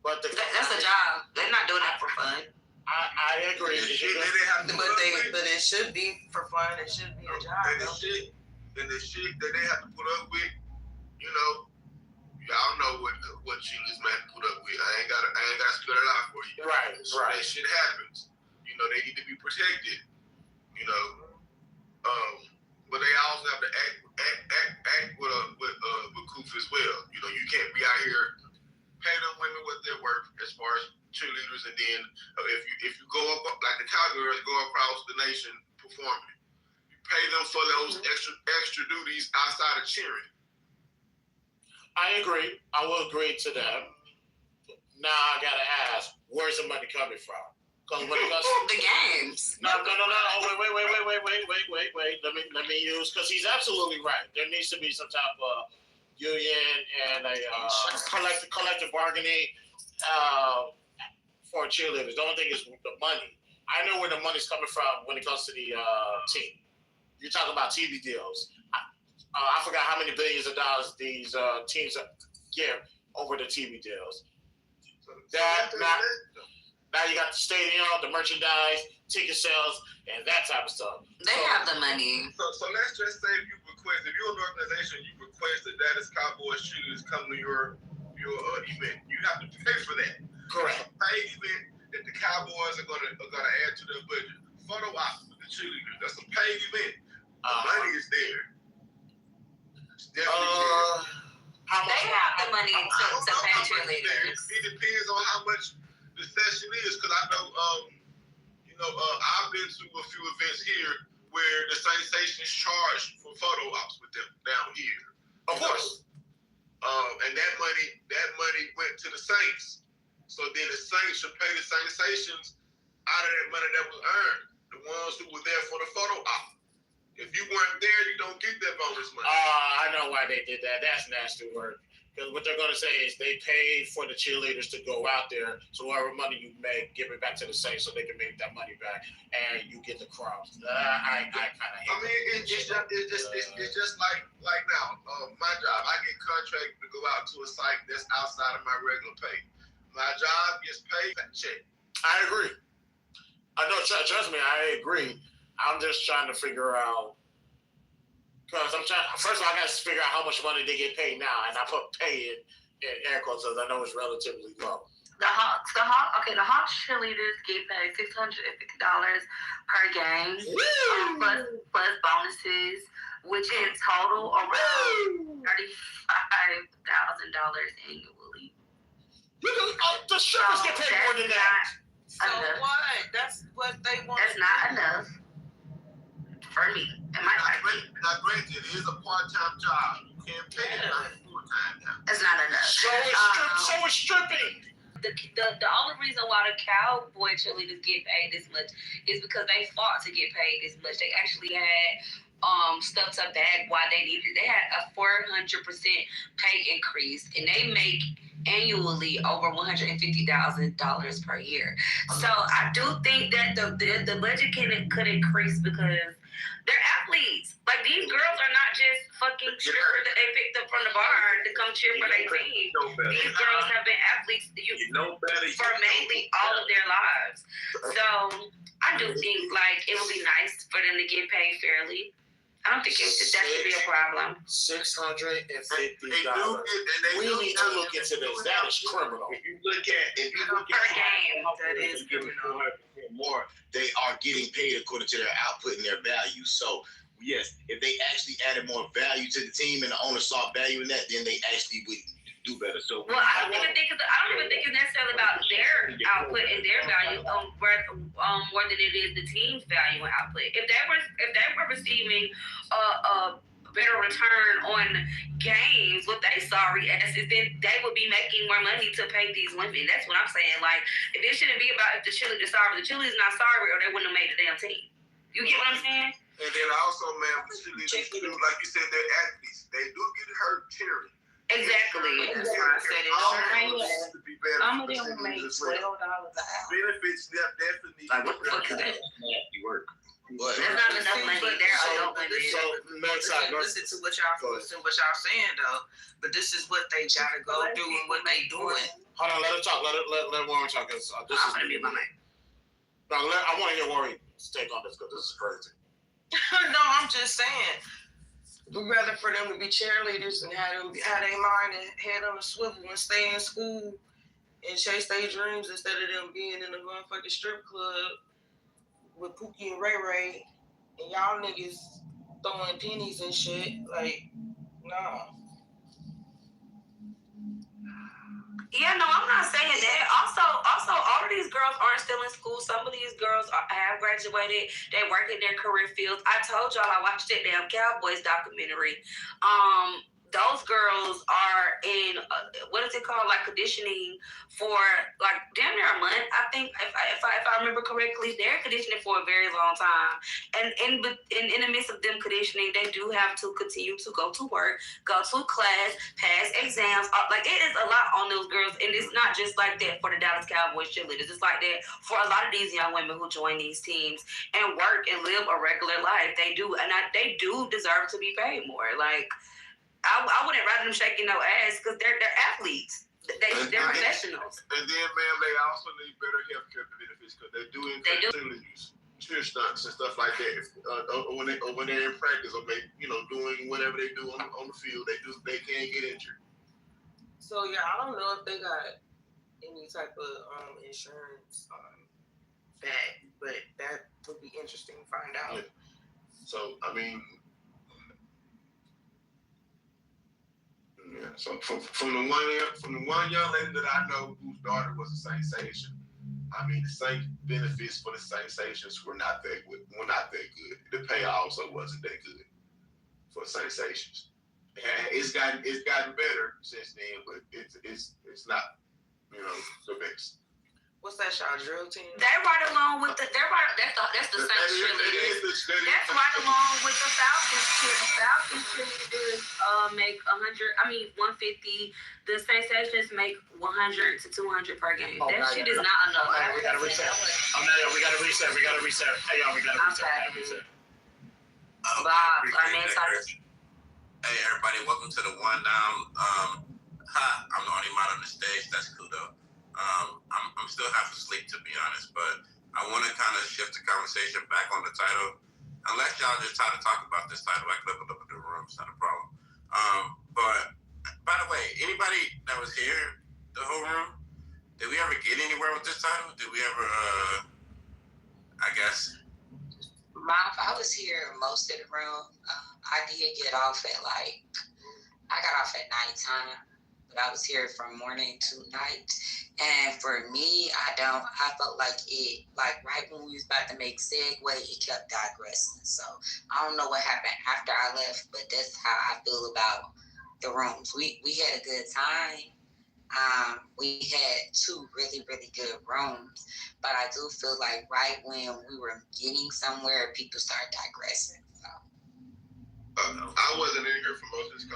But That's a job. They're not doing that for fun. I agree. But it should be for fun. It should be a job. And the shit that they have to put up with, y'all know what cheerleaders man put up with. I ain't gotta spell it out for you. Right. That shit happens. They need to be protected. But they also have to act with Koof as well. You can't be out here paying them women what they're worth as far as cheerleaders, and then if you go up like the Cowgirls go across the nation performing, you pay them for those extra duties outside of cheering. I agree. I will agree to that. Now I gotta ask, where's the money coming from? Because when it comes to the games. No. Wait. Let me use, because he's absolutely right. There needs to be some type of union and a collective bargaining for cheerleaders. The only thing is the money. I know where the money's coming from when it comes to the team. You're talking about TV deals. I forgot how many billions of dollars these teams give over the TV deals. Now you got the stadium, the merchandise, ticket sales, and that type of stuff. They have the money. So let's just say if you're an organization, you request that Dallas Cowboys cheerleaders come to your event, you have to pay for that. Correct. It's a paid event that the Cowboys are gonna add to their budget. Photo ops with the cheerleaders. That's a paid event. The money is there. How much? They have the money to pay cheerleaders. It depends on how much the session is, because I know, I've been to a few events here where the Sensations charge for photo ops with them down here. Of course. And that money went to the Saints. So then the Saints should pay the Sensations out of that money that was earned, the ones who were there for the photo op. If you weren't there, you don't get that bonus money. I know why they did that. That's nasty work. Because what they're going to say is they paid for the cheerleaders to go out there, so whatever money you make, give it back to the Saints so they can make that money back, and you get the crumbs. I kind of hate it. I mean, it's just like now, my job. I get contracted to go out to a site that's outside of my regular pay. My job gets paid a check. I agree. I know. Trust me, I agree. I'm just trying to figure out, because first of all, I got to figure out how much money they get paid now, and I put pay in air quotes because I know it's relatively low. The Hawks cheerleaders get paid $650 per game, plus bonuses, which in total around $35,000 annually. The strippers get paid more than that. So what? That's what they want. That's not enough. For me, now granted, it is a part-time job. You can't pay it full-time now. It's not enough. So it's stripping. The only reason why the Cowboy cheerleaders get paid this much is because they fought to get paid this much. They actually had stuff to back why they needed. They had a 400% pay increase, and they make annually over $150,000 per year. So I do think that the budget could increase because they're athletes. Like, these girls are not just fucking strippers that they picked up from the bar to come cheer for their team. These girls have been athletes for mainly all of their lives. So I do think, it would be nice for them to get paid fairly. I don't think that should be a problem. $650. We need to look into this. That is criminal. If you look at Per game. That is criminal. More, they are getting paid according to their output and their value. So yes, if they actually added more value to the team and the owner saw value in that, then they actually would do better. So well, I don't even think it's necessarily about their output and their value, more than it is the team's value and output. If they were receiving a better return on games with their sorry asses, then they would be making more money to pay these women. That's what I'm saying. Like, if it shouldn't be about if the cheerleader's sorry. The cheerleader's not sorry, or they wouldn't have made the damn team. You get what I'm saying? And then also, man, the cheerleaders do, like you said, they're athletes. They do get hurt cheering. Exactly. That's why I said it. Some of them make $12 an hour. Benefits definitely. Like, what the fuck is that? nasty work. There's not enough money there. Listen to what y'all saying though. But this is what they gotta go do and what they doing. Hold on, let her talk. Let Warren talk. This I'm gonna be my mic. No, I want to hear Warren's take on this because this is crazy. No, I'm just saying. We'd rather for them to be cheerleaders and have their mind and head on a swivel and stay in school and chase their dreams instead of them being in a motherfucking strip club with Pookie and Ray Ray and y'all niggas throwing pennies and shit. Like, nah. Yeah, no, I'm not saying that. Also, all of these girls aren't still in school. Some of these girls have graduated. They work in their career fields. I told y'all I watched that damn Cowboys documentary. Those girls are in what is it called, like conditioning for like damn near a month. I think if I remember correctly, they're conditioning for a very long time. And in the midst of them conditioning, they do have to continue to go to work, go to class, pass exams. Like it is a lot on those girls, and it's not just like that for the Dallas Cowboys cheerleaders. It's like that for a lot of these young women who join these teams and work and live a regular life. They do, and they do deserve to be paid more. Like. I wouldn't rather them shaking no ass because they're athletes. They're professionals. And then, man, they also need better healthcare benefits because they do cheer stunts and stuff like that. When they're in practice or doing whatever they do on the field, they can get injured. So yeah, I don't know if they got any type of insurance back, but that would be interesting to find out. Yeah. So I mean. Yeah. So from the one young lady that I know whose daughter was a sensation, I mean the Saints benefits for the Sensations were not that good. The pay also wasn't that good for Sensations. It's gotten better since then, but it's not the best. What's that, y'all drill team? They're right along with that's the Saints cheerleaders. That's right along with the Falcons cheerleaders. The Falcons cheerleaders make 150. The Sensations make 100 to 200 per game. That shit is not enough. We gotta reset. We gotta reset. Hey y'all, we gotta reset. Bob, Hey everybody, welcome to the One Down. I'm the only mod on the stage. That's cool though. I'm still half asleep to be honest, but I want to kind of shift the conversation back on the title. Unless y'all just try to talk about this title, I clip it up in the room. It's not a problem. But by the way, anybody that was here, the whole room, did we ever get anywhere with this title? Did we ever? I guess. I was here most of the room. I did get off at I got off at nighttime. But I was here from morning to night. And for me, I felt like right when we was about to make segue, it kept digressing. So I don't know what happened after I left, but that's how I feel about the rooms. We had a good time. We had 2 really, really good rooms, but I do feel like right when we were getting somewhere, people started digressing. So. I wasn't in here for most of this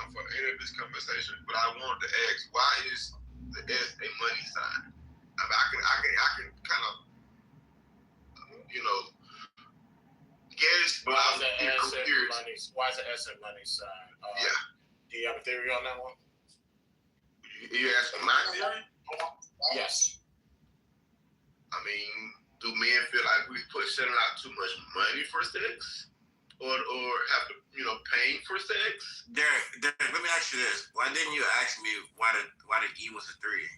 conversation, but I wanted to ask, why is the S a money sign? I mean, I can kind of, guess, but Why I'm is the S a money sign? Yeah. Do you have a theory on that one? You asking my theory? Yes. I mean, do men feel like we sending out too much money for sex? or have to, paying for sex. Derek, let me ask you this: why didn't you ask me why the E was a 3?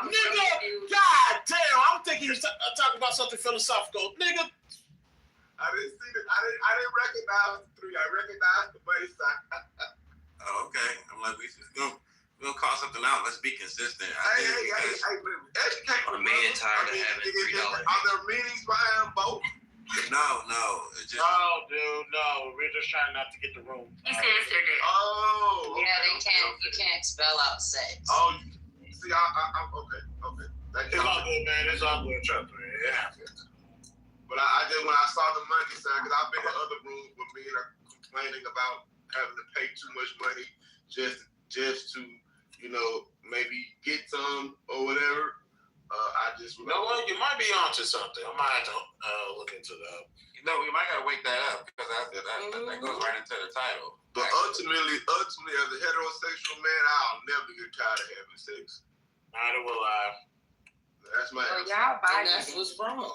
Nigga, god damn! I'm thinking you're talking about something philosophical, nigga. I didn't see I didn't recognize the 3. I recognized the money sign. Oh, okay. I'm like, we'll call something out. Let's be consistent. Hey, educate a man tired of having $3. Are there meanings behind both? No. It's just. No, dude, no. We're just trying not to get the room. He said there. Oh. Yeah, they can't. You can't spell out sex. Oh, see, I'm okay. It's all good, man. It's all good. Trust me. It happens. But I just, when I saw the money sign, because I've been in other rooms where men are complaining about having to pay too much money just to, maybe get some or whatever. I just. You know what? You might be onto something. I might have to look into that. We might gotta wake that up because that goes right into the title. But ultimately, as a heterosexual man, I'll never get tired of having sex. Neither will I. That's my answer. Y'all and that's what's wrong.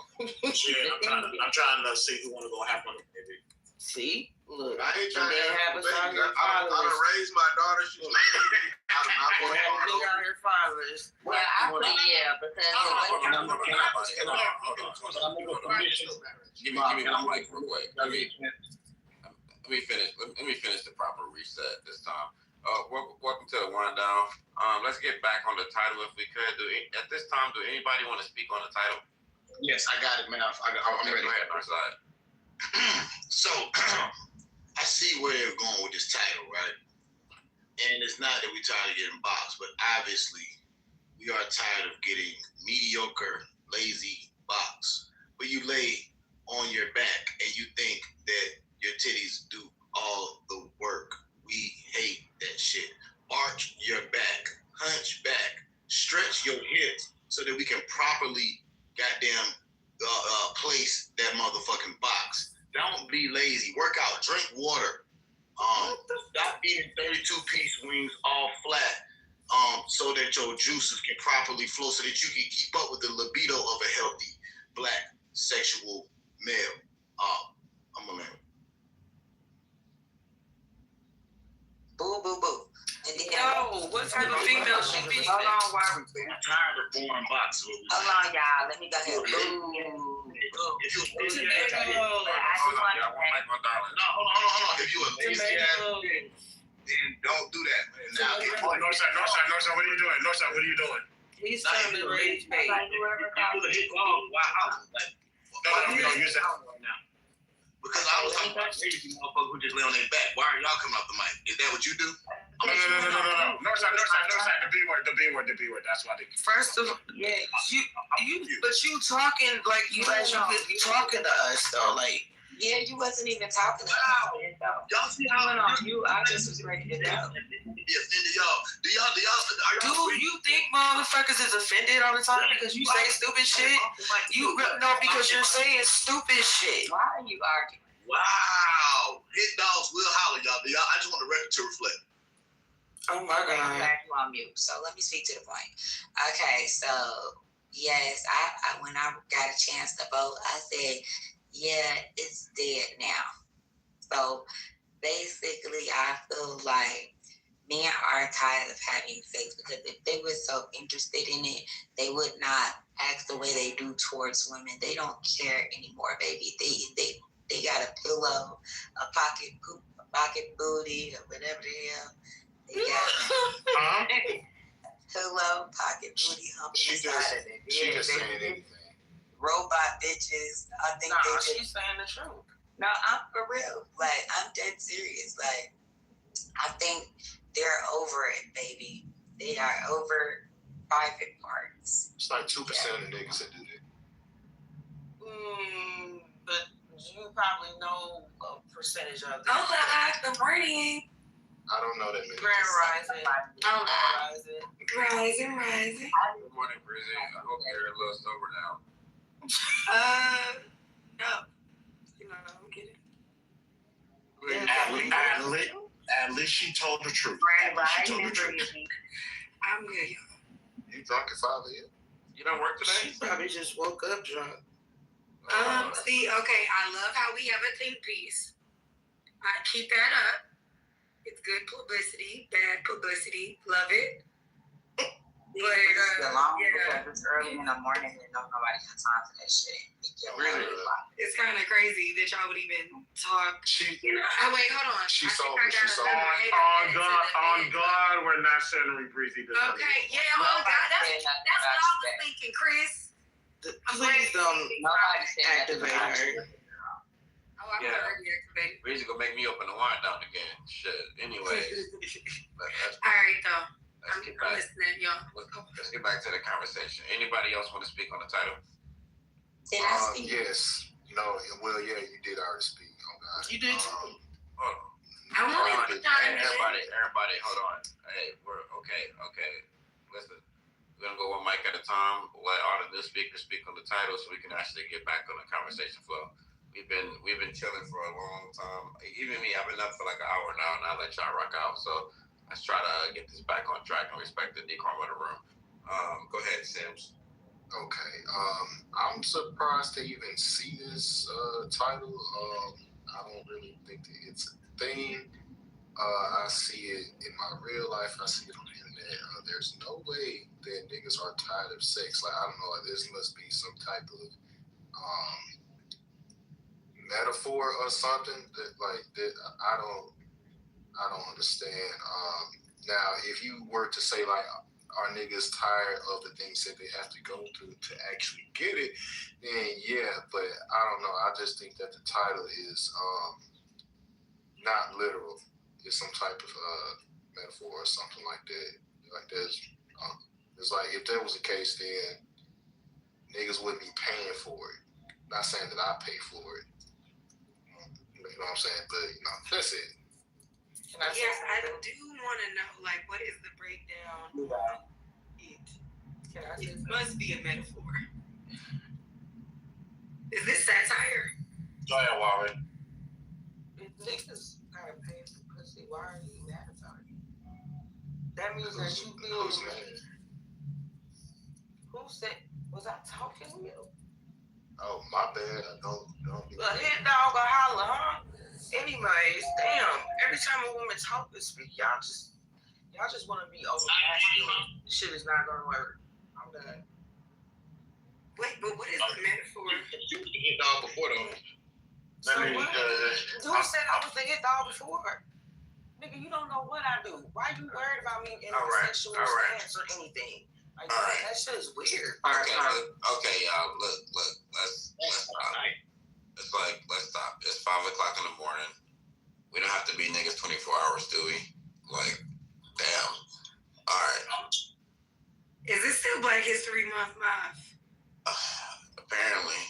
Shit, I'm trying to see who want to go have one, baby. See, look. I ain't trying to have us out here I raised my daughter. She's out of my boy. Out here fathers. Well, I think because Give me one mic real quick. Let me finish the proper reset this time. Welcome to the rundown. Let's get back on the title if we could. At this time, do anybody want to speak on the title? Yes, I got it, man. I'm ready. Go ahead, Northside. So, I see where they're going with this title, right? And it's not that we're tired of getting boxed, but obviously we are tired of getting mediocre, lazy box. Where you lay on your back and you think that your titties do all the work. We hate that shit. Arch your back, hunch back, stretch your hips so that we can properly goddamn place that motherfucking box. Don't be lazy. Work out. Drink water. Stop eating 32-piece wings all flat so that your juices can properly flow so that you can keep up with the libido of a healthy black sexual male. I'm a man. boo, boo, boo. Yo, what type of female she be? Hold on, I'm tired of boring boxes. Hold on, y'all. Let me go ahead. If you a lazy ass bitch, then don't do that. Now, Northside, what are you doing? Northside, what are you doing? He's trying to raise me. wow. No, we don't use that right now. Because I was talking about lazy motherfuckers who just lay on their back. Why are y'all coming off the mic? Is that what you do? No. Northside, the B word. That's why they. First of all, yeah, but you talking like you actually talking to us though, like. Yeah, you wasn't even talking Wow. about Y'all see how on you. I just was ready to go. y'all? Do y'all? Do you think motherfuckers is offended all the time because you say stupid shit? Because you're saying stupid shit. Why are you arguing? Wow. Hit dogs will holler, y'all. I just want the record to reflect. Oh my God. Back on mute. So let me speak to the point. Okay, so yes, I when I got a chance to vote, I said, yeah, it's dead now. So basically, I feel like men are tired of having sex because if they were so interested in it, they would not act the way they do towards women. They don't care anymore, baby. They got a pillow, a pocket booty, or whatever the hell. They got pillow, pocket booty, hump inside of it. She just saying anything. Robot bitches. I think she's saying the truth. No, I'm for real. Like, I'm dead serious. Like, I think they're over it, baby. They are over private parts. It's like 2% of the niggas that do that. But you probably know a percentage of them. The morning. I don't know that many. Grand Rising. Rising. Good morning, Brizzy. I hope you're a little sober now. No. You know, I'm kidding. At least she told the truth. I'm good, y'all. You drunk at 5 a.m.? You don't work today? She probably just woke up drunk. See, okay, I love how we have a think piece. I keep that up. It's good publicity, bad publicity. Love it. But it's because it's early in the morning and nobody has time for that shit. Really? It's kind of crazy that y'all would even talk. Oh, wait, hold on. She's so On God, we're not sending Breezy to Okay, yeah, oh God, that's what I was thinking, Chris. Please don't activate her. Oh, I'm already activated. Breezy gonna make me open the wine down again. Shit. Anyways. All right, though. I'm listening, y'all. Let's get back to the conversation. Anybody else want to speak on the title? Yes. No, well, yeah, you did already speak. Oh, God. You did too. Everybody, hold on. Hey, we're okay. Listen, we're gonna go one mic at a time. Let all the new speakers speak on the title, so we can actually get back on the conversation flow. We've been chilling for a long time. Even me, I've been up for like an hour now, and I let y'all rock out. So let's try to get this back on track and respect the decorum of the room. Go ahead, Sims. Okay. I'm surprised to even see this title. I don't really think that it's a thing. I see it in my real life. I see it on the internet. There's no way that niggas are tired of sex. Like, I don't know. Like, this must be some type of metaphor or something that I don't understand. Now, if you were to say like, are niggas tired of the things that they have to go through to actually get it, then yeah, but I don't know. I just think that the title is not literal. It's some type of metaphor or something like that. Like it's like if that was the case, then niggas wouldn't be paying for it. Not saying that I pay for it. You know what I'm saying? But that's it. Yes, I do want to know, like, what is the breakdown on it? It must be a metaphor. Is this satire? Go ahead, Warren. If niggas gotta pay for pussy, why are you mad about it? That means that you feel. Who said? Was I talking to you? Oh, my bad. I don't. A hit dog or holler, huh? Anyways, damn. Every time a woman talk and speak, y'all just want to be over masculine. This shit is not gonna work. I'm done. Wait, but what is the metaphor? You was the hit dog before though. Who said I was the hit dog before? Nigga, you don't know what I do. Why you worried about me in a sexual stance or anything? Like, that shit is weird. Okay, y'all. Look. Let's stop. Let's stop. It's 5 o'clock in the morning. We don't have to be niggas 24 hours, do we? Like, damn. All right. Is this still Black History Month live? Apparently,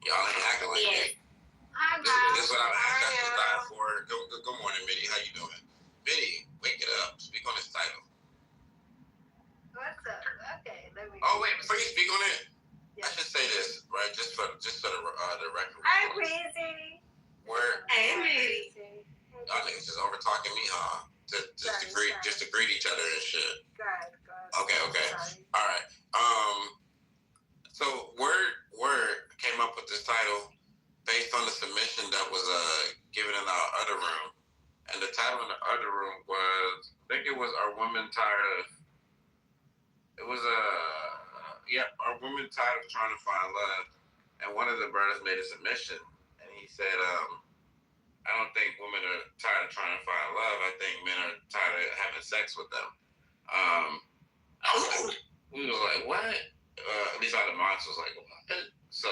y'all ain't acting like that. This is what I'm asking for. Good morning, Mitty. How you doing? Mitty, wake it up. Speak on this title. What's up? Okay, let me. Oh wait, before you speak on it, I should say this, right? Just for the record. Hi, Breezy. Hey, Mitty. Y'all niggas just over talking me, huh? Just to greet each other and shit. God. Okay. All right. So Word came up with this title based on the submission that was given in our other room, and the title in the other room was, I think it was "Are Women Tired of?" It was "Are Women Tired of Trying to Find Love?" And one of the brothers made a submission, and he said, "I don't think women are tired of trying to find love. I think men are tired of having sex with them." We was like, what? At least all the moms was like, what? So,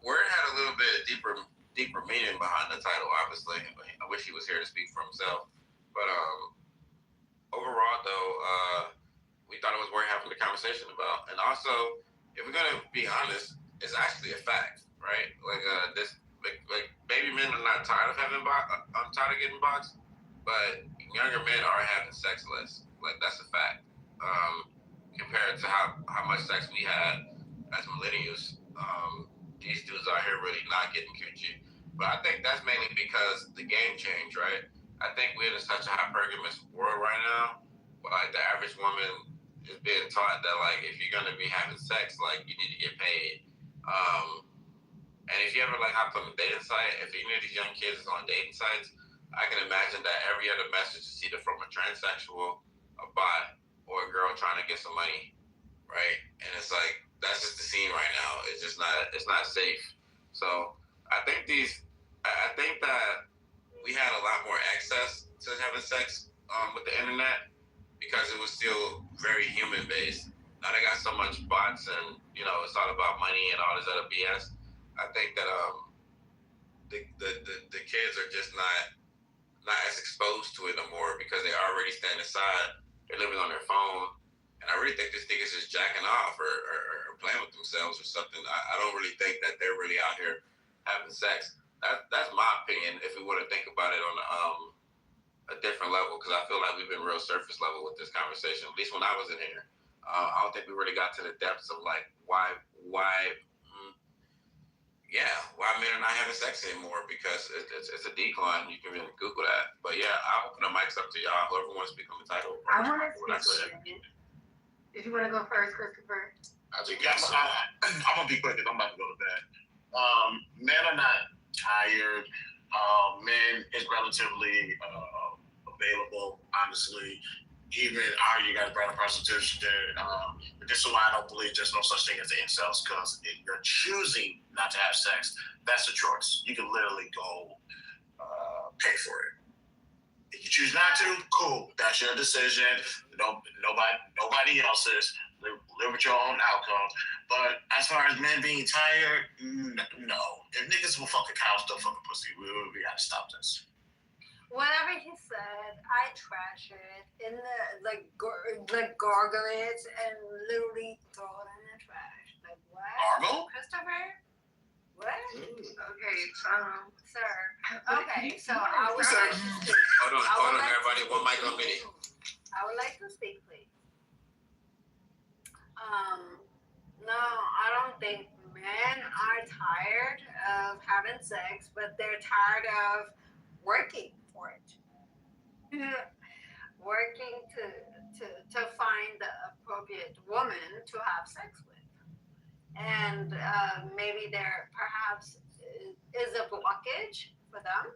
Word had a little bit deeper meaning behind the title, obviously. I wish he was here to speak for himself. But overall, though, we thought it was worth having the conversation about. And also, if we're gonna be honest, it's actually a fact, right? Like baby men are not tired of I'm tired of getting boxed, but younger men are having sex less. Like, that's a fact. Compared to how much sex we had as millennials, these dudes out here really not getting coochie. But I think that's mainly because the game changed, right? I think we're in such a hypergamous world right now, where like the average woman being taught that like if you're gonna be having sex, like you need to get paid. And if you ever like hopped on a dating site, if any of these young kids is on dating sites, I can imagine that every other message is either from a transsexual, a bot, or a girl trying to get some money, right? And it's like that's just the scene right now. It's just not safe. So I think that we had a lot more access to having sex with the internet because it was still very human based. Now they got so much bots and it's all about money and all this other BS. I think that the kids are just not as exposed to it no more because they already stand aside. They're living on their phone, and I really think this niggas is jacking off or playing with themselves or something. I don't really think that they're really out here having sex. That's my opinion. If we want to think about it on a different level, because I feel like we've been real surface level with this conversation. At least when I was in here, I don't think we really got to the depths of like why men are not having sex anymore, because it's a decline. You can really Google that. But yeah, I'll open the mics up to y'all. Whoever wants to speak on the title. I want to speak. Did you want to go first, Christopher? I'm gonna be quick because I'm about to go to bed. Men are not tired. Men is relatively available, honestly. Even you guys brought up prostitution. But this is why I don't believe there's no such thing as incels, because you're choosing not to have sex. That's a choice. You can literally go pay for it. If you choose not to, cool. That's your decision. Nobody else's. Live with your own outcome. But as far as men being tired, no. If niggas will fuck a couch, they'll fuck a pussy. We gotta stop this. Whatever he said, I trash it in the gargle it and literally throw it in the trash. Like what? Gargle? Christopher? What? Okay, sir. Okay, so I would like to speak. Hold on, everybody. One mic on me. I would like to speak, please. No, I don't think men are tired of having sex, but they're tired of working for it. Working to find the appropriate woman to have sex with. And maybe there perhaps is a blockage for them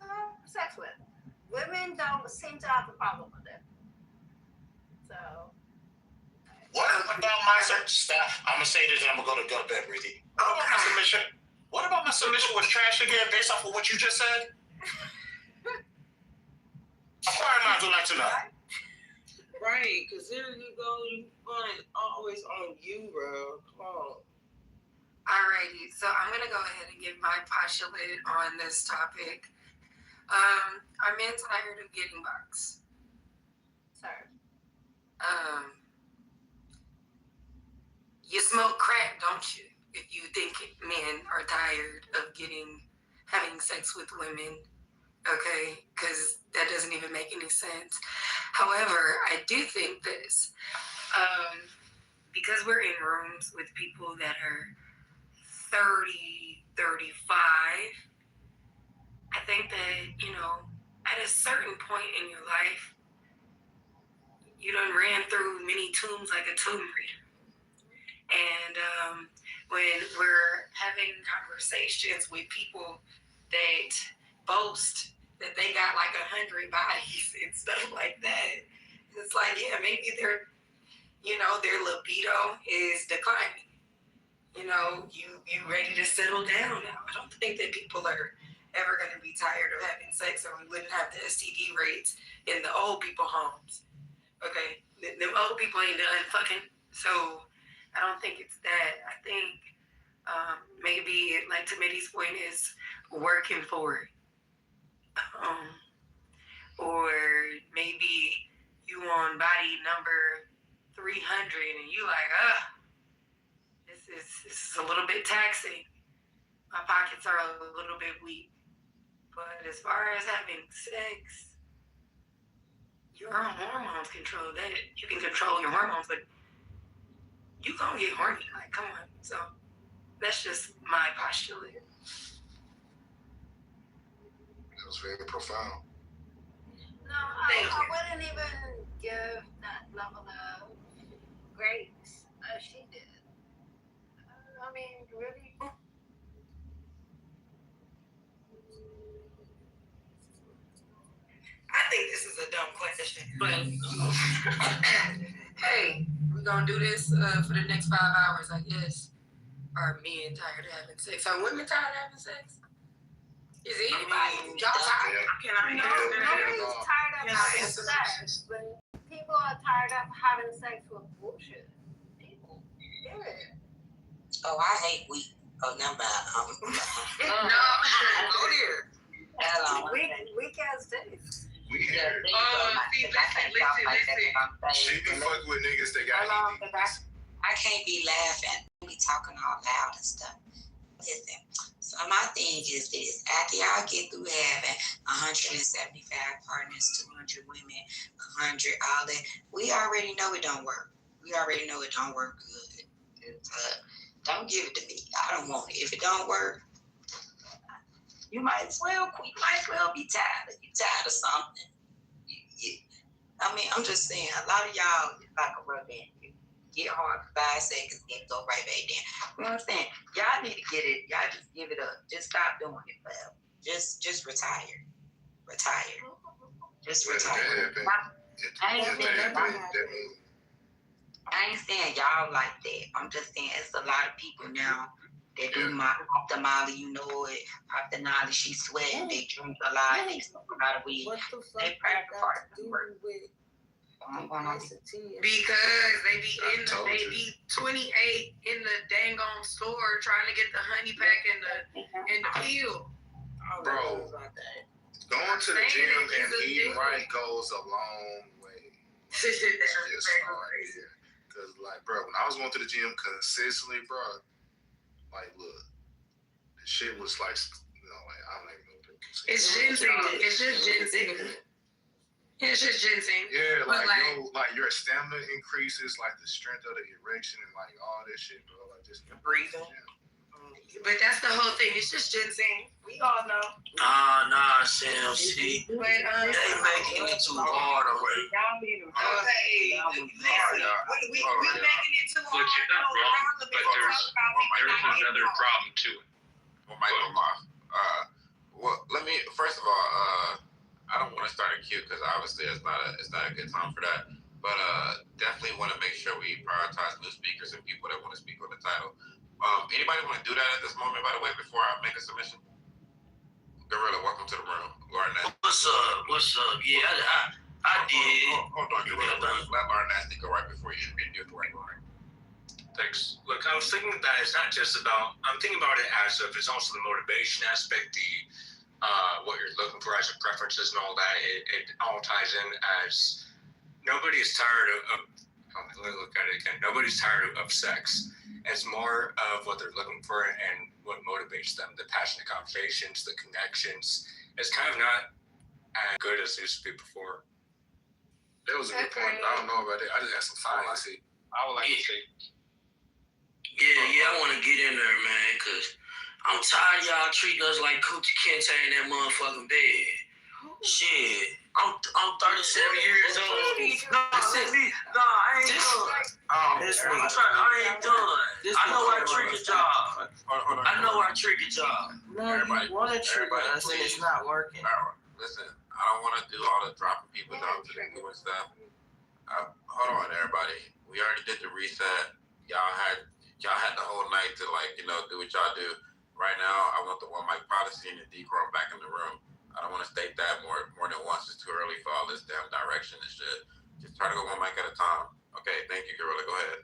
to have sex with. Women don't seem to have a problem with it. So. What about my stuff? I'm gonna say this and I'm gonna go to bed, Breezy. What about my submission was trash again based off of what you just said? Inquiring minds would like to know. Right, because there you go, you find always on you, bro. Come on. Alrighty, so I'm gonna go ahead and give my postulate on this topic. Are men tired of getting boxed? Sorry. You smoke crack, don't you? If you think men are tired of having sex with women, okay? Because that doesn't even make any sense. However, I do think this, because we're in rooms with people that are 30, 35, I think that, at a certain point in your life, you done ran through many tombs like a tomb raider. And when we're having conversations with people that boast that they got like 100 bodies and stuff like that, it's like, yeah, maybe their libido is declining. You ready to settle down now. I don't think that people are ever going to be tired of having sex, or we wouldn't have the STD rates in the old people homes. Okay, them old people ain't done fucking, so I don't think it's that. I think maybe, like Tomitty's point, is working for it. Or maybe you on body number 300 and you like, this is a little bit taxing. My pockets are a little bit weak. But as far as having sex, your hormones control that. You can control your hormones, but you gonna get horny. Like, come on. So that's just my postulate. That was very profound. No, I wouldn't even give that level of grace as she did. I mean, really. I think this is a dumb question, but Hey, we're gonna do this for the next 5 hours, I guess. Are men tired of having sex? Are women tired of having sex? Is anybody? Y'all tired? can I Nobody's tired of having sex, but people are tired of having sex with bullshit. People. Period. Oh, I hate weak. Oh, never mind. No, go there. Weak ass dicks. We here. She be fucking with niggas that got I can't be laughing. Be talking all loud and stuff. Listen. So my thing is this: after y'all get through having 175 partners, 200 women, 100 all that, we already know it don't work. We already know it don't work good. Don't give it to me. I don't want it. If it don't work, you might as well quit. You might as well be tired. You tired of something. I mean, I'm just saying, a lot of y'all is like a rubber band. You get hard for 5 seconds, then go right back down. You know what I'm saying? Y'all need to get it. Y'all just give it up. Just stop doing it forever. Just retire. Retire. Just retire. I ain't saying y'all like that. I'm just saying it's a lot of people now that do pop the Molly, you know it, pop the Nolly, she sweating, they drink a lot, they smoke a lot of weed. They practice part of the work. Because they be 28 in the dang on store trying to get the honey pack in the field. Bro, going to the gym and eating right goes a long way. Cause like, bro, when I was going to the gym consistently, bro, like, look, the shit was like, you know, like I don't even know what to say. It's ginseng. It's just ginseng. It's just ginseng. Yeah, like your stamina increases, like the strength of the erection and like all this shit, bro. Like just breathing. But that's the whole thing. It's just ginseng. We all know. Nah, Sam. See, But they making it too hard already. we making it too hard. But you're not wrong. But there's another problem to it. Well, let me first of all, I don't want to start a queue because obviously it's not a good time for that. But definitely want to make sure we prioritize new speakers and people that want to speak on the title. Anybody want to do that at this moment? By the way, before I make a submission. Gorilla, welcome to the room. Larnasty. What's up? Yeah, I did. Hold on, Gorilla. Let Larnasty go right before you do it right. Thanks. Look, I was thinking that it's not just about. I'm thinking about it as if it's also the motivation aspect, what you're looking for as your preferences and all that. It all ties in as nobody is tired of. Let me look at it again. Nobody's tired of sex. It's more of what they're looking for and what motivates them. The passionate conversations, the connections. It's kind of not as good as it used to be before. That was a good point. I don't know about that. I just had some fallacy. I would like to say. Yeah, I want to get in there, man, because I'm tired of y'all treating us like Coochie Kente in that motherfucking bed. Shit, I'm 37 years old. No, I ain't done. I ain't done. I know I treat the job. I know I treat the job. You want to treat us and it's not working. Listen, I don't want to do all the dropping people down to the queue and stuff. Hold on, everybody. We already did the reset. Y'all had the whole night to do what y'all do. Right now, I want the one mic policy and the decorum back in the room. I don't want to state that more than once. It's too early for all this damn direction and shit. Just try to go one mic at a time. Okay, thank you, Gorilla. Go ahead.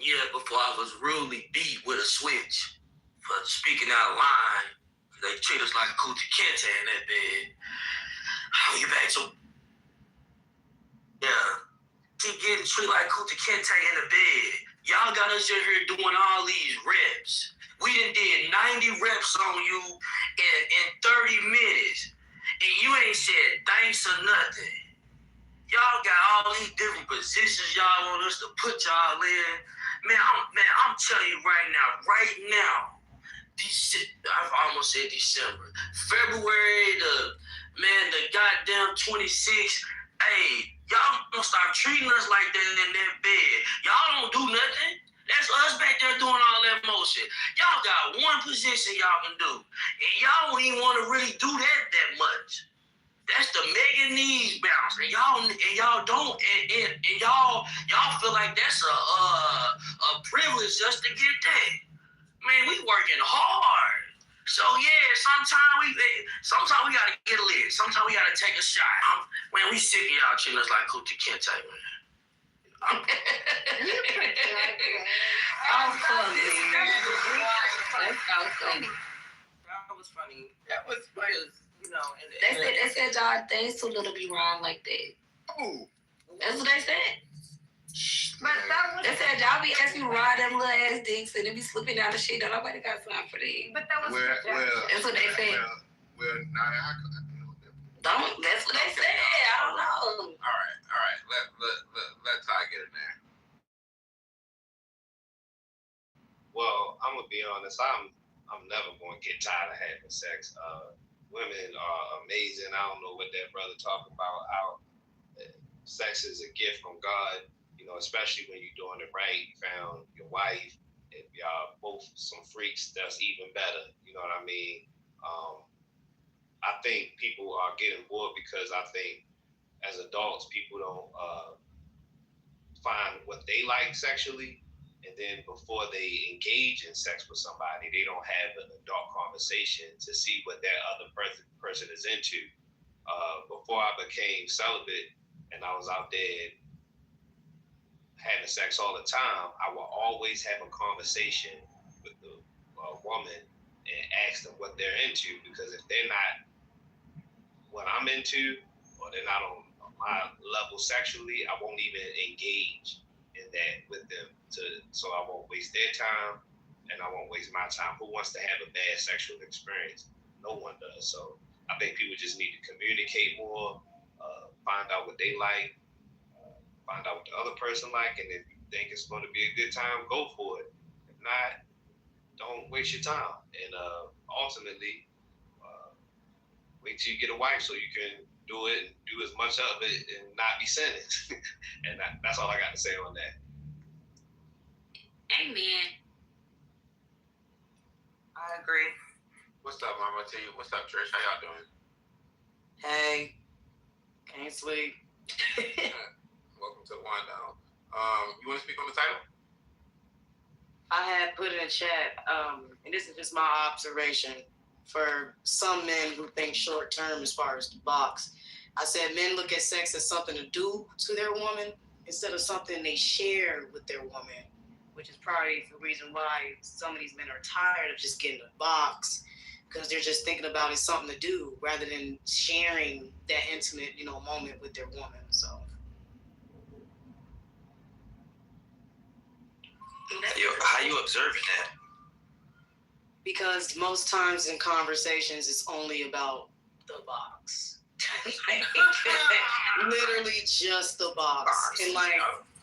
Yeah, before I was rudely beat with a switch for speaking out of line. They treat us like Coochie Kente in that bed. I'll get back to. Yeah. Keep getting treated like Coochie Kente in the bed. Y'all got us in here doing all these reps. We done did 90 reps on you in 30 minutes. And you ain't said thanks or nothing. Y'all got all these different positions y'all want us to put y'all in. Man, I'm telling you right now, I've almost said December. February, the goddamn 26th, hey, y'all gonna start treating us like that in that bed. Y'all don't do nothing. That's us back there doing all that motion. Y'all got one position y'all can do. And y'all don't even want to really do that much. That's the mega knees bounce. And y'all don't and y'all feel like that's a privilege just to get that. Man, we working hard. So yeah, sometimes we gotta get lit. Sometimes we gotta take a shot. Man, we sick of y'all treating us like Coochie Kente, man. I'm funny. That was funny. That was funny. You know, They said y'all things too little be wrong like that. Oh, that's what they said. But that was. They said y'all be asking you ride them little ass dicks and they be slipping down the shit. Don't nobody got time for that. But that was. That's what they said. That's what they said. I don't know. All right. Let Ty get in there. Well, I'm gonna be honest. I'm never gonna get tired of having sex. Women are amazing. I don't know what that brother talking about. How sex is a gift from God. You know, especially when you're doing it right. You found your wife. If y'all both some freaks, that's even better. You know what I mean? I think people are getting bored because I think as adults, people don't find what they like sexually. And then before they engage in sex with somebody, they don't have an adult conversation to see what that other person is into. Before I became celibate and I was out there having sex all the time, I will always have a conversation with the woman and ask them what they're into, because if they're not what I'm into, or they're not on my level sexually, I won't even engage in that with them, so I won't waste their time and I won't waste my time. Who wants to have a bad sexual experience? No one does. So I think people just need to communicate more, find out what they like, find out what the other person like, and if you think it's going to be a good time, go for it. If not, don't waste your time. And ultimately, wait till you get a wife so you can do it and do as much of it and not be sinning. And that's all I got to say on that. Amen. I agree. What's up, Mama T? What's up, Trish? How y'all doing? Hey, can't sleep. Welcome to the Wind Down. You want to speak on the title? I had put in chat, and this is just my observation, for some men who think short term as far as the box. I said men look at sex as something to do to their woman instead of something they share with their woman, which is probably the reason why some of these men are tired of just getting a box, because they're just thinking about it something to do rather than sharing that intimate, moment with their woman. So How you observing that? Because most times in conversations, it's only about the box. Literally just the box. And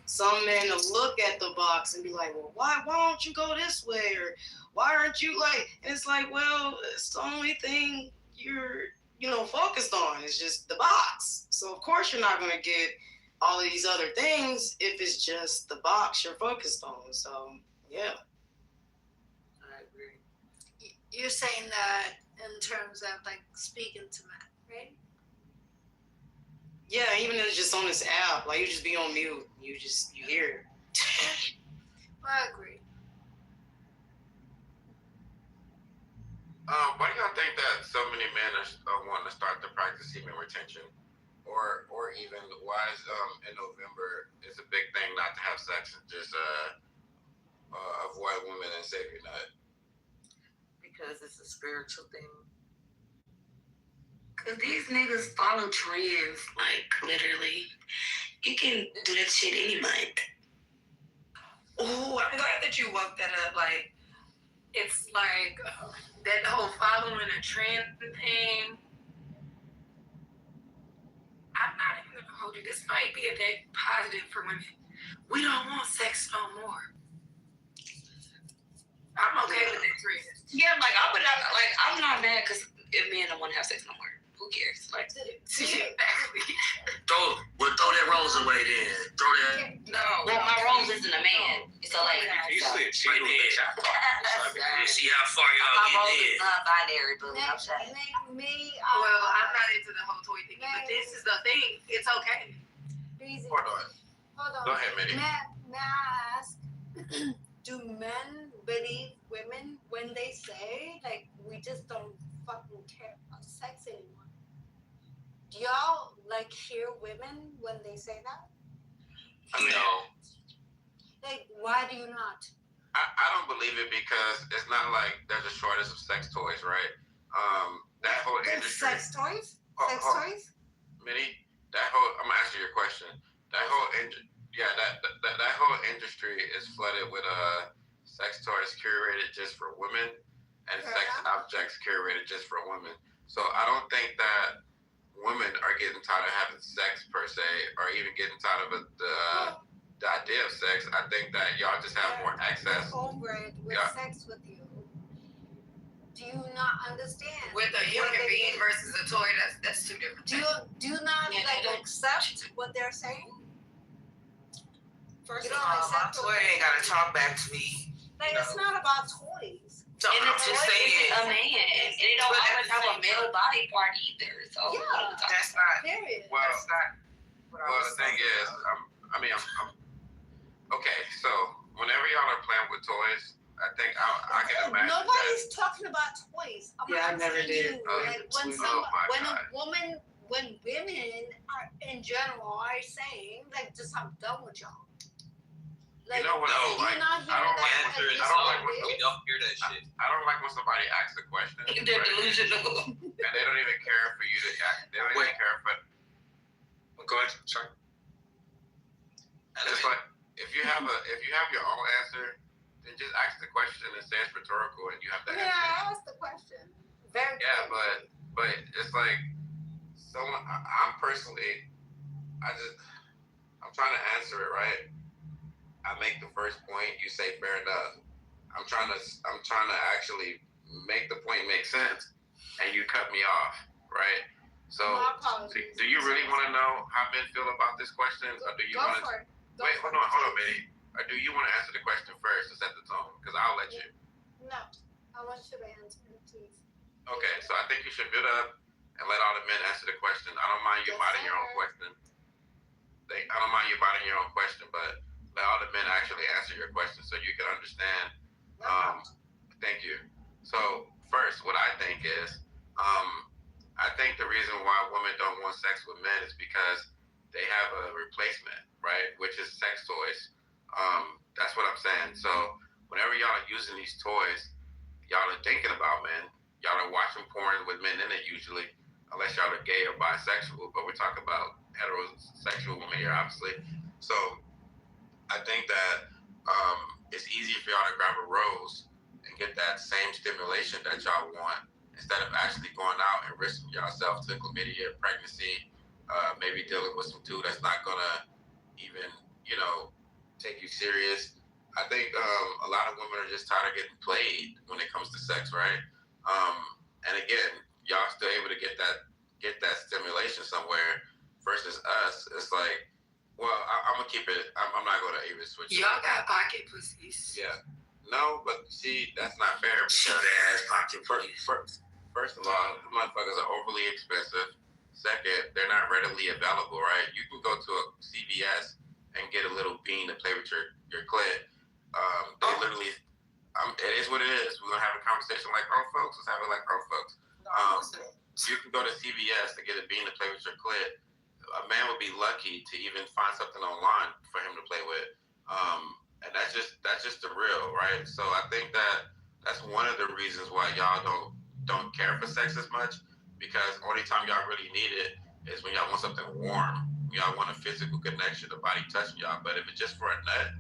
some men will look at the box and be like, well, why don't you go this way? Or why aren't you and it's like, well, it's the only thing you're, focused on. It's just the box. So of course you're not going to get all of these other things if it's just the box you're focused on. So, yeah. I agree. You're saying that in terms of speaking to men, right? Yeah, even if it's just on this app, you just be on mute. You hear it. Well, I agree. Why do y'all think that so many men are wanting to start to practice semen retention? Or even why is in November it's a big thing not to have sex and just avoid women and save your nut? Because it's a spiritual thing. Cause these niggas follow trends, literally. You can do that shit any month. Oh, I'm glad that you woke that up. It's that whole following a trend thing. I'm not even gonna hold you. This might be a bit positive for women. We don't want sex no more. I'm okay with that trend. Yeah, I'm not mad because if men don't want to have sex no more, who cares? Exactly. way then. Throw that. No. Well, my role isn't a man. It's a lady. You So. slid right there. Let's see how far y'all My get role there. is non-binary, but I'm saying. Well, I'm not into the whole toy thing, but this is the thing. It's okay. Easy. Hold on. Go ahead, Minnie. May I ask, do men believe women when they say, like, we just don't fucking care about sex anymore? Do y'all, like, hear women when they say that? No. Like, why do you not? I don't believe it because it's not like there's a shortage of sex toys, right? That whole industry. Sex toys? Sex toys? Minnie, I'm gonna answer your question. That whole that whole industry is flooded with sex toys curated just for women and sex objects curated just for women. So I don't think that women are getting tired of having sex per se, or even getting tired of the idea of sex. I think that y'all just have more access. Over it with sex with you. Do you not understand? With a human being versus a toy, that's two different things. Do you not accept what they're saying? First of all, my toy ain't gotta talk back to me. Like, it's not about toys. So And I'm the just toy saying. isn't a man, and it don't always have a male body part either. So That's not. Period. Well, That's not. Well, the thing is, I'm okay. So whenever y'all are playing with toys, I think I can imagine. Nobody's talking about toys. I never did. Like, when women are in general are saying, like, just I'm done with y'all. Like, you know what? I don't We don't hear that shit. I don't like when somebody asks a question. They're delusional. And they don't even care for you to act. They don't even care for. Go ahead. Sorry. It's like if you have your own answer, then just ask the question and say it's rhetorical, and you have to answer. Yeah, ask the question. Very. Yeah, but it's like someone. I'm personally, I'm trying to answer it right. I make the first point, you say fair enough. I'm trying to actually make the point make sense, and you cut me off, right? So, do you really want to know how men feel about this question, or do you want to? Wait, hold on, Minnie. Or do you want to answer the question first to set the tone? Because I'll let you. No, I want you to answer it, please. Okay, so I think you should build up and let all the men answer the question. I don't mind you biting your own question. I don't mind you biting your own question, but let all the men actually answer your question so you can understand. Thank you. So first, what I think is, I think the reason why women don't want sex with men is because they have a replacement, right? Which is sex toys. That's what I'm saying. So whenever y'all are using these toys, y'all are thinking about men. Y'all are watching porn with men in it usually, unless y'all are gay or bisexual. But we're talking about heterosexual women here, obviously. So I think that it's easier for y'all to grab a rose and get that same stimulation that y'all want instead of actually going out and risking yourself to chlamydia, pregnancy, maybe dealing with some dude that's not gonna even, take you serious. I think a lot of women are just tired of getting played when it comes to sex, right? And again, y'all still able to get that stimulation somewhere versus us. It's like, well, I'm gonna keep it. I'm not gonna even switch. Y'all got pocket pussies. Yeah. No, but see, that's not fair. Shut ass pocket pussies. First of all, the motherfuckers are overly expensive. Second, they're not readily available, right? You can go to a CVS and get a little bean to play with your clit. They literally, it is what it is. We're gonna have a conversation like grown folks. Let's have it like grown folks. You can go to CVS to get a bean to play with your clit. A man would be lucky to even find something online for him to play with, and that's just the real, right? So I think that's one of the reasons why y'all don't care for sex as much, because only time y'all really need it is when y'all want something warm. Y'all want a physical connection, a body touching y'all. But if it's just for a nut,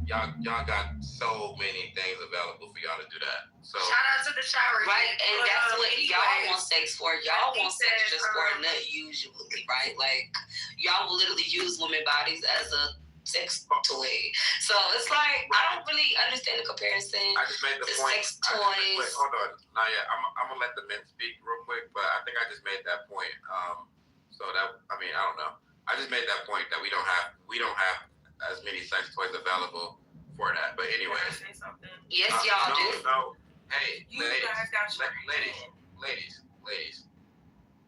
y'all got so many things available for y'all to do that. So shout out to the shower. Right, and that's what y'all want sex for. Y'all want sex just for a nut usually, right? Like, y'all will literally use women bodies as a sex toy. So it's like, I don't really understand the comparison. I just made the point. Sex toys. Wait, hold on. Now, yeah, I'm gonna let the men speak real quick, but I think I just made that point. So that, I don't know. I just made that point that we don't have as many sex toys available for that. But anyway. Can I say something? Yes, y'all do. No. Hey, You guys got your ladies.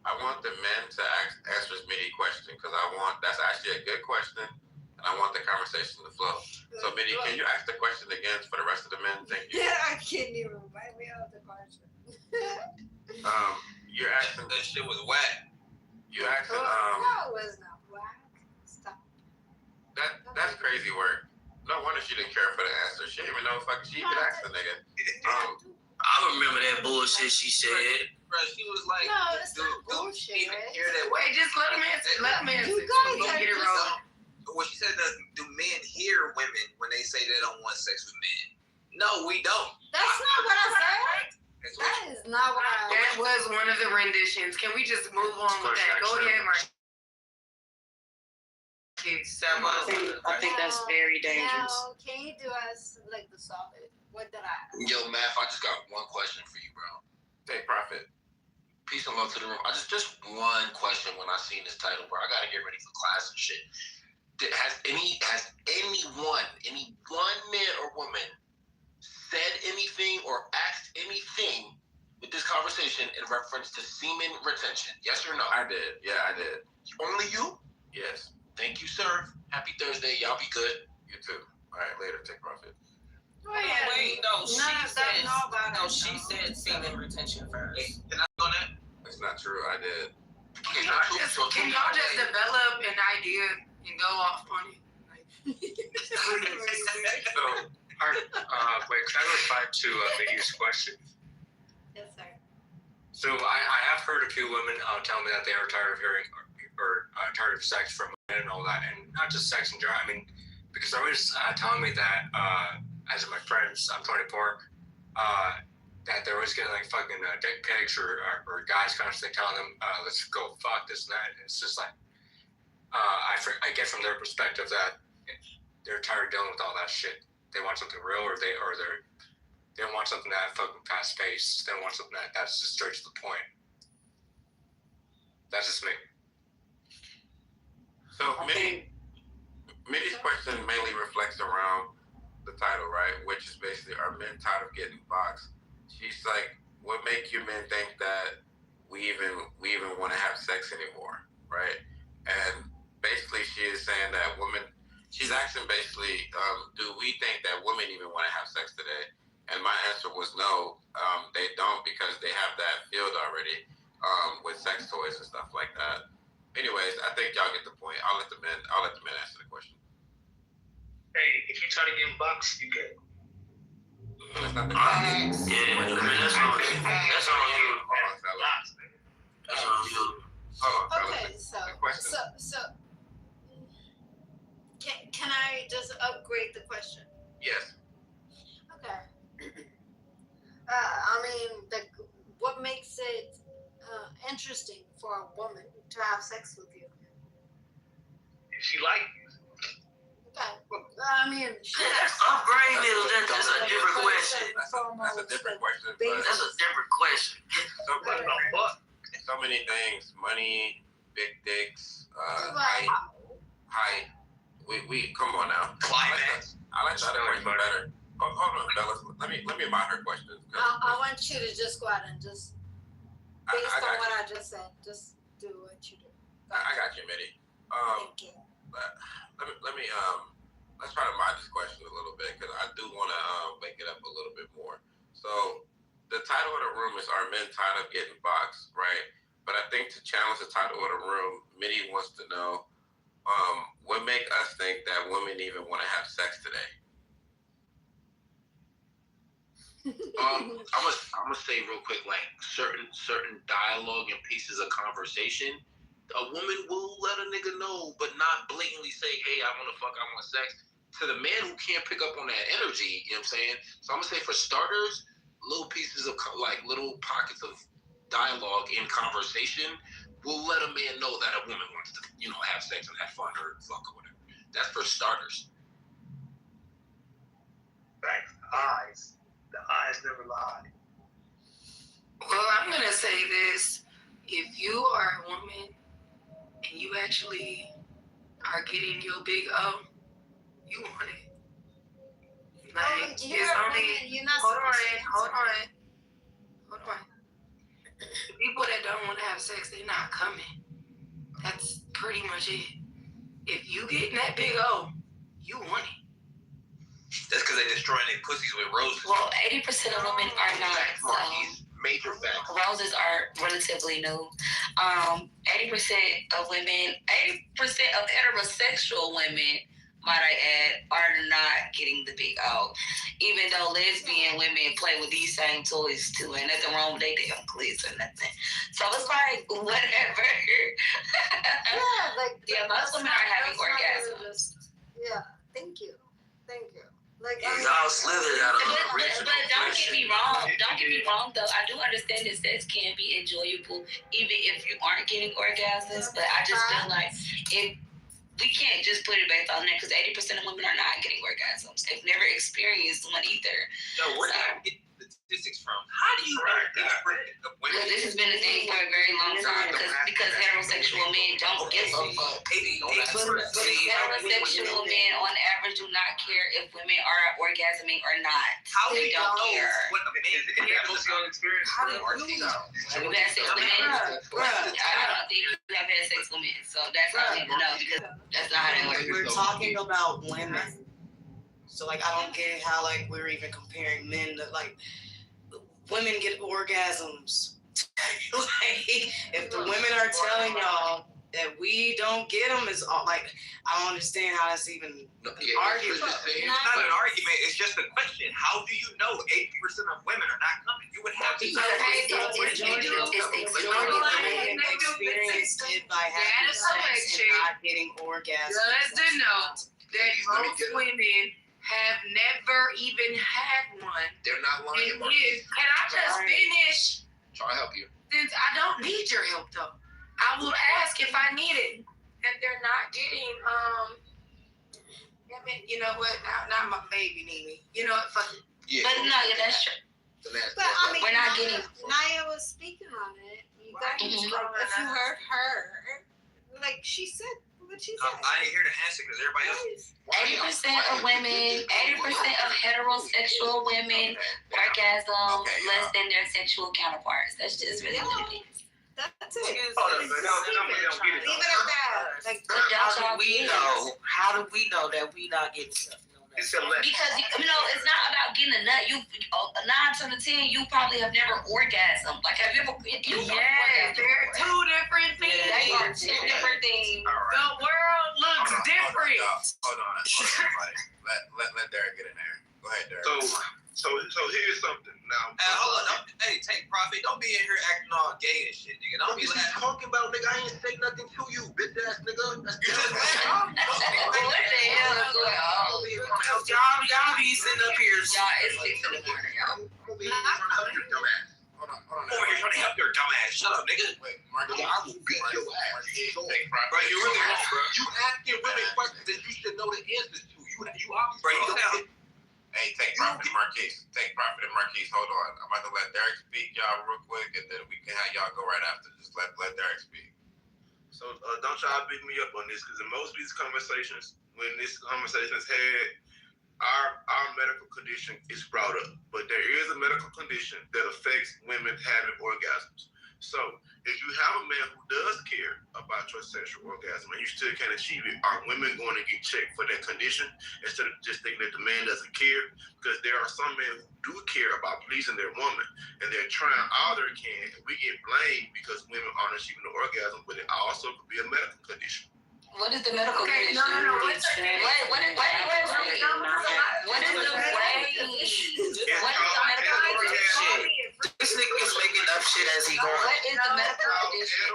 I want the men to answer Smitty's question because that's actually a good question, and I want the conversation to flow. So, Mitty, can you ask the question again for the rest of the men? Thank you. Yeah, I can't even remind me of the question. You're asking. That shit was whack. You asking. No, it was not whack. Stop. That's crazy work. No wonder she didn't care for the answer. She didn't even know she could ask the nigga. I remember that bullshit she said. Bro, she was like, No, it's not bullshit. hear that. Wait, just let him answer. Let him answer. You guys Don't are get it just- wrong. What she said, do men hear women when they say they don't want sex with men? No, we don't. That's not what I said. That's what That is not what I That was one of the renditions. Can we just move on with that? Go ahead, Mark. I think that's very dangerous. Now, can you do us like the solid? What did I? Yo, Math, I just got one question for you, bro. Hey, Prophet. Peace and love to the room. I just one question when I seen this title, bro. I gotta get ready for class and shit. Has anyone, any one man or woman, said anything or asked anything with this conversation in reference to semen retention? Yes or no? I did. Yeah, I did. Only you? Yes. Thank you, sir. Happy Thursday. Y'all be good. You too. All right, later. Take Prophet. Wait, no, she She said semen retention first. Hey, can I go on that? It's not true. I did. Can y'all just develop an idea and go off on it? Wait, can I reply to Minnie's question? Yes, sir. So I have heard a few women tell me that they are tired of hearing or tired of sex from men and all that, and not just sex in general. I mean, because they're always telling me that, as my friends, I'm 24, that they're always getting like fucking dick pics or guys constantly telling them, let's go fuck this and that. And it's just like, I get from their perspective that they're tired of dealing with all that shit. They want something real, or they don't want something that fucking fast paced. They don't want something that's just straight to the point. That's just me. So Minnie's question mainly reflects around the title, right? Which is basically, are men tired of getting boxed? She's like, what make you men think that we even want to have sex anymore, right? And basically, she is saying that she's asking basically, do we think that women even want to have sex today? And my answer was no, they don't, because they have that field already with sex toys and stuff like that. Anyways, I think y'all get the point. I'll let the men answer the question. Hey, if you try to get boxed, you get. That's not the Yeah, I mean, that's on you. That's on you. That's on you. Hold on, Okay, fellas. so can I just upgrade the question? Yes. Okay. I mean, what makes it interesting for a woman to have sex with you? If she like you. Okay. I mean, Upgrade it. That's a different question. That's a different question. That's a different question. So many things: money, big dicks, Right. height. We come on now. Climax. I like the other question better. Hold on, fellas. Let me mind her question. I want you to just go out and just, based on what I just said, just do what you do. I got you, Mitty. Thank you. Let me let's try to mind this question a little bit, because I do want to wake it up a little bit more. So the title of the room is "Are Men Tired of Getting Boxed?" Right? But I think to challenge the title of the room, Mitty wants to know what make us think that women even want to have sex today. I'm gonna say real quick, like certain dialogue and pieces of conversation, a woman will let a nigga know, but not blatantly say, "Hey, I want to fuck, I want sex." To the man who can't pick up on that energy, you know what I'm saying? So I'm gonna say, for starters, little pieces of like little pockets of dialogue in conversation will let a man know that a woman wants to, have sex and have fun or fuck or whatever. That's for starters. Right. The eyes never lie. Well, I'm gonna say this: if you are a woman and you actually are getting your big O, you want it. Like, it's only, hold on. The people that don't want to have sex, they're not coming. That's pretty much it. If you getting that big O, you want it. That's because they destroying their pussies with roses. Well, 80% of women are not. Major facts. Roses are relatively new. 80% of women, 80% of heterosexual women, might I add, are not getting the big O. Even though lesbian women play with these same toys too. Ain't nothing wrong with they damn clits or nothing. So it's like, whatever. Most women are having orgasms. Yeah, thank you. Like, y'all slithered out of the original. But don't get me wrong. Don't get me wrong, though. I do understand that sex can be enjoyable even if you aren't getting orgasms. But I just feel like we can't just put it based on that because 80% of women are not getting orgasms. They've never experienced one either. Yo, where do you get the statistics from? How do you know 80% of women? Well, this has been a thing for a very long time because heterosexual men don't give a fuck. Heterosexual men, on average, do not care if women are orgasming or not. They don't care. What the men have experience? How do you know? Have you had sex with men? I don't think you have had sex with men, so that's all I need to know because that's not how that works. We're talking about women. So, like, I don't get how, like, we're even comparing men to, like, women get orgasms. Like, if the women are telling y'all that we don't get them, it's all, like, I don't understand how that's even an argument. It's not an argument, it's just a question. How do you know 80% of women are not coming? You would have to know. Experienced it by having sex and not getting orgasms. Does denote that most women have never even had one. They're not lying. Can I just finish? Try to help you. Since I don't need your help though. I will ask if I need it. And they're not getting you know what? Now my baby need me. You know what? Fuck it. Yeah. But no, that's true. But I mean, we're not getting. Naya was speaking on it. You guys, if you heard her, like she said. I ain't here to answer because everybody else. 80% of women, 80% of heterosexual women orgasm less than their sexual counterparts. That's just really what it is. That's it. Leave it at that. Like, how do we know that we not getting stuff? Because it's not about getting a nut. 9 out of 10, you probably have never orgasmed. Like, have you ever? Yeah, they're two different things. They are two different things. Right. The world looks different. Hold on. Let Derek get in there. Go ahead, Derek. So here's something now. Hold on. Hey, take profit. Don't be in here acting all gay and shit, nigga. Don't be talking about, nigga. I ain't say nothing to you, bitch ass nigga. That's what the hell is going on? Y'all be sitting up here. Y'all, it's 6 in the morning, y'all. Hold on. Over here trying to help your dumb ass. Shut up, nigga. Wait, Mark, I will beat your ass. Bro, you really wrong, bro. You asking women questions that you should know the answers to. You obviously. Bro, you sound. Hey, take profit and Marquise. Hold on. I'm about to let Derek speak, y'all, real quick, and then we can have y'all go right after. Just let Derek speak. So don't y'all beat me up on this, because in most of these conversations, when this conversation is had, our medical condition is brought up. But there is a medical condition that affects women having orgasms. So if you have a man who does care about your sexual orgasm and you still can't achieve it, are women going to get checked for that condition instead of just thinking that the man doesn't care? Because there are some men who do care about pleasing their woman and they're trying all they can. And we get blamed because women aren't achieving the orgasm, but it also could be a medical condition. What is the medical condition? No. What is the way? What is the medical condition? This nigga is making up shit as he going. What is the medical condition?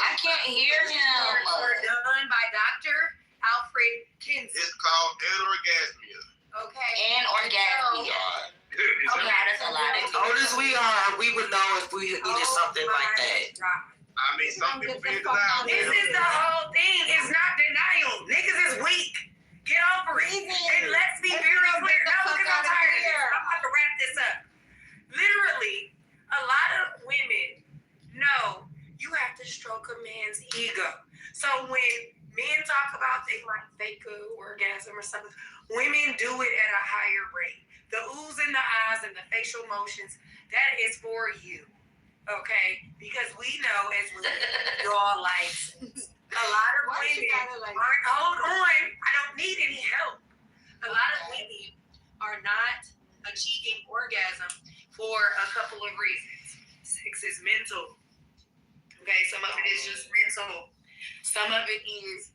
I can't hear him. Were done by Dr. Alfred Kinsey. It's called anorgasmia. Okay. Anorgasmia. Okay, that's a lot. Old as we are, we would know if we needed something like that. I mean, some people being denied. This is the whole thing. It's not denial. Niggas is weak. Get over it. And let's be very clear. No, because I'm tired of this. I'm about to wrap this up. Literally, a lot of women know you have to stroke a man's ego. So when men talk about they like fake orgasm or something, women do it at a higher rate. The oohs in the eyes and the facial motions, that is for you, okay? Because we know as women, y'all like a lot of women aren't, hold on, I don't need any help. A lot of women are not achieving orgasm for a couple of reasons. Sex is mental. Okay, some of it is just mental. Some of it is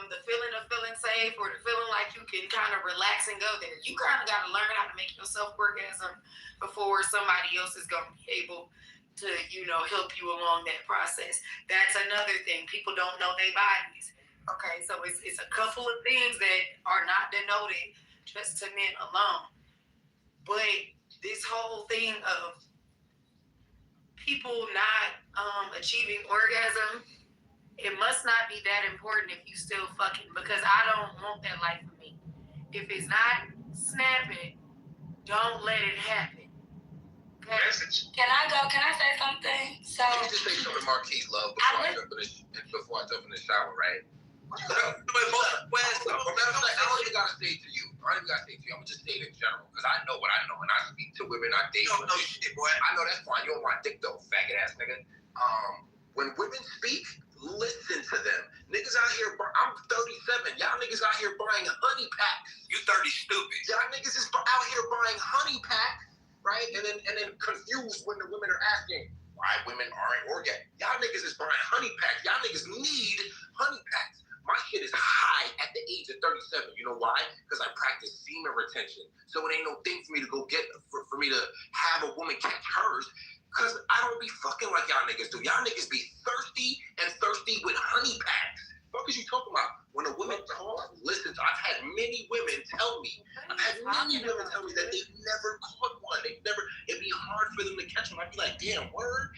the feeling of feeling safe or the feeling like you can kind of relax and go there. You kind of got to learn how to make yourself orgasm before somebody else is going to be able to, help you along that process. That's another thing. People don't know their bodies. Okay, so it's a couple of things that are not denoted just to men alone. But this whole thing of people not achieving orgasm, it must not be that important if you still fucking, because I don't want that life for me. If it's not snapping, don't let it happen. Okay? Can I say something? So Let me just say something Marquise love before I jump in the shower, right? I don't even gotta say it to you. I'm gonna just say it in general, because I know what I know, and I speak to women, I date women. Shit, boy. I know that's fine. You don't want dick though, faggot ass nigga. When women speak, listen to them. Niggas out here, I'm 37. Y'all niggas out here buying honey packs. You 30 stupid. Y'all niggas is out here buying honey packs, right? And then confused when the women are asking why women aren't orgasming. Y'all niggas is buying honey packs. Y'all niggas need honey packs. My shit is high at the age of 37. You know why? Because I practice semen retention. So it ain't no thing for me to go get, for me to have a woman catch hers. Because I don't be fucking like y'all niggas do. Y'all niggas be thirsty with honey packs. What is you talking about? When a woman talks, listens, I've had many women tell me that they've never caught one. It'd be hard for them to catch one. I'd be like, damn, word.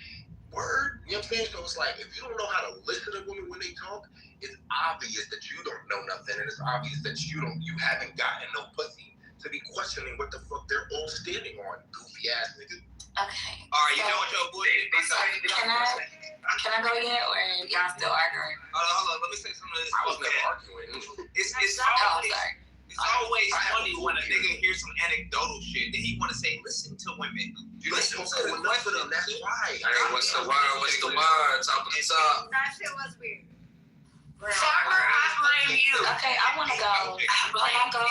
You know what I'm saying? So it's like, if you don't know how to listen to women when they talk, it's obvious that you don't know nothing, and it's obvious that you haven't gotten no pussy to be questioning what the fuck they're all standing on, goofy ass nigga. Okay. All right, you know what your boy is. Can I go yet, or y'all still arguing? Hold on. Let me say something to this. I was never arguing. It's always funny when a nigga hears some anecdotal shit that he want to say, listen to women. You listen to them. Enough of them. That's why. Hey, what's the word? Top of the top. That shit was weird. Farmer, I blame you. Okay, I want to go. Can I go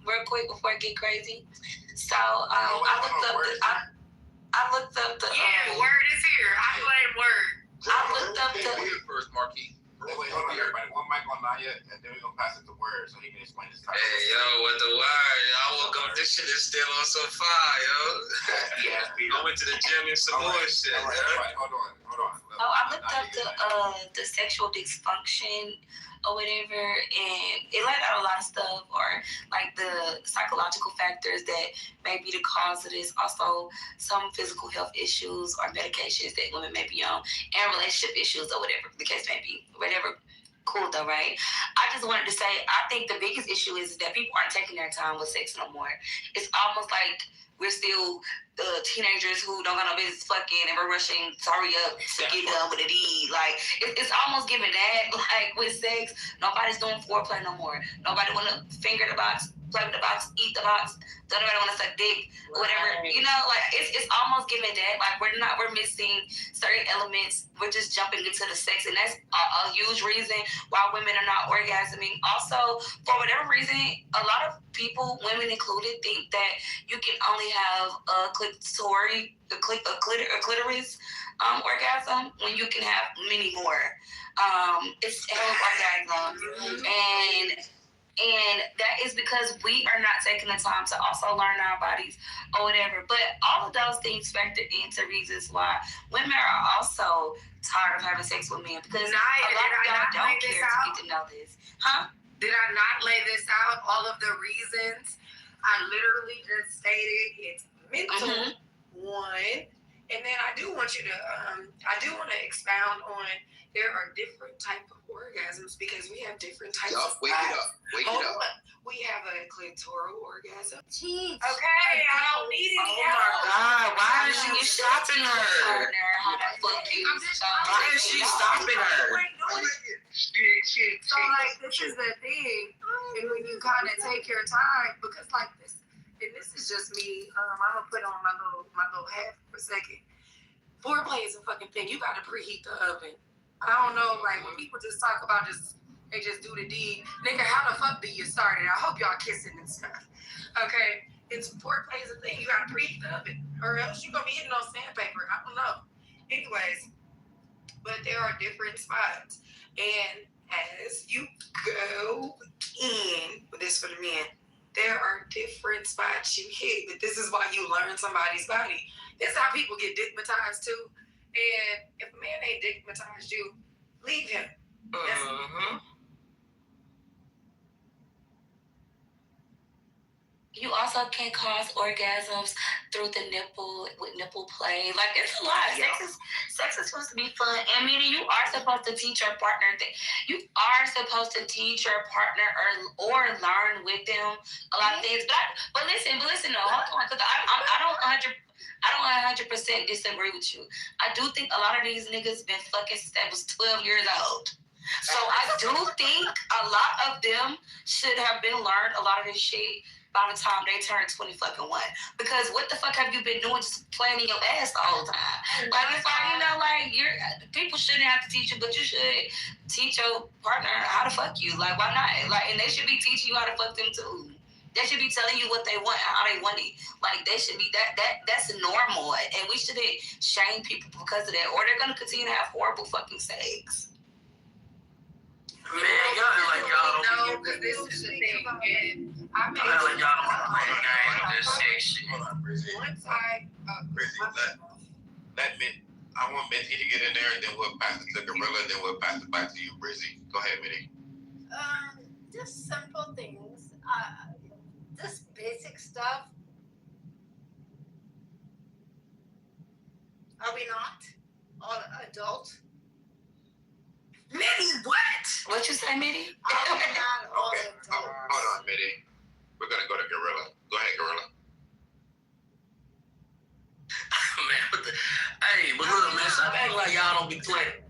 real quick before it get crazy? So I looked up the. Yeah, word is here. I blame word. I looked up the. First, Marquis. Wait, hold on, everybody. One mic on Naya, and then we're gonna pass it to Word so he can explain his topic. Hey, yo, what the word? Y'all woke up, this shit is still on so fire, yo. I went to the gym and some more shit. All right, hold on. Oh, I looked up the sexual dysfunction or whatever, and it laid out a lot of stuff, or like the psychological factors that may be the cause of this. Also, some physical health issues or medications that women may be on, and relationship issues or whatever the case may be. Whatever. Cool though, right? I just wanted to say, I think the biggest issue is that people aren't taking their time with sex no more. It's almost like we're still teenagers who don't got no business fucking, and we're rushing to hurry up to get done with a deed. Like, it's almost giving that, like, with sex, nobody's doing foreplay no more. Nobody want to finger the box, play with the box, eat the box. Don't nobody want to suck dick, or whatever. You know, like, it's almost giving that. Like, we're missing certain elements. We're just jumping into the sex, and that's a huge reason why women are not orgasming. Also, for whatever reason, a lot of people, women included, think that you can only have a clitoris orgasm when you can have many more. It's orgasm, and that is because we are not taking the time to also learn our bodies or whatever. But all of those things factor into reasons why women are also tired of having sex with men, because a lot of y'all don't care to get to know this. Huh? Did I not lay this out? All of the reasons I literally just stated. It's mental, one, and then I do want you to, expound on, there are different type of orgasms because we have different types of Wake it up. we have a clitoral orgasm. Teach. Okay, I don't need any help. Oh my God, why is she stopping her? Partner, how the fuck you? Why is she stopping her? So like this is the thing, and when you kind of take your time, because like this, and this is just me. I'm gonna put on my little hat for a second. Foreplay is a fucking thing. You gotta preheat the oven. I don't know, like when people just talk about they just do the deed. Nigga, how the fuck do you start it? I hope y'all kissing and stuff. Okay, it's foreplay is a thing. You gotta preheat the oven, or else you gonna be hitting on sandpaper. I don't know. Anyways, but there are different spots. And as you go in, this for the men, there are different spots you hit. But this is why you learn somebody's body. This is how people get dickmatized too. And if a man ain't dickmatized you, leave him. You also can cause orgasms through the nipple with nipple play. Like it's a lot. Sex is supposed to be fun. And meaning you are supposed to teach your partner you are supposed to teach your partner or learn with them a lot of things. But listen, no, hold on, because I don't 100% disagree with you. I do think a lot of these niggas been fucking since they was 12 years old. So I do think a lot of them should have been learned a lot of this shit by the time they turn 21. Because what the fuck have you been doing, just playing in your ass the whole time? Like, it's like, you know, like, people shouldn't have to teach you, but you should teach your partner how to fuck you. Like, why not? Like, and they should be teaching you how to fuck them too. They should be telling you what they want and how they want it. Like, they should be, that's normal. And we shouldn't shame people because of that, or they're gonna continue to have horrible fucking sex. Man, y'all act like y'all don't because this is the thing. And I y'all act like y'all don't play the game with this sex shit. Once I I want Mitty to get in there, and then we'll pass it to Gorilla, and then we'll pass it back to you, Brizzy. Go ahead, Mitty. Just simple things. Just basic stuff. Are we not all adults? Mitty, what? What you say, Mitty? Are we not all adults? Hold on, Mitty. We're gonna go to Gorilla. Go ahead, Gorilla. Man, but look, man, stop acting like y'all don't be playing.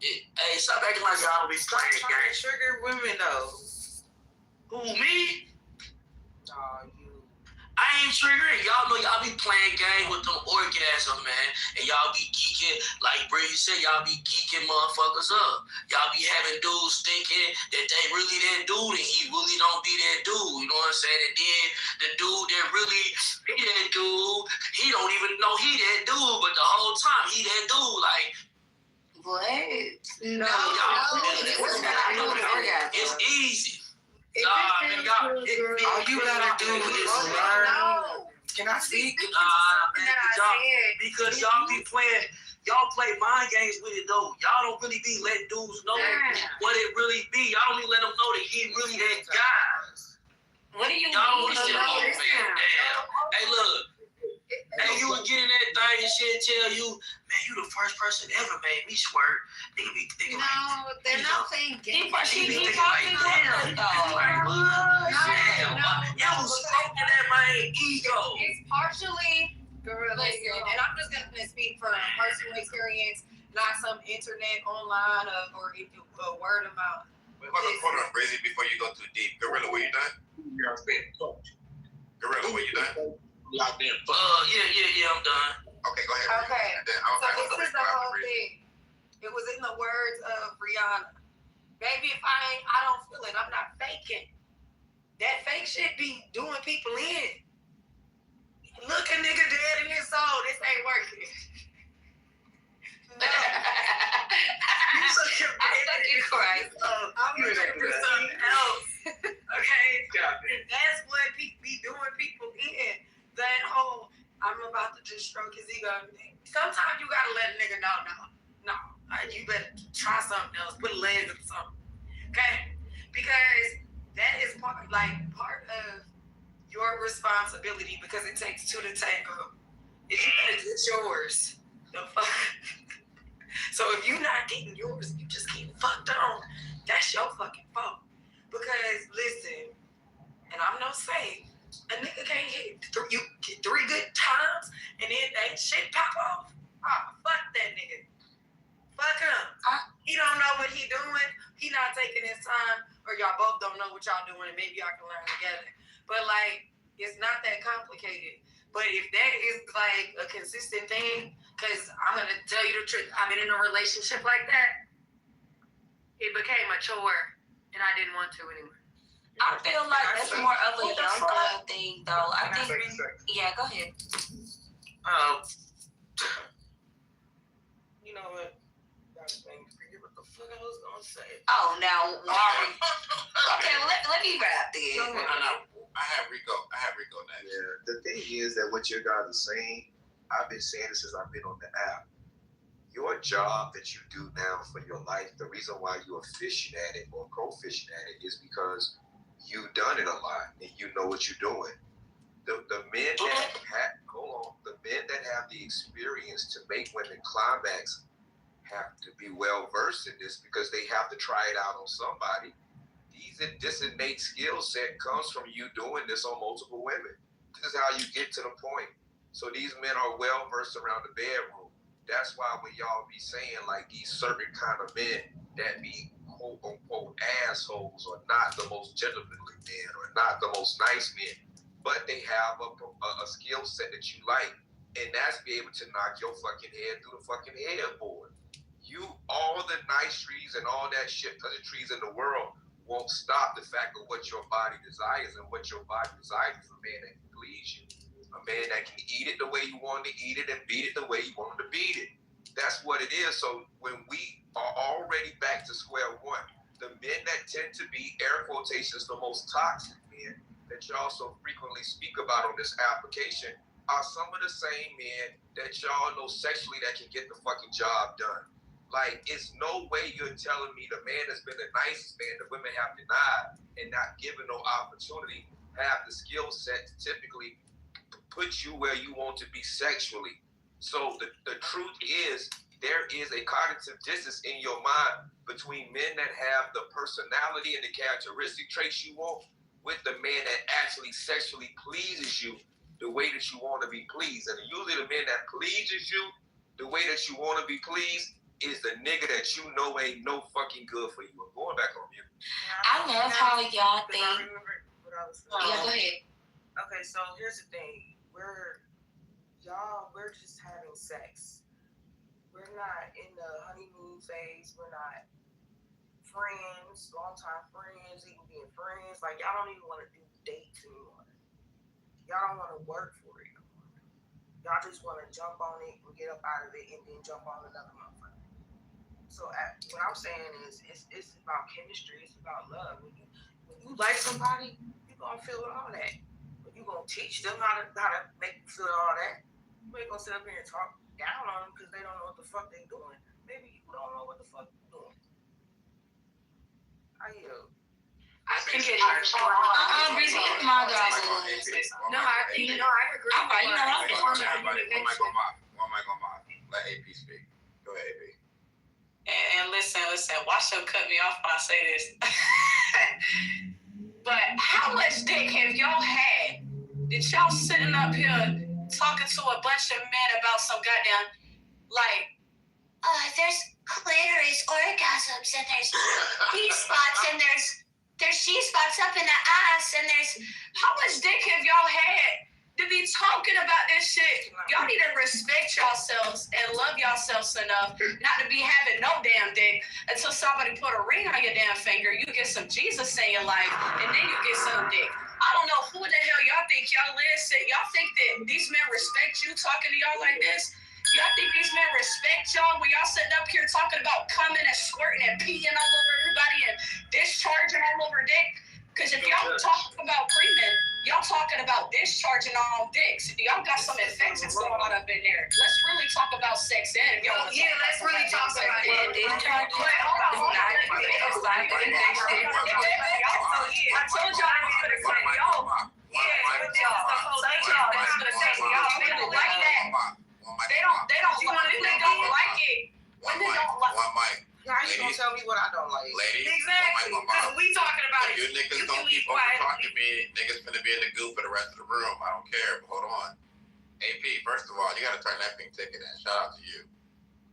Hey, stop acting like y'all don't be playing games. Trigger women though. Who, me? You. I ain't triggering. Y'all know y'all be playing game with them orgasms, man. And y'all be geeking, like Brady said, y'all be geeking motherfuckers up. Y'all be having dudes thinking that they really that dude and he really don't be that dude. You know what I'm saying? And then the dude that really be that dude, he don't even know he that dude, but the whole time he that dude. Like, what? No. It's easy. All you gotta do is learn. Can I speak? Because y'all be playing, y'all play mind games with it though. Y'all don't really be letting dudes know what it really be. Y'all don't even let them know that he really that guy. What do you y'all mean? Hey, look. Hey, you would get in that thing and shit tell you, man, you the first person ever made me squirt. Nigga be thinking they're not playing games. He talking like, you was stroking that man ego. It's partially listen, and I'm just gonna speak from personal experience, not some internet, online, or word of mouth. Wait, hold on, Brizzy, before you go too deep. Gorilla, were you done? Gorilla, were you done? Yeah, I'm done. Okay, go ahead. Okay, so this is the whole thing. It was in the words of Rihanna. Baby, if I don't feel it, I'm not faking. That fake shit be doing people in. Look a nigga dead in his soul. This ain't working. No. You suck your fucking Christ. I'm looking for something else. Okay? That's what be doing people in. That whole, I'm about to just stroke his ego. Sometimes you gotta let a nigga know, no. You better try something else. Put a leg or something. Okay? Because that is part of your responsibility, because it takes two to tango. If you gotta get yours, the fuck. So if you're not getting yours, you just getting fucked on. That's your fucking fault. Because listen, shit pop off, fuck that nigga. Fuck him. He don't know what he doing. He not taking his time, or y'all both don't know what y'all doing, and maybe y'all can learn together. But like, it's not that complicated. But if that is like a consistent thing, because I'm gonna tell you the truth, I've been in a relationship like that. It became a chore, and I didn't want to anymore. I feel like that's more of a young girl thing, though. I think. Yeah, go ahead. You know what? Forget what the fuck I was gonna say. Oh, now, Mari. Okay, well, let me wrap this. No. I have Rico next. Yeah, the thing is that what you guys are saying, I've been saying this since I've been on the app. Your job that you do now for your life, the reason why you're fishing at it or proficient at it is because you've done it a lot and you know what you're doing. The men that have the experience to make women climax have to be well versed in this because they have to try it out on somebody. This innate skill set comes from you doing this on multiple women. This is how you get to the point. So these men are well versed around the bedroom. That's why when y'all be saying like these certain kind of men that be quote unquote assholes or not the most gentlemanly men or not the most nice men, but they have a skill set that you like, and that's be able to knock your fucking head through the fucking headboard. All the nice trees and all that shit, pleasantries in the world won't stop the fact of what your body desires, and what your body desires is a man that can please you. A man that can eat it the way you want to eat it and beat it the way you want to beat it. That's what it is. So when we are already back to square one, the men that tend to be, air quotations, the most toxic men that y'all so frequently speak about on this application are some of the same men that y'all know sexually that can get the fucking job done. Like, it's no way you're telling me the man that's been the nicest man that women have denied and not given no opportunity have the skill set to typically put you where you want to be sexually. So the truth is, there is a cognitive distance in your mind between men that have the personality and the characteristic traits you want with the man that actually sexually pleases you the way that you want to be pleased. And usually the man that pleases you the way that you want to be pleased is the nigga that you know ain't no fucking good for you. I'm going back on you. I love how y'all think. I remember what I was saying. Yeah, go ahead. Okay, so here's the thing. We're just having sex. We're not in the honeymoon phase. We're not friends, long-time friends, even being friends. Like, y'all don't even want to do dates anymore. Y'all don't want to work for it anymore. Y'all just want to jump on it and get up out of it and then jump on another motherfucker. So what I'm saying is it's about chemistry. It's about love. When you like somebody, you're going to feel all that. But you're going to teach them how to make you feel all that. You ain't going to sit up here and talk down on them because they don't know what the fuck they doing. Maybe you don't know what the fuck you're doing. I think it is. Breezy, my God. No, I agree. One mic on mine. Let AP speak. Go ahead, AP. And listen, watch them cut me off when I say this. But how much dick have y'all had that y'all sitting up here talking to a bunch of men about some goddamn, like, there's clitoris orgasms, and there's G-spots, and there's G-spots up in the ass, and there's... How much dick have y'all had to be talking about this shit? Y'all need to respect yourselves and love yourselves enough not to be having no damn dick until somebody put a ring on your damn finger, you get some Jesus in your life, and then you get some dick. I don't know who the hell y'all think y'all is. Y'all think that these men respect you talking to y'all like this? Y'all think these men respect y'all when y'all sitting up here talking about coming and squirting and peeing all over everybody and discharging all over dick? Because if y'all talking about pre-men, y'all talking about discharging all dicks. Y'all got some infections going on up in there. Let's really talk about sex ed. Let's really talk about it. Discharge. I told y'all I was going to say y'all. They don't like it. Women don't like it. How you gonna tell me what I don't like? Ladies, exactly. Because we talking about it. You niggas don't keep over talking to me. Niggas finna be in the goo for the rest of the room. I don't care. But hold on. AP, first of all, you gotta turn that pink ticket in. Shout out to you.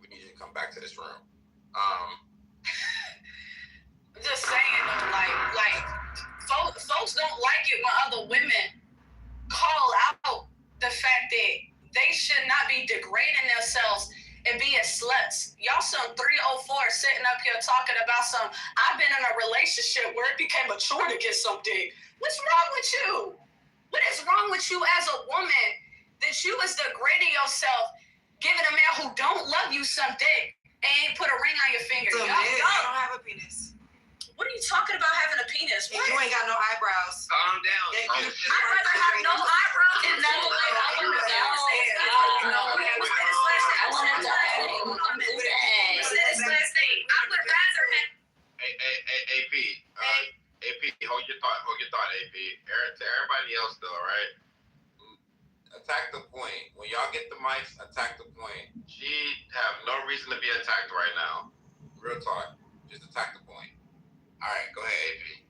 We need you to come back to this room. I'm just saying though, like folks don't like it when other women call out the fact that they should not be degrading themselves and being sluts. Y'all some 304 sitting up here talking about some, I've been in a relationship where it became a chore to get some dick. What's wrong with you? What is wrong with you as a woman that you is degrading yourself, giving a man who don't love you some dick and ain't put a ring on your finger? So Y'all don't have a penis. What are you talking about having a penis? And you ain't got no eyebrows. Calm down. I'd rather have no eyebrows than no AP, hold your thought, AP. To everybody else though, right? Attack the point. When y'all get the mics, attack the point. She have no reason to be attacked right now. Real talk. Just attack the point. All right, go ahead, AP.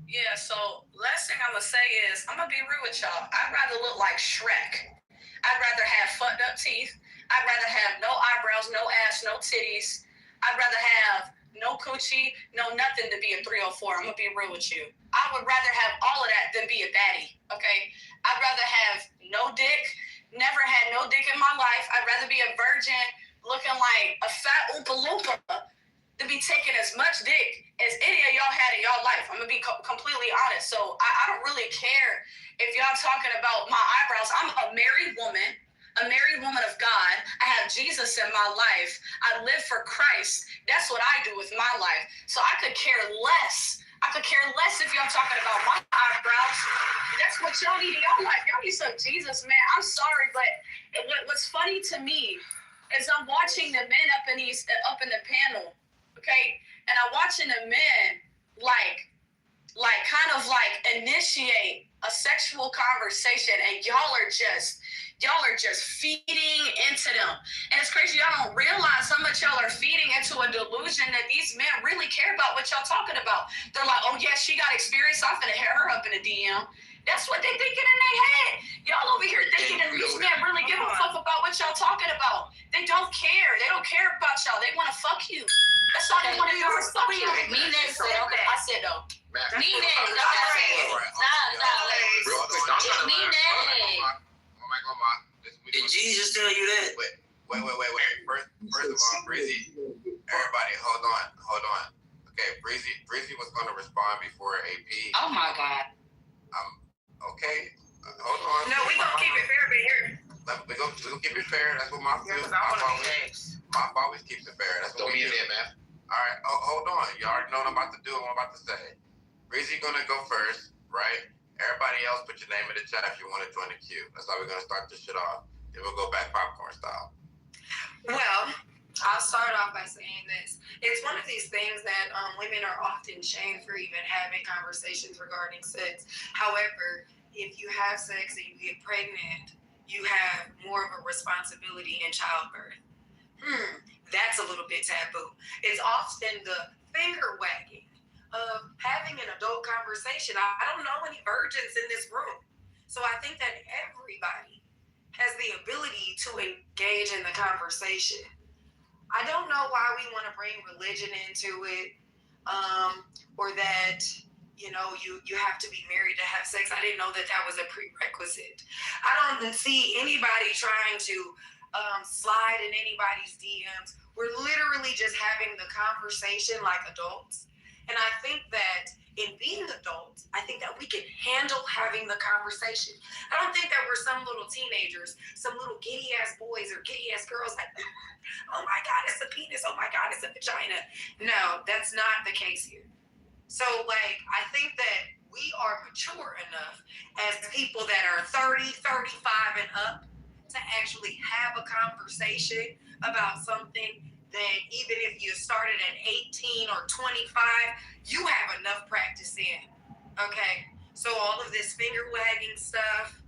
Yeah, so last thing I'm gonna say is, I'm gonna be real with y'all. I'd rather look like Shrek. I'd rather have fucked up teeth. I'd rather have no eyebrows, no ass, no titties. I'd rather have no coochie, no nothing to be a 304. I'm gonna be real with you. I would rather have all of that than be a baddie, okay? I'd rather have no dick, never had no dick in my life. I'd rather be a virgin looking like a fat Oompa Loompa to be taking as much dick as any of y'all had in y'all life. I'm gonna be completely honest. So I don't really care if y'all talking about my eyebrows. I'm a married woman of God. I have Jesus in my life. I live for Christ. That's what I do with my life. So I could care less. If y'all talking about my eyebrows. That's what y'all need in y'all life. Y'all need some Jesus, man. I'm sorry, but what's funny to me is I'm watching the men up in the panel, okay? And I'm watching the men kind of initiate a sexual conversation, and y'all are just feeding into them. And it's crazy, y'all don't realize how much y'all are feeding into a delusion that these men really care about what y'all talking about. They're like, oh yeah, she got experience, I'm finna hit her up in a DM. That's what they thinking in their head. Y'all over here thinking that these men really give a fuck about what y'all talking about. They don't care. They don't care about y'all. They want to fuck you. That's all they want to do is fuck you. Me next. Okay. I said though. Me next. Stop. Me next. Did Jesus tell you that? Wait. First of all, Breezy, everybody, hold on. Okay, Breezy was going to respond before AP. Oh my God. Okay, hold on. No, we gonna keep it fair, but here. We're gonna keep it fair. That's what my always keeps it fair. That's what we do. Man. All right, hold on. You already know what I'm about to do. What I'm about to say. Breezy gonna go first, right? Everybody else, put your name in the chat if you want to join the queue. That's how we're gonna start this shit off. Then we'll go back popcorn style. Well, I'll start off by saying this. It's one of these things that women are often shamed for even having conversations regarding sex. However, if you have sex and you get pregnant, you have more of a responsibility in childbirth. That's a little bit taboo. It's often the finger wagging of having an adult conversation. I don't know any virgins in this room. So I think that everybody has the ability to engage in the conversation. I don't know why we want to bring religion into it, or that, you have to be married to have sex. I didn't know that was a prerequisite. I don't see anybody trying to slide in anybody's DMs. We're literally just having the conversation like adults. And I think that in being adults, I think that we can handle having the conversation. I don't think that we're some little teenagers, some little giddy ass boys or giddy ass girls like, oh my God, it's a penis. Oh my God, it's a vagina. No, that's not the case here. So I think that we are mature enough as people that are 30, 35 and up to actually have a conversation about something that even if you started at 18 or 25, you have enough practice in, okay? So all of this finger wagging stuff,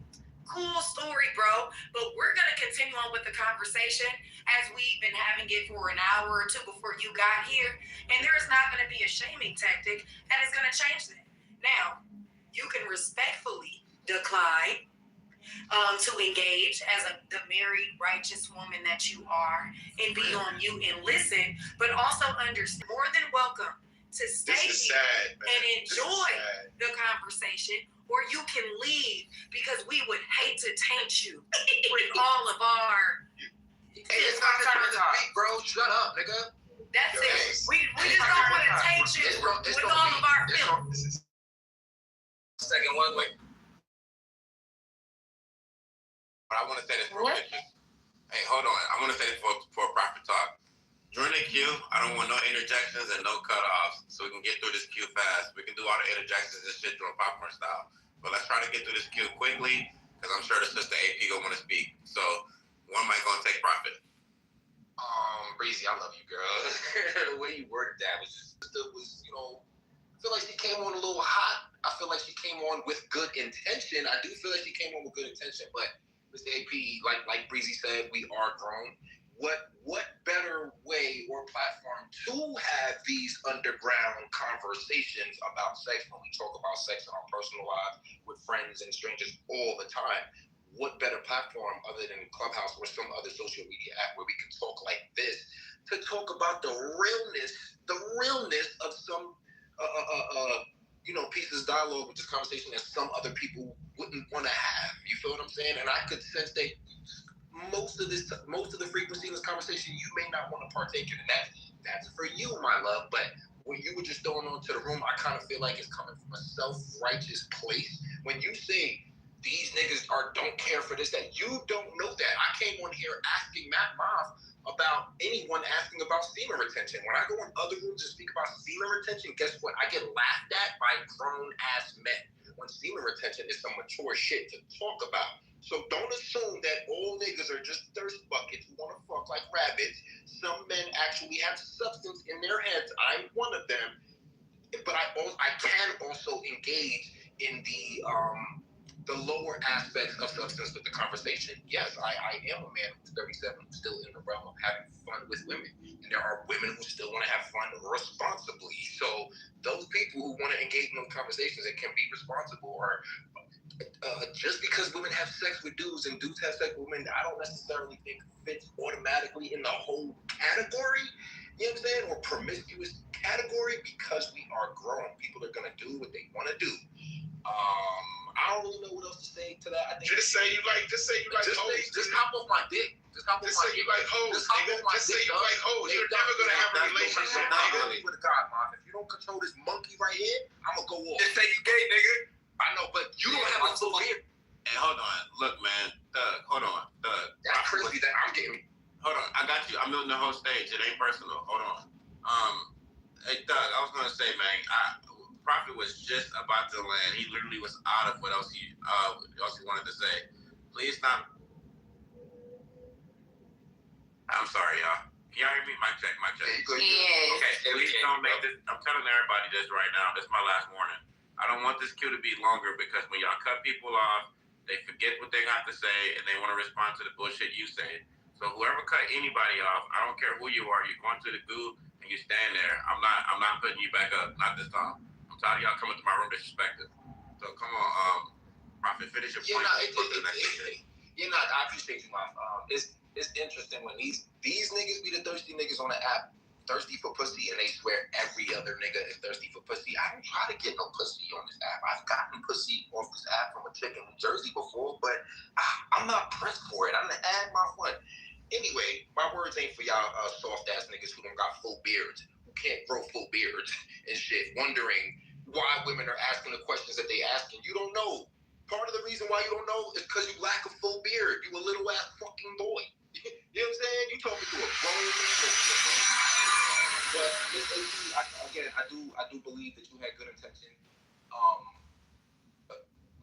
cool story, bro, but we're gonna continue on with the conversation as we've been having it for an hour or two before you got here, and there's not gonna be a shaming tactic that is gonna change that. Now, you can respectfully decline, to engage as the married, righteous woman that you are, and be on mute and listen, but also understand more than welcome to stay here and enjoy the conversation, or you can leave because we would hate to taint you with all of our. Hey, it's not time to speak, bro. Shut up, nigga. That's it. We just don't want to taint you with all of our feelings. Second one, wait. But I want to say this real quick. Hey, hold on. I want to say this for Prophet Talk. During the queue, I don't want no interjections and no cutoffs, so we can get through this queue fast. We can do all the interjections and shit during popcorn style. But let's try to get through this queue quickly, because I'm sure the sister AP gonna want to speak. So one mic gonna take Prophet. Breezy, I love you, girl. The way you worded that was you know, I feel like she came on a little hot. I feel like she came on with good intention. I do feel like she came on with good intention, but Mr. AP, like Breezy said, we are grown. What better way or platform to have these underground conversations about sex when we talk about sex in our personal lives with friends and strangers all the time? What better platform other than Clubhouse or some other social media app where we can talk like this to talk about the realness of some pieces of dialogue with this conversation that some other people wouldn't want to have. You feel what I'm saying? And I could sense that most of the frequency in this conversation you may not want to partake in, and that's for you, my love. But when you were just throwing onto the room, I kind of feel like it's coming from a self-righteous place. When you say these niggas don't care for this, that you don't know that. I came on here asking Matt Moff about anyone asking about semen retention. When I go in other rooms and speak about semen retention, guess what? I get laughed at by grown-ass men when semen retention is some mature shit to talk about. So don't assume that all niggas are just thirst buckets who want to fuck like rabbits. Some men actually have substance in their heads. I'm one of them. But I can also engage in the lower aspects of substance with the conversation. Yes, I am a man who's 37 who's still in the realm of having fun with women. And there are women who still want to have fun responsibly. So those people who want to engage in those conversations and can be responsible or just because women have sex with dudes and dudes have sex with women, I don't necessarily think fits automatically in the whole category, you know what I'm saying, or promiscuous category, because we are grown. People are going to do what they want to do. I don't really know what else to say to that. I think just say you like hoes. Just hop off my dick. Just hop off my dick. You like hoes. Just hop off my dick. Just say you like hoes. You're never going to have a relationship, nigga. With God, Mom. If you don't control this monkey right here, I'm going to go off. Just say you gay, nigga. I know, but you don't have a full beard. Hey, hold on. Look, man. Thug, hold on. Thug. That's crazy that I'm getting. Hold on. I got you. I'm muting the whole stage. It ain't personal. Hold on. Hey, Thug, I was going to say, man, Prophet was just about to land. He literally was out of what else he wanted to say. Please stop. I'm sorry, y'all. Can y'all hear me? Mic check, mic check. Yeah. Okay, please don't make this. I'm telling everybody this right now. This is my last warning. I don't want this queue to be longer because when y'all cut people off, they forget what they got to say and they want to respond to the bullshit you say. So whoever cut anybody off, I don't care who you are, you're going to the goo and you stand there. I'm not putting you back up, not this time. I'm tired of y'all coming to my room disrespected. So come on, Prophet, finish your point. I appreciate you, Mom. It's interesting when these niggas be the thirsty niggas on the app. Thirsty for pussy, and they swear every other nigga is thirsty for pussy. I don't try to get no pussy on this app. I've gotten pussy off this app from a chick in New Jersey before, but I'm not pressed for it. I'm gonna add my fun. Anyway, my words ain't for y'all soft ass niggas who don't got full beards, who can't grow full beards and shit, wondering why women are asking the questions that they asking. You don't know. Part of the reason why you don't know is because you lack a full beard. You a little ass fucking boy. You know what I'm saying? You talking to a grown man. But I do believe that you had good intention.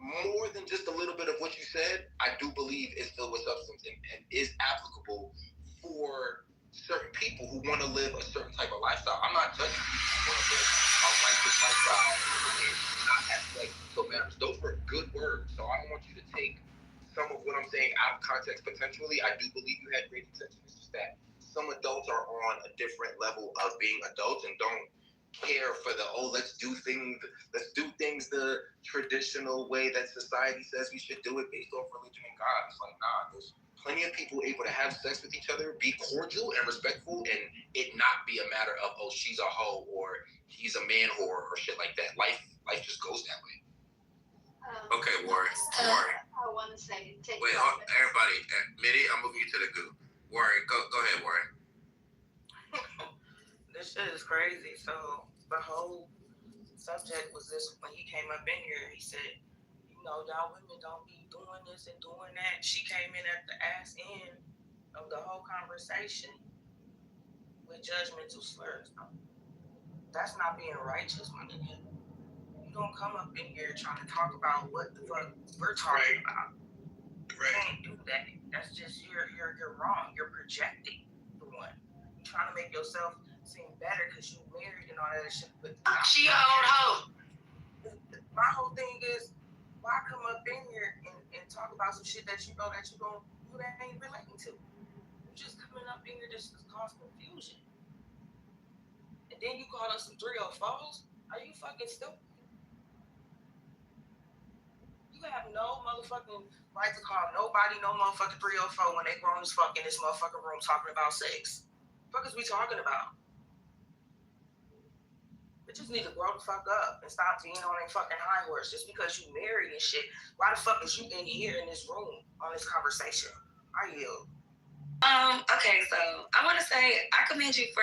More than just a little bit of what you said, I do believe it's filled with substance and is applicable for certain people who want to live a certain type of lifestyle. I'm not judging people who want to live a righteous lifestyle and not have sex until marriage. Those were good words, so I don't want you to take some of what I'm saying out of context potentially. I do believe you had great intention. It's just that some adults are on a different level of being adults and don't care for the let's do things the traditional way that society says we should do it based off religion and God. It's like, nah, there's plenty of people able to have sex with each other, be cordial and respectful, and it not be a matter of, oh, she's a hoe or he's a man whore or shit like that. Life just goes that way. Okay, Warren. I want to say, Wait, everybody, Mitty, I'm moving you to the goo. Warren, go ahead, Warren. This shit is crazy. So the whole subject was this when he came up in here. He said, you know, y'all women don't be doing this and doing that. She came in at the ass end of the whole conversation with judgmental slurs. That's not being righteous, my nigga. You don't come up in here trying to talk about what the fuck we're talking about. You can't do that. That's just you're wrong. You're projecting the one. You're trying to make yourself seem better because you married and all that shit. But she a old hoe. My whole thing is, why come up in here and talk about some shit that you know that ain't relating to? You just coming up in here just to cause confusion. And then you call us some 304s? Are you fucking stupid? You have no motherfucking right to call nobody no motherfucking 304 when they grown as fuck in this motherfucking room talking about sex. What the fuck is we talking about? We just need to grow the fuck up and stop being on a fucking high horse just because you married and shit. Why the fuck is you in here in this room on this conversation? I yield. Okay, so I want to say I commend you for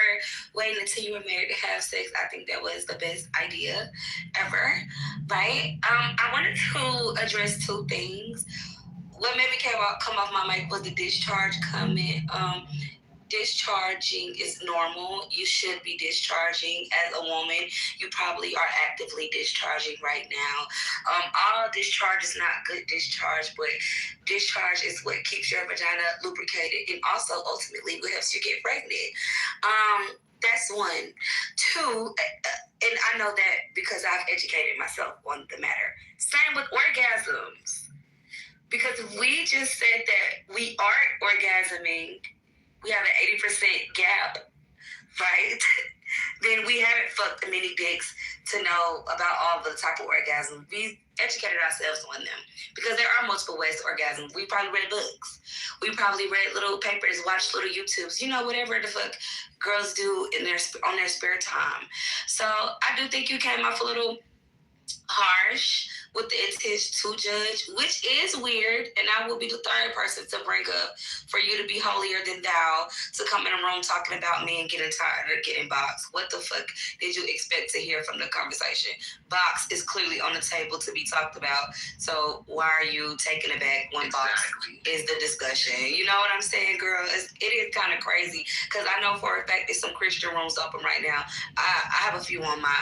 waiting until you were married to have sex. I think that was the best idea ever, right? I wanted to address two things. What made me come off my mic was the discharge comment. Discharging is normal. You should be discharging as a woman. You probably are actively discharging right now. All discharge is not good discharge, but discharge is what keeps your vagina lubricated and also ultimately what helps you get pregnant. That's one. Two, and I know that because I've educated myself on the matter. Same with orgasms. Because if we just said that we aren't orgasming, we have an 80% gap, right? Then we haven't fucked many dicks to know about all the type of orgasms. We educated ourselves on them because there are multiple ways to orgasm. We probably read books. We probably read little papers, watched little YouTubes, whatever the fuck girls do on their spare time. So I do think you came off a little harsh with the intent to judge, which is weird, and I will be the third person to bring up for you to be holier than thou to come in a room talking about men getting tired or getting boxed. What the fuck did you expect to hear from the conversation? Box is clearly on the table to be talked about, so why are you taking it back when box is the discussion? You know what I'm saying, girl? It is kind of crazy because I know for a fact there's some Christian rooms open right now. I have a few on my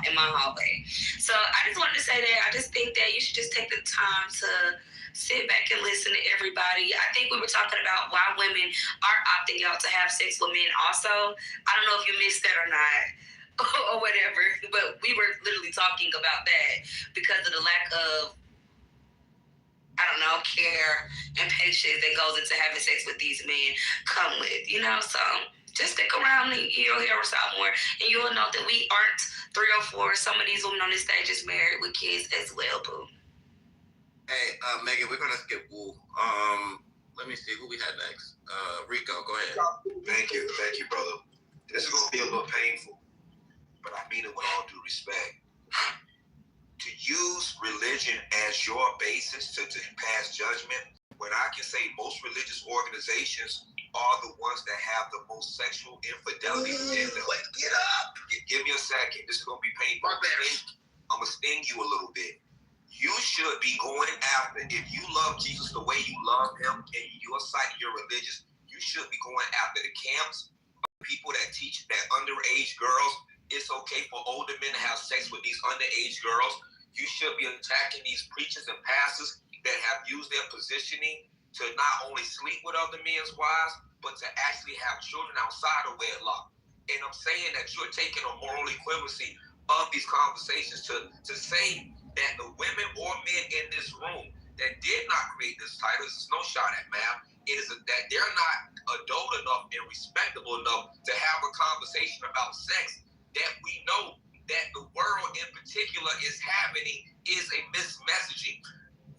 in my hallway, so I just wanted to say that I just think that you should just take the time to sit back and listen to everybody. I think we were talking about why women are opting out to have sex with men also. I don't know if you missed that or not or whatever, but we were literally talking about that because of the lack of, care and patience that goes into having sex with these men come with, so just stick around and you'll hear us out more and you'll know that we aren't 304. Some of these women on this stage is married with kids as well, boo. Hey, Megan, we're gonna skip Woo. Let me see who we had next. Rico, go ahead. Thank you, brother. This is gonna be a little painful, but I mean it with all due respect. To use religion as your basis to pass judgment, when I can say most religious organizations are the ones that have the most sexual infidelity in them. Get up! Give me a second. This is gonna be painful. I'm gonna sting you a little bit. You should be going after, if you love Jesus the way you love him, and your side, you're religious, you should be going after the camps, people that teach that underage girls, it's okay for older men to have sex with these underage girls. You should be attacking these preachers and pastors that have used their positioning to not only sleep with other men's wives, but to actually have children outside of wedlock. And I'm saying that you're taking a moral equivalency of these conversations to say that the women or men in this room that did not create this title, this is no shot at ma'am, it is that they're not adult enough and respectable enough to have a conversation about sex that we know happening is a mismessaging.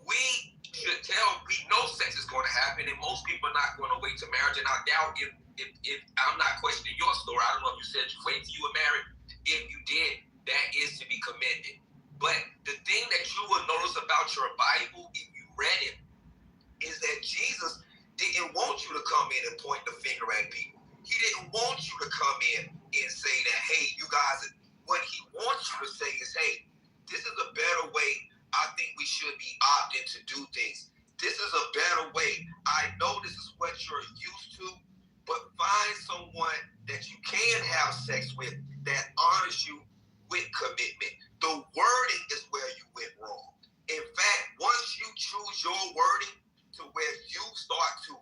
We should we know sex is going to happen, and most people are not going to wait to marriage. And I doubt if I'm not questioning your story. I don't know if you said you wait till you were married. If you did, that is to be commended. But the thing that you will notice about your Bible, if you read it, is that Jesus didn't want you to come in and point the finger at people. He didn't want you to come in and say that, hey, you guys, what he wants you to say is, hey, this is a better way I think we should be opting to do things. This is a better way. I know this is what you're used to, but find someone that you can have sex with that honors you with commitment. The wording is where you went wrong. In fact, once you choose your wording to where you start to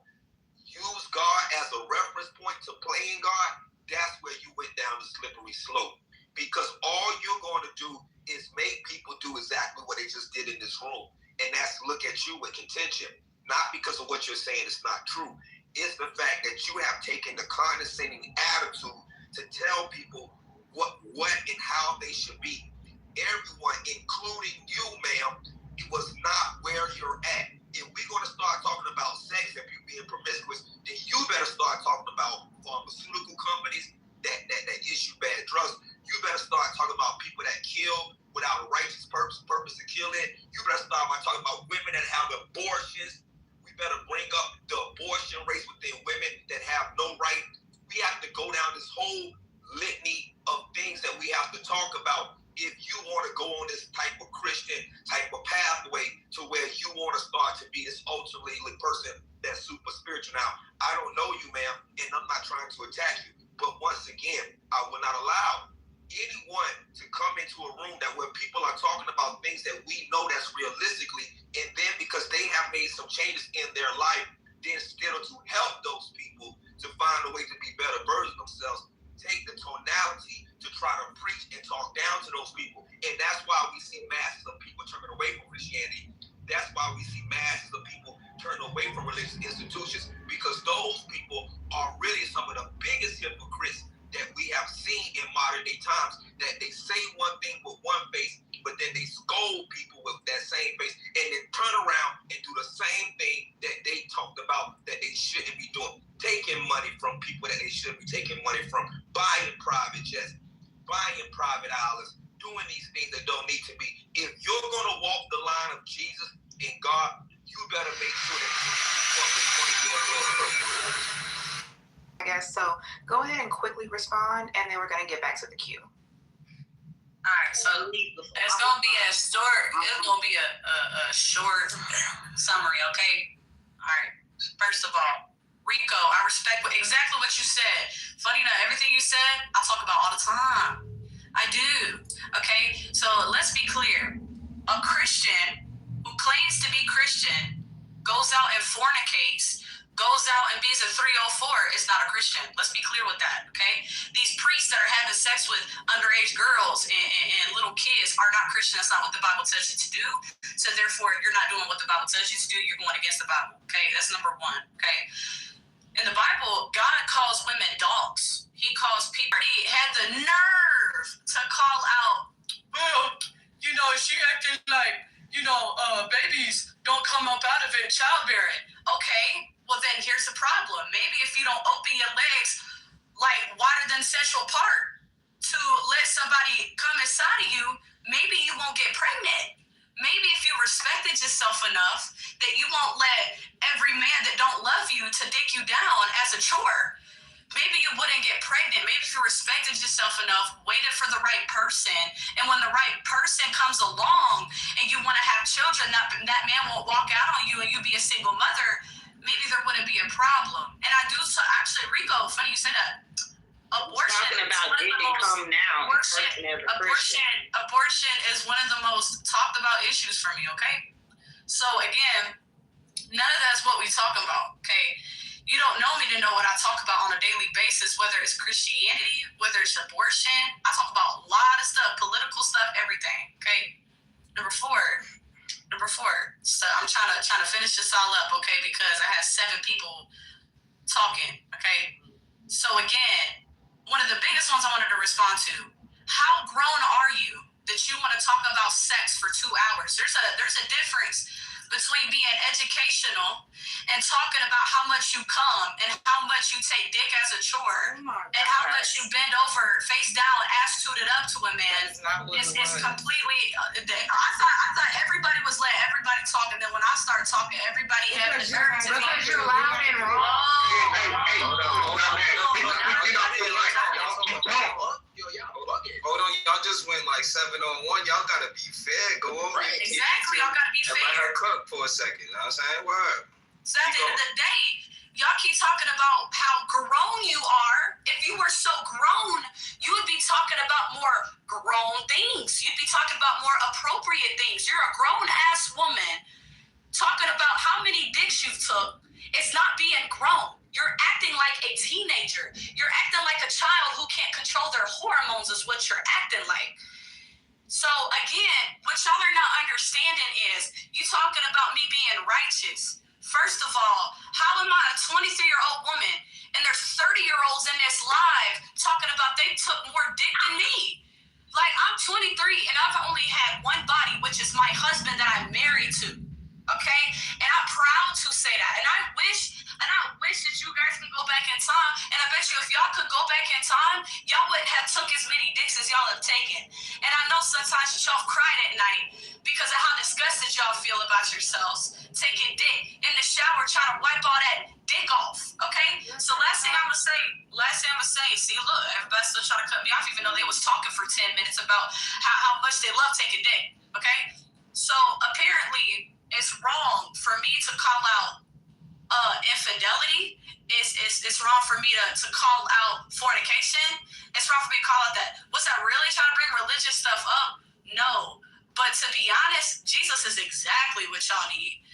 use God as a reference point to playing God, that's where you went down the slippery slope. Because all you're going to do is make people do exactly what they just did in this room. And that's look at you with contention. Not because of what you're saying is not true. It's the fact that you have taken the condescending attitude to tell people what and how they should be. Everyone, including you, ma'am, it was not where you're at. If we're going to start talking about sex and people being promiscuous, then you better start talking about pharmaceutical companies that issue bad drugs. You better start talking about people that kill without a righteous purpose to kill it. You better start by talking about women that have abortions. We better bring up the abortion rates within women that have no right. We have to go down this whole litany of things that we have to talk about if you want to go on this type of Christian type of pathway to where you want to start to be this ultimately person that's super spiritual. Now, I don't know you, ma'am, and I'm not trying to attack you, but once again, I will not allow anyone to come into a room that where people are talking about things that we know that's realistically, and then because they have made some changes in their life, then instead of to help those people to find a way to be better versions of themselves, take the tonality to try to preach and talk down to those people. And that's why we see masses of people turning away from Christianity. That's why we see masses of people turning away from religious institutions, because those people are really some of the biggest hypocrites that we have seen in modern day times, that they say one thing with one face, but then they scold people with that same face, and then turn around and do the same thing that they talked about that they shouldn't be doing. Taking money from people that they shouldn't be taking money from, buying private jets, buying private islands, doing these things that don't need to be. If you're going to walk the line of Jesus and God, you better make sure that you walk the 20 years. I guess so. Go ahead and quickly respond, and then we're gonna get back to the queue. All right, so it's gonna be a short. It's gonna be a short summary, okay? All right. First of all, Rico, I respect exactly what you said. Funny enough, everything you said, I talk about all the time. I do. Okay, so let's be clear. A Christian who claims to be Christian goes out and fornicates, goes out and be's a 304 is not a Christian. Let's be clear with that, okay? These priests that are having sex with underage girls and little kids are not Christian. That's not what the Bible tells you to do. So therefore, you're not doing what the Bible tells you to do. You're going against the Bible, okay? That's number one, okay? In the Bible, God calls women dogs. He calls people. He had the nerve to call out, well, you know, she acting like, you know, babies don't come up out of it childbearing. Okay, well then here's the problem. Maybe if you don't open your legs like wider than central park to let somebody come inside of you, maybe you won't get pregnant. Maybe if you respected yourself enough that you won't let every man that don't love you to dick you down as a chore, maybe you wouldn't get pregnant. Maybe if you respected yourself enough, waited for the right person, and when the right person comes along and you want to have children, that man won't walk out on you and you be a single mother, maybe there wouldn't be a problem. And I do, so actually, Rico, funny you said that. Abortion is one of the most talked about issues for me, okay? So again, none of that's what we talk about, okay? You don't know me to know what I talk about on a daily basis, whether it's Christianity, whether it's abortion. I talk about a lot of stuff, political stuff, everything, okay? Number four. So I'm trying to finish this all up, okay? Because I had 7 people talking, okay? So again, one of the biggest ones I wanted to respond to, how grown are you? that you want to talk about sex for 2 hours. There's a difference between being educational and talking about how much you come and how much you take dick as a chore and how much you bend over, face down, ass tooted up to a man. It's completely. I thought everybody was letting everybody talk, and then when I start talking, everybody had the nerve to be. Because you're loud and wrong. Hold on, y'all just went like 7-on-1. Y'all gotta be fair. Go over right. Exactly, y'all gotta be fair. Let her cook for a second. You know what I'm saying? Word. So at the end of the day, y'all keep talking about how grown you are. If you were so grown, you would be talking about more grown things. You'd be talking about more appropriate things. You're a grown-ass woman talking about how many dicks you took. It's not being grown. You're acting like a teenager. You're acting like a child who can't control their hormones is what you're acting like. So again, what y'all are not understanding is you talking about me being righteous. First of all, how am I a 23-year-old woman and there's 30-year-olds in this live talking about they took more dick than me? Like, I'm 23 and I've only had one body, which is my husband that I'm married to. Okay? And I'm proud to say that. And I wish that you guys can go back in time. And I bet you if y'all could go back in time, y'all wouldn't have took as many dicks as y'all have taken. And I know sometimes y'all cried at night because of how disgusted y'all feel about yourselves. Taking dick in the shower, trying to wipe all that dick off. Okay? So last thing I'm gonna say, see, look, everybody's still trying to cut me off even though they was talking for 10 minutes about how much they love taking dick. Okay? So apparently it's wrong for me to call out infidelity. It's wrong for me to call out fornication. It's wrong for me to call out that. Was I really trying to bring religious stuff up? No. But to be honest, Jesus is exactly what y'all need.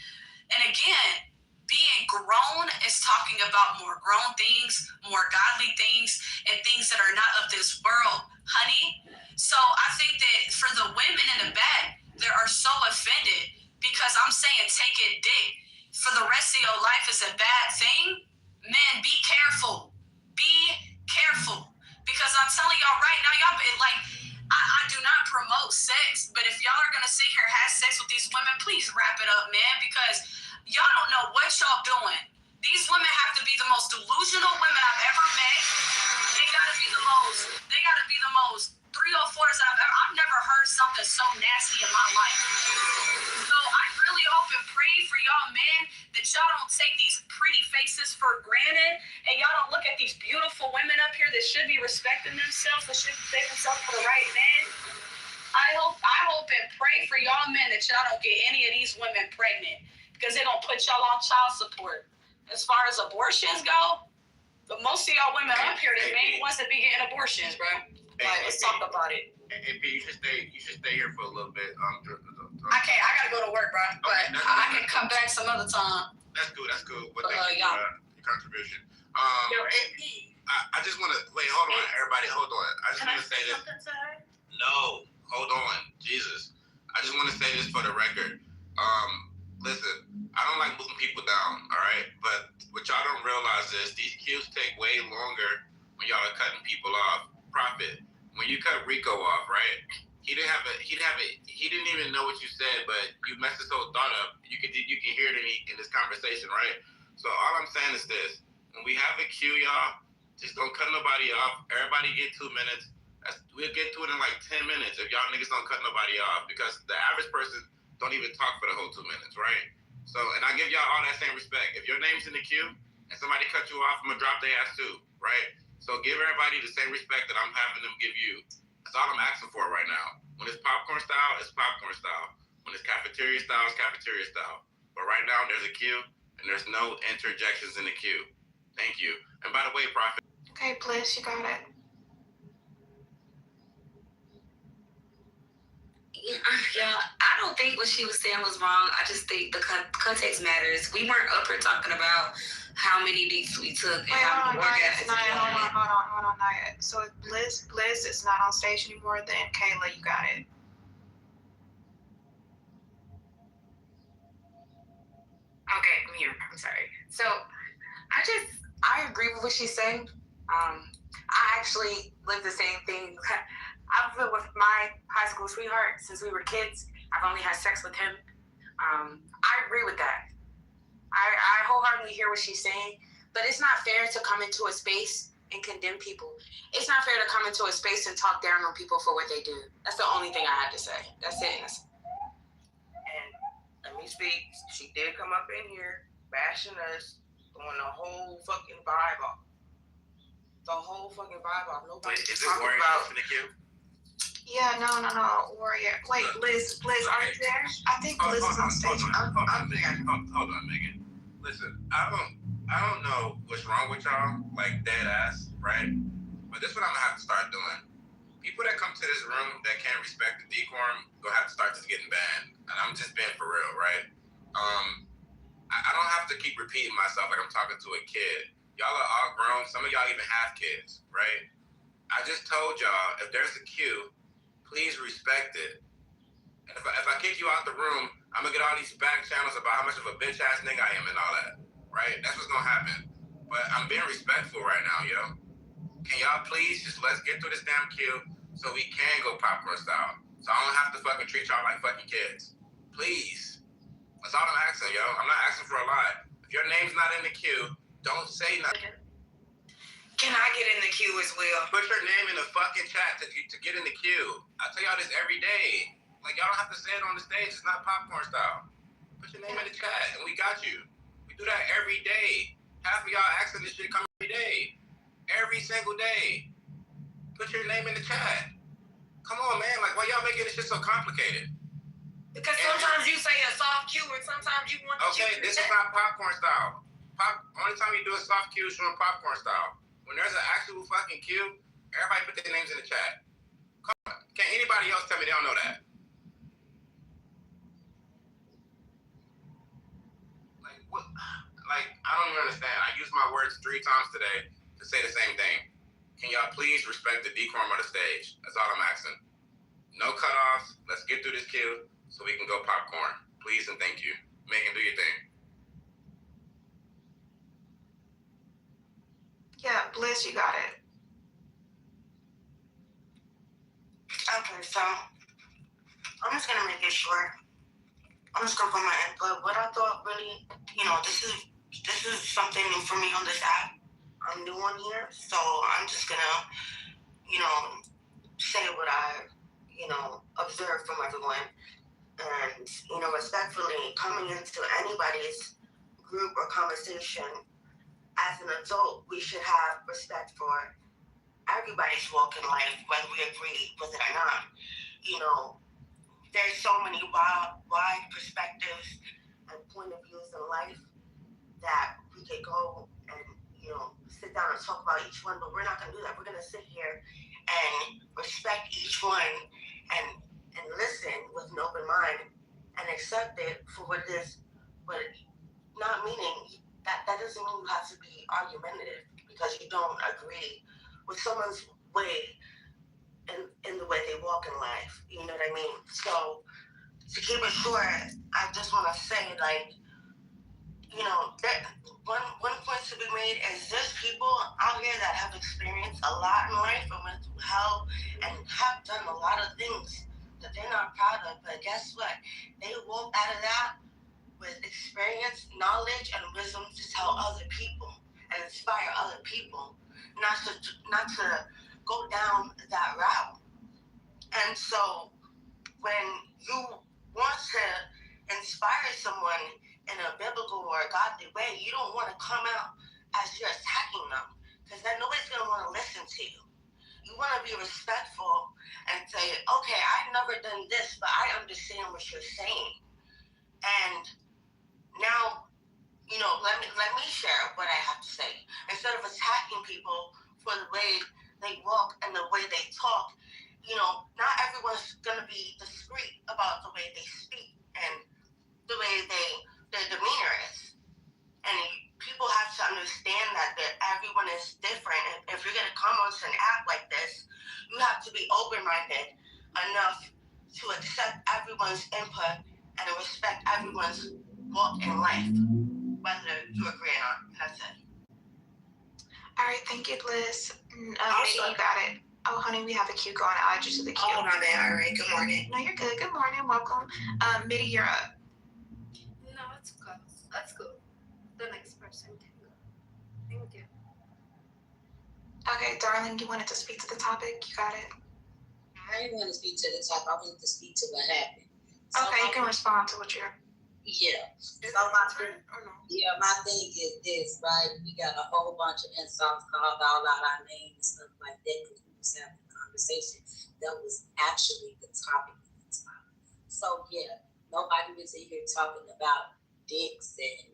And again, being grown is talking about more grown things, more godly things, and things that are not of this world, honey. So I think that for the women in the back, they are so offended because I'm saying taking dick for the rest of your life is a bad thing. Men, be careful. Be careful. Because I'm telling y'all right now, y'all, I do not promote sex, but if y'all are going to sit here and have sex with these women, please wrap it up, man, because y'all don't know what y'all doing. These women have to be the most delusional women I've ever met. They gotta be the most 304s I've never heard something so nasty in my life. So I really hope and pray for y'all men that y'all don't take these pretty faces for granted and y'all don't look at these beautiful women up here that should be respecting themselves, that should save themselves for the right man. I hope and pray for y'all men that y'all don't get any of these women pregnant because they're gonna put y'all on child support. As far as abortions go, but most of y'all women up here, the main ones that be getting abortions, bro. Like, let's talk about it. Hey, P, you should stay here for a little bit. I can't. I gotta go to work, bro. But I can come back some other time. That's cool. But thank you for your contribution. I just want to wait. Hold on, everybody. Hold on. I just want to say this. No, hold on, Jesus. I just want to say this for the record. Listen, I don't like moving people down, all right? But what y'all don't realize is these queues take way longer when y'all are cutting people off. Profit. When you cut Rico off, right? He didn't even know what you said, but you messed his whole thought up. You can hear it in this conversation, right? So all I'm saying is this: when we have a queue, y'all, just don't cut nobody off. Everybody get 2 minutes. We'll get to it in like 10 minutes if y'all niggas don't cut nobody off, because the average person don't even talk for the whole 2 minutes, right? So, and I give y'all all that same respect. If your name's in the queue and somebody cut you off, I'm gonna drop their ass too, right? So give everybody the same respect that I'm having them give you. That's all I'm asking for right now. When it's popcorn style, it's popcorn style. When it's cafeteria style, it's cafeteria style. But right now, there's a queue and there's no interjections in the queue. Thank you. And by the way, Prophet. Okay, Bliss, you got it. Yeah, I don't think what she was saying was wrong. I just think the context matters. We weren't up here talking about how many dicks we took and how many orgasms. Hold on, Naya. So if Bliss is not on stage anymore, then Kayla, you got it. Okay, I'm here. I'm sorry. So I agree with what she's saying. I actually live the same thing. I've been with my high school school sweetheart since we were kids. I've only had sex with him. I agree with that. I wholeheartedly hear what she's saying, but it's not fair to come into a space and condemn people. It's not fair to come into a space and talk down on people for what they do. That's the only thing I had to say. That's it. And let me speak. She did come up in here bashing us, throwing the whole fucking vibe off. The whole fucking vibe off. Nobody Is it talking Warrior about. in the queue? Yeah, no, Warrior. Wait, Liz, are you there? I think Liz is on stage. Hold on, Megan. Listen, I don't know what's wrong with y'all, like dead ass, right? But this is what I'm gonna have to start doing. People that come to this room that can't respect the decorum gonna have to start just getting banned. And I'm just being for real, right? I don't have to keep repeating myself like I'm talking to a kid. Y'all are all grown. Some of y'all even have kids, right? I just told y'all, if there's a queue, please respect it. And if I kick you out the room, I'm gonna get all these back channels about how much of a bitch ass nigga I am and all that, right? That's what's gonna happen. But I'm being respectful right now, yo. Can y'all please just let's get through this damn queue so we can go popcorn style. So I don't have to fucking treat y'all like fucking kids. Please. That's all I'm asking, yo. I'm not asking for a lot. If your name's not in the queue, don't say nothing. Can I get in the queue as well? Put your name in the fucking chat to get in the queue. I tell y'all this every day. Like, y'all don't have to say it on the stage. It's not popcorn style. Put your name in the chat, and we got you. We do that every day. Half of y'all asking this shit come every day. Every single day. Put your name in the chat. Come on, man. Like, why y'all making this shit so complicated? Because sometimes you say a soft cue, and sometimes you want to. Okay, this is not popcorn style. Only time you do a soft queue is doing popcorn style. When there's an actual fucking queue, everybody put their names in the chat. Come on. Can't anybody else tell me they don't know that? Like, what? Like, I don't even understand. I used my words 3 times today to say the same thing. Can y'all please respect the decorum of the stage? That's all I'm asking. No cutoffs. Let's get through this queue so we can go popcorn. Please and thank you. Megan, do your thing. Yeah, Bliss, you got it. Okay, so I'm just gonna make it short. I'm just gonna put my input. What I thought really, this is something new for me on this app. I'm new on here, so I'm just gonna, say what I, observed from everyone. And, respectfully coming into anybody's group or conversation, as an adult, we should have respect for everybody's walk in life, whether we agree with it or not. There's so many wide perspectives and point of views in life that we could go and, sit down and talk about each one, but we're not going to do that. We're going to sit here and respect each one and listen with an open mind and accept it for what it is, but not meaning that doesn't mean you have to be argumentative because you don't agree with someone's way in the way they walk in life. You know what I mean? So to keep it short, I just want to say, that one point to be made is there's people out here that have experienced a lot in life and went through hell and have done a lot of things that they're not proud of. But guess what? They walk out of that with experience, knowledge, and wisdom to tell other people and inspire other people not to go down that route. And so when you want to inspire someone in a biblical or a godly way, you don't want to come out as you're attacking them because then nobody's going to want to listen to you. You want to be respectful and say, okay, I've never done this, but I understand what you're saying. And now, let me share what I have to say. Instead of attacking people for the way they walk and the way they talk, not everyone's going to be discreet about the way they speak and the way their demeanor is. And people have to understand that everyone is different. And if you're going to come onto an app like this, you have to be open-minded enough to accept everyone's input and respect everyone's walk in life, whether you agree or not. That's it. All right, thank you, Bliss. Maybe you got it. Oh, honey, we have a queue going. I'll add you to the queue. Oh, my bad. All right. Good morning. No, you're good. Good morning. Welcome. Mitty, you're up. No, it's cool. That's cool. The next person can go. Thank you. Okay, darling, you wanted to speak to the topic. You got it. I didn't want to speak to the topic. I wanted to speak to what happened. So okay, you can respond to what you're. Yeah. Is that my turn or no? Yeah, my thing is this, right? We got a whole bunch of insults called all out our names and stuff like that because we was having a conversation that was actually the topic of the time. So yeah, nobody was in here talking about dicks and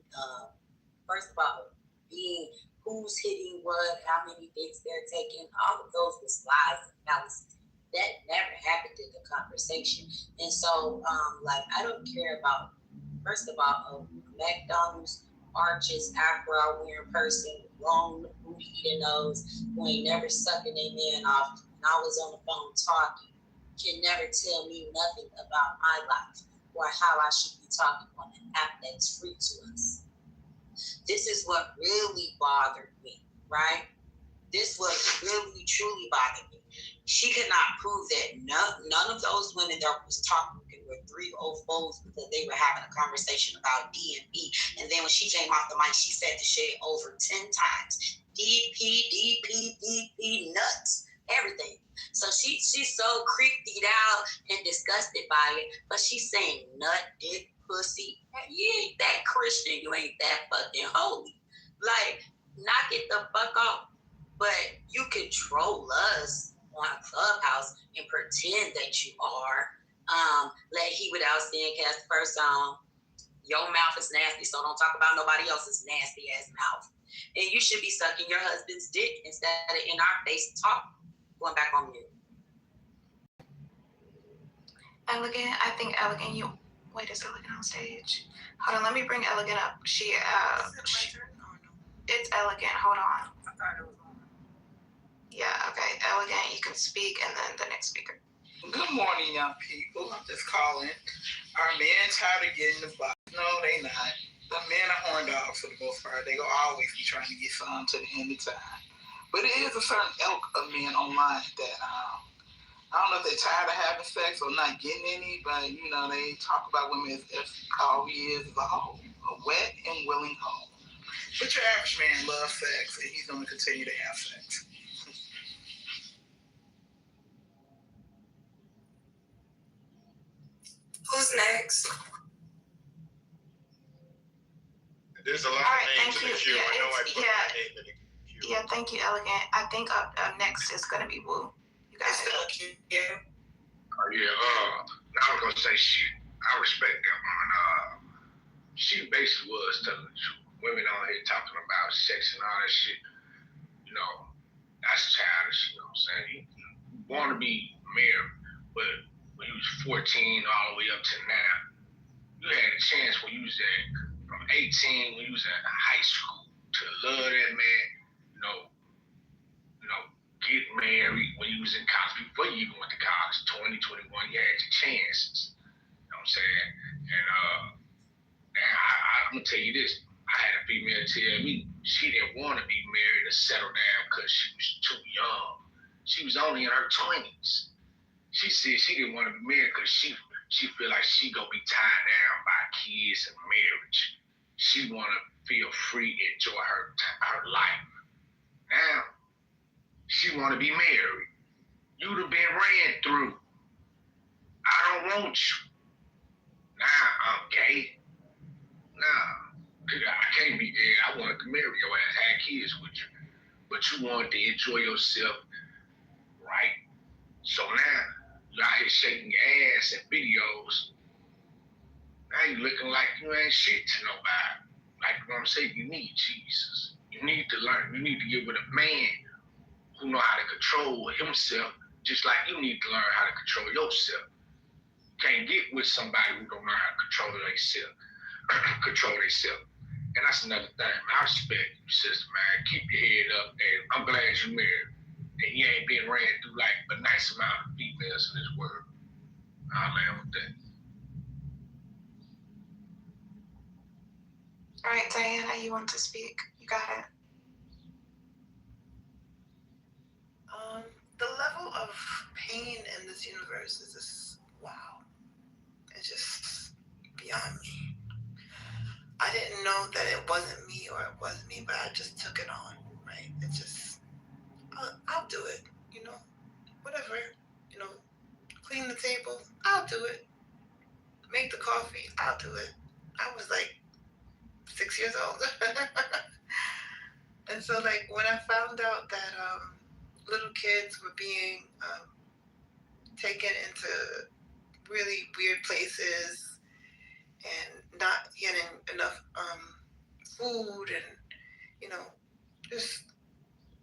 first of all, being who's hitting what, how many dicks they're taking, all of those was lies and fallacies. That never happened in the conversation. And so, like, I don't care about, first of all, McDonald's arches, eyebrow wearing person, long booty eating nose, who ain't never sucking a man off, and I was on the phone talking, can never tell me nothing about my life or how I should be talking on an app that's free to us. This is what really bothered me, right? This was really, truly bothered me. She could not prove that none of those women that was talking were 304s because they were having a conversation about DP. And then when she came off the mic, she said the shit over 10 times. DP, nuts, everything. So she's so creeped out and disgusted by it, but she's saying nut, dick, pussy. You ain't that Christian, you ain't that fucking holy. Like, knock it the fuck off. But you can troll us on a Clubhouse and pretend that you are. Let he without sin cast the first song. Your mouth is nasty, so don't talk about nobody else's nasty ass mouth. And you should be sucking your husband's dick instead of in our face talk. Going back on mute. Elegant, I think Elegant, you wait, is Elegant on stage? Hold on, let me bring Elegant up. It's Elegant, hold on. Yeah, okay, Elegant, you can speak, and then the next speaker. Good morning, young people. I'm just calling. Are men tired of getting the box? No, they not. The men are horn dogs for the most part. They will always be trying to get some to the end of time. But it is a certain ilk of men online that I don't know if they're tired of having sex or not getting any, but you know, they talk about women as if all he is a hoe, a wet and willing hoe. But your average man loves sex, and he's going to continue to have sex. Who's next? There's a lot of names in the queue. I know I put my name in the queue. Yeah, thank you, Elegant. I think up next is going to be Woo. You guys Yeah. I was gonna say I respect that woman. She basically was telling the truth. Women on here talking about sex and all that shit. You know, that's childish. You know what I'm saying? You want to be married, but when you was 14 all the way up to now, you had a chance when you was from 18 when you was in high school to love that man. You know, get married when you was in college, before you even went to college, 20, 21, you had your chances. You know what I'm saying? And I'm gonna tell you this, I had a female tell me she didn't want to be married or settle down because she was too young. She was only in her 20s. She said she didn't want to be married because she feel like she gonna be tied down by kids and marriage. She wanna feel free, enjoy her life. Now, she want to be married. You'd have been ran through. I don't want you. Nah, I'm gay. Nah, I can't be gay. I wanted to marry your ass, have kids with you. But you wanted to enjoy yourself, right? So now, you out here shaking your ass in videos. Now you looking like you ain't shit to nobody. Like you know what I'm saying? You need Jesus. You need to learn. You need to get with a man who know how to control himself, just like you need to learn how to control yourself. You can't get with somebody who don't know how to control themselves. And that's another thing. I respect you, sister, man. Keep your head up, and I'm glad you married. And you ain't been ran through like a nice amount of females in this world. I'll land with that. All right, Diana, you want to speak? You got it. the level of pain in this universe is just wow. It's just beyond me. I didn't know that it wasn't me or it was me, but I just took it on, right? It's just, I'll do it, you know, whatever, you know, clean the table, I'll do it. Make the coffee, I'll do it. I was like 6 years old. And so, like, when I found out that little kids were being taken into really weird places and not getting enough food and, you know, just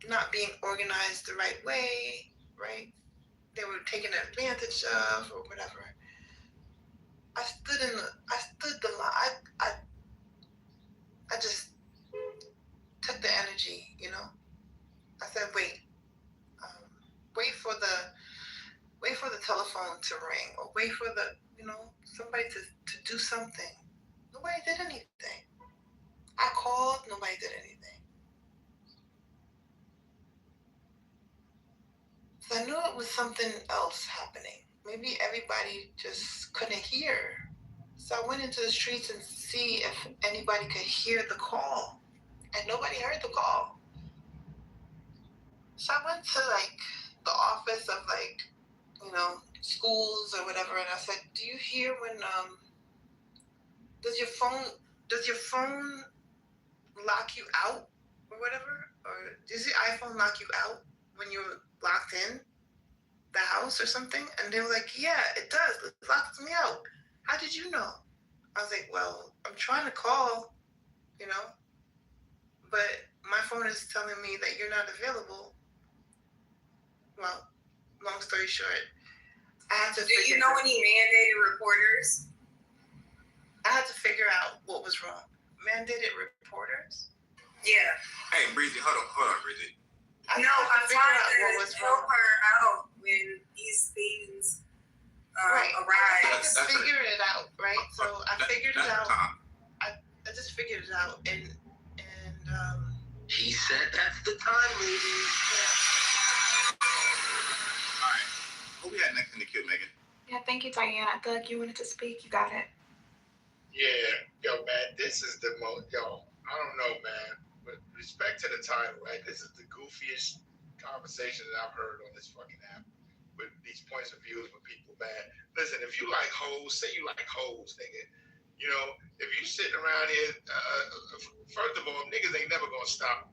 not being organized the right way, right? They were taken advantage of or whatever. I stood the line. I just took the energy, you know. I said, wait for the telephone to ring, or wait for the, you know, somebody to do something. Nobody did anything. I called, nobody did anything. So I knew it was something else happening. Maybe everybody just couldn't hear. So I went into the streets and see if anybody could hear the call. And nobody heard the call. So I went to like the office of like, you know, schools or whatever, and I said, do you hear when does your phone lock you out or whatever? Or does your iPhone lock you out when you're locked in the house or something? And they were like, yeah, it does. It locks me out. How did you know? I was like, well, I'm trying to call, you know, but my phone is telling me that you're not available. Well, long story short, I had to Do you know any mandated reporters? I had to figure out what was wrong. Mandated reporters? Yeah. Hey, Breezy, hold on, Breezy. I'm trying to help her out when these things right. arise. I just figured it out, right? So I figured it out. I just figured it out, and he said that's the time, ladies. Yeah. All right. Who we had next in the queue, Megan? Yeah, thank you, Diana. Doug, you wanted to speak. You got it. Yeah, yo, man, this is the most, I don't know, man, but respect to the title, right? This is the goofiest conversation that I've heard on this fucking app with these points of views with people, man. Listen, if you like hoes, say you like hoes, nigga. You know, if you sitting around here, first of all, niggas ain't never gonna stop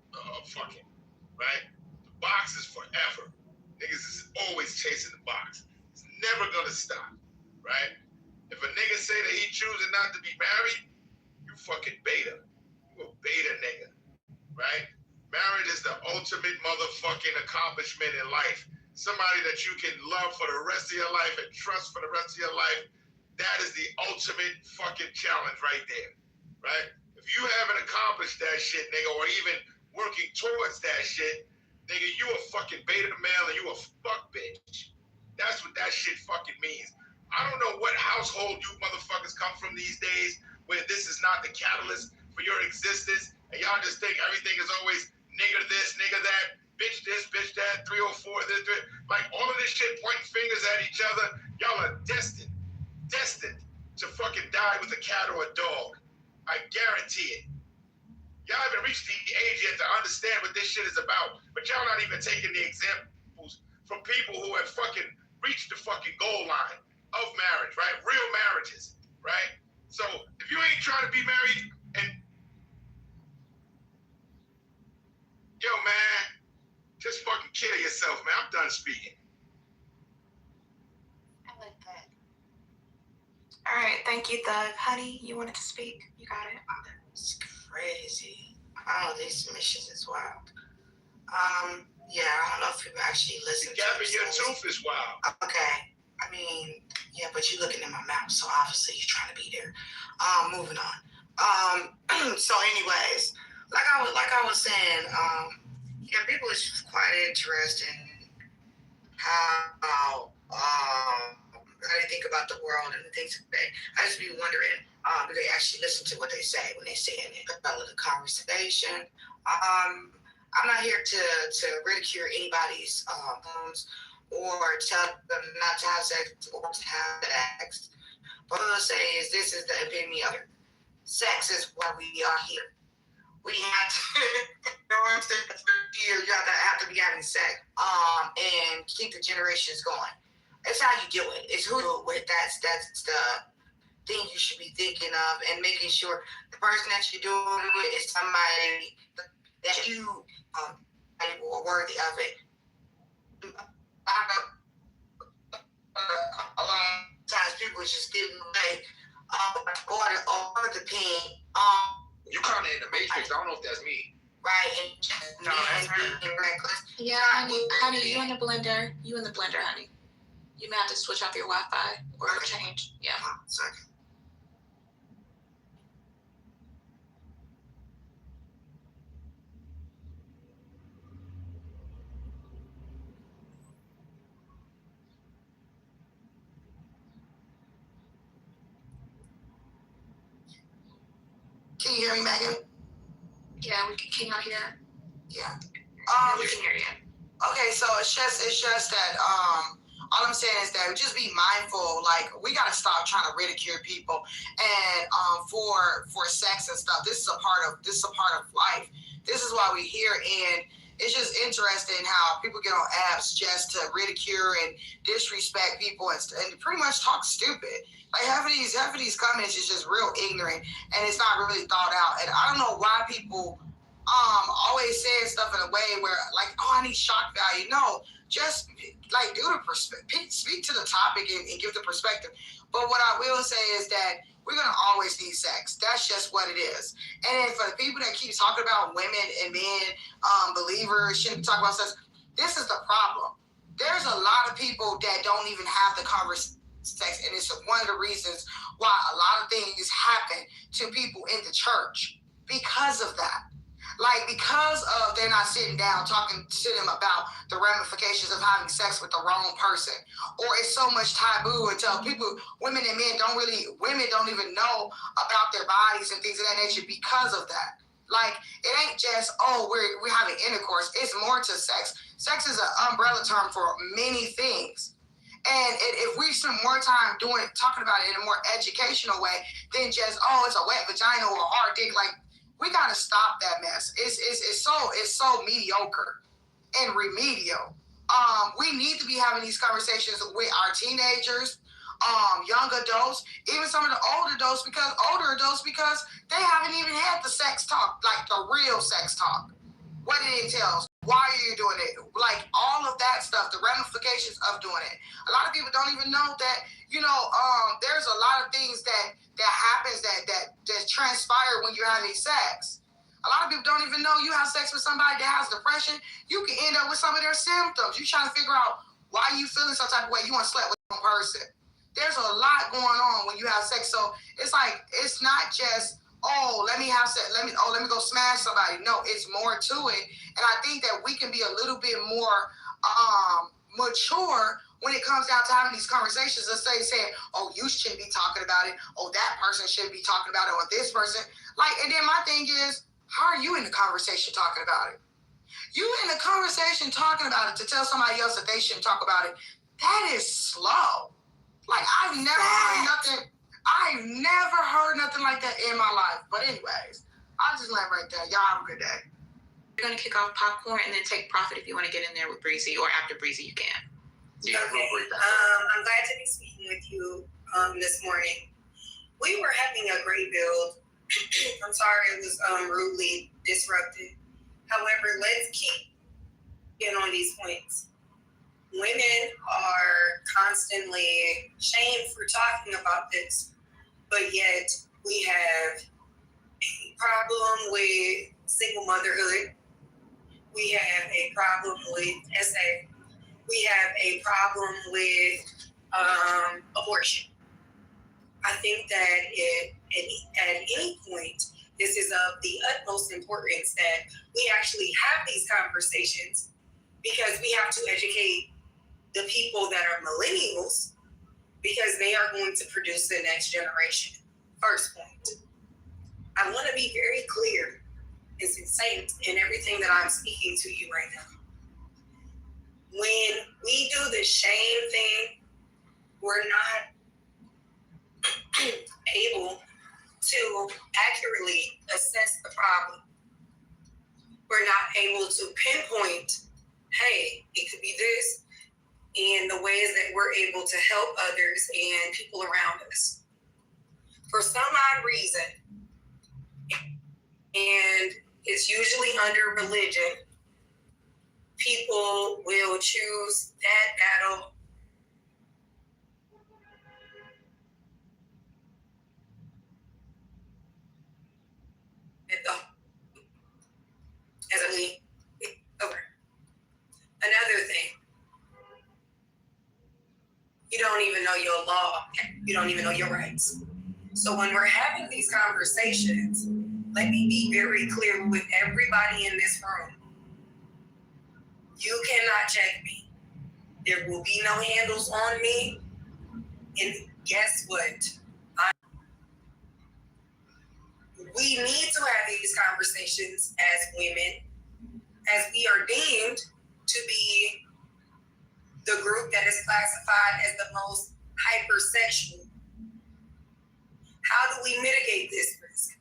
fucking, right? The box is forever. Niggas is always chasing the box. It's never gonna stop, right? If a nigga say that he choosing not to be married, you fucking beta. You a beta nigga, right? Marriage is the ultimate motherfucking accomplishment in life. Somebody that you can love for the rest of your life and trust for the rest of your life. That is the ultimate fucking challenge right there, right? If you haven't accomplished that shit, nigga, or even working towards that shit, nigga, you a fucking beta male and you a fuck bitch. That's what that shit fucking means. I don't know what household you motherfuckers come from these days where this is not the catalyst for your existence and y'all just think everything is always nigger this, nigger that, bitch this, bitch that, 304, this, like all of this shit pointing fingers at each other. Y'all are destined to fucking die with a cat or a dog. I guarantee it. Y'all haven't reached the age yet to understand what this shit is about, but y'all not even taking the examples from people who have fucking reached the fucking goal line of marriage, right? Real marriages, right? So if you ain't trying to be married and yo, man, just fucking kill yourself, man. I'm done speaking. I like that. All right, thank you, Doug. Honey, you wanted to speak. You got it. It's crazy. Oh, these submissions is wild. Yeah, I don't know if people actually listen. The gap in your tooth is wild. Okay. I mean, yeah, but you're looking in my mouth, so obviously you're trying to be there. Moving on. So anyways, like I was saying, yeah, people is quite interested in how they think about the world and the things that I just be wondering, do they actually listen to what they say when they say it? Follow the conversation. I'm not here to ridicule anybody's homes or tell them not to have sex or to have sex. What I'm going to say is this is the epitome of it. Sex is why we are here. We have to, you have to be having sex and keep the generations going. It's how you do it. It's who you do it with. That's the thing you should be thinking of, and making sure the person that you're doing it with is somebody that you are worthy of it. A lot of times people just give away or the pen. You kind of in the matrix. I don't know if that's me. Right. And No, that's her. Yeah, honey, you in the blender, honey. You may have to switch off your Wi-Fi or change. Yeah. Second. Can you hear me, Megan? Yeah, can y'all hear? Yeah. We can hear you. Okay, so it's just that all I'm saying is that just be mindful. Like, we gotta stop trying to ridicule people and for sex and stuff. This is a part of life. This is why we're here, and it's just interesting how people get on apps just to ridicule and disrespect people and pretty much talk stupid. Like half of these comments is just real ignorant, and it's not really thought out. And I don't know why people always saying stuff in a way where like, oh, I need shock value. No, just like do the speak to the topic and give the perspective. But what I will say is that we're gonna always need sex. That's just what it is. And then for the people that keep talking about women and men, believers shouldn't be talking about sex, this is the problem. There's a lot of people that don't even have the conversation. Sex, and it's one of the reasons why a lot of things happen to people in the church because of that. Like, because of they're not sitting down talking to them about the ramifications of having sex with the wrong person, or it's so much taboo until women and men don't even know about their bodies and things of that nature because of that. Like, it ain't just, oh, we're having intercourse. It's more to sex. Sex is an umbrella term for many things. And if we spend more time talking about it in a more educational way than just, oh, it's a wet vagina or a hard dick, like, we gotta stop that mess. It's so mediocre and remedial. We need to be having these conversations with our teenagers, young adults, even some of the older adults because they haven't even had the sex talk, like the real sex talk. What it entails, why are you doing it? Like all of that stuff, the ramifications of doing it. A lot of people don't even know that, there's a lot of things that happens that transpire when you're having sex. A lot of people don't even know you have sex with somebody that has depression. You can end up with some of their symptoms. You're trying to figure out why you feeling some type of way. You want to sleep with one person. There's a lot going on when you have sex. So it's like, it's not just, oh, let me have sex. Let me go smash somebody. No, it's more to it. And I think that we can be a little bit more mature when it comes down to having these conversations. Let's say saying, oh, you shouldn't be talking about it. Oh, that person shouldn't be talking about it. Or this person. Like, and then my thing is, how are you in the conversation talking about it? You in the conversation talking about it to tell somebody else that they shouldn't talk about it. That is slow. Like, I've never heard nothing like that in my life. But anyways, I'll just land right there. Y'all have a good day. We're going to kick off popcorn and then take Prophet if you want to get in there with Breezy, or after Breezy you can. Yeah, okay. I'm glad to be speaking with you this morning. We were having a great build. I'm sorry it was rudely disrupted. However, let's keep in on these points. Women are constantly shamed for talking about this, but yet we have a problem with single motherhood. We have a problem with SA. We have a problem with abortion. I think that at any point, this is of the utmost importance that we actually have these conversations, because we have to educate the people that are millennials, because they are going to produce the next generation. First point. I want to be very clear. is insane in everything that I'm speaking to you right now. When we do the shame thing, we're not able to accurately assess the problem. We're not able to pinpoint, hey, it could be this, and the ways that we're able to help others and people around us. For some odd reason, and it's usually under religion, people will choose that battle as a lead over. Another thing, you don't even know your law. You don't even know your rights. So when we're having these conversations, let me be very clear with everybody in this room. You cannot check me. There will be no handles on me. And guess what? We need to have these conversations as women, as we are deemed to be the group that is classified as the most hypersexual. How do we mitigate this risk?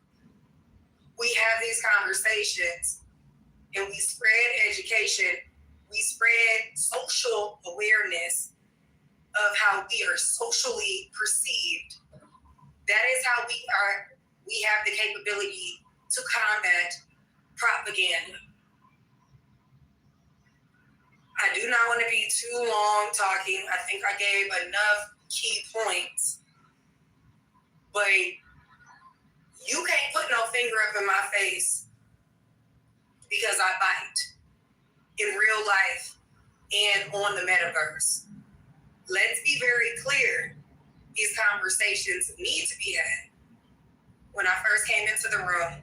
We have these conversations and we spread education, we spread social awareness of how we are socially perceived. That is how we have the capability to combat propaganda. I do not want to be too long talking. I think I gave enough key points. But you can't put no finger up in my face because I bite in real life and on the metaverse. Let's be very clear. These conversations need to be had. When I first came into the room,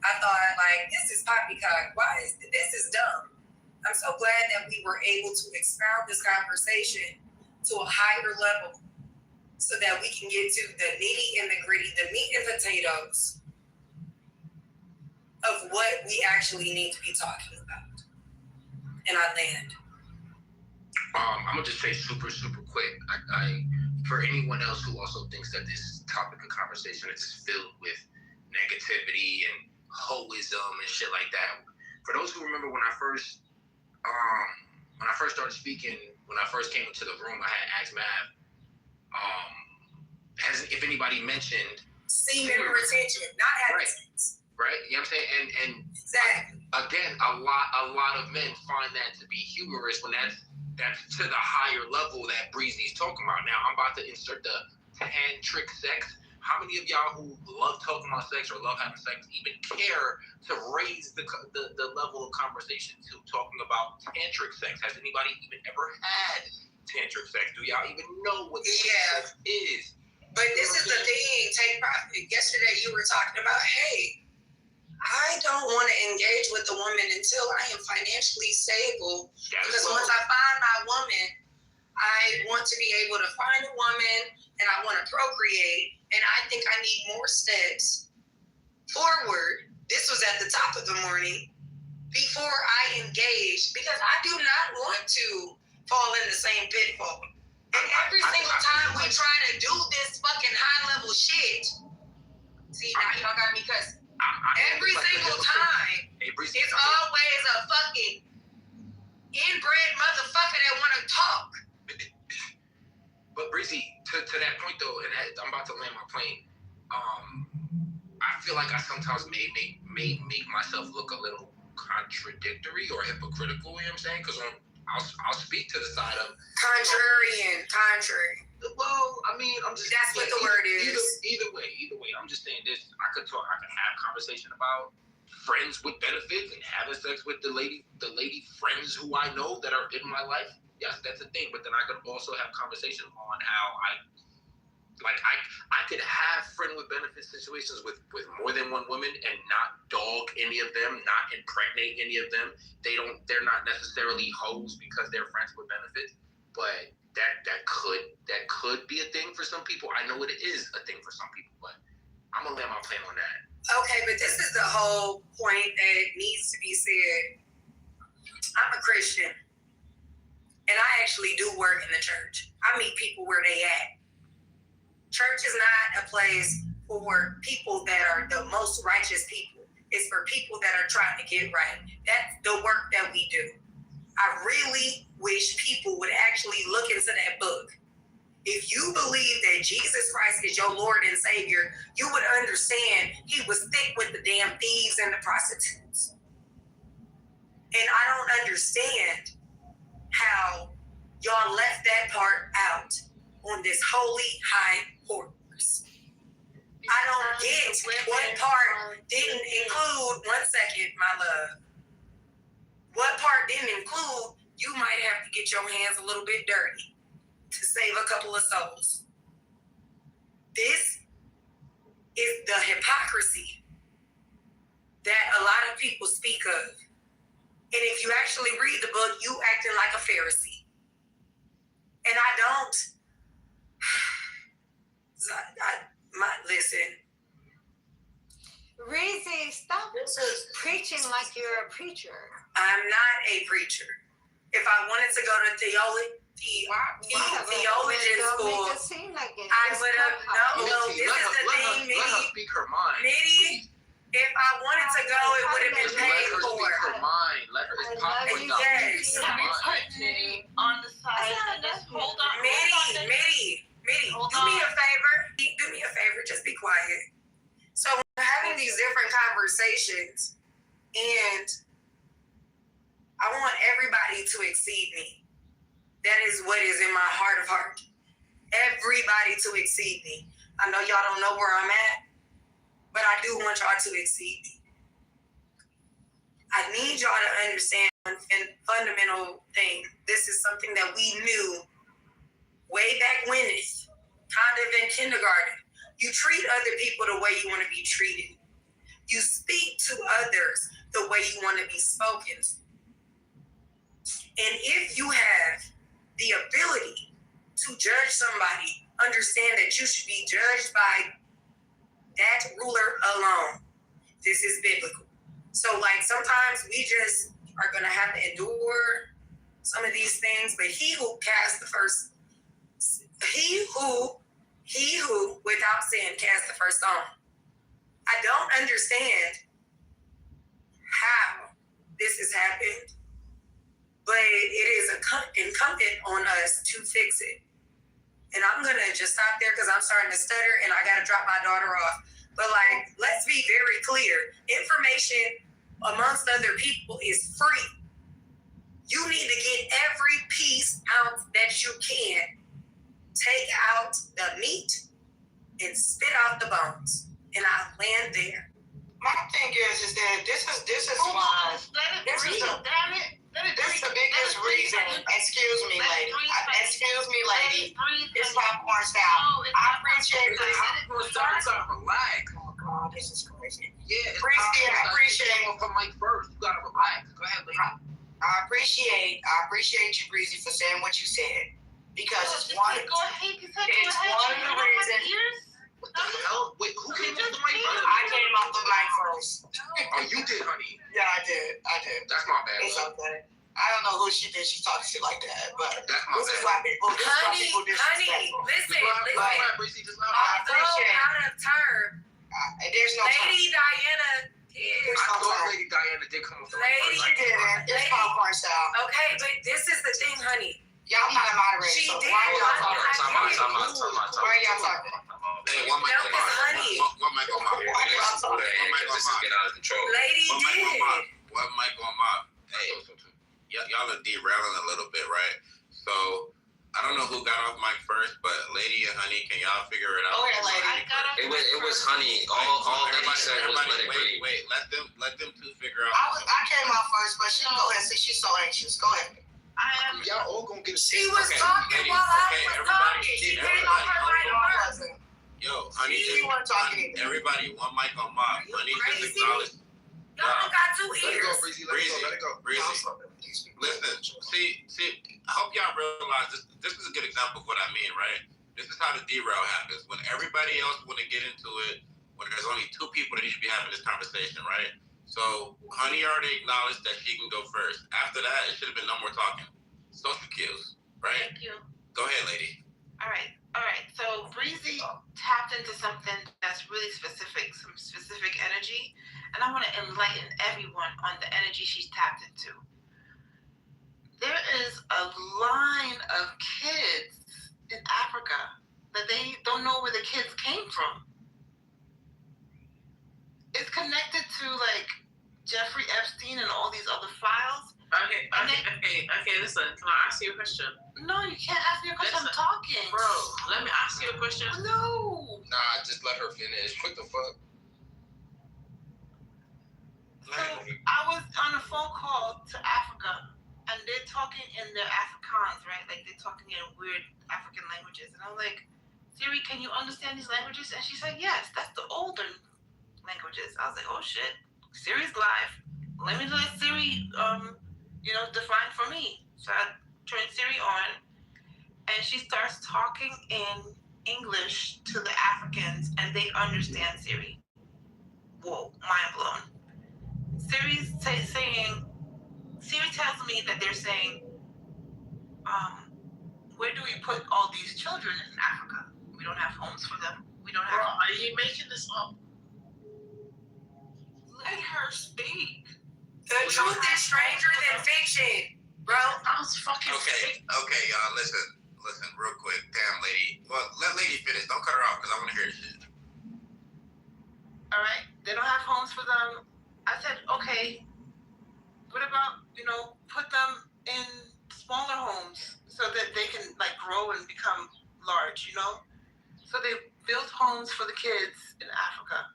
I thought, like, this is poppycock. This is dumb. I'm so glad that we were able to expound this conversation to a higher level so that we can get to the nitty and the gritty, the meat and potatoes of what we actually need to be talking about. And I land. I'm gonna just say super quick. I for anyone else who also thinks that this topic of conversation is filled with negativity and hoism and shit like that. For those who remember when I first started speaking, when I first came into the room, I had asked Mav, if anybody mentioned semen retention, not having sex. Right? You know what I'm saying? And exactly. Again, a lot of men find that to be humorous when that's to the higher level that Breezy's talking about. Now I'm about to insert the tantric sex. How many of y'all who love talking about sex or love having sex even care to raise the level of conversation to talking about tantric sex? Has anybody even ever had tantric sex? Do y'all even know what sex is? But this is the thing, take profit. Yesterday you were talking about, hey, I don't want to engage with a woman until I am financially stable. Because once I find my woman, I want to be able to find a woman and I want to procreate. And I think I need more steps forward. This was at the top of the morning before I engage because I do not want to fall in the same pitfall. And every single time we try to do this fucking high level shit, see, now y'all got me cussing. Every single time, it's always a fucking inbred motherfucker that want to talk. But Breezy, to that point though, and I'm about to land my plane. I feel like I sometimes may make myself look a little contradictory or hypocritical. You know what I'm saying? Because I'll speak to the side of contrary. Well, I mean, I'm just that's what the word is. Either way, I'm just saying this. I could have conversation about friends with benefits and having sex with the lady friends who I know that are in my life. Yes, that's a thing. But then I could also have conversation on how I could have friend with benefit situations with more than one woman and not dog any of them, not impregnate any of them. They're not necessarily hoes because they're friends with benefits, but that could be a thing for some people. I know it is a thing for some people, but I'm gonna land my plane on that. Okay, but this is the whole point that needs to be said. I'm a Christian, and I actually do work in the church. I meet people where they at. Church is not a place for people that are the most righteous people. It's for people that are trying to get right. That's the work that we do. I really wish people would actually look into that book. If you believe that Jesus Christ is your Lord and Savior, you would understand he was thick with the damn thieves and the prostitutes. And I don't understand how y'all left that part out on this holy high horse. I don't get what part didn't include, one second, my love. What part didn't include, you might have to get your hands a little bit dirty to save a couple of souls. This is the hypocrisy that a lot of people speak of. And if you actually read the book, you acting like a Pharisee. And I don't. Listen. Reezy, stop preaching like you're a preacher. I'm not a preacher. If I wanted to go to theologian school, I would have. No, this is the thing, Mitty. Let her speak her mind. Mitty, if I wanted to go, it would have been paid for. Let her speak her mind. Let her. It's popcorn. Yes. On the side and just hold on. Mitty, do me a favor. Do me a favor. Just be quiet. So we're having these different conversations, and I want everybody to exceed me. That is what is in my heart of heart. Everybody to exceed me. I know y'all don't know where I'm at, but I do want y'all to exceed me. I need y'all to understand one fundamental thing. This is something that we knew way back when, kind of in kindergarten. You treat other people the way you want to be treated. You speak to others the way you want to be spoken to. And if you have the ability to judge somebody, understand that you should be judged by that ruler alone. This is biblical. So like sometimes we just are going to have to endure some of these things, but he who without sin cast the first stone. I don't understand how this has happened, but it is incumbent on us to fix it. And I'm going to just stop there because I'm starting to stutter and I got to drop my daughter off. But like, let's be very clear. Information amongst other people is free. You need to get every piece out that you can. Take out the meat and spit out the bones. And I land there. My thing is that this is why this is the biggest reason. Excuse me, lady. It's popcorn style. I appreciate this. Relax. Oh God, this is crazy. Yeah, I appreciate for Mike first. You gotta relax. Go ahead, lady. I appreciate you, Breezy, for saying what you said. Because it's one of the reasons. What the hell? Wait, who came off the mic first? I came off the mic first. Oh, you did, honey. Yeah, I did. That's my bad. It's okay. I don't know who she thinks she's talking to like that, but that's my this is why people disrespectful. Listen. I appreciate out of turn. There's no Lady Diana did. I thought Lady Diana did come off the mic first. Lady didn't. It's popcorn style. Okay, but this is the thing, honey. Y'all not a moderator. She so did. why y'all talking? Why are y'all talking? Hey, one mic on my. One mic on my. This is get out of control. Lady did. One mic on my. Hey, y'all are derailing a little bit, right? So I don't know who got off mic first, but Lady and Honey, can y'all figure it out? Oh yeah, Lady. It was Honey. All everybody said was let it be. Wait. Let them two figure out. I came off first, but she go ahead. She's so anxious. Go ahead. Y'all all gonna get. She was talking while I was talking. She came off her mic first. Yo, Honey, she wasn't talking either. Everybody, one mic on my. Honey, just acknowledge. Y'all don't got 2 ears. Let it go. Listen, see, I hope y'all realize this is a good example of what I mean, right? This is how the derail happens. When everybody else want to get into it, when there's only two people that should be having this conversation, right? So Honey already acknowledged that she can go first. After that, it should have been no more talking. Social cues, right? Thank you. Go ahead, lady. All right. So Breezy tapped into something that's really specific, some specific energy, and I want to enlighten everyone on the energy she's tapped into. There is a line of kids in Africa that they don't know where the kids came from. It's connected to like Jeffrey Epstein and all these other files. Okay, listen, can I ask you a question? No, you can't ask me a question. I'm talking. Bro, let me ask you a question. No. Nah, just let her finish. What the fuck? So I was on a phone call to Africa, and they're talking in their Afrikaans, right? Like they're talking in weird African languages. And I'm like, Siri, can you understand these languages? And she said, yes, that's the older languages. I was like, oh shit, Siri's live. Let me let Siri, define for me. So I turned Siri on, and she starts talking in English to the Africans, and they understand Siri. Whoa, mind blown. Siri tells me that they're saying, where do we put all these children in Africa? We don't have homes for them. We don't have. Bro, are you making this up? Let her speak. The truth is stranger than fiction, bro. That was fucking Okay, y'all, listen, real quick. Damn, lady. Well, let lady finish. Don't cut her off, because I want to hear this shit. All right, they don't have homes for them. I said, okay, what about, put them in smaller homes so that they can, like, grow and become large, So they built homes for the kids in Africa.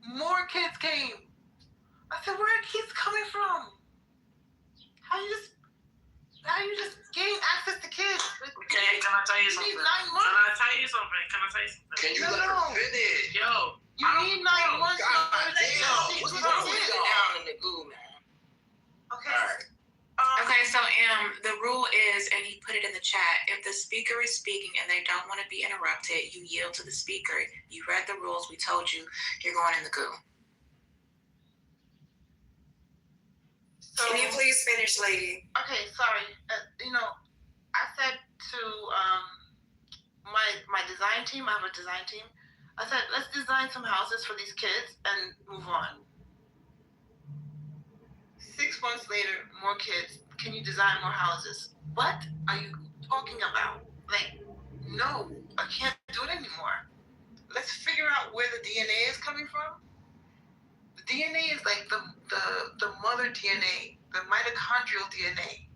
More kids came. I said, where are kids coming from? How you just gain access to kids? Okay, can I tell you something? You need 9 months. Can I tell you something? Can you let her finish? Yo. You need 9 months. God damn. What's wrong with you down in the goo, man? Okay. All right. Okay, so the rule is, and he put it in the chat, if the speaker is speaking and they don't want to be interrupted, you yield to the speaker. You read the rules. We told you you're going in the goo. So, can you please finish, lady? Okay, sorry. I said to my design team, I have a design team, I said, let's design some houses for these kids and move on. 6 months later, more kids. Can you design more houses? What are you talking about? Like, no, I can't do it anymore. Let's figure out where the DNA is coming from. The DNA is like the mother DNA, the mitochondrial DNA.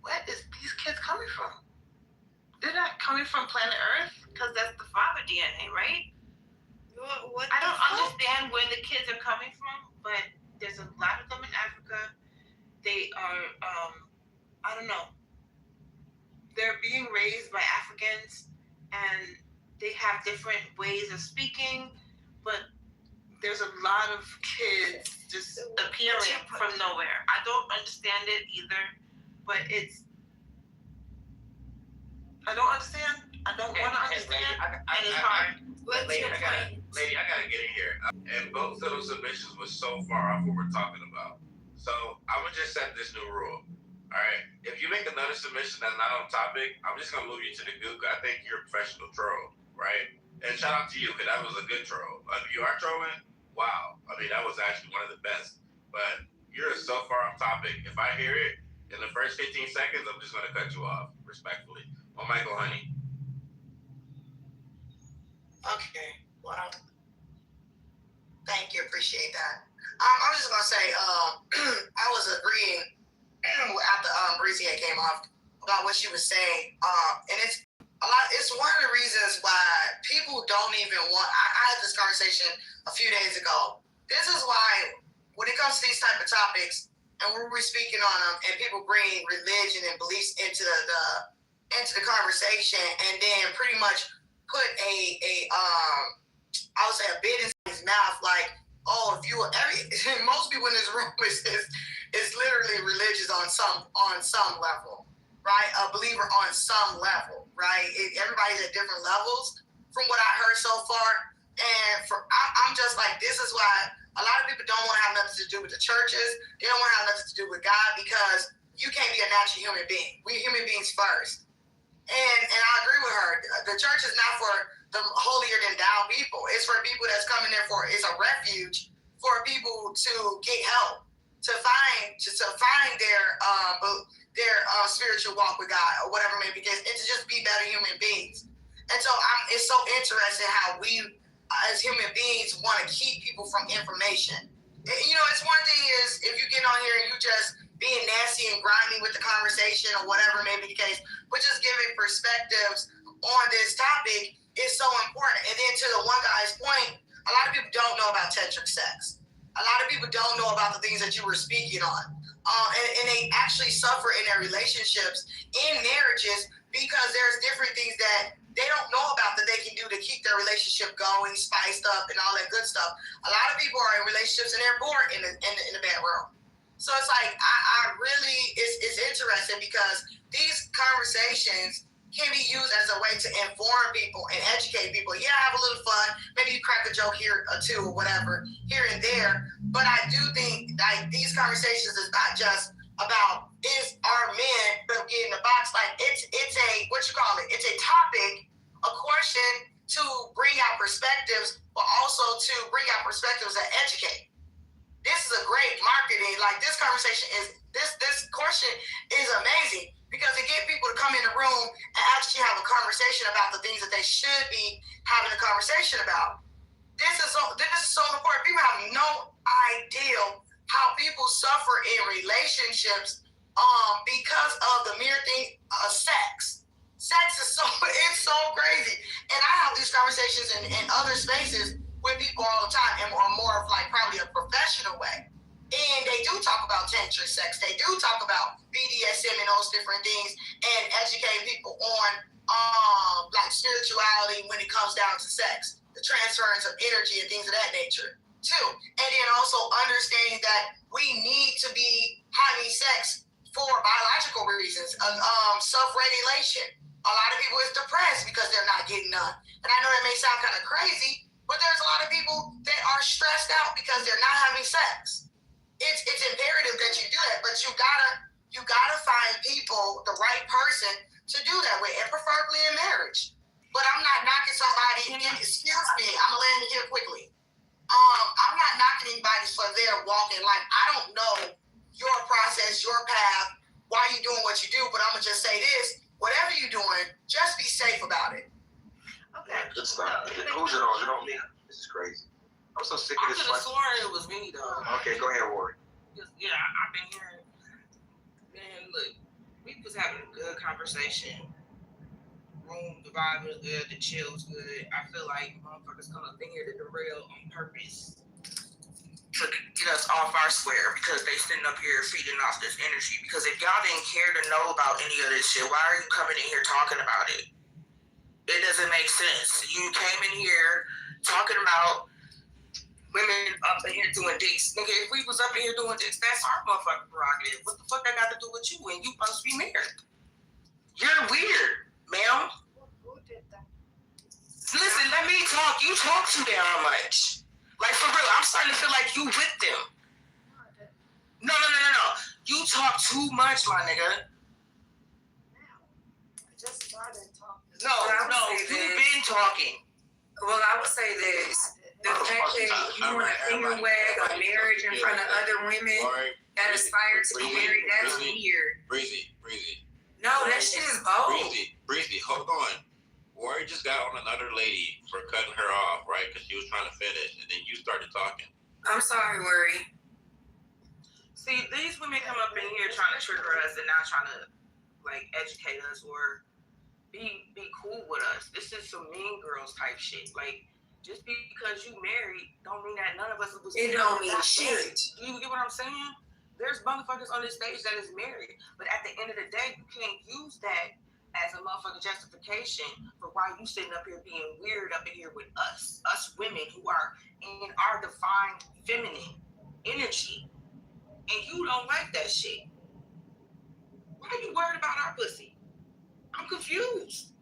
Where is these kids coming from? They're not coming from planet Earth, because that's the father DNA, right? What I don't understand where the kids are coming from, but there's a lot of them in Africa. They are, I don't know. They're being raised by Africans, and they have different ways of speaking, but there's a lot of kids just appearing from nowhere. I don't understand it either, but I don't understand. I don't want to understand, and it's hard. Lady, I gotta get in here. And both of those submissions were so far off what we're talking about. So I'm gonna just set this new rule. All right. If you make another submission that's not on topic, I'm just gonna move you to the goo. I think you're a professional troll, right? And shout out to you, because that was a good troll. If you are trolling, wow. I mean, that was actually one of the best. But you're so far off topic. If I hear it in the first 15 seconds, I'm just gonna cut you off, respectfully. Oh, Michael, honey. Okay. Well, thank you. Appreciate that. I was just gonna say, I was agreeing after Breezy came off about what she was saying, and it's one of the reasons why people don't even want. I had this conversation a few days ago. This is why, when it comes to these type of topics, and we're speaking on them, and people bring religion and beliefs into the conversation, and then pretty much put I would say a bit in his mouth, like, oh, if you most people in this room is literally religious on some level, right? A believer on some level, right? Everybody's at different levels from what I heard so far. And I'm just like, this is why a lot of people don't want to have nothing to do with the churches. They don't want to have nothing to do with God because you can't be a natural human being. We human beings first. And I agree with her. The church is not for the holier than thou people. It's for people that's coming there for, it's a refuge for people to get help, to find their spiritual walk with God or whatever it may be, and to just be better human beings. And so it's so interesting how we as human beings want to keep people from information. You know, it's one thing is if you get on here and you just being nasty and grimy with the conversation or whatever may be the case, but just giving perspectives on this topic is so important. And then to the one guy's point, a lot of people don't know about tantric sex. A lot of people don't know about the things that you were speaking on. And they actually suffer in their relationships, in marriages, because there's different things that they don't know about that they can do to keep their relationship going, spiced up, and all that good stuff. A lot of people are in relationships and they're bored in the bedroom. So it's like, I really, it's interesting because these conversations can be used as a way to inform people and educate people. Yeah, have a little fun. Maybe you crack a joke here or two or whatever, here and there. But I do think like these conversations is not just about are men getting the box. Like it's a, what you call it? It's a topic, a question to bring out perspectives, but also to bring out perspectives that educate. This is a great marketing. Like this conversation is, this question is amazing because it gets people to come in the room and actually have a conversation about the things that they should be having a conversation about. This is so important. People have no idea how people suffer in relationships because of the mere thing of sex. Sex is it's so crazy. And I have these conversations in other spaces with people all the time, and more of like probably a professional way. And they do talk about tantric sex. They do talk about BDSM and those different things and educate people on like spirituality when it comes down to sex, the transference of energy and things of that nature too. And then also understanding that we need to be having sex for biological reasons, self-regulation. A lot of people is depressed because they're not getting none. And I know that may sound kind of crazy, but there's a lot of people that are stressed out because they're not having sex. It's imperative that you do that, but you gotta find people, the right person to do that with, and preferably in marriage. But I'm not knocking somebody. Excuse me, I'm gonna land here quickly. I'm not knocking anybody for their walk in life. I don't know your process, your path, why you doing what you do, but I'm gonna just say this: whatever you're doing, just be safe about it. Okay. Good stuff. Who's it on? Is it on me? This is crazy. I'm so sick of this. I could have sworn it was me though. Okay, go ahead, Warren. Yeah, I've been hearing. Man, look, we was having a good conversation. Room, the vibe was good, the chill was good. I feel like motherfuckers come up in here to derail on purpose to get us off our square because they sitting up here feeding off this energy. Because if y'all didn't care to know about any of this shit, why are you coming in here talking about it? It doesn't make sense. You came in here talking about women up in here doing dicks. Nigga, if we was up in here doing dicks, that's our motherfucking prerogative. What the fuck that got to do with you when you supposed to be married? You're weird, ma'am. Who did that? Listen, let me talk. You talk too damn much. Like, for real, I'm starting to feel like you with them. No. You talk too much, my nigga. I just started talking. No, you've been talking. Well, I would say this. The fact that you want to finger wag a marriage in front of other women that aspire to be married, that's weird. Breezy. No, that shit is bold. Breezy, hold on. Warren just got on another lady for cutting her off, right? Because she was trying to finish, and then you started talking. I'm sorry, Worry. See, these women come up in here trying to trigger us and not trying to, like, educate us or be cool with us. This is some mean girls type shit. Like, just because you married don't mean that none of us was. It don't mean shit. Do you get what I'm saying? There's motherfuckers on this stage that is married, but at the end of the day, you can't use that as a motherfucking justification for why you sitting up here being weird up in here with us women who are in our defined feminine energy, and you don't like that shit. Why are you worried about our pussy? I'm confused.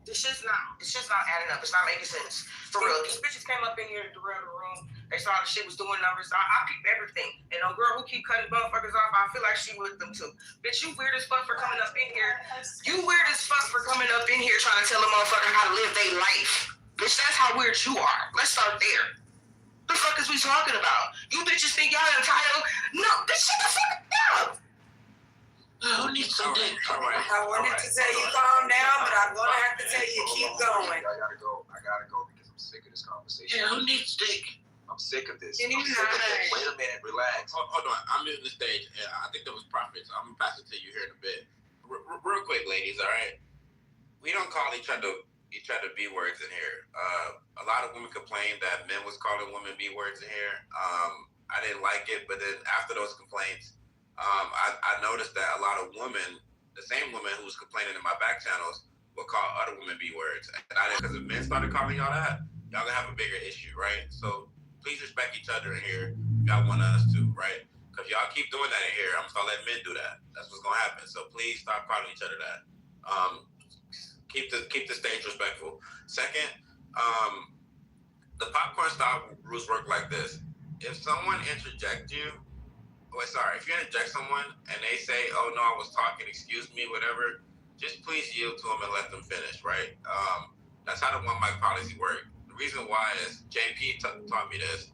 This shit's not adding up. It's not making sense. For real. These bitches came up in here to the room. They saw the shit was doing numbers. I peep everything. And a girl who keep cutting motherfuckers off, I feel like she with them too. Bitch, you weird as fuck for coming up in here. You weird as fuck for coming up in here trying to tell a motherfucker how to live their life. Bitch, that's how weird you are. Let's start there. The fuck is we talking about? You bitches think y'all entitled? No, bitch, shut the fuck up. Who needs some dick? I wanted to tell you calm down, but I'm gonna have to tell you keep going. I gotta go because I'm sick of this conversation. Yeah, who needs dick? I'm sick of this. Can you I'm sick of this. Wait a minute, relax. Hold on, I'm muting the stage. I think that was Prophet. I'm gonna pass it to you here in a bit. Real quick, ladies. All right, we don't call each other B words in here. A lot of women complained that men was calling women B words in here. I didn't like it, but then after those complaints, I noticed that a lot of women, the same women who was complaining in my back channels, would call other women B words, and I didn't, because if men started calling y'all that, y'all gonna have a bigger issue, right? So please respect each other in here. Y'all want us to, right? Because y'all keep doing that in here, I'm gonna start letting men do that. That's what's gonna happen. So please stop calling each other that. Keep the stage respectful. Second, the popcorn style rules work like this. If someone interjects you, if you interject someone and they say, "Oh no, I was talking, excuse me," whatever, just please yield to them and let them finish, right? That's how the one mic policy works. The reason why is JP taught me this.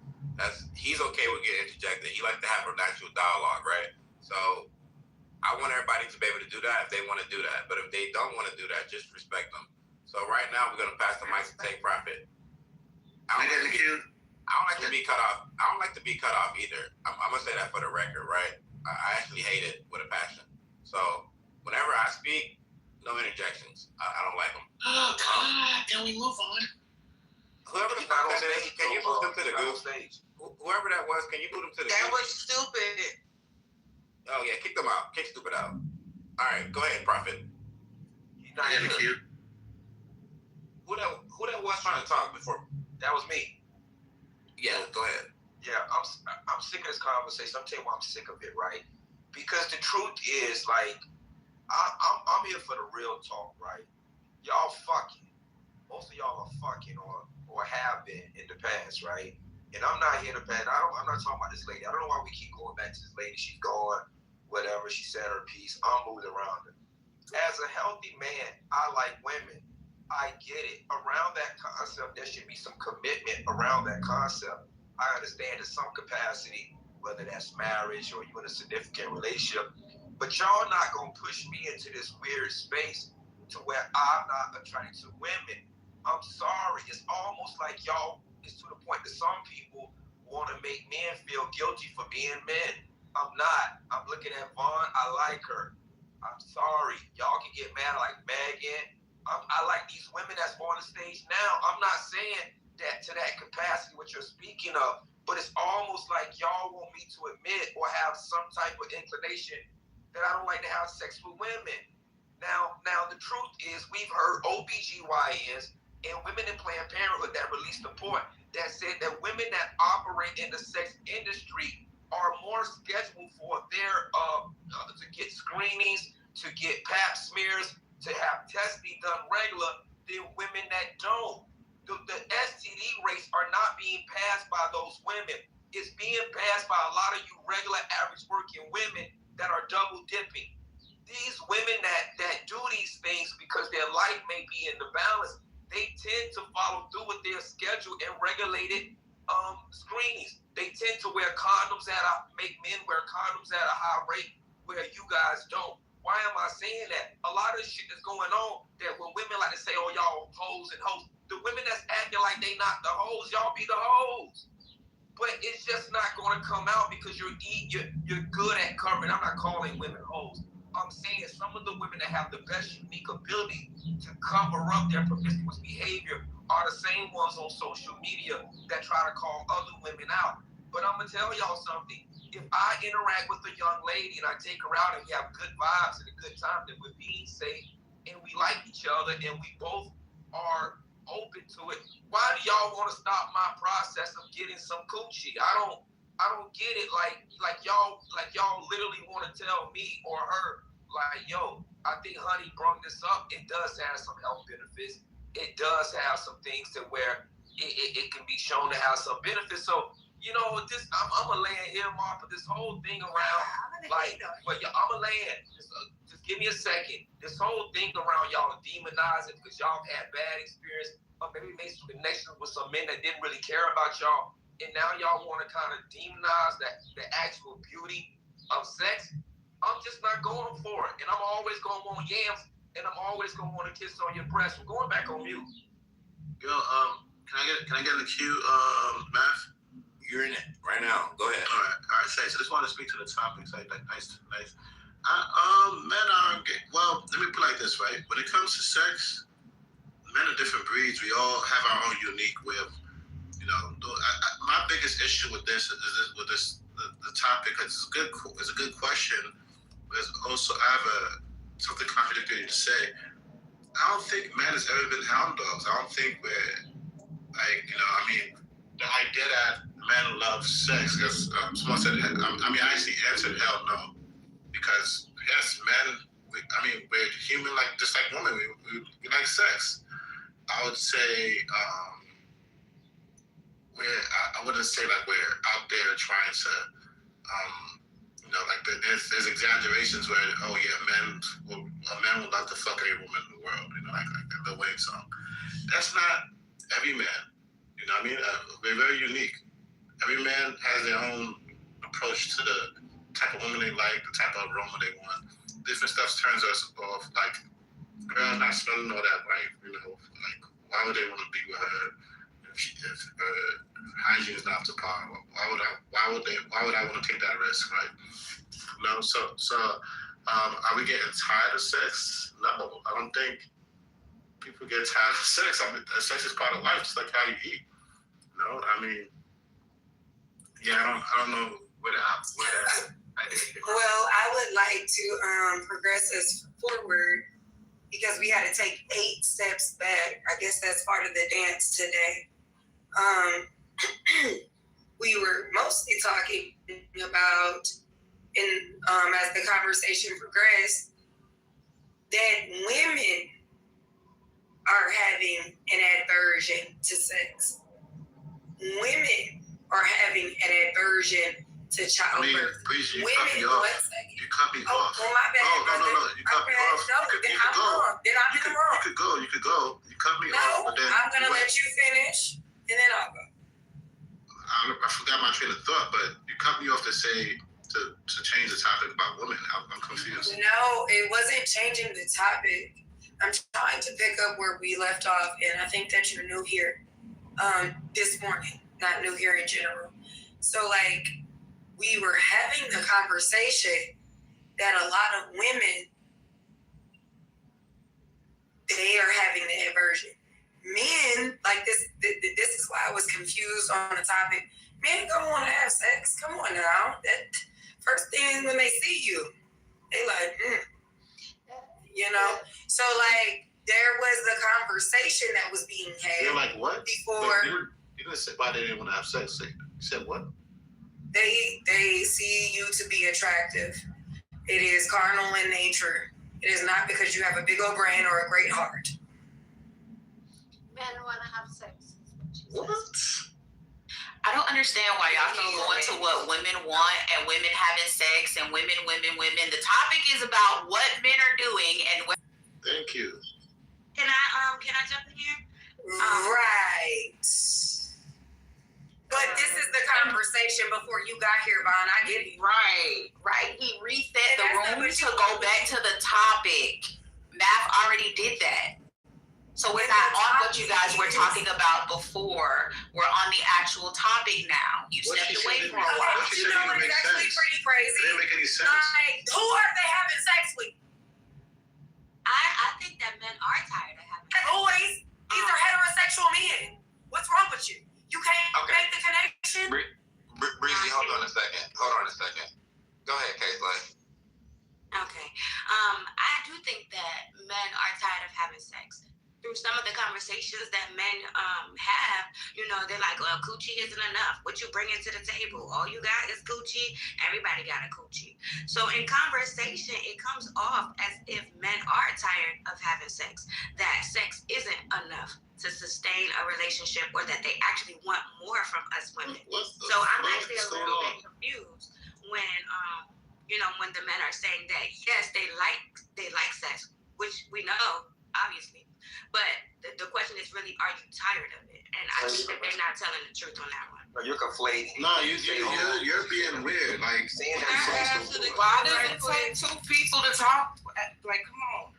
He's okay with getting interjected. He likes to have a natural dialogue, right? So I want everybody to be able to do that if they want to do that. But if they don't want to do that, just respect them. So right now we're gonna pass the mic to Take Profit. I don't like to be cut off. I don't like to be cut off either. I'm gonna say that for the record, right? I actually hate it with a passion. So whenever I speak, no interjections. I don't like them. Oh God! Can we move on? Whoever the fuck that is, can you move them to the goo stage? Whoever that was, can you move them to the goo? That was stupid. Oh yeah, kick them out. Kick stupid out. All right, go ahead, Prophet. He's not in the queue. Who that was trying to talk before? That was me. Yeah, go ahead. Yeah, I'm sick of this conversation. I'm telling you why I'm sick of it, right? Because the truth is, like, I'm here for the real talk, right? Y'all fucking. Most of y'all are fucking or have been in the past, right? And I'm not here to ban. I'm not talking about this lady. I don't know why we keep going back to this lady. She's gone, whatever. She said her piece. I'm moving around her. As a healthy man, I like women. I get it. Around that concept, there should be some commitment around that concept. I understand in some capacity, whether that's marriage or you in a significant relationship, but y'all not gonna push me into this weird space to where I'm not attracted to women. I'm sorry. It's almost like y'all, it's to the point that some people want to make men feel guilty for being men. I'm not. I'm looking at Vaughn. I like her. I'm sorry. Y'all can get mad like Megan. I like these women that's on the stage now. I'm not saying that to that capacity what you're speaking of, but it's almost like y'all want me to admit or have some type of inclination that I don't like to have sex with women. Now the truth is we've heard OBGYNs and women in Planned Parenthood that released a report that said that women that operate in the sex industry are more scheduled for their to get screenings, to get pap smears, to have tests be done regular than women that don't. The STD rates are not being passed by those women. It's being passed by a lot of you regular average working women that are double dipping. These women that do these things because their life may be in the balance, they tend to follow through with their schedule and regulated screenings. They tend to wear condoms make men wear condoms at a high rate where you guys don't. Why am I saying that? A lot of shit that's going on that when women like to say, "Oh, y'all hoes and hoes," the women that's acting like they not the hoes, y'all be the hoes. But it's just not going to come out because you're good at covering. I'm not calling women hoes. I'm saying some of the women that have the best unique ability to cover up their promiscuous behavior are the same ones on social media that try to call other women out. But I'm going to tell y'all something. If I interact with a young lady and I take her out and we have good vibes and a good time, then we're being safe and we like each other and we both are open to it, why do y'all want to stop my process of getting some coochie? I don't get it. Like y'all literally want to tell me or her, like, yo, I think Honey brought this up. It does have some health benefits. It does have some things to where it can be shown to have some benefits. So, you know, this I'm gonna lay an earmark for this whole thing around. Like, but I'm gonna lay it. Just give me a second. This whole thing around y'all demonizing because y'all had bad experience, or maybe made some connections with some men that didn't really care about y'all, and now y'all want to kind of demonize the actual beauty of sex. I'm just not going for it. And I'm always going to want yams, and I'm always going to want to kiss on your breast. We're going back on mute. Yo, can I get in the queue, Math? You're in it right now. Go ahead. All right. So I just want to speak to the topics. Like nice. Men are gay. Well, let me put it like this, right? When it comes to sex, men are different breeds. We all have our own unique way of, you know. My biggest issue with this is the topic. It's a good question. There's also, I have something contradictory to say. I don't think men has ever been hound dogs. I don't think we're, like, you know, I mean, the idea that men love sex, because someone said, I actually answered hell no. Because, yes, men, we're human, like, just like women, we like sex. I would say, I wouldn't say like we're out there trying to, you know, like there's exaggerations where, oh yeah, a man would love to fuck every woman in the world, you know, like the Wayne song. That's not every man, you know what I mean? We're very unique. Every man has their own approach to the type of woman they like, the type of aroma they want. Different stuff turns us off, like, girl, not smelling all that right, you know, like, why would they want to be with her if hygiene is not up to par? Why would I want to take that risk, right? You know, so are we getting tired of sex? No, I don't think people get tired of sex. I mean, sex is part of life, just like how you eat. You know, I mean, yeah, I don't know where that Well, I would like to progress us forward because we had to take 8 steps back. I guess that's part of the dance today. We were mostly talking about, as the conversation progressed, that women are having an aversion to sex. Women are having an aversion to childbirth. I mean, please, you cut me women, off. 1 second. You cut me off. Oh, my bad, brother. No, you cut me off. No, then I'm wrong. Then I'm wrong. You could go. You cut me off. No, But then I'm going to let you finish, and then I'll go. I forgot my train of thought, but you cut me off to say, to change the topic about women. I'm confused. No, it wasn't changing the topic. I'm trying to pick up where we left off, and I think that you're new here this morning, not new here in general. So, like, we were having the conversation that a lot of women, they are having the aversion. Men, like this is why I was confused on the topic. Men don't want to have sex. Come on now. That first thing when they see you, they like, you know? So, like, there was a conversation that was being had. They're like, what? Before. You didn't say why they didn't want to have sex. You said what? They see you to be attractive. It is carnal in nature. It is not because you have a big old brain or a great heart. Men want to have sex. What? I don't understand why y'all keep going to what women want and women having sex and women. The topic is about what men are doing and what. Thank you. Can I jump in here? Right. But this is the conversation before you got here, Vaughn. I get it. Right. He reset the room to go back to the topic. Math already did that. So we're not on what you guys were talking about before. We're on the actual topic now. You stepped away for a while. You know what is actually pretty crazy? It didn't make any sense. Like, who are they having sex with? I think that men are tired of having sex. Boys. These are heterosexual men. What's wrong with you? You can't make the connection? Breezy, hold on a second. Go ahead, Kayla. Okay. I do think that men are tired of having sex. Through some of the conversations that men have, you know, they're like, well, coochie isn't enough. What you bringing to the table? All you got is coochie. Everybody got a coochie. So in conversation, it comes off as if men are tired of having sex, that sex isn't enough to sustain a relationship, or that they actually want more from us women. So I'm actually a little bit confused when, you know, when the men are saying that, yes, they like sex, which we know, obviously. But the question is really, are you tired of it? And I think that they're not telling the truth on that one. No, you're conflating. No, you're being weird. Like, saying why does it take two people to talk? Like, come on.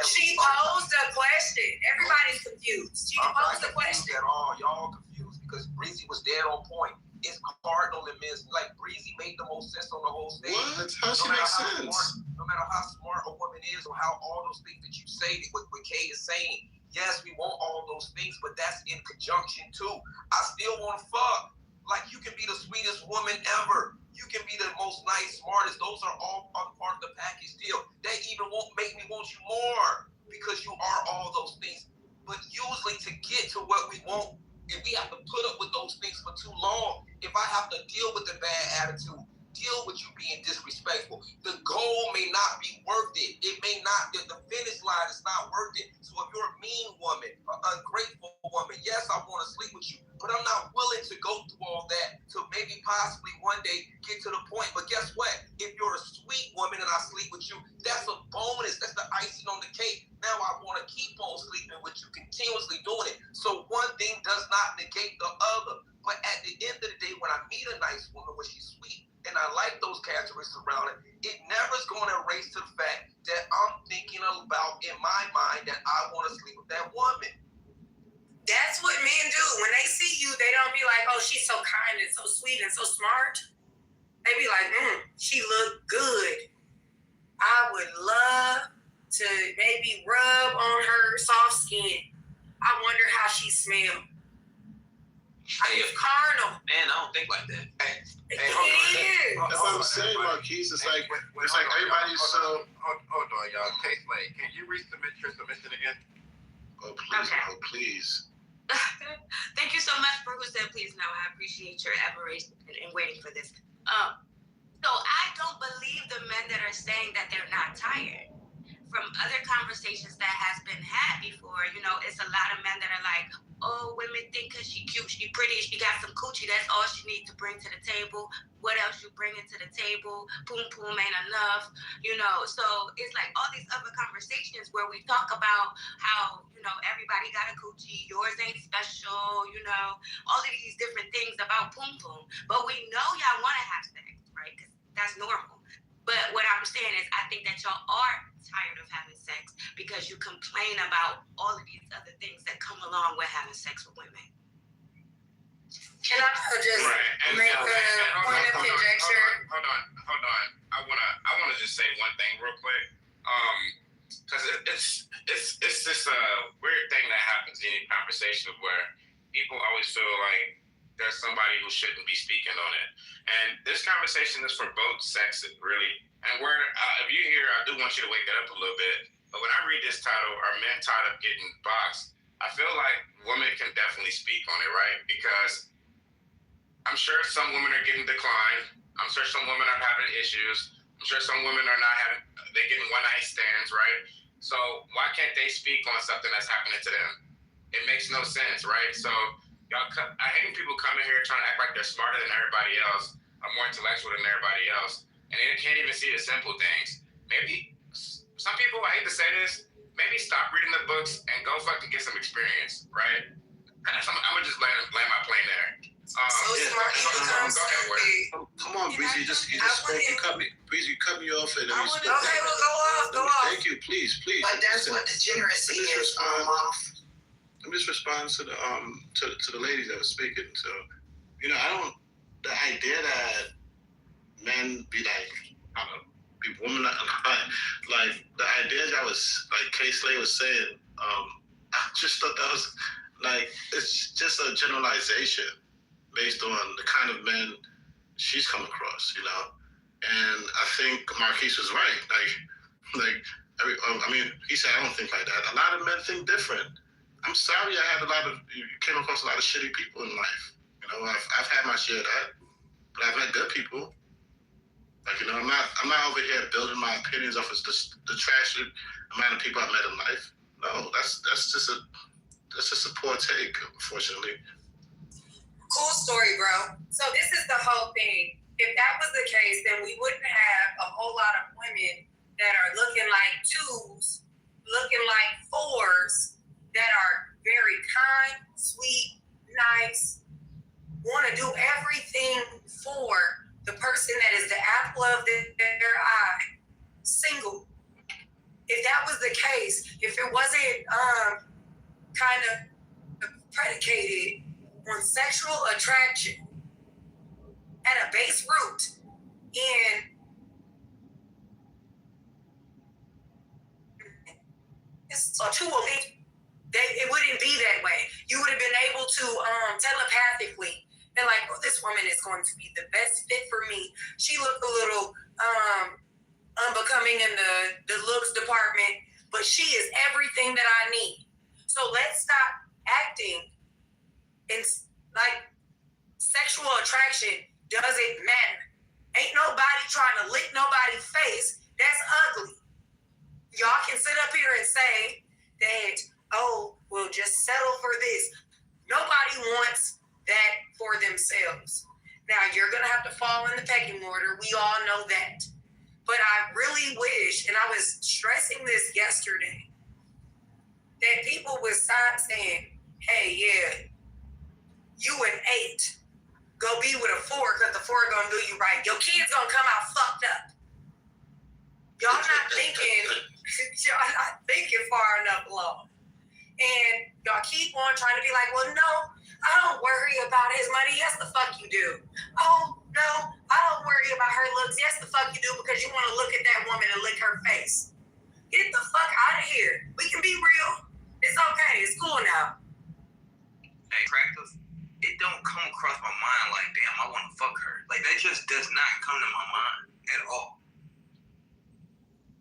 She posed a question. Everybody's confused. She posed a question. At all. Y'all confused because Breezy was dead on point. It's cardinal and men's, like, Breezy made the most sense on the whole stage. What? How she makes sense? No matter how smart a woman is or how all those things that you say, what Kay is saying, yes, we want all those things, but that's in conjunction too. I still want to fuck. Like, you can be the sweetest woman ever. You can be the most nice, smartest. Those are all part of the package deal. They even won't make me want you more because you are all those things. But usually to get to what we want, if we have to put up with those things for too long, if I have to deal with the bad attitude, deal with you being disrespectful, the goal may not be worth it. It may not, the finish line is not worth it. So if you're a mean woman, an ungrateful woman, yes, I want to sleep with you, but I'm not willing to go through all that to maybe possibly one day get to the point. But guess what? If you're a sweet woman and I sleep with you, that's a bonus. That's the icing on the cake. Now I want to keep on sleeping with you, continuously doing it. So one thing does not negate the other. But at the end of the day, when I meet a nice woman, when she's sweet, and I like those characteristics around it, it never is going to erase to the fact that I'm thinking about, in my mind, that I want to sleep with that woman. That's what men do. When they see you, they don't be like, oh, she's so kind and so sweet and so smart. They be like, she look good. I would love to maybe rub on her soft skin. I wonder how she smells. It's carnal. Man, I don't think like that. Hey, hold on. That's what I'm saying, Marquise. It's like everybody's so. Hold on, y'all. Case Lane, can you resubmit your submission again? Oh, please. Okay. Oh, please. Thank you so much for who said please now. I appreciate your admiration and waiting for this. So I don't believe the men that are saying that they're not tired. From other conversations that has been had before, you know, it's a lot of men that are like, oh, women think because she cute, she pretty, she got some coochie, that's all she needs to bring to the table. What else you bringing to the table? Boom, boom ain't enough, you know. So it's like all these other conversations where we talk about how, you know, everybody got a coochie, yours ain't special, you know, all of these different things about boom, boom. But we know y'all want to have sex, right? Because that's normal. But what I'm saying is I think that y'all are tired of having sex because you complain about all of these other things that come along with having sex with women. Can I just make a point of conjecture? Hold on. I wanna just say one thing real quick. Because it's this weird thing that happens in conversations where people always feel like there's somebody who shouldn't be speaking on it. And this conversation is for both sexes, really. And if you're here, I do want you to wake that up a little bit. But when I read this title, Are Men Tired of Getting Boxed? I feel like women can definitely speak on it, right? Because I'm sure some women are getting declined. I'm sure some women are having issues. I'm sure some women are not they're getting one-night stands, right? So why can't they speak on something that's happening to them? It makes no sense, right? So I hate when people come in here trying to act like they're smarter than everybody else, or more intellectual than everybody else, and they can't even see the simple things. Maybe some people, I hate to say this, maybe stop reading the books and go fucking get some experience, right? And I'm gonna just land my plane there. Come on, Breezy. You cut me off, and okay, well, go off. Thank you, please. But that's what degeneracy is. I'm just responding to the ladies that were speaking. So, you know, the idea that men be like, I don't know, women like the idea that was like Kay Slay was saying. I just thought that was like it's just a generalization based on the kind of men she's come across, you know. And I think Marquise was right. He said I don't think like that. A lot of men think different. I'm sorry you came across a lot of shitty people in life. You know, I've had my share of that, but I've met good people. Like, you know, I'm not over here building my opinions off of the trash amount of people I've met in life. No, that's just a poor take, unfortunately. Cool story, bro. So this is the whole thing. If that was the case, then we wouldn't have a whole lot of women that are looking like 2s, looking like 4s, that are very kind, sweet, nice, want to do everything for the person that is the apple of their eye, single. If that was the case, if it wasn't kind of predicated on sexual attraction at a base root, and it's a two it wouldn't be that way. You would have been able to telepathically and like, oh, this woman is going to be the best fit for me. She looked a little unbecoming in the looks department, but she is everything that I need. So let's stop acting in like sexual attraction doesn't matter. Ain't nobody trying to lick nobody's face. That's ugly. Y'all can sit up here and say that, oh, we'll just settle for this. Nobody wants that for themselves. Now, you're going to have to fall in the pecking order. We all know that. But I really wish, and I was stressing this yesterday, that people would stop saying, hey, yeah, you an 8. Go be with a 4 because the 4 gonna do you right. Your kid's gonna come out fucked up. Y'all not thinking far enough along. And y'all keep on trying to be like, well, no, I don't worry about his money. Yes, the fuck you do. Oh, no, I don't worry about her looks. Yes, the fuck you do, because you want to look at that woman and lick her face. Get the fuck out of here. We can be real. It's okay. It's cool now. Hey, practice. It don't come across my mind like, damn, I want to fuck her. Like, that just does not come to my mind at all.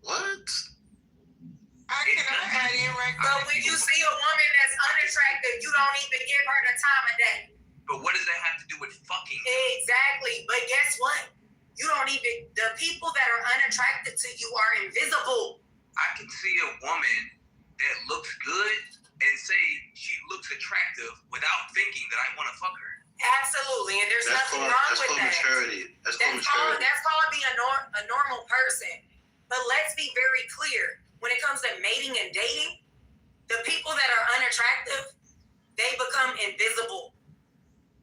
What? I cannot add in right now. But when you see a woman that's unattractive, you don't even give her the time of day. But what does that have to do with fucking? Exactly. But guess what? You don't even, the people that are unattracted to you are invisible. I can see a woman that looks good and say she looks attractive without thinking that I want to fuck her. Absolutely, and there's nothing wrong with that. That's called maturity. That's called being a normal person. But let's be very clear. When it comes to mating and dating, the people that are unattractive, they become invisible.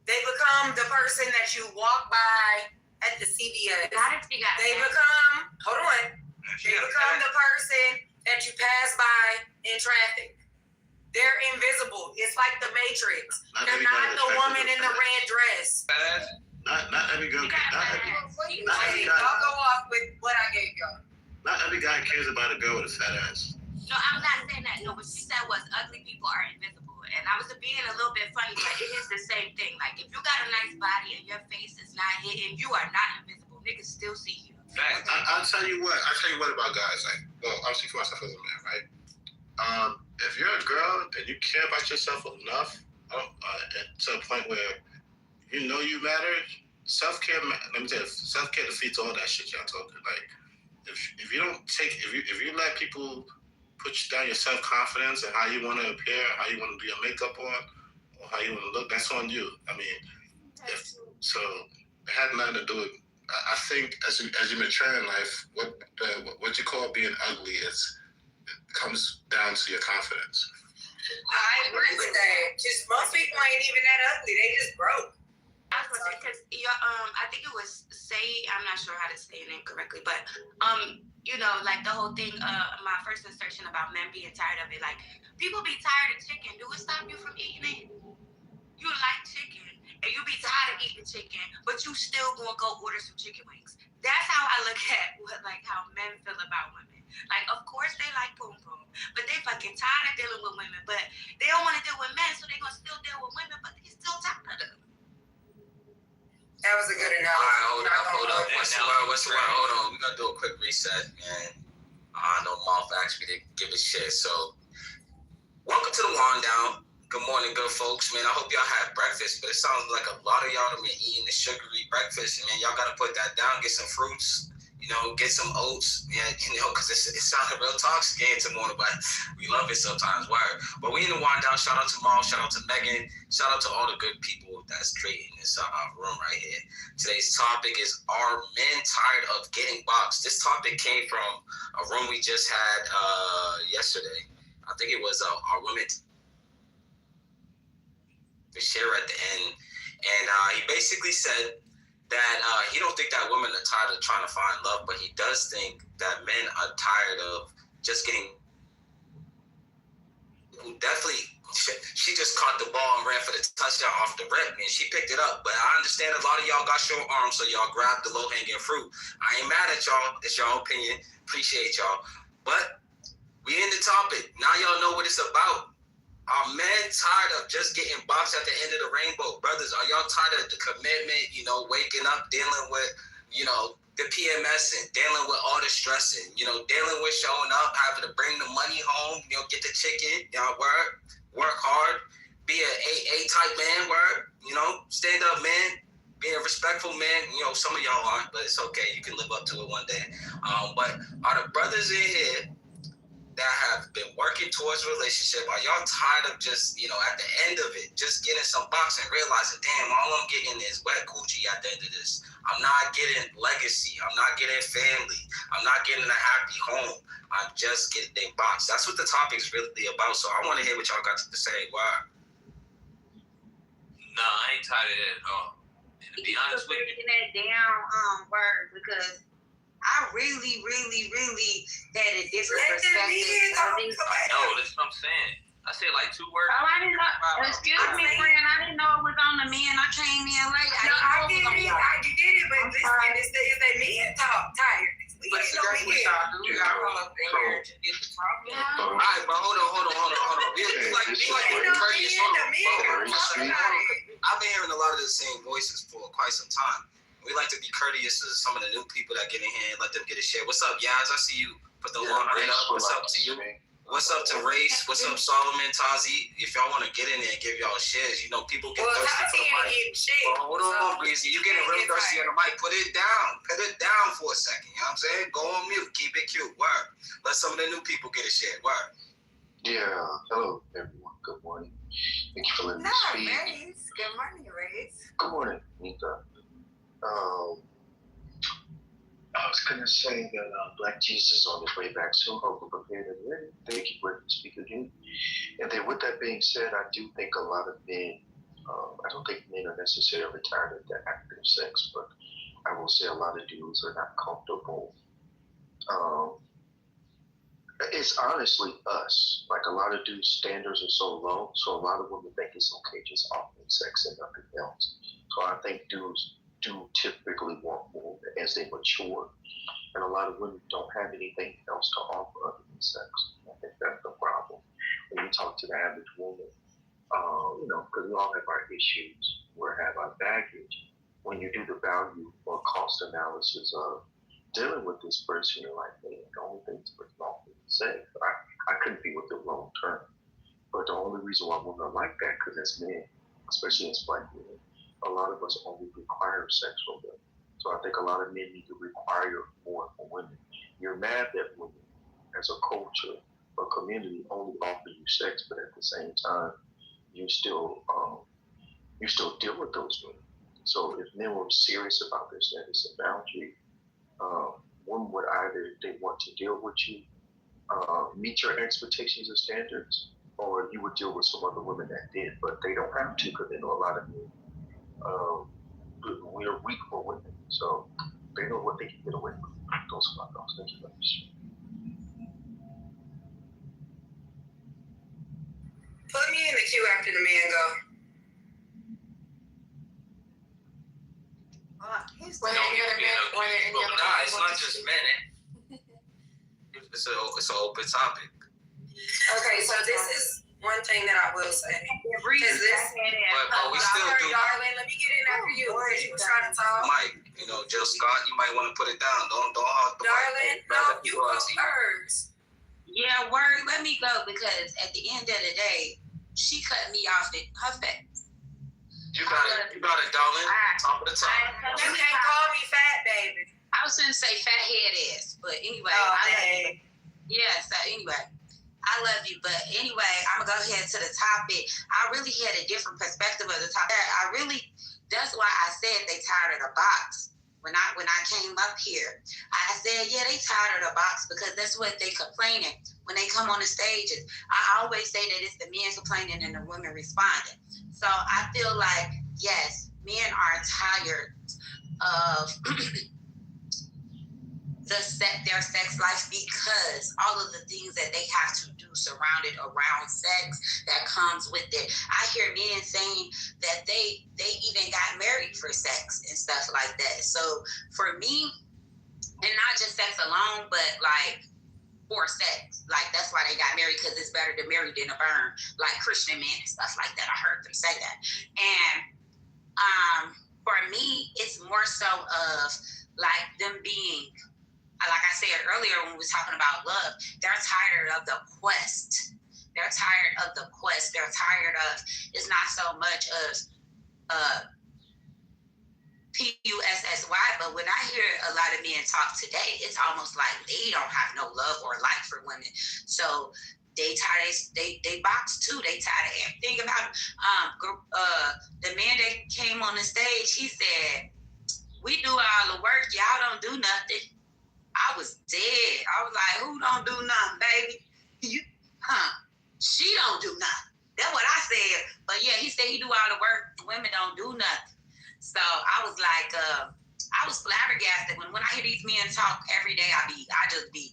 They become the person that you walk by at the CVS. They become, hold on. They become the person that you pass by in traffic. They're invisible. It's like the Matrix. They're not the woman in the red dress. Not every girl. Y'all go off with what I gave y'all. Not every guy cares about a girl with a fat ass. No, I'm not saying that. No, what she said was ugly people are invisible. And I was being a little bit funny, but it is the same thing. Like, if you got a nice body and your face is not hitting, you are not invisible. Niggas still see you. I'll tell you what about guys. Like, well, obviously for myself as a man, right? If you're a girl and you care about yourself enough to a point where you know you matter, self-care, let me tell you, self-care defeats all that shit y'all talking. Like, if you let people put down your self-confidence and how you want to appear, how you want to do your makeup on, or how you want to look, that's on you. I mean, so it had nothing to do with, I think as you mature in life, what you call being ugly comes down to your confidence. I agree with that. Just most people ain't even that ugly. They just broke. I was gonna say, because I think it was I'm not sure how to say your name correctly, but you know, like the whole thing, my first insertion about men being tired of it. Like, people be tired of chicken. Do it stop you from eating it? You like chicken, and you be tired of eating chicken, but you still gonna go order some chicken wings. That's how I look at how men feel about women. Like, of course they like boom boom, but they fucking tired of dealing with women. But they don't want to deal with men, so they gonna still deal with women, but they still tired of them. That was a good analogy. All right, hold up. What's the word? Hold on. We're going to do a quick reset, man. I know Moth asked me to give a shit. So, welcome to the wind down. Good morning, good folks, man. I hope y'all had breakfast, but it sounds like a lot of y'all have been eating the sugary breakfast, man. Y'all gotta put that down, get some fruits, get some oats, because it sounded real toxic into morning, but we love it sometimes. Word. But we in the wind down. Shout out to Maul, shout out to Megan, shout out to all the good people that's creating this room right here. Today's topic is, are men tired of getting boxed? This topic came from a room we just had yesterday. I think it was our women to share at the end, and he basically said that he don't think that women are tired of trying to find love, but he does think that men are tired of just getting. Who definitely, she just caught the ball and ran for the touchdown off the rip, and she picked it up. But I understand a lot of y'all got short arms, so y'all grabbed the low hanging fruit. I ain't mad at y'all. It's your opinion. Appreciate y'all. But we in the topic now. Y'all know what it's about. Are men tired of just getting boxed at the end of the rainbow? Brothers, are y'all tired of the commitment, waking up, dealing with, the PMS and dealing with all the stressing, dealing with showing up, having to bring the money home, get the chicken, work hard, be an AA type man, stand up man, be a respectful man. Some of y'all aren't, but it's okay. You can live up to it one day. But are the brothers in here that have been working towards a relationship, are y'all tired of just, at the end of it, just getting some box and realizing, damn, all I'm getting is wet coochie at the end of this. I'm not getting legacy. I'm not getting family. I'm not getting a happy home. I'm just getting box. That's what the topic is really about. So I want to hear what y'all got to say. Why? No, I ain't tired of it at all. And to be honest with you, that down word, because I really, really, really had a different perspective. No, that's what I'm saying. I said like 2 words. Oh, I didn't know. Excuse me, friend. I didn't know it was on the men. I came in late. I get it, but listen, it's that men talk tired. But that's what y'all do. Y'all come up in here to get the problem. All right, but hold on. I've been hearing a lot of the same voices for quite some time. We like to be courteous to some of the new people that get in here and let them get a share. What's up, Yaz? I see you put the long hand up. What's up to you? What's up to Race? What's up, Solomon, Tazi? If y'all want to get in there and give y'all shares, people get thirsty for the mic. Hold on, Breezy. You getting real thirsty on the mic. Put it down. Put it down for a second. You know what I'm saying? Go on mute. Keep it cute. Word. Let some of the new people get a share. Word. Yeah. Hello, everyone. Good morning. Thank you for letting me speak. Race. Good morning, Race. Good morning, Nika. I was going to say that Black Jesus is on his way back soon. Hope we're prepared and ready. Thank you for letting me speak again. And then with that being said, I do think a lot of men, I don't think men are necessarily tired of the act of sex, but I will say a lot of dudes are not comfortable. It's honestly us. Like, a lot of dudes' standards are so low, so a lot of women think it's okay just offering sex and nothing else. So I think dudes do typically want more as they mature, and a lot of women don't have anything else to offer other than sex. I think that's the problem. When you talk to the average woman, because we all have our issues, we have our baggage. When you do the value or cost analysis of dealing with this person, you're like, man, the only thing this person offers is sex. I couldn't be with them long term. But the only reason why women are like that, because as men, especially as Black women, a lot of us only require sex from them. So I think a lot of men need to require more from women. You're mad that women, as a culture or community, only offer you sex, but at the same time, you still deal with those women. So if men were serious about their status and boundary, women would either they want to deal with you, meet your expectations and standards, or you would deal with some other women that did, but they don't have to because they know a lot of men. We are weak for women, so they know what they can get away with. Those are my thoughts. Thank you very much. Put me in the queue after the man go. It's not just men. It's an open topic. Okay, so this is one thing that I will say. But we still do. Darling, let me get in after you because you was trying to talk. Mike, Jill Scott, you might want to put it down. Don't Darling, no, you go first. Yeah, word, let me go, because at the end of the day, she cut me off at her face. You got it, darling. Top of the top. You can't call me fat, baby. I was going to say fat head ass, but anyway. Yeah, so anyway, I love you. But anyway, I'm going to go ahead to the topic. I really had a different perspective of the topic. That's why I said they tired of the box. When I came up here, I said, yeah, they tired of the box, because that's what they complaining when they come on the stages. I always say that it's the men complaining and the women responding. So I feel like, yes, men are tired of their sex life, because all of the things that they have to do surrounded around sex that comes with it. I hear men saying that they even got married for sex and stuff like that. So for me, and not just sex alone, but like for sex, like that's why they got married, because it's better to marry than to burn, like Christian men and stuff like that. I heard them say that. And for me, it's more so of like them being, like I said earlier when we were talking about love, they're tired of the quest. They're tired of the quest. They're tired of, it's not so much of P-U-S-S-Y, but when I hear a lot of men talk today, it's almost like they don't have no love or like for women. So they box too. They tired of everything about it. The man that came on the stage, he said, we do all the work, y'all don't do nothing. I was dead. I was like, who don't do nothing, baby? She don't do nothing. That's what I said. But yeah, he said he do all the work. Women don't do nothing. So I was like, I was flabbergasted when I hear these men talk every day. I just be,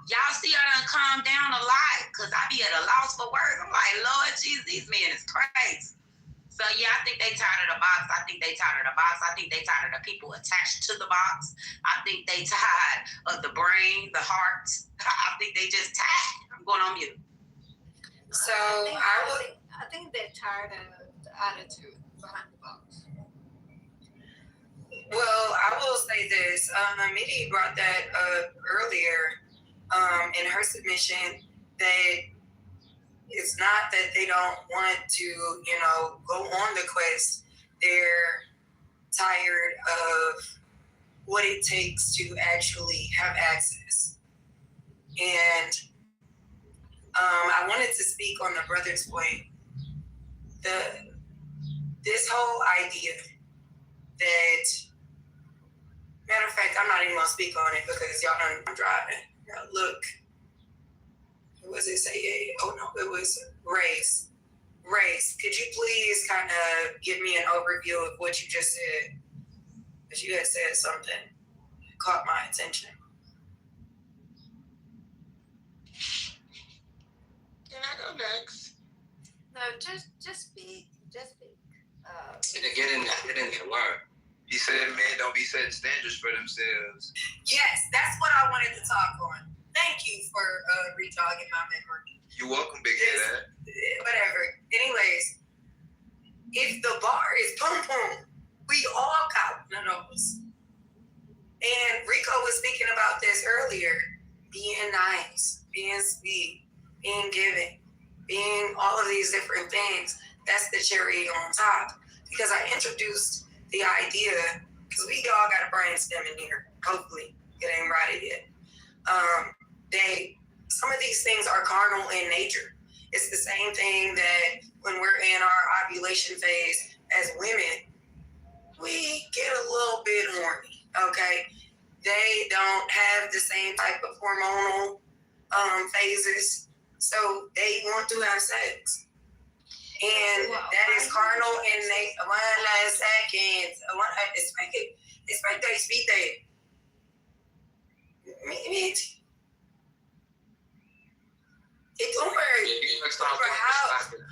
y'all see I done calm down a lot, because I be at a loss for words. I'm like, Lord Jesus, these men is crazy. So yeah, I think they tired of the box. I think they tired of the box. I think they tired of the people attached to the box. I think they tired of the brain, the heart. I think they just tired. I'm going on mute. So I think they're tired of the attitude behind the box. Well, I will say this. Midi brought that up earlier in her submission, that it's not that they don't want to, go on the quest. They're tired of what it takes to actually have access. And I wanted to speak on the brother's point. This whole idea that, matter of fact, I'm not even going to speak on it because I'm driving. Look. Was it say? Oh no, it was race. Race. Could you please kind of give me an overview of what you just said? Because you had said something that caught my attention. Can I go next? No, just speak. Just speak. Get in there. Word. He said men don't be setting standards for themselves. Yes, that's what I wanted to talk on. Thank you for rejogging my memory. You're welcome, big head. Whatever. Anyways, if the bar is boom boom, we all got one of those. And Rico was speaking about this earlier. Being nice, being sweet, being giving, being all of these different things. That's the cherry on top. Because I introduced the idea, because we all got a brainstem in here. Hopefully, it ain't rotted yet. Some of these things are carnal in nature. It's the same thing that when we're in our ovulation phase as women, we get a little bit horny, okay? They don't have the same type of hormonal phases, so they want to have sex. And that is carnal in nature. 1 second. Espérate.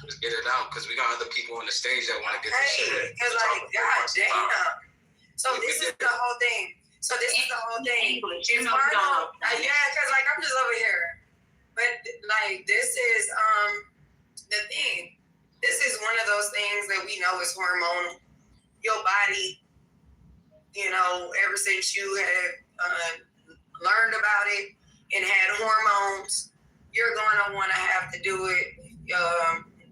Just get it out, because we got other people on the stage that want to get this shit. Because God damn. So this is the whole thing. It's carnal. Yeah, because I'm just over here. But this is the thing. This is one of those things that we know is hormonal. Your body, ever since you have learned about it and had hormones, you're gonna want to have to do it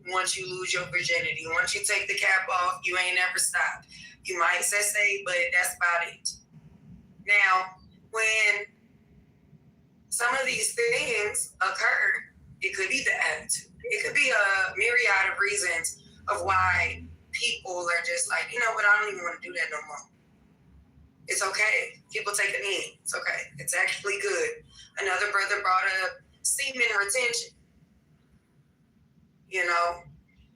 once you lose your virginity. Once you take the cap off, you ain't never stopped. You might say, but that's about it. Now, when some of these things occur, it could be the attitude. It could be a myriad of reasons of why people are just like, you know what, I don't even want to do that no more. It's okay. People take a knee. It's okay. It's actually good. Another brother brought up semen retention. You know?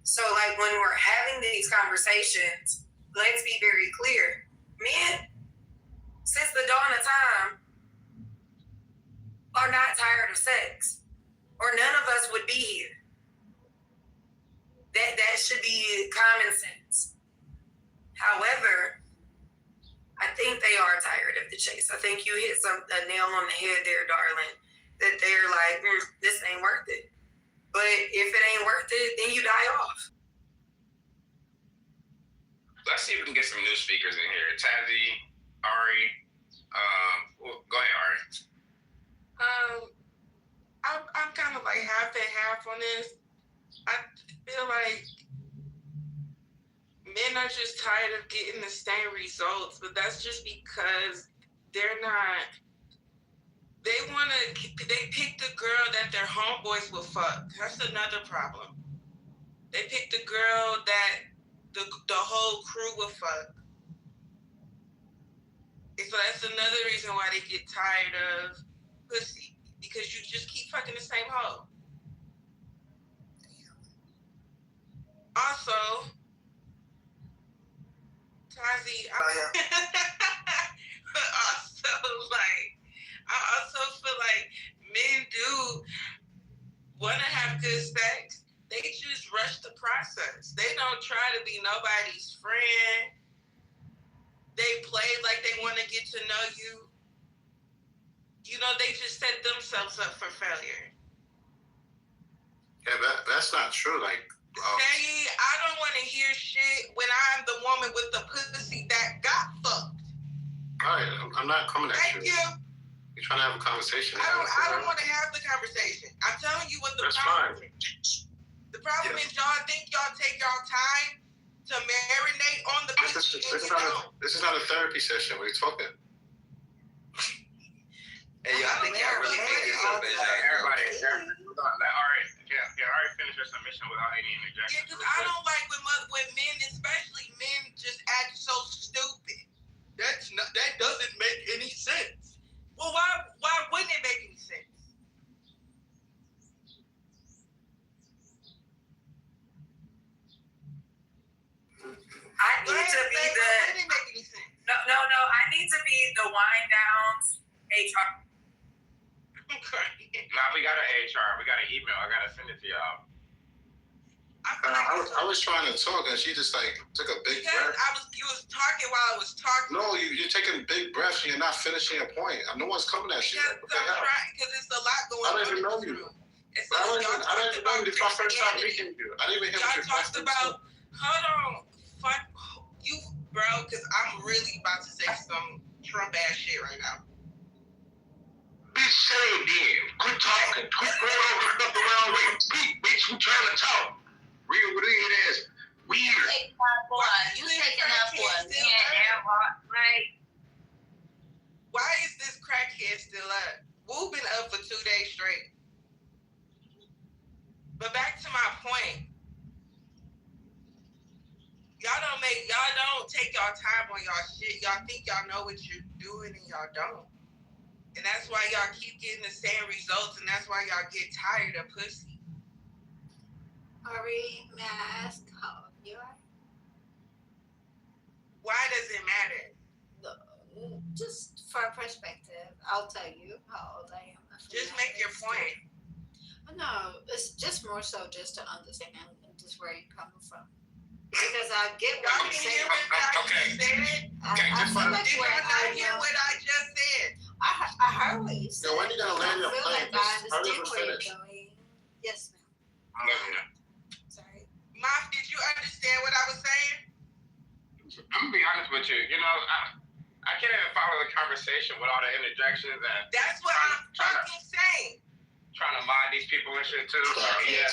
So, like, when we're having these conversations, let's be very clear. Men, since the dawn of time, are not tired of sex, or none of us would be here. That should be common sense. However, I think they are tired of the chase. I think you hit a nail on the head there, darling, that they're like, this ain't worth it. But if it ain't worth it, then you die off. Let's see if we can get some new speakers in here. Tazzy, Ari, go ahead, Ari. I'm kind of like half and half on this. I feel like men are just tired of getting the same results, but that's just because they're not. They pick the girl that their homeboys will fuck. That's another problem. They pick the girl that the whole crew will fuck. So that's another reason why they get tired of pussy, because you just keep fucking the same hoe. Also, Tazi, I also feel like men do want to have good sex. They just rush the process. They don't try to be nobody's friend. They play like they want to get to know you. You know, they just set themselves up for failure. Yeah, that's not true. Like, Say, I don't want to hear shit when I'm the woman with the pussy that got fucked. All right, I'm not coming at you. Thank you. You're trying to have a conversation. I don't want to have the conversation. I'm telling you what the problem is. The problem is y'all think y'all take y'all time to marinate on the pussy. This is not a therapy session. We're talking. Hey, yo, I think y'all really thinking something. Everybody, let Ari finish her submission without any interjection. Yeah, because I don't like when men, especially men, just act so stupid. That doesn't make any sense. Well, why wouldn't it make any sense? I need to be I need to be the wind downs HR. Nah, we got an HR. We got an email. I gotta send it to y'all. I was trying to talk, and she just like took a big breath. You was talking while I was talking. No, you're taking big breaths, and you're not finishing a point. No one's coming at you. Because it's a lot going on. I don't even know you. I don't even know you. This is my first time meeting you. I didn't even hear what you're talked about. Hold on, fuck you, bro. Because I'm really about to say some Trump ass shit right now. Bitch, say it then. Quit talking. Quit going over stuff the wrong way. Speak, bitch. We trying to talk. Real with it ass. Weird. You taking up one. Right. Why is this crackhead still up? Woo been up for 2 days straight. But back to my point. Y'all don't take y'all time on y'all shit. Y'all think y'all know what you're doing and y'all don't. And that's why y'all keep getting the same results, and that's why y'all get tired of pussy. Ari, may I ask how old you are? Why does it matter? Just for perspective, I'll tell you how old I am. Just make your point. No, it's just more so just to understand just where you're coming from. Because I get what you're saying. Okay. I feel like did I not hear what I just said? I heard what you said. Yo, when you gonna land your plane? I understand where you're going. Yes, ma'am. Sorry. Mom, did you understand what I was saying? I'm gonna be honest with you. You know, I can't even follow the conversation with all the interjections and. That's what I'm fucking saying. trying to mod these people and shit too. So yeah.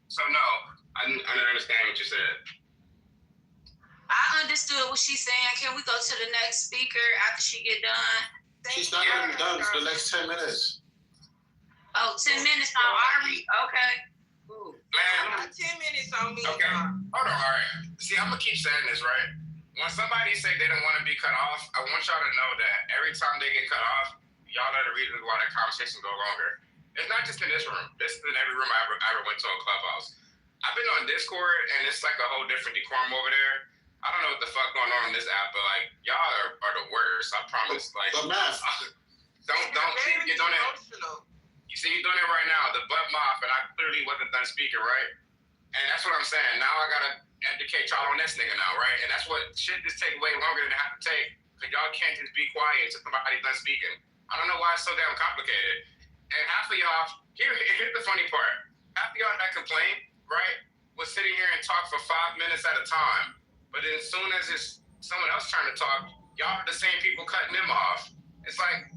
So no, I didn't understand what you said. I understood what she's saying. Can we go to the next speaker after she get done? She's not gonna be done for the next 10 minutes. Oh, 10 minutes now, Ari. Okay. Man, 10 minutes on me. Okay, hold on, all right. See, I'm gonna keep saying this, right? When somebody say they don't want to be cut off, I want y'all to know that every time they get cut off, y'all are the reason why the conversation go longer. It's not just in this room. This is in every room I ever went to on Clubhouse. I've been on Discord, and it's like a whole different decorum over there. I don't know what the fuck going on in this app, but like y'all are the worst. I promise. Like, the math. Don't see you're doing it. You see, you're doing it right now. The butt mop, and I clearly wasn't done speaking, right? And that's what I'm saying. Now I gotta educate y'all on this nigga now, right? And that's what shit just take way longer than it have to take. Cause y'all can't just be quiet until somebody's done speaking. I don't know why it's so damn complicated. And half of y'all, here's the funny part. Half of y'all that complain, right, was sitting here and talk for 5 minutes at a time. But then as soon as it's someone else trying to talk, y'all are the same people cutting them off. It's like,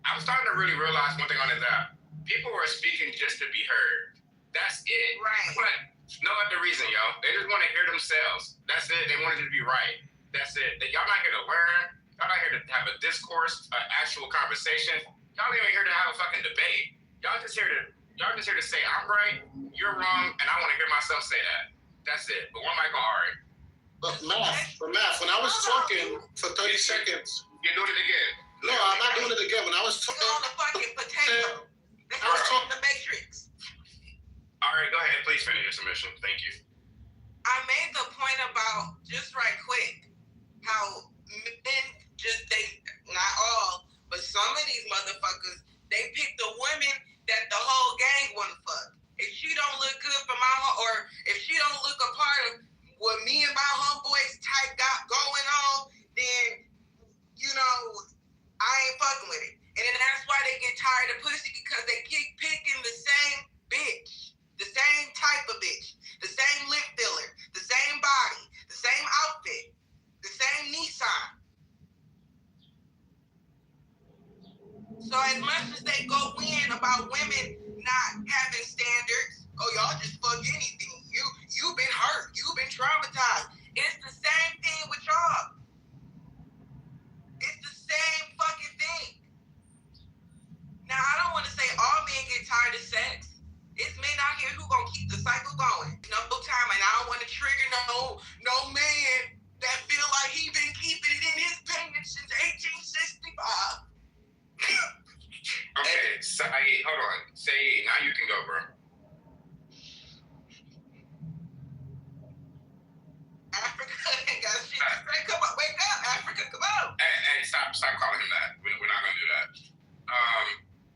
I'm starting to really realize one thing on this app. People are speaking just to be heard. That's it. Right. But no other reason, yo. They just want to hear themselves. That's it. They want it to be right. That's it. Y'all not here to learn. Y'all not here to have a discourse, an actual conversation. Y'all ain't even here to have a fucking debate. Y'all just here to say I'm right, you're wrong, and I want to hear myself say that. That's it. But one mic on Ari. But math. When I was talking for 30 seconds, you're doing it again. No, I'm not doing it again. When I was talking on the fucking potato. I was talking the Matrix. All right, go ahead. Please finish your submission. Thank you. I made the point about just right quick how men not all, but some of these motherfuckers, they pick the women that the whole gang want to fuck. If she don't look good for or if she don't look a part of what me and my homeboys type got going on, then, you know, I ain't fucking with it. And then that's why they get tired of pussy, because they keep picking the same bitch, the same type of bitch, the same lip filler, the same body, the same outfit, the same Nissan. So as much as they go in about women not having standards, oh, y'all just fuck anything. You've been hurt. You've been traumatized. It's the same thing with y'all. It's the same fucking thing. Now, I don't want to say all men get tired of sex. It's men out here who gonna keep the cycle going. No time, and I don't want to trigger no man that feel like he been keeping it in his pants since 1865. Okay, Saeed, hold on. Saeed, now you can go, bro. Africa ain't got shit to say. Come on, wake up, Africa, come on. Hey, stop calling him that. We're not gonna do that.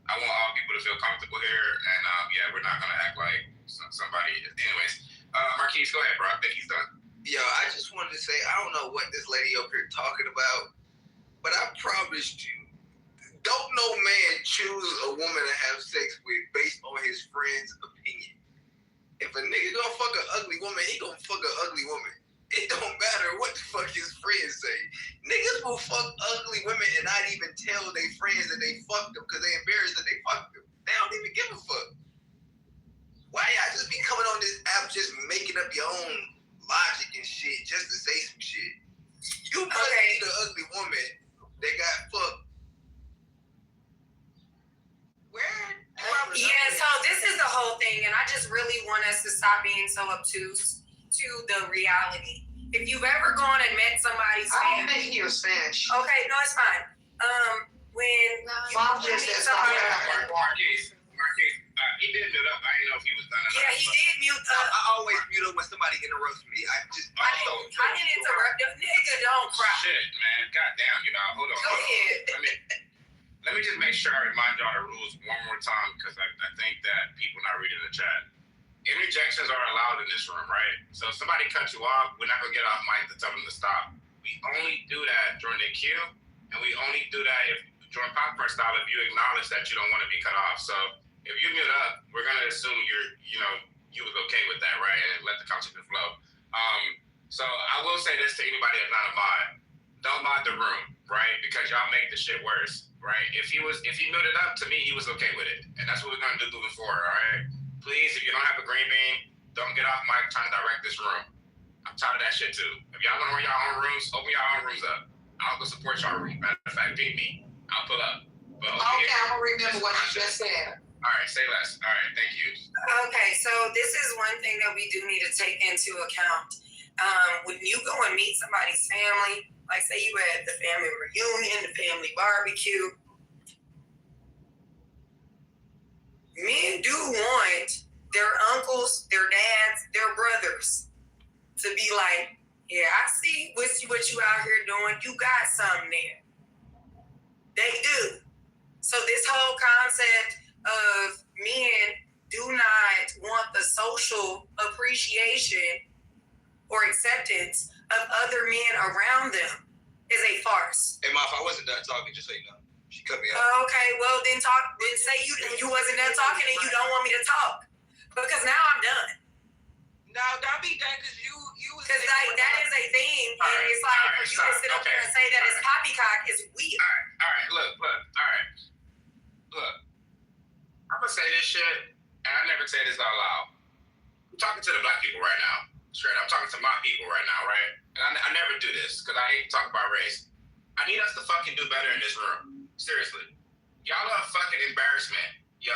I want all people to feel comfortable here, and yeah, we're not gonna act like somebody. Anyways, Marquise, go ahead, bro. I think he's done. Yo, I just wanted to say, I don't know what this lady up here talking about, but I promised you, don't no man choose a woman to have sex with based on his friend's opinion. If a nigga gonna fuck an ugly woman, he gonna fuck an ugly woman. It don't matter what the fuck his friends say. Niggas will fuck ugly women and not even tell their friends that they fucked them because they embarrassed that they fucked them. They don't even give a fuck. Why y'all just be coming on this app just making up your own logic and shit just to say some shit? You must be the ugly woman that got fucked. Yeah, so this is the whole thing, and I just really want us to stop being so obtuse to the reality. If you've ever gone and met somebody's I don't think he was Spanish. Okay, no, it's fine. When Marquise, he did mute up. I didn't know if he was done. Yeah, he did mute up. I always mute up when somebody interrupts me. I didn't interrupt you. Nigga, don't cry. Shit, man. Goddamn, hold on. Go ahead. Let me just make sure I remind y'all the rules one more time, because I think that people not reading the chat. Interjections are allowed in this room, right? So if somebody cuts you off, we're not going to get off mic to tell them to stop. We only do that during the queue, and we only do that during popcorn style if you acknowledge that you don't want to be cut off. So if you mute up, we're going to assume you was okay with that, right? And let the conversation flow. So I will say this to anybody that's not a mod. don't mod the room, right? Because y'all make the shit worse, right? If he muted up, to me, he was okay with it. And that's what we're gonna do moving forward, all right? Please, if you don't have a green bean, don't get off mic trying to direct this room. I'm tired of that shit too. If y'all wanna run your own rooms, open your own rooms up. I'll go support y'all room. Matter of fact, beat me. I'll pull up. But okay, I'm gonna remember what you just said. All right, say less. All right, thank you. Okay, so this is one thing that we do need to take into account. When you go and meet somebody's family, like say you at the family reunion, the family barbecue, men do want their uncles, their dads, their brothers to be like, yeah, I see what you out here doing. You got something there. They do. So this whole concept of men do not want the social appreciation or acceptance of other men around them is a farce. Hey, Mom, I wasn't done talking, just so you know. She cut me off. Okay, well then talk. Then say you wasn't done talking and you don't want me to talk because now I'm done. No, don't be done because you because like that is a thing, and it's like for you to sit up there and say that it's poppycock is weird. All right, look, all right. Look, I'm gonna say this shit, and I never say this out loud. I'm talking to the black people right now. Straight up, I'm talking to my people right now, right? And I never do this because I hate to talk about race. I need us to fucking do better in this room. Seriously. Y'all are a fucking embarrassment, yo.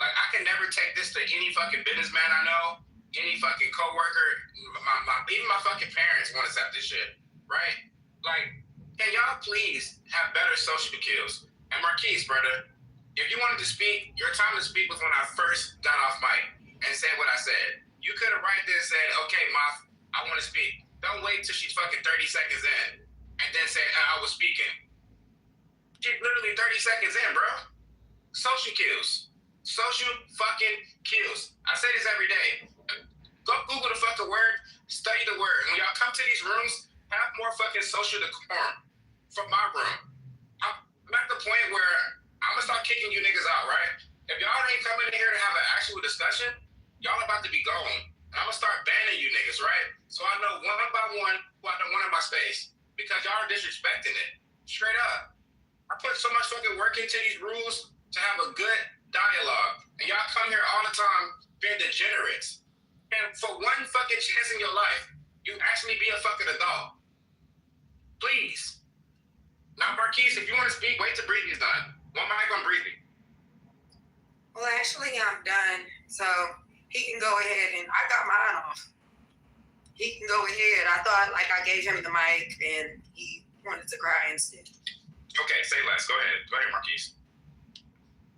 Like, I can never take this to any fucking businessman I know, any fucking coworker, even my fucking parents won't accept this shit, right? Like, can y'all please have better social skills? And Marquise, brother, if you wanted to speak, your time to speak was when I first got off mic and said what I said. You could have right there said, okay, Moth, I want to speak. Don't wait till she's fucking 30 seconds in and then say, I was speaking. She's literally 30 seconds in, bro. Social cues. Social fucking cues. I say this every day. Go Google the fucking word, study the word. When y'all come to these rooms, have more fucking social decorum from my room. I'm at the point where I'm gonna start kicking you niggas out, right? If y'all ain't coming in here to have an actual discussion, y'all about to be gone. And I'm gonna start banning you niggas, right? So I know one by one who I don't want in my space because y'all are disrespecting it. Straight up. I put so much fucking work into these rules to have a good dialogue. And y'all come here all the time being degenerates. And for one fucking chance in your life, you actually be a fucking adult. Please. Now, Marquise, if you want to speak, wait till Breezy's done. One mic on Breezy. Well, actually, I'm done. So he can go ahead and I got mine off. He can go ahead. I thought like I gave him the mic and he wanted to cry instead. Okay, say less. Go ahead. Go ahead, Marquise.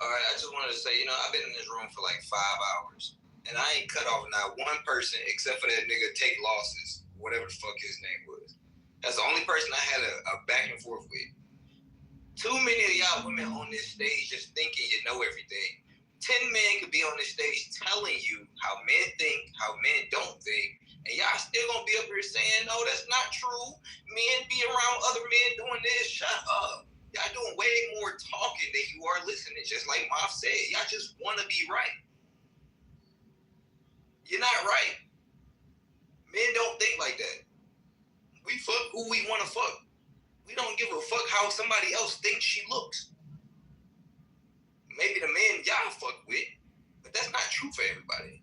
All right, I just wanted to say, I've been in this room for like 5 hours. And I ain't cut off not one person except for that nigga Take Losses, whatever the fuck his name was. That's the only person I had a back and forth with. Too many of y'all women on this stage just thinking you know everything. 10 men could be on this stage telling you how men think, how men don't think, and y'all still gonna be up here saying, no, that's not true. Men be around other men doing this. Shut up. Y'all doing way more talking than you are listening, just like Mom said. Y'all just wanna be right. You're not right. Men don't think like that. We fuck who we want to fuck. We don't give a fuck how somebody else thinks she looks. Maybe the men y'all fuck with, but that's not true for everybody.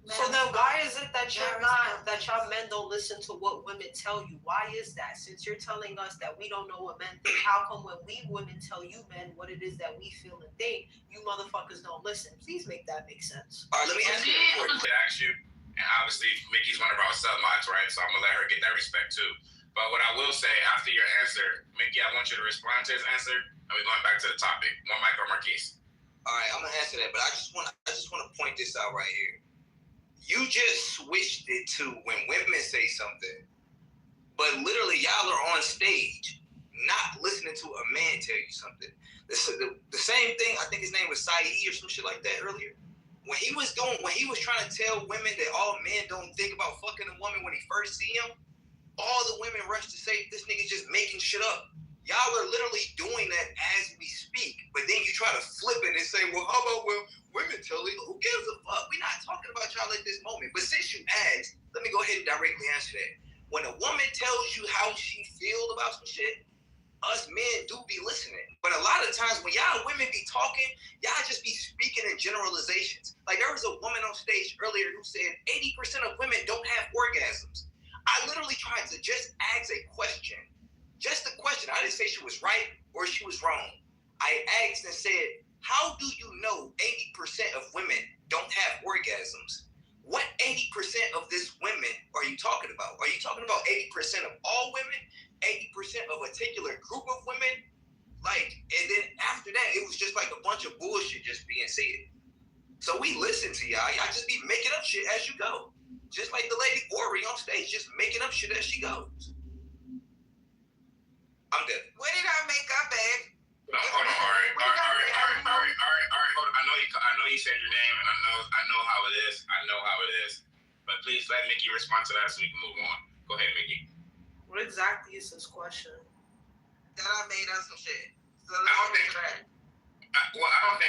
So then why is it that y'all men don't listen to what women tell you? Why is that? Since you're telling us that we don't know what men think, how come when we women tell you men what it is that we feel and think, you motherfuckers don't listen? Please make that make sense. All right, let me ask you a question. Ask you, and obviously Mickey's one of our sub-mods, right? So I'm gonna let her get that respect too. But what I will say after your answer, Mickey, I want you to respond to his answer, and we're going back to the topic. One mic or Marquise. All right, I'm gonna answer that, but I just want to point this out right here. You just switched it to when women say something, but literally y'all are on stage not listening to a man tell you something. The same thing, I think his name was Saeed or some shit like that earlier. When he was trying to tell women that all men don't think about fucking a woman when he first see him, all the women rushed to say this nigga's just making shit up. Y'all are literally doing that as we speak, but then you try to flip it and say, well, how about, women tell you, who gives a fuck? We're not talking about y'all at this moment. But since you asked, let me go ahead and directly answer that. when a woman tells you how she feels about some shit, us men do be listening. But a lot of times when y'all women be talking, y'all just be speaking in generalizations. Like there was a woman on stage earlier who said 80% of women don't have orgasms. I literally tried to just ask a question. Just a question. I didn't say she was right or she was wrong. I asked and said, how do you know 80% of women don't have orgasms? What 80% of this women are you talking about? Are you talking about 80% of all women? 80% of a particular group of women? Like, and then after that, it was just like a bunch of bullshit just being said. So we listen to y'all. Y'all just be making up shit as you go. Just like the lady Ori on stage, just making up shit as she goes. I'm dead. What did I make up, babe? No, hold on. All right. Hold on. I know you said your name, and I know how it is. But please let Mickey respond to that so we can move on. Go ahead, Mickey. What exactly is his question? That I made up some shit. So I don't think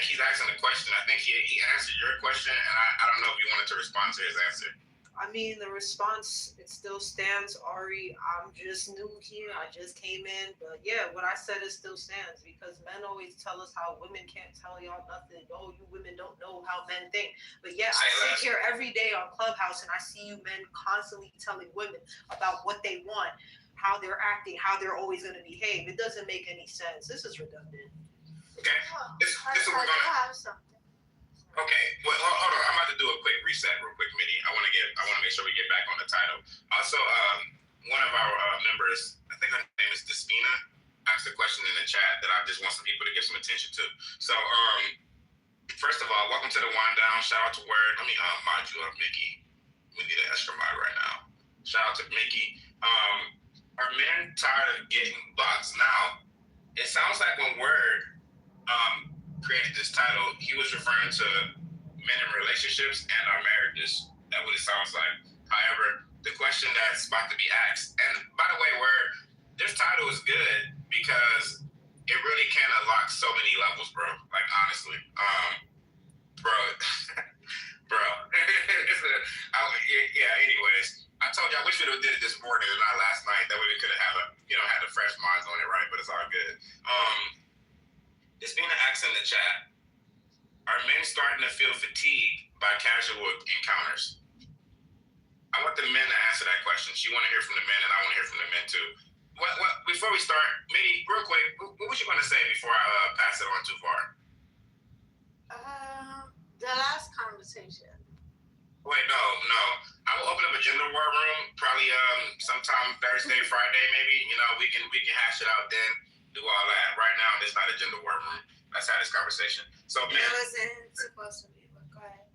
he's asking the question. I think he answered your question, and I don't know if you wanted to respond to his answer. I mean, the response, it still stands, Ari. I'm just new here. I just came in. But yeah, what I said, it still stands because men always tell us how women can't tell y'all nothing. Oh, you women don't know how men think. But yeah, I sit here every day on Clubhouse and I see you men constantly telling women about what they want, how they're acting, how they're always going to behave. It doesn't make any sense. This is redundant. Okay. This is what we're going to have something. Okay, well, hold on. I'm about to do a quick reset real quick, Mitty. I want to make sure we get back on the title. Also, one of our members, I think her name is Despina, asked a question in the chat that I just want some people to give some attention to. So, first of all, welcome to the Wind Down. Shout out to Word. Let me mod you up, Mickey. We need an extra mod right now. Shout out to Mickey. Are men tired of getting boxed? Now, it sounds like when Word created this title, he was referring to men in relationships and our marriages. That's what it sounds like. However, the question that's about to be asked, and by the way, this title is good because it really can unlock so many levels, bro. Like honestly, bro. Anyways, I told you I wish we would have did it this morning and not last night. That way we could have had a fresh minds on it, right? But it's all good. It's being asked in the chat. Are men starting to feel fatigued by casual encounters? I want the men to answer that question. She want to hear from the men, and I want to hear from the men too. Before we start, Mitty, real quick, what was you going to say before I pass it on too far? The last conversation. Wait, no. I will open up a gender war room probably sometime Thursday, Friday, maybe. We can hash it out then. Do all that. Right now, there's not a gender war room. Let's have this conversation. So, man. It wasn't supposed to be, but go ahead.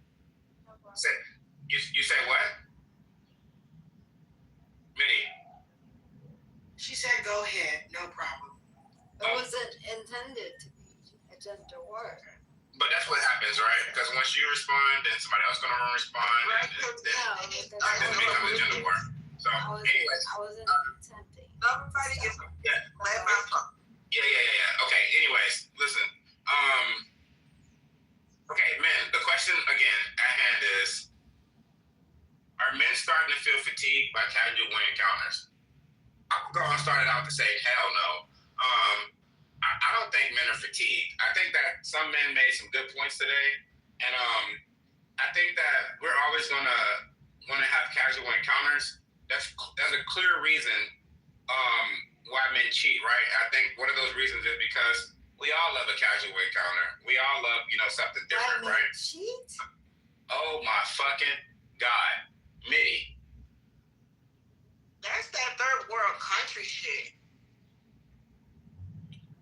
No problem. You say what? Mitty. She said, go ahead. No problem. It wasn't intended to be a gender war. But that's what happens, right? Because once you respond, then somebody else going to respond. Right. Then it becomes a gender war. So, anyways. I wasn't intending. Nobody gets Yeah. Okay, anyways, listen. Okay, men, the question again at hand is, are men starting to feel fatigued by casual encounters? I'm going to start it out to say, hell no. I don't think men are fatigued. I think that some men made some good points today, and I think that we're always going to want to have casual encounters. That's a clear reason why men cheat, right? I think one of those reasons is because we all love a casual encounter. We all love, something different, right? Cheat? Oh my fucking God. Mitty. That's that third world country shit.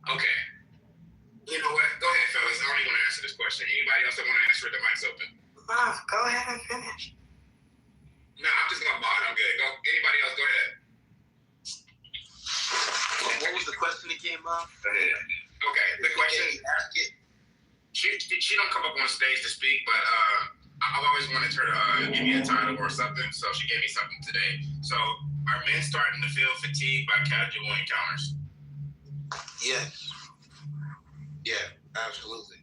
Okay. You know what? Go ahead, fellas. I don't even want to answer this question. Anybody else that want to answer it, the mic's open. Go ahead and finish. No, I'm just going to mod. I'm good. Go. Anybody else, go ahead. What was the question that came up? Okay, the question. She don't come up on stage to speak, but I've always wanted her to give me a title or something, so she gave me something today. So, are men starting to feel fatigued by casual encounters? Yes. Yeah, absolutely.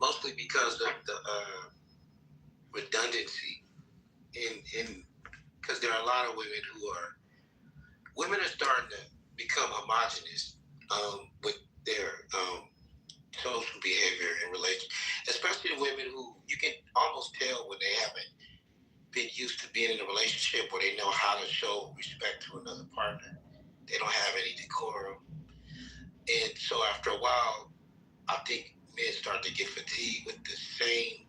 Mostly because of the redundancy in because there are a lot of women who are women are starting to become homogenous with their social behavior in relation, especially the women who you can almost tell when they haven't been used to being in a relationship where they know how to show respect to another partner. They don't have any decorum. And so after a while, I think men start to get fatigued with seeing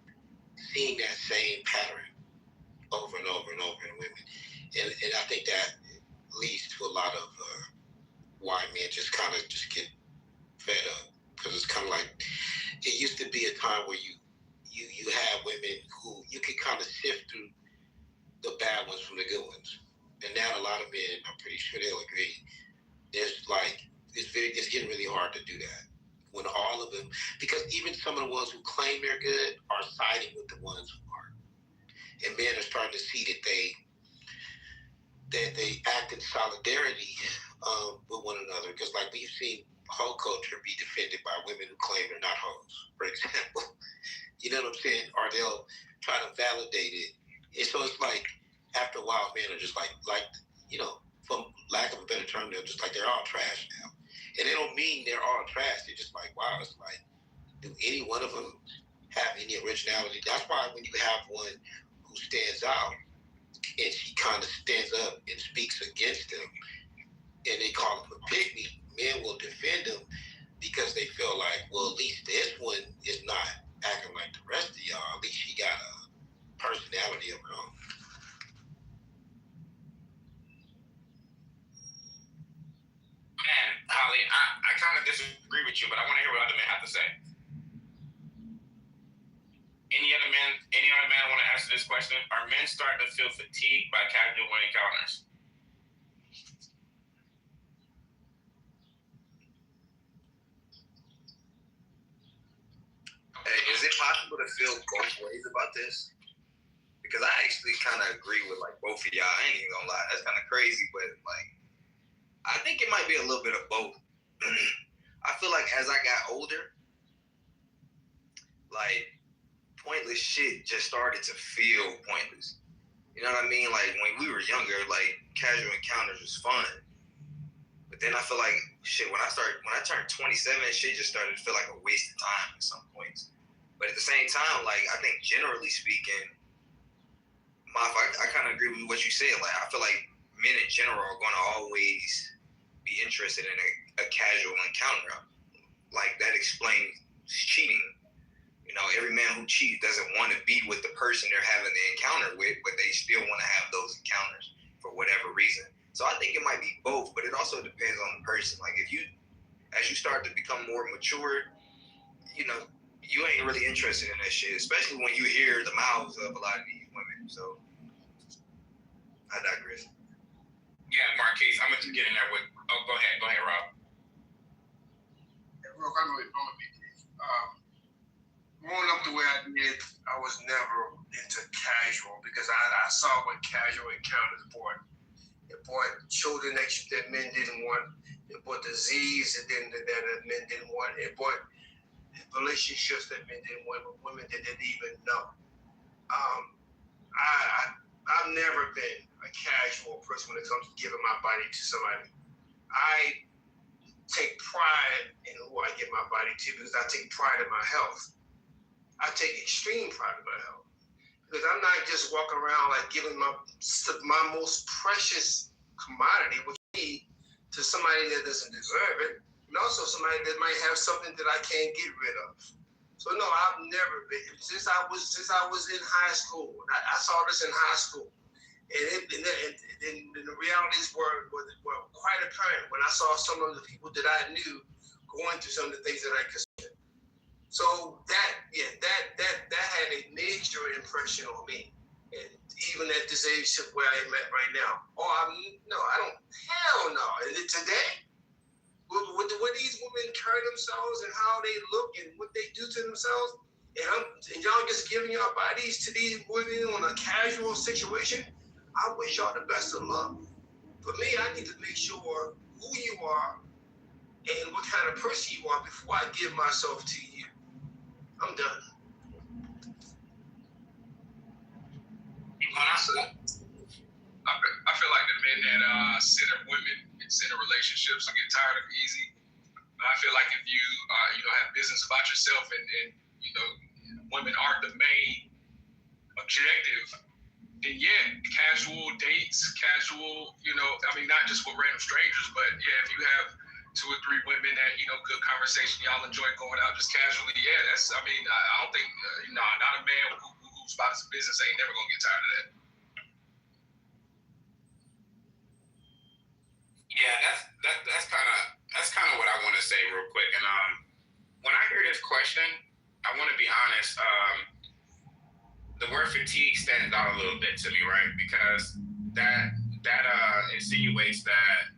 that same pattern over and over and over in women. And I think that leads to a lot of why men just kind of just get fed up. Because it's kind of like, it used to be a time where you had women who you could kind of sift through the bad ones from the good ones. And now a lot of men, I'm pretty sure they'll agree, there's like, it's getting really hard to do that. When all of them, because even some of the ones who claim they're good are siding with the ones who aren't. And men are starting to see that they act in solidarity with one another. Because like we've seen hoe culture be defended by women who claim they're not hoes, for example. You know what I'm saying? Or they'll try to validate it. And so it's like, after a while, men are just like, you know, from lack of a better term, they're just like, they're all trash now. And they don't mean they're all trash. They're just like, wow, it's like, do any one of them have any originality? That's why when you have one who stands out and she kind of stands up and speaks against them and they call him a pygmy, men will defend him because they feel like, well, at least this one is not acting like the rest of y'all. At least she got a personality of her own. Man, Holly, I kind of disagree with you, but I want to hear what other men have to say. Any other man want to answer this question? Are men starting to feel fatigued by casual encounters? Hey, is it possible to feel both ways about this? Because I actually kind of agree with like both of y'all. I ain't even gonna lie, that's kind of crazy, but like, I think it might be a little bit of both. I feel like as I got older, like pointless shit just started to feel pointless. You know what I mean? Like when we were younger, like casual encounters was fun. But then I feel like shit, when I turned 27, shit just started to feel like a waste of time at some points. But at the same time, like I think generally speaking, I kind of agree with what you said. Like I feel like men in general are going to always be interested in a casual encounter. Like that explains cheating. You know, every man who cheats doesn't want to be with the person they're having the encounter with, but they still want to have those encounters for whatever reason. So I think it might be both, but it also depends on the person. Like as you start to become more mature, you know, you ain't really interested in that shit, especially when you hear the mouths of a lot of these women. So I digress. Yeah, Marquise, I'm going to get in there with, go ahead, Rob. Yeah, Rob, I'm going to be brief. Growing up the way I did, I was never into casual because I saw what casual encounters brought. It brought children that men didn't want. It brought disease that men didn't want. It brought relationships that men didn't want with women that didn't even know. I've never been a casual person when it comes to giving my body to somebody. I take pride in who I give my body to because I take pride in my health. I take extreme pride in my health because I'm not just walking around like giving my most precious commodity, which is to somebody that doesn't deserve it, and also somebody that might have something that I can't get rid of. So no, I've never been since I was in high school. I saw this in high school, and the realities were quite apparent when I saw some of the people that I knew going through some of the things that I considered. So that had a major impression on me, and even at this age where I am at right now. Hell no. And today, what these women carry themselves and how they look and what they do to themselves, and y'all just giving your bodies to these women on a casual situation, I wish y'all the best of luck. For me, I need to make sure who you are and what kind of person you are before I give myself to you. I'm done. I feel like the men that sit at women in a relationship, so get tired of easy. I feel like if you have business about yourself and women aren't the main objective, then yeah, casual dates, not just with random strangers, but yeah, if you have 2 or 3 women that, good conversation, y'all enjoy going out just casually, yeah, I don't think, not a man who's about his business ain't never gonna get tired of that. Yeah, that's kind of what I want to say real quick. And when I hear this question, I want to be honest. The word fatigue stands out a little bit to me, right? Because that insinuates that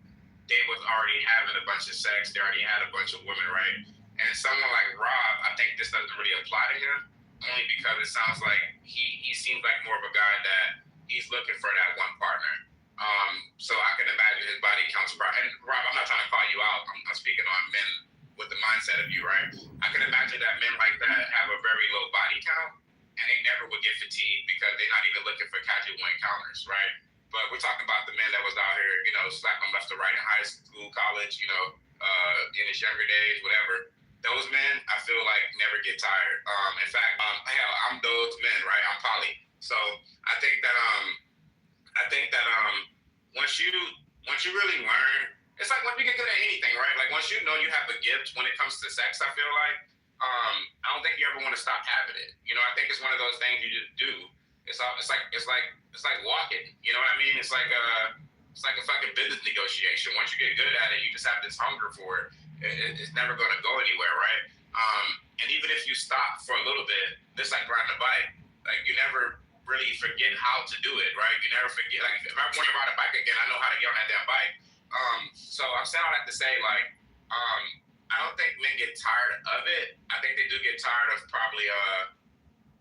they was already having a bunch of sex. They already had a bunch of women, right? And someone like Rob, I think this doesn't really apply to him, only because it sounds like he seems like more of a guy that he's looking for that one partner. So I can imagine his body counts. And Rob, I'm not trying to call you out. I'm speaking on men with the mindset of you, right? I can imagine that men like that have a very low body count, and they never would get fatigued because they're not even looking for casual encounters, right? But we're talking about the men that was out here, slapping left to right in high school, college, in his younger days, whatever. Those men, I feel like, never get tired. In fact, hell, I'm those men, right? I'm poly. So I think that once you really learn, it's like when you get good at anything, right? Like once you know you have a gift when it comes to sex, I feel like, I don't think you ever want to stop having it. I think it's one of those things you just do. It's like walking. You know what I mean? It's like a fucking business negotiation. Once you get good at it, you just have this hunger for it. It's never going to go anywhere, right? And even if you stop for a little bit, just like riding a bike, like you never really forget how to do it, right? You never forget. Like if I want to ride a bike again, I know how to get on that damn bike. So I'm saying all that to say, like, I don't think men get tired of it. I think they do get tired of probably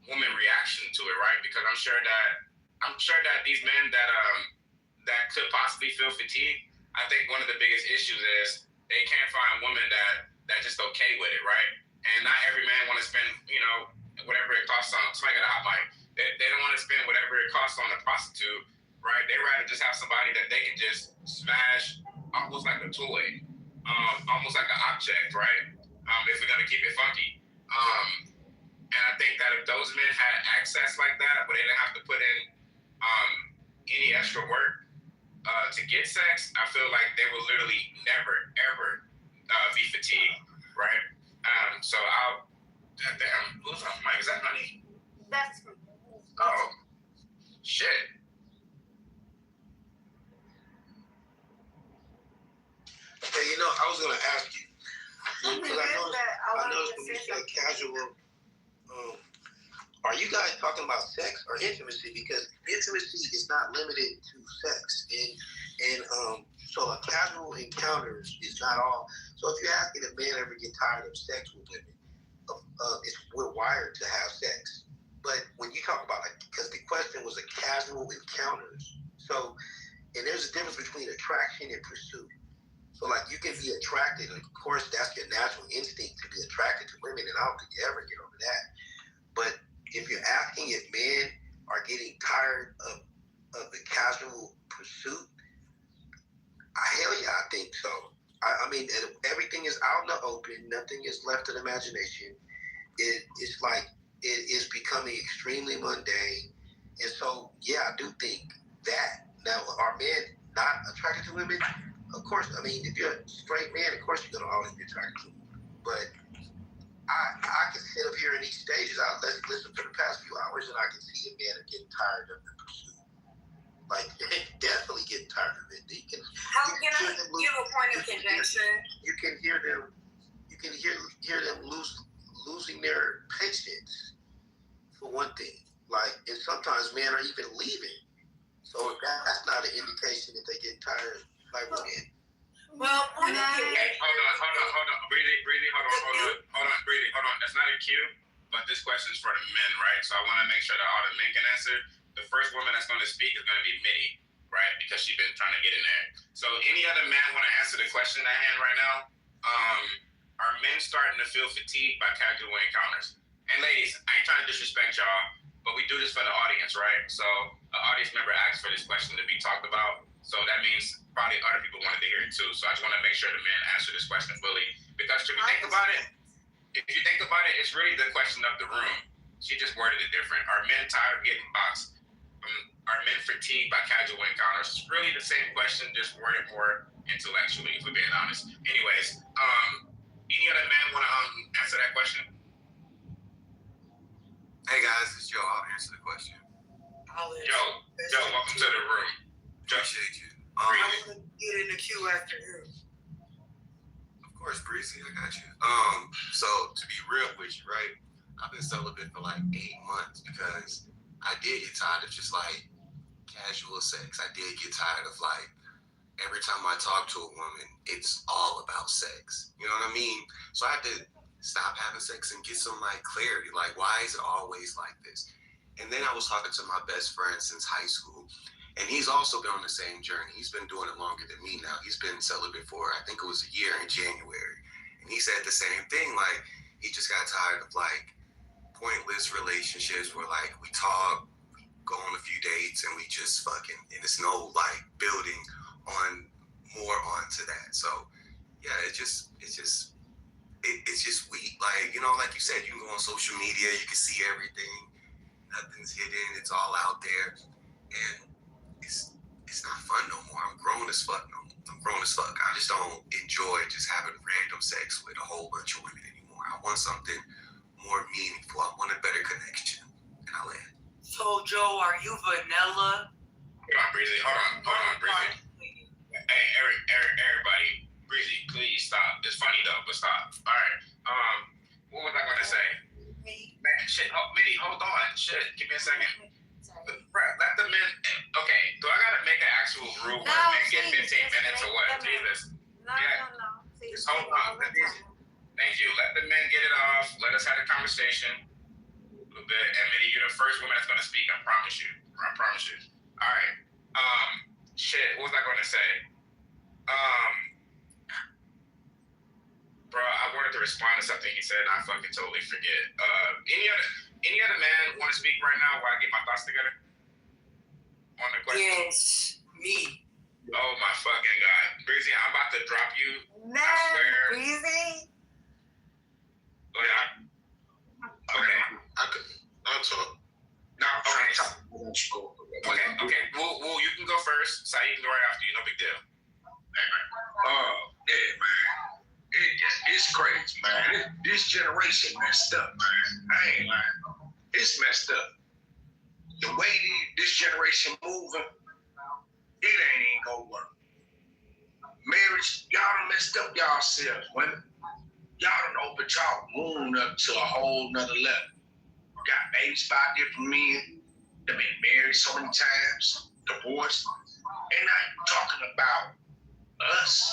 woman reaction to it, right? Because I'm sure that these men that could possibly feel fatigue, I think one of the biggest issues is they can't find women that just okay with it, right? And not every man want to spend, whatever it costs on. Somebody got a hot mic. They don't want to spend whatever it costs on a prostitute, right? They rather just have somebody that they can just smash almost like a toy, almost like an object, right? If we're gonna keep it funky. And I think that if those men had access like that, where they didn't have to put in any extra work to get sex, I feel like they will literally never, ever be fatigued, right? So damn, who's off mic? Is that Honey? That's me. Oh, shit. Hey, I was going to ask you, because I noticed when you said casual, are you guys talking about sex or intimacy? Because intimacy is not limited to sex. And so a casual encounters is not all. So if you're asking if men ever get tired of sex with women, we're wired to have sex. But when you talk about it, because the question was a casual encounters. So, and there's a difference between attraction and pursuit. So like you can be attracted, and of course that's your natural instinct to be attracted to women, and I don't think you ever get over that. But if you're asking if men are getting tired of the casual pursuit, hell yeah, I think so. I mean, everything is out in the open. Nothing is left to the imagination. It's like it is becoming extremely mundane. And so, yeah, I do think that. Now, are men not attracted to women? Of course. I mean, if you're a straight man, of course you're going to always be attracted to women. But I can sit up here in these stages. I listen for the past few hours, and I can see a man getting tired of the pursuit. Like, definitely getting tired of it. How can I give a point of conjecture? You can hear them. You can hear them losing their patience, for one thing. Like, and sometimes men are even leaving. So that's not an indication that they get tired. Like women. Well, point of conjecture. Hold on. Breathe, hold on. That's not a cue, but this question is for the men, right? So I want to make sure that all the men can answer. The first woman that's going to speak is going to be Mitty, right? Because she's been trying to get in there. So any other man want to answer the question at hand right now? Are men starting to feel fatigued by casual encounters? And ladies, I ain't trying to disrespect y'all, but we do this for the audience, right? So an audience member asked for this question to be talked about. So that means probably other people wanted to hear it too. So I just want to make sure the men answer this question fully. Because if you think about it, it's really the question of the room. She just worded it different. Are men tired of getting boxed? Are men fatigued by casual encounters? It's really the same question, just worded more intellectually, if we're being honest. Anyways, any other man want to answer that question? Hey guys, it's Joe. I'll answer the question. Joe, welcome to the room. Appreciate you. I'm gonna get in the queue after you. Of course, Breezy, I got you. So to be real with you, right? I've been celibate for like 8 months because I did get tired of just like casual sex. I did get tired of like every time I talk to a woman, it's all about sex. You know what I mean? So I had to stop having sex and get some like clarity. Like, why is it always like this? And then I was talking to my best friend since high school, and he's also been on the same journey. He's been doing it longer than me now. He's been celibate for, I think it was a year in January. And he said the same thing. Like, he just got tired of like pointless relationships where like we talk, we go on a few dates, and we just fucking, and it's no like building on more onto that. So yeah, it's just weak. Like, you know, like you said, you can go on social media, you can see everything, nothing's hidden, it's all out there, and it's not fun no more. I'm grown as fuck. I just don't enjoy just having random sex with a whole bunch of women anymore. I want something more meaningful. I want a better connection. And I land. So Joe, are you vanilla? Hold on, Breezy. Hey, everybody, Breezy, please stop. It's funny though, but stop. All right. What was I gonna say? Man, shit. Oh, Mitty, hold on. Shit, give me a second. Let the men. Okay, do I gotta make an actual rule where men get 15 minutes or what? Jesus. No. Just hold on. Thank you. Let the men get it off. Let us have a conversation a little bit. And Mitty, you're the first woman that's gonna speak. I promise you. All right. Shit. What was I gonna say? Bro, I wanted to respond to something he said, and I fucking totally forget. Any other man want to speak right now while I get my thoughts together on the question? Yes, me. Oh my fucking god, Breezy, I'm about to drop you. Breezy. Oh yeah. Okay. I'll talk. No. Okay. Well, you can go first. Sai, you can go right after you. No big deal. Yeah, man. It's crazy, man. This generation messed up, man. I ain't lying. It's messed up. The way this generation moving, it ain't even gonna work. Marriage, y'all done messed up yourselves, women. Y'all done opened y'all wound up to a whole nother level. Got babies by different men. They've been married so many times, divorced. And now you talking about us.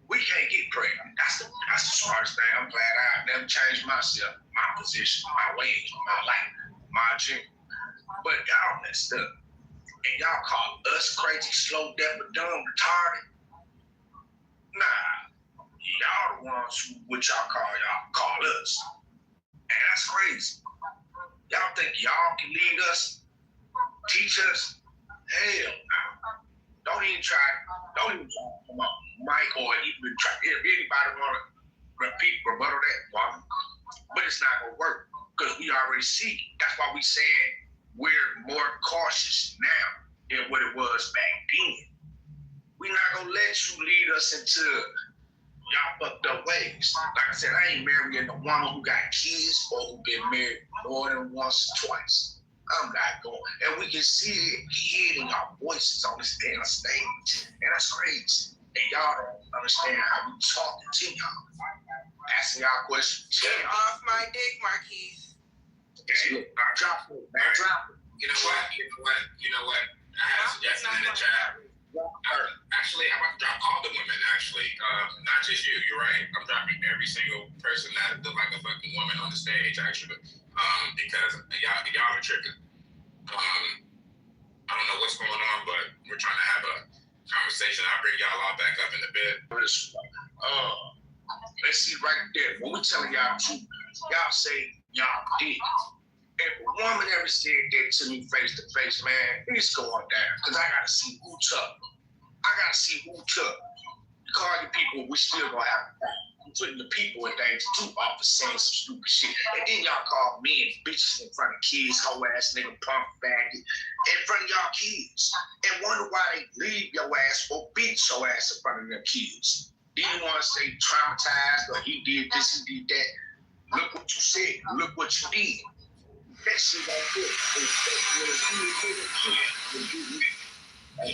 We can't get pregnant. That's the smartest thing. I'm glad I never changed myself, my position, my ways, my life, my agenda. But y'all messed up. And y'all call us crazy, slow, deaf, dumb, retarded. Nah. Y'all the ones who, what y'all call us. And that's crazy. Y'all think y'all can lead us, teach us? Hell no. Don't even try to come up, Mike, or even try. If anybody want to rebuttal that, woman, but it's not gonna work because we already see. That's why we saying we're more cautious now than what it was back then. We're not gonna let you lead us into y'all fucked up ways. Like I said, I ain't marrying a woman who got kids or who been married more than once or twice. I'm not going. And we can see it, hear it in our voices on this damn stage. And that's crazy. And y'all don't understand how we talking to y'all. Asking y'all questions. Get off my dick, Marquise. Okay. Drop it, man. Drop it. You know what? I had a suggestion in the chat. Actually, I'm about to drop all the women, actually. Not just you, you're right. I'm dropping every single person that look like a fucking woman on the stage, actually. Because y'all are tripping. I don't know what's going on, but we're trying to have a conversation. I'll bring y'all all back up in a bit. Let's see right there. When we telling y'all the truth, y'all say y'all did. If a woman ever said that to me face to face, man, it's going down. Because I got to see who's up. Call the people, we still going to have putting the people in danger too off of saying some stupid shit. And then y'all call men bitches in front of kids, hoe ass nigga, punk faggot, in front of y'all kids. And wonder why they leave your ass or beat your ass in front of their kids. Then you want to say traumatized or he did this, he did that. Look what you said, look what you did. That shit ain't good. I'm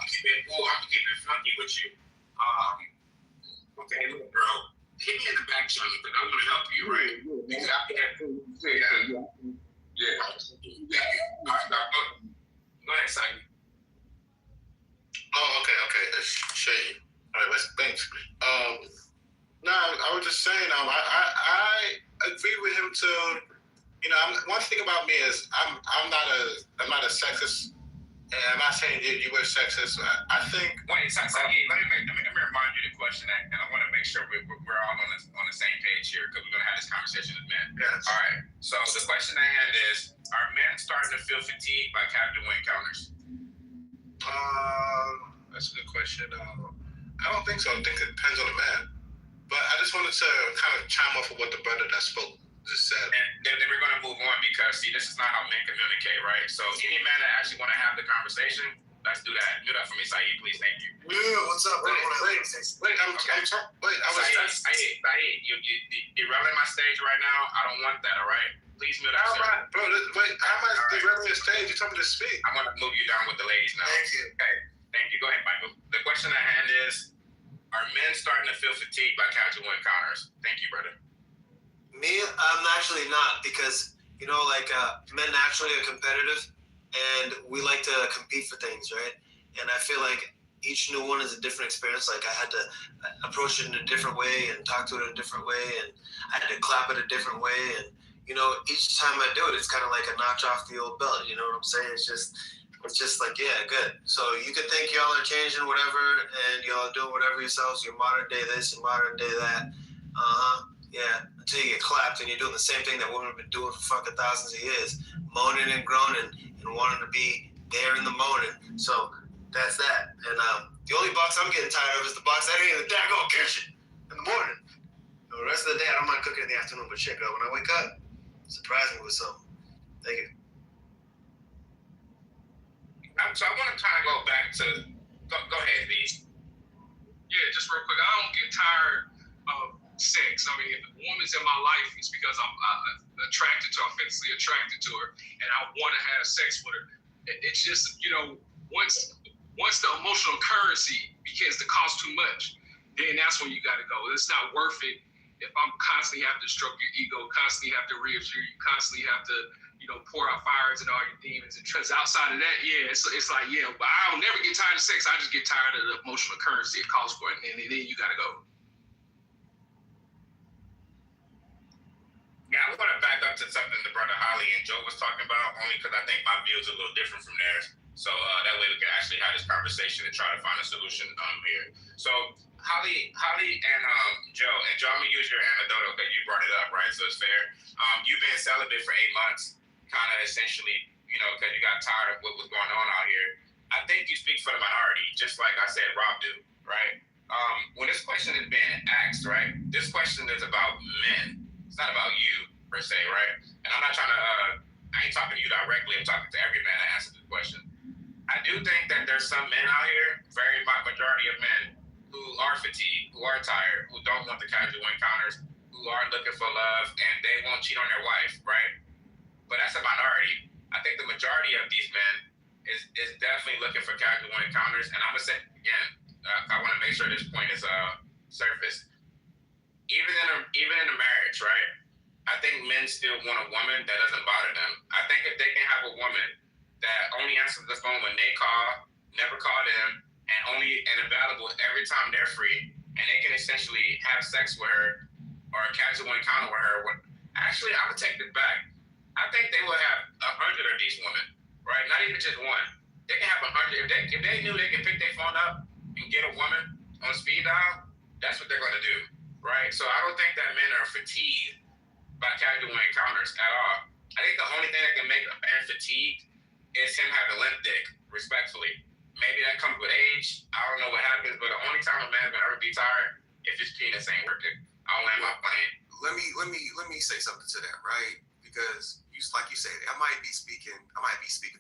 keeping it funky with you. Okay, look, bro. Hit me in the back channel, but I want to help you, right? Because yeah. All right, go ahead, Simon. Oh, okay. Let's show you. All right, thanks. No, I was just saying, I agree with him to, one thing about me is I'm not a sexist, and I'm not saying you were sexist. I think. Wait, let me remind you the question, and I want to make sure we're all on the same page here because we're going to have this conversation as men. Yes. All right. So the question at hand is: are men starting to feel fatigued by casual encounters? That's a good question. I don't think so. I think it depends on the man. But I just wanted to kind of chime off of what the brother that spoke just said. And then we're going to move on because, see, this is not how men communicate, right? So any man that actually want to have the conversation, let's do that. Do that for me, Saeed, please. Thank you. Yeah, what's up? Wait, Saeed, you're derailing my stage right now. I don't want that, all right? Please mute up, sir. Bro, wait, how am I derailing your stage? You told me to speak. I'm going to move you down with the ladies now. Thank you. Okay, thank you. Go ahead, Michael. The question at hand is, are men starting to feel fatigued by casual encounters? Thank you, brother. Me, I'm actually not because, men naturally are competitive and we like to compete for things, right? And I feel like each new one is a different experience. Like I had to approach it in a different way and talk to it in a different way and I had to clap it a different way. And, each time I do it, it's kind of like a notch off the old belt. You know what I'm saying? It's just like, yeah, good. So you could think y'all are changing whatever and y'all are doing whatever yourselves. You're modern day this and modern day that. Yeah, until you get clapped and you're doing the same thing that women have been doing for fucking thousands of years, moaning and groaning and wanting to be there in the moaning. So that's that. And the only box I'm getting tired of is the box that ain't in the daggone kitchen in the morning. The rest of the day, I don't mind cooking in the afternoon, but shit, girl, when I wake up, surprise me with something. Thank you. So I want to kind of go back to, go ahead, B. Yeah, just real quick. I don't get tired of sex. I mean, if the woman's in my life, it's because I'm attracted to her, physically attracted to her, and I want to have sex with her. It's just, once the emotional currency begins to cost too much, then that's when you got to go. It's not worth it if I'm constantly have to stroke your ego, constantly have to reassure you, constantly have to, pour out fires and all your demons and trust. Outside of that, yeah, it's like, yeah, but I'll never get tired of sex. I just get tired of the emotional currency it costs for it, and then you got to go. Yeah, I want to back up to something the brother Holly and Joe was talking about, only because I think my view is a little different from theirs. So that way we can actually have this conversation and try to find a solution here. So Holly and Joe, I'm going to use your anecdote because you brought it up, right? So it's fair. You've been celibate for 8 months, kind of essentially, because you got tired of what was going on out here. I think you speak for the minority, just like I said Rob do, right? When this question is being asked, right, this question is about men. It's not about you, per se, right? And I'm not trying to, I ain't talking to you directly. I'm talking to every man that answers this question. I do think that there's some men out here, very majority of men, who are fatigued, who are tired, who don't want the casual encounters, who are looking for love, and they won't cheat on their wife, right? But that's a minority. I think the majority of these men is definitely looking for casual encounters. And I'm going to say, again, I want to make sure this point is surfaced. Even in a marriage, right? I think men still want a woman that doesn't bother them. I think if they can have a woman that only answers the phone when they call, never call them, and available every time they're free, and they can essentially have sex with her or a casual encounter with her. Actually, I'm gonna take this back. I think they will have 100 of these women, right? Not even just one. They can have 100. If they knew they could pick their phone up and get a woman on speed dial, that's what they're gonna do, right? So I don't think that men are fatigued by casual encounters at all. I think the only thing that can make a man fatigued is him having limp dick, respectfully. Maybe that comes with age. I don't know what happens, but the only time a man's gonna ever be tired if his penis ain't working. I'll land my plane. Let me say something to that, right? Because like you said, I might be speaking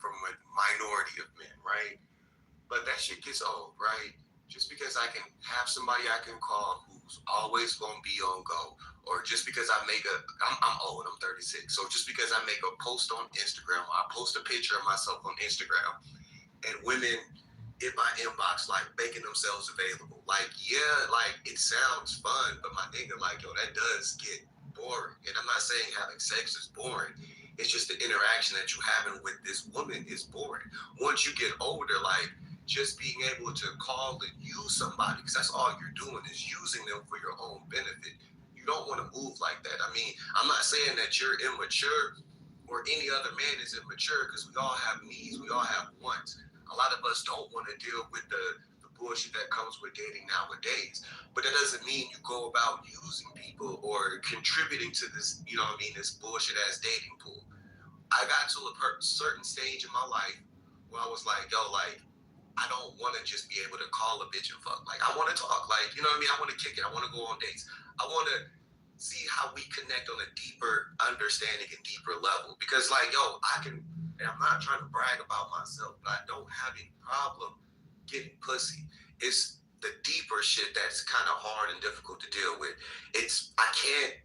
from a minority of men, right? But that shit gets old, right? Just because I can have somebody I can call who's always gonna be on go, or just because I'm old, I'm 36, so just because I make a post on Instagram, I post a picture of myself on Instagram, and women in my inbox like making themselves available. Like, yeah, like it sounds fun, but my nigga, like, yo, that does get boring. And I'm not saying having sex is boring. It's just the interaction that you're having with this woman is boring. Once you get older, like just being able to call and use somebody, because that's all you're doing is using them for your own benefit. You don't want to move like that. I mean, I'm not saying that you're immature or any other man is immature, because we all have needs, we all have wants. A lot of us don't want to deal with the bullshit that comes with dating nowadays. But that doesn't mean you go about using people or contributing to this, you know what I mean, this bullshit ass dating pool. I got to a certain stage in my life where I was like, yo, like, I don't want to just be able to call a bitch and fuck. Like, I want to talk. Like, you know what I mean? I want to kick it. I want to go on dates. I want to see how we connect on a deeper understanding and deeper level. Because, like, yo, and I'm not trying to brag about myself, but I don't have any problem getting pussy. It's the deeper shit that's kind of hard and difficult to deal with. I can't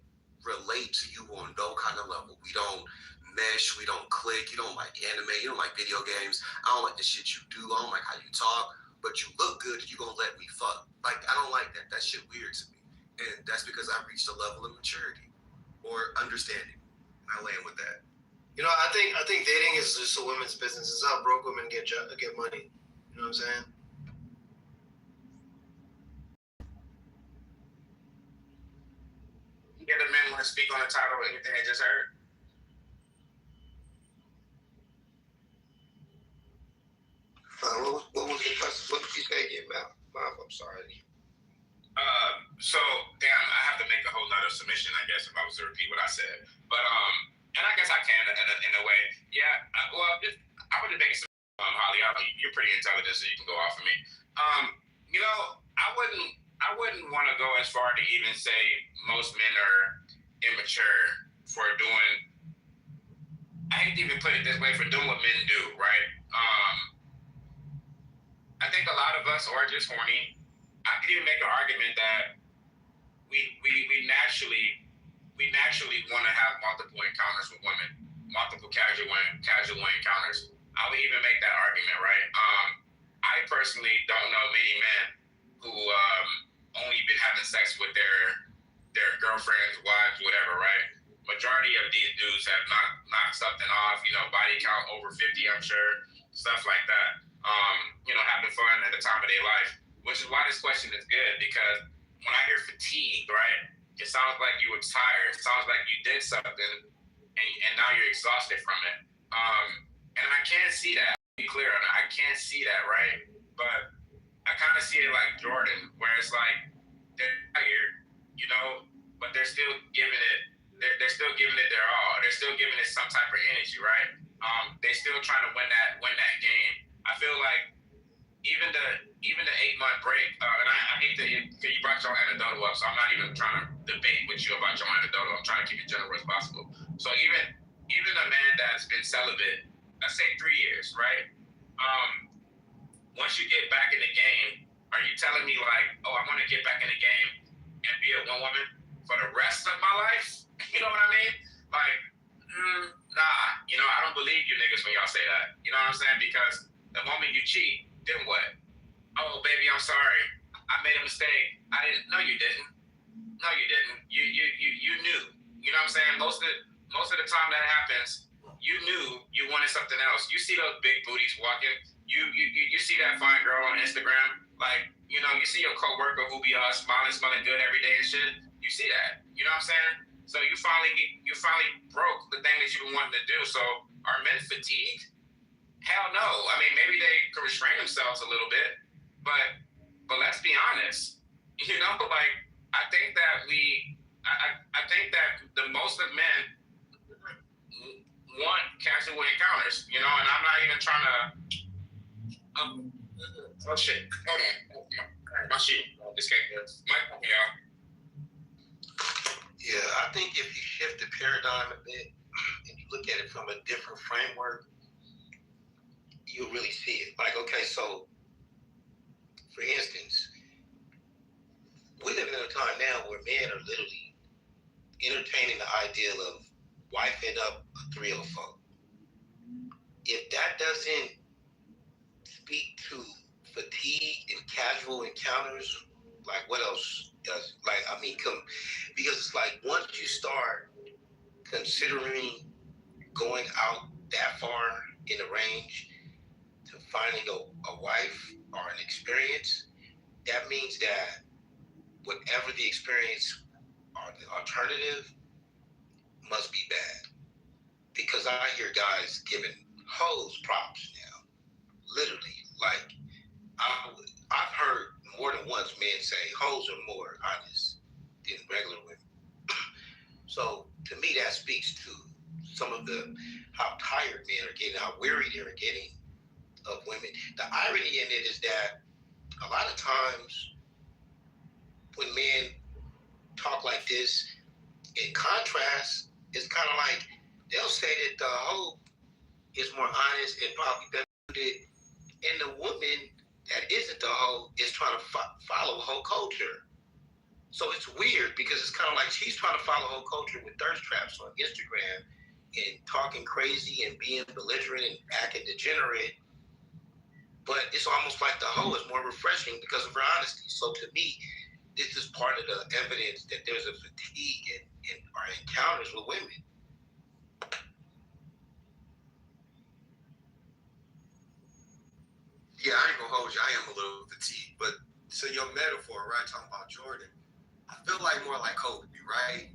relate to you on no kind of level. We don't mesh, we don't click. You don't like anime, you don't like video games. I don't like the shit you do. I don't like how you talk, but you look good, you gonna let me fuck. Like, I don't like that. That shit weird to me. And that's because I've reached a level of maturity or understanding. And I land with that. You know, I think dating is just a women's business. It's how broke women get money. You know what I'm saying? You get a man want to speak on the title or anything I just heard? What was the question? What did you say again, Mouth? I'm sorry. So, damn, I have to make a whole nother submission, I guess, if I was to repeat what I said. But, and I guess I can in a way. Yeah, I would just make a submission, Holly. You're pretty intelligent, so you can go off of me. You know, I wouldn't want to go as far to even say most men are immature for doing, I hate to even put it this way, for doing what men do, right? I think a lot of us are just horny. I could even make an argument that we naturally want to have multiple encounters with women, multiple casual encounters. I would even make that argument, right? I personally don't know many men who only been having sex with their girlfriends, wives, whatever, right? Majority of these dudes have knocked something off, you know, body count over 50, I'm sure, stuff like that. You know, having fun at the time of their life, which is why this question is good, because when I hear fatigue, right, it sounds like you were tired. It sounds like you did something and now you're exhausted from it. And I can't see that. Be clear on it. I can't see that, right? But I kind of see it like Jordan, where it's like they're tired, you know, but they're still giving it. They're still giving it their all. They're still giving it some type of energy, right? They're still trying to win that game. I feel like even the 8-month break, and I hate that you brought your anecdotal up, so I'm not even trying to debate with you about your anecdotal. I'm trying to keep it general as possible. So even a man that's been celibate, let's say 3 years, right? Once you get back in the game, are you telling me like, oh, I want to get back in the game and be a one woman for the rest of my life? You know what I mean? Like, nah. You know, I don't believe you niggas when y'all say that. You know what I'm saying? Because the moment you cheat, then what? Oh, baby, I'm sorry. I made a mistake. I didn't. No, you didn't. No, you didn't. You knew. You know what I'm saying? Most of the time that happens, you knew you wanted something else. You see those big booties walking. You see that fine girl on Instagram. Like, you know, you see your coworker who be smiling good every day and shit. You see that. You know what I'm saying? So you finally broke the thing that you've been wanting to do. So are men fatigued? Hell no. I mean, maybe they can restrain themselves a little bit, but let's be honest. You know, like I think that the most of men, want casual encounters, you know, and I'm not even trying to. Oh shit! Hold on, my shit. This can't go. Mike, yeah. Yeah, I think if you shift the paradigm a bit and you look at it from a different framework, you'll really see it. Like, okay, so for instance, we live in a time now where men are literally entertaining the ideal of wifing up a 304. If that doesn't speak to fatigue and casual encounters, like what else does? Like, I mean, because it's like once you start considering going out that far in the range to finding a wife or an experience, that means that whatever the experience or the alternative must be bad. Because I hear guys giving hoes props now, literally. Like, I've heard more than once men say hoes are more honest than regular women. So to me, that speaks to some of how tired men are getting, how weary they're getting of women. The irony in it is that a lot of times when men talk like this, in contrast, it's kind of like they'll say that the hoe is more honest and probably better suited, and the woman that isn't the hoe is trying to follow hoe culture. So it's weird because it's kind of like she's trying to follow hoe culture with thirst traps on Instagram and talking crazy and being belligerent and acting degenerate. But it's almost like the hoe is more refreshing because of her honesty. So to me, this is part of the evidence that there's a fatigue in our encounters with women. Yeah, I ain't gonna hold you. I am a little fatigued. But to your metaphor, right, talking about Jordan, I feel like more like Kobe, right?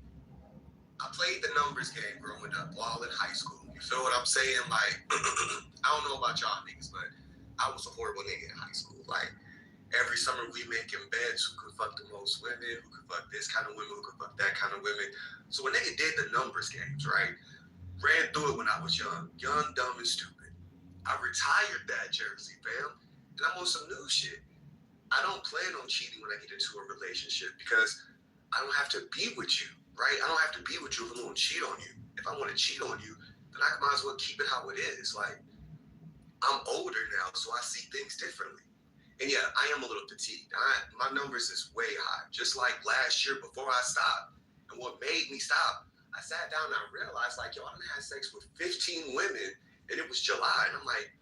I played the numbers game growing up, all in high school. You feel what I'm saying? Like, I don't know about y'all niggas, but I was a horrible nigga in high school. Like, every summer we making bets who could fuck the most women, who could fuck this kind of women, who could fuck that kind of women. So a nigga did the numbers games, right? Ran through it when I was young, dumb, and stupid. I retired that jersey, fam, and I'm on some new shit. I don't plan on cheating when I get into a relationship because I don't have to be with you, right? I don't have to be with you if I'm going to cheat on you. If I want to cheat on you, then I might as well keep it how it is. Like, I'm older now, so I see things differently. And yeah, I am a little fatigued. My numbers is way high, just like last year before I stopped. And what made me stop, I sat down and I realized, like, yo, I done had sex with 15 women, and it was July, and I'm like,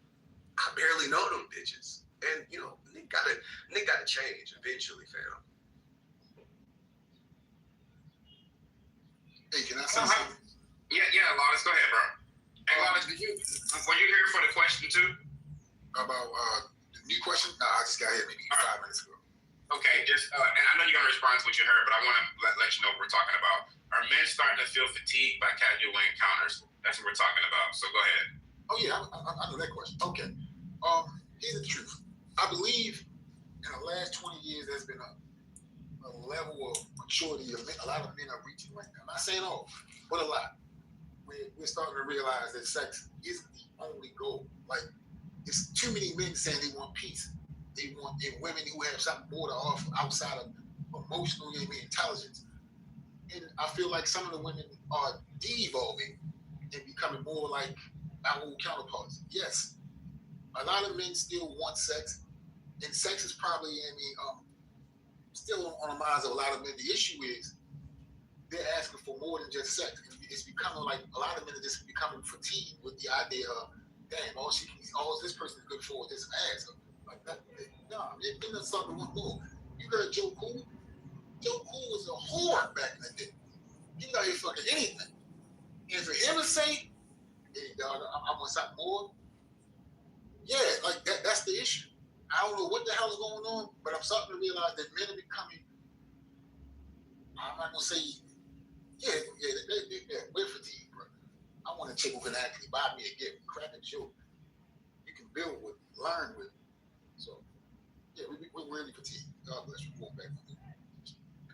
I barely know them bitches. And, you know, nigga gotta change eventually, fam. Hey, can I say something? Yeah, Lawrence, go ahead, bro. Hey, Lawrence, were you here for the question too? About the new question? No, I just got here maybe 5 minutes ago. Okay, just and I know you're gonna respond to what you heard, but I want to let you know what we're talking about. Are men starting to feel fatigued by casual encounters? That's what we're talking about. So go ahead. Oh yeah, I know that question. Okay. Here's the truth. I believe in the last 20 years there's been a level of maturity a lot of men are reaching right now. I'm not saying all, but a lot. We're starting to realize that sex isn't the only goal. Like, it's too many men saying they want peace. They want women who have something more to offer outside of emotional intelligence. And I feel like some of the women are de-evolving and becoming more like our old counterparts. Yes, a lot of men still want sex, and sex is probably, still on the minds of a lot of men. The issue is they're asking for more than just sex. It's becoming like a lot of men are just becoming fatigued with the idea of, damn, all this person is good for is this ass. Like that. No, men are starting to want more. You heard Joe Cool? Joe Cool was a whore back in the day. He got here fucking anything. And for him to say, hey, dog, I want something more. Yeah, like that's the issue. I don't know what the hell is going on, but I'm starting to realize that men are becoming, I'm not gonna say, we're fatigued, bro. I want a chick who can actually buy me a gift, crack a joke. You can build with, learn with. So, yeah, we're really fatigued. God bless you. Going back.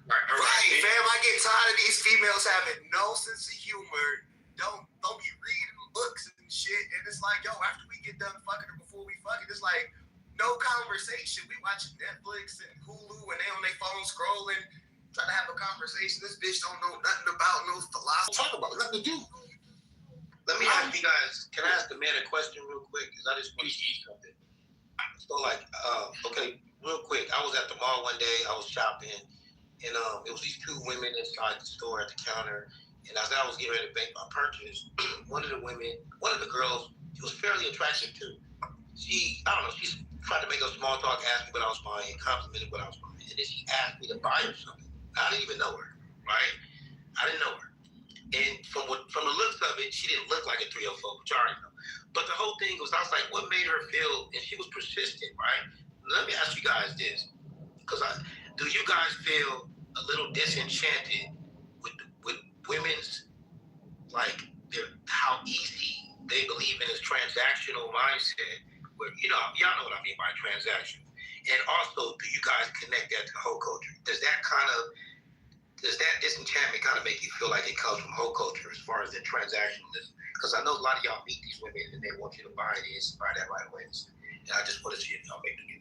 Right, fam. I get tired of these females having no sense of humor. Don't be reading books and shit, and it's like, yo, after we get done fucking or before we fuck it, it's like no conversation. We watching Netflix and Hulu, and they on their phone scrolling, trying to have a conversation. This bitch don't know nothing about no philosophy. Talk about it, nothing to do. Let me ask you guys, can I ask the man a question real quick? Because I just want to see something. So, like, okay, real quick, I was at the mall one day, I was shopping, and it was these two women inside the store at the counter, and as I was getting ready to make my purchase, one of the girls, she was fairly attractive too. She tried to make a small talk, asked me what I was buying, complimented what I was buying, and then she asked me to buy her something. I didn't even know her, right? I didn't know her. And from the looks of it, she didn't look like a 304, which I already know. But the whole thing was, I was like, what made her feel, and she was persistent, right? Let me ask you guys this, because do you guys feel a little disenchanted with women's, like, how easy they believe in this transactional mindset, where, y'all know what I mean by transaction. And also, do you guys connect that to hoe culture? Does that disenchantment kind of make you feel like it comes from whole culture as far as the transactionalism? Because I know a lot of y'all meet these women and they want you to buy this, buy that right away. And I just want to see if y'all make the connection.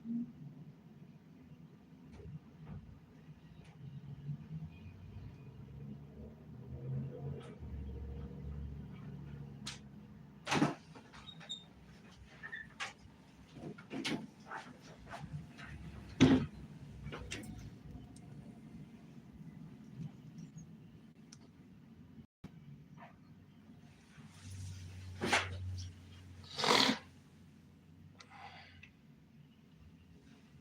Mm-hmm.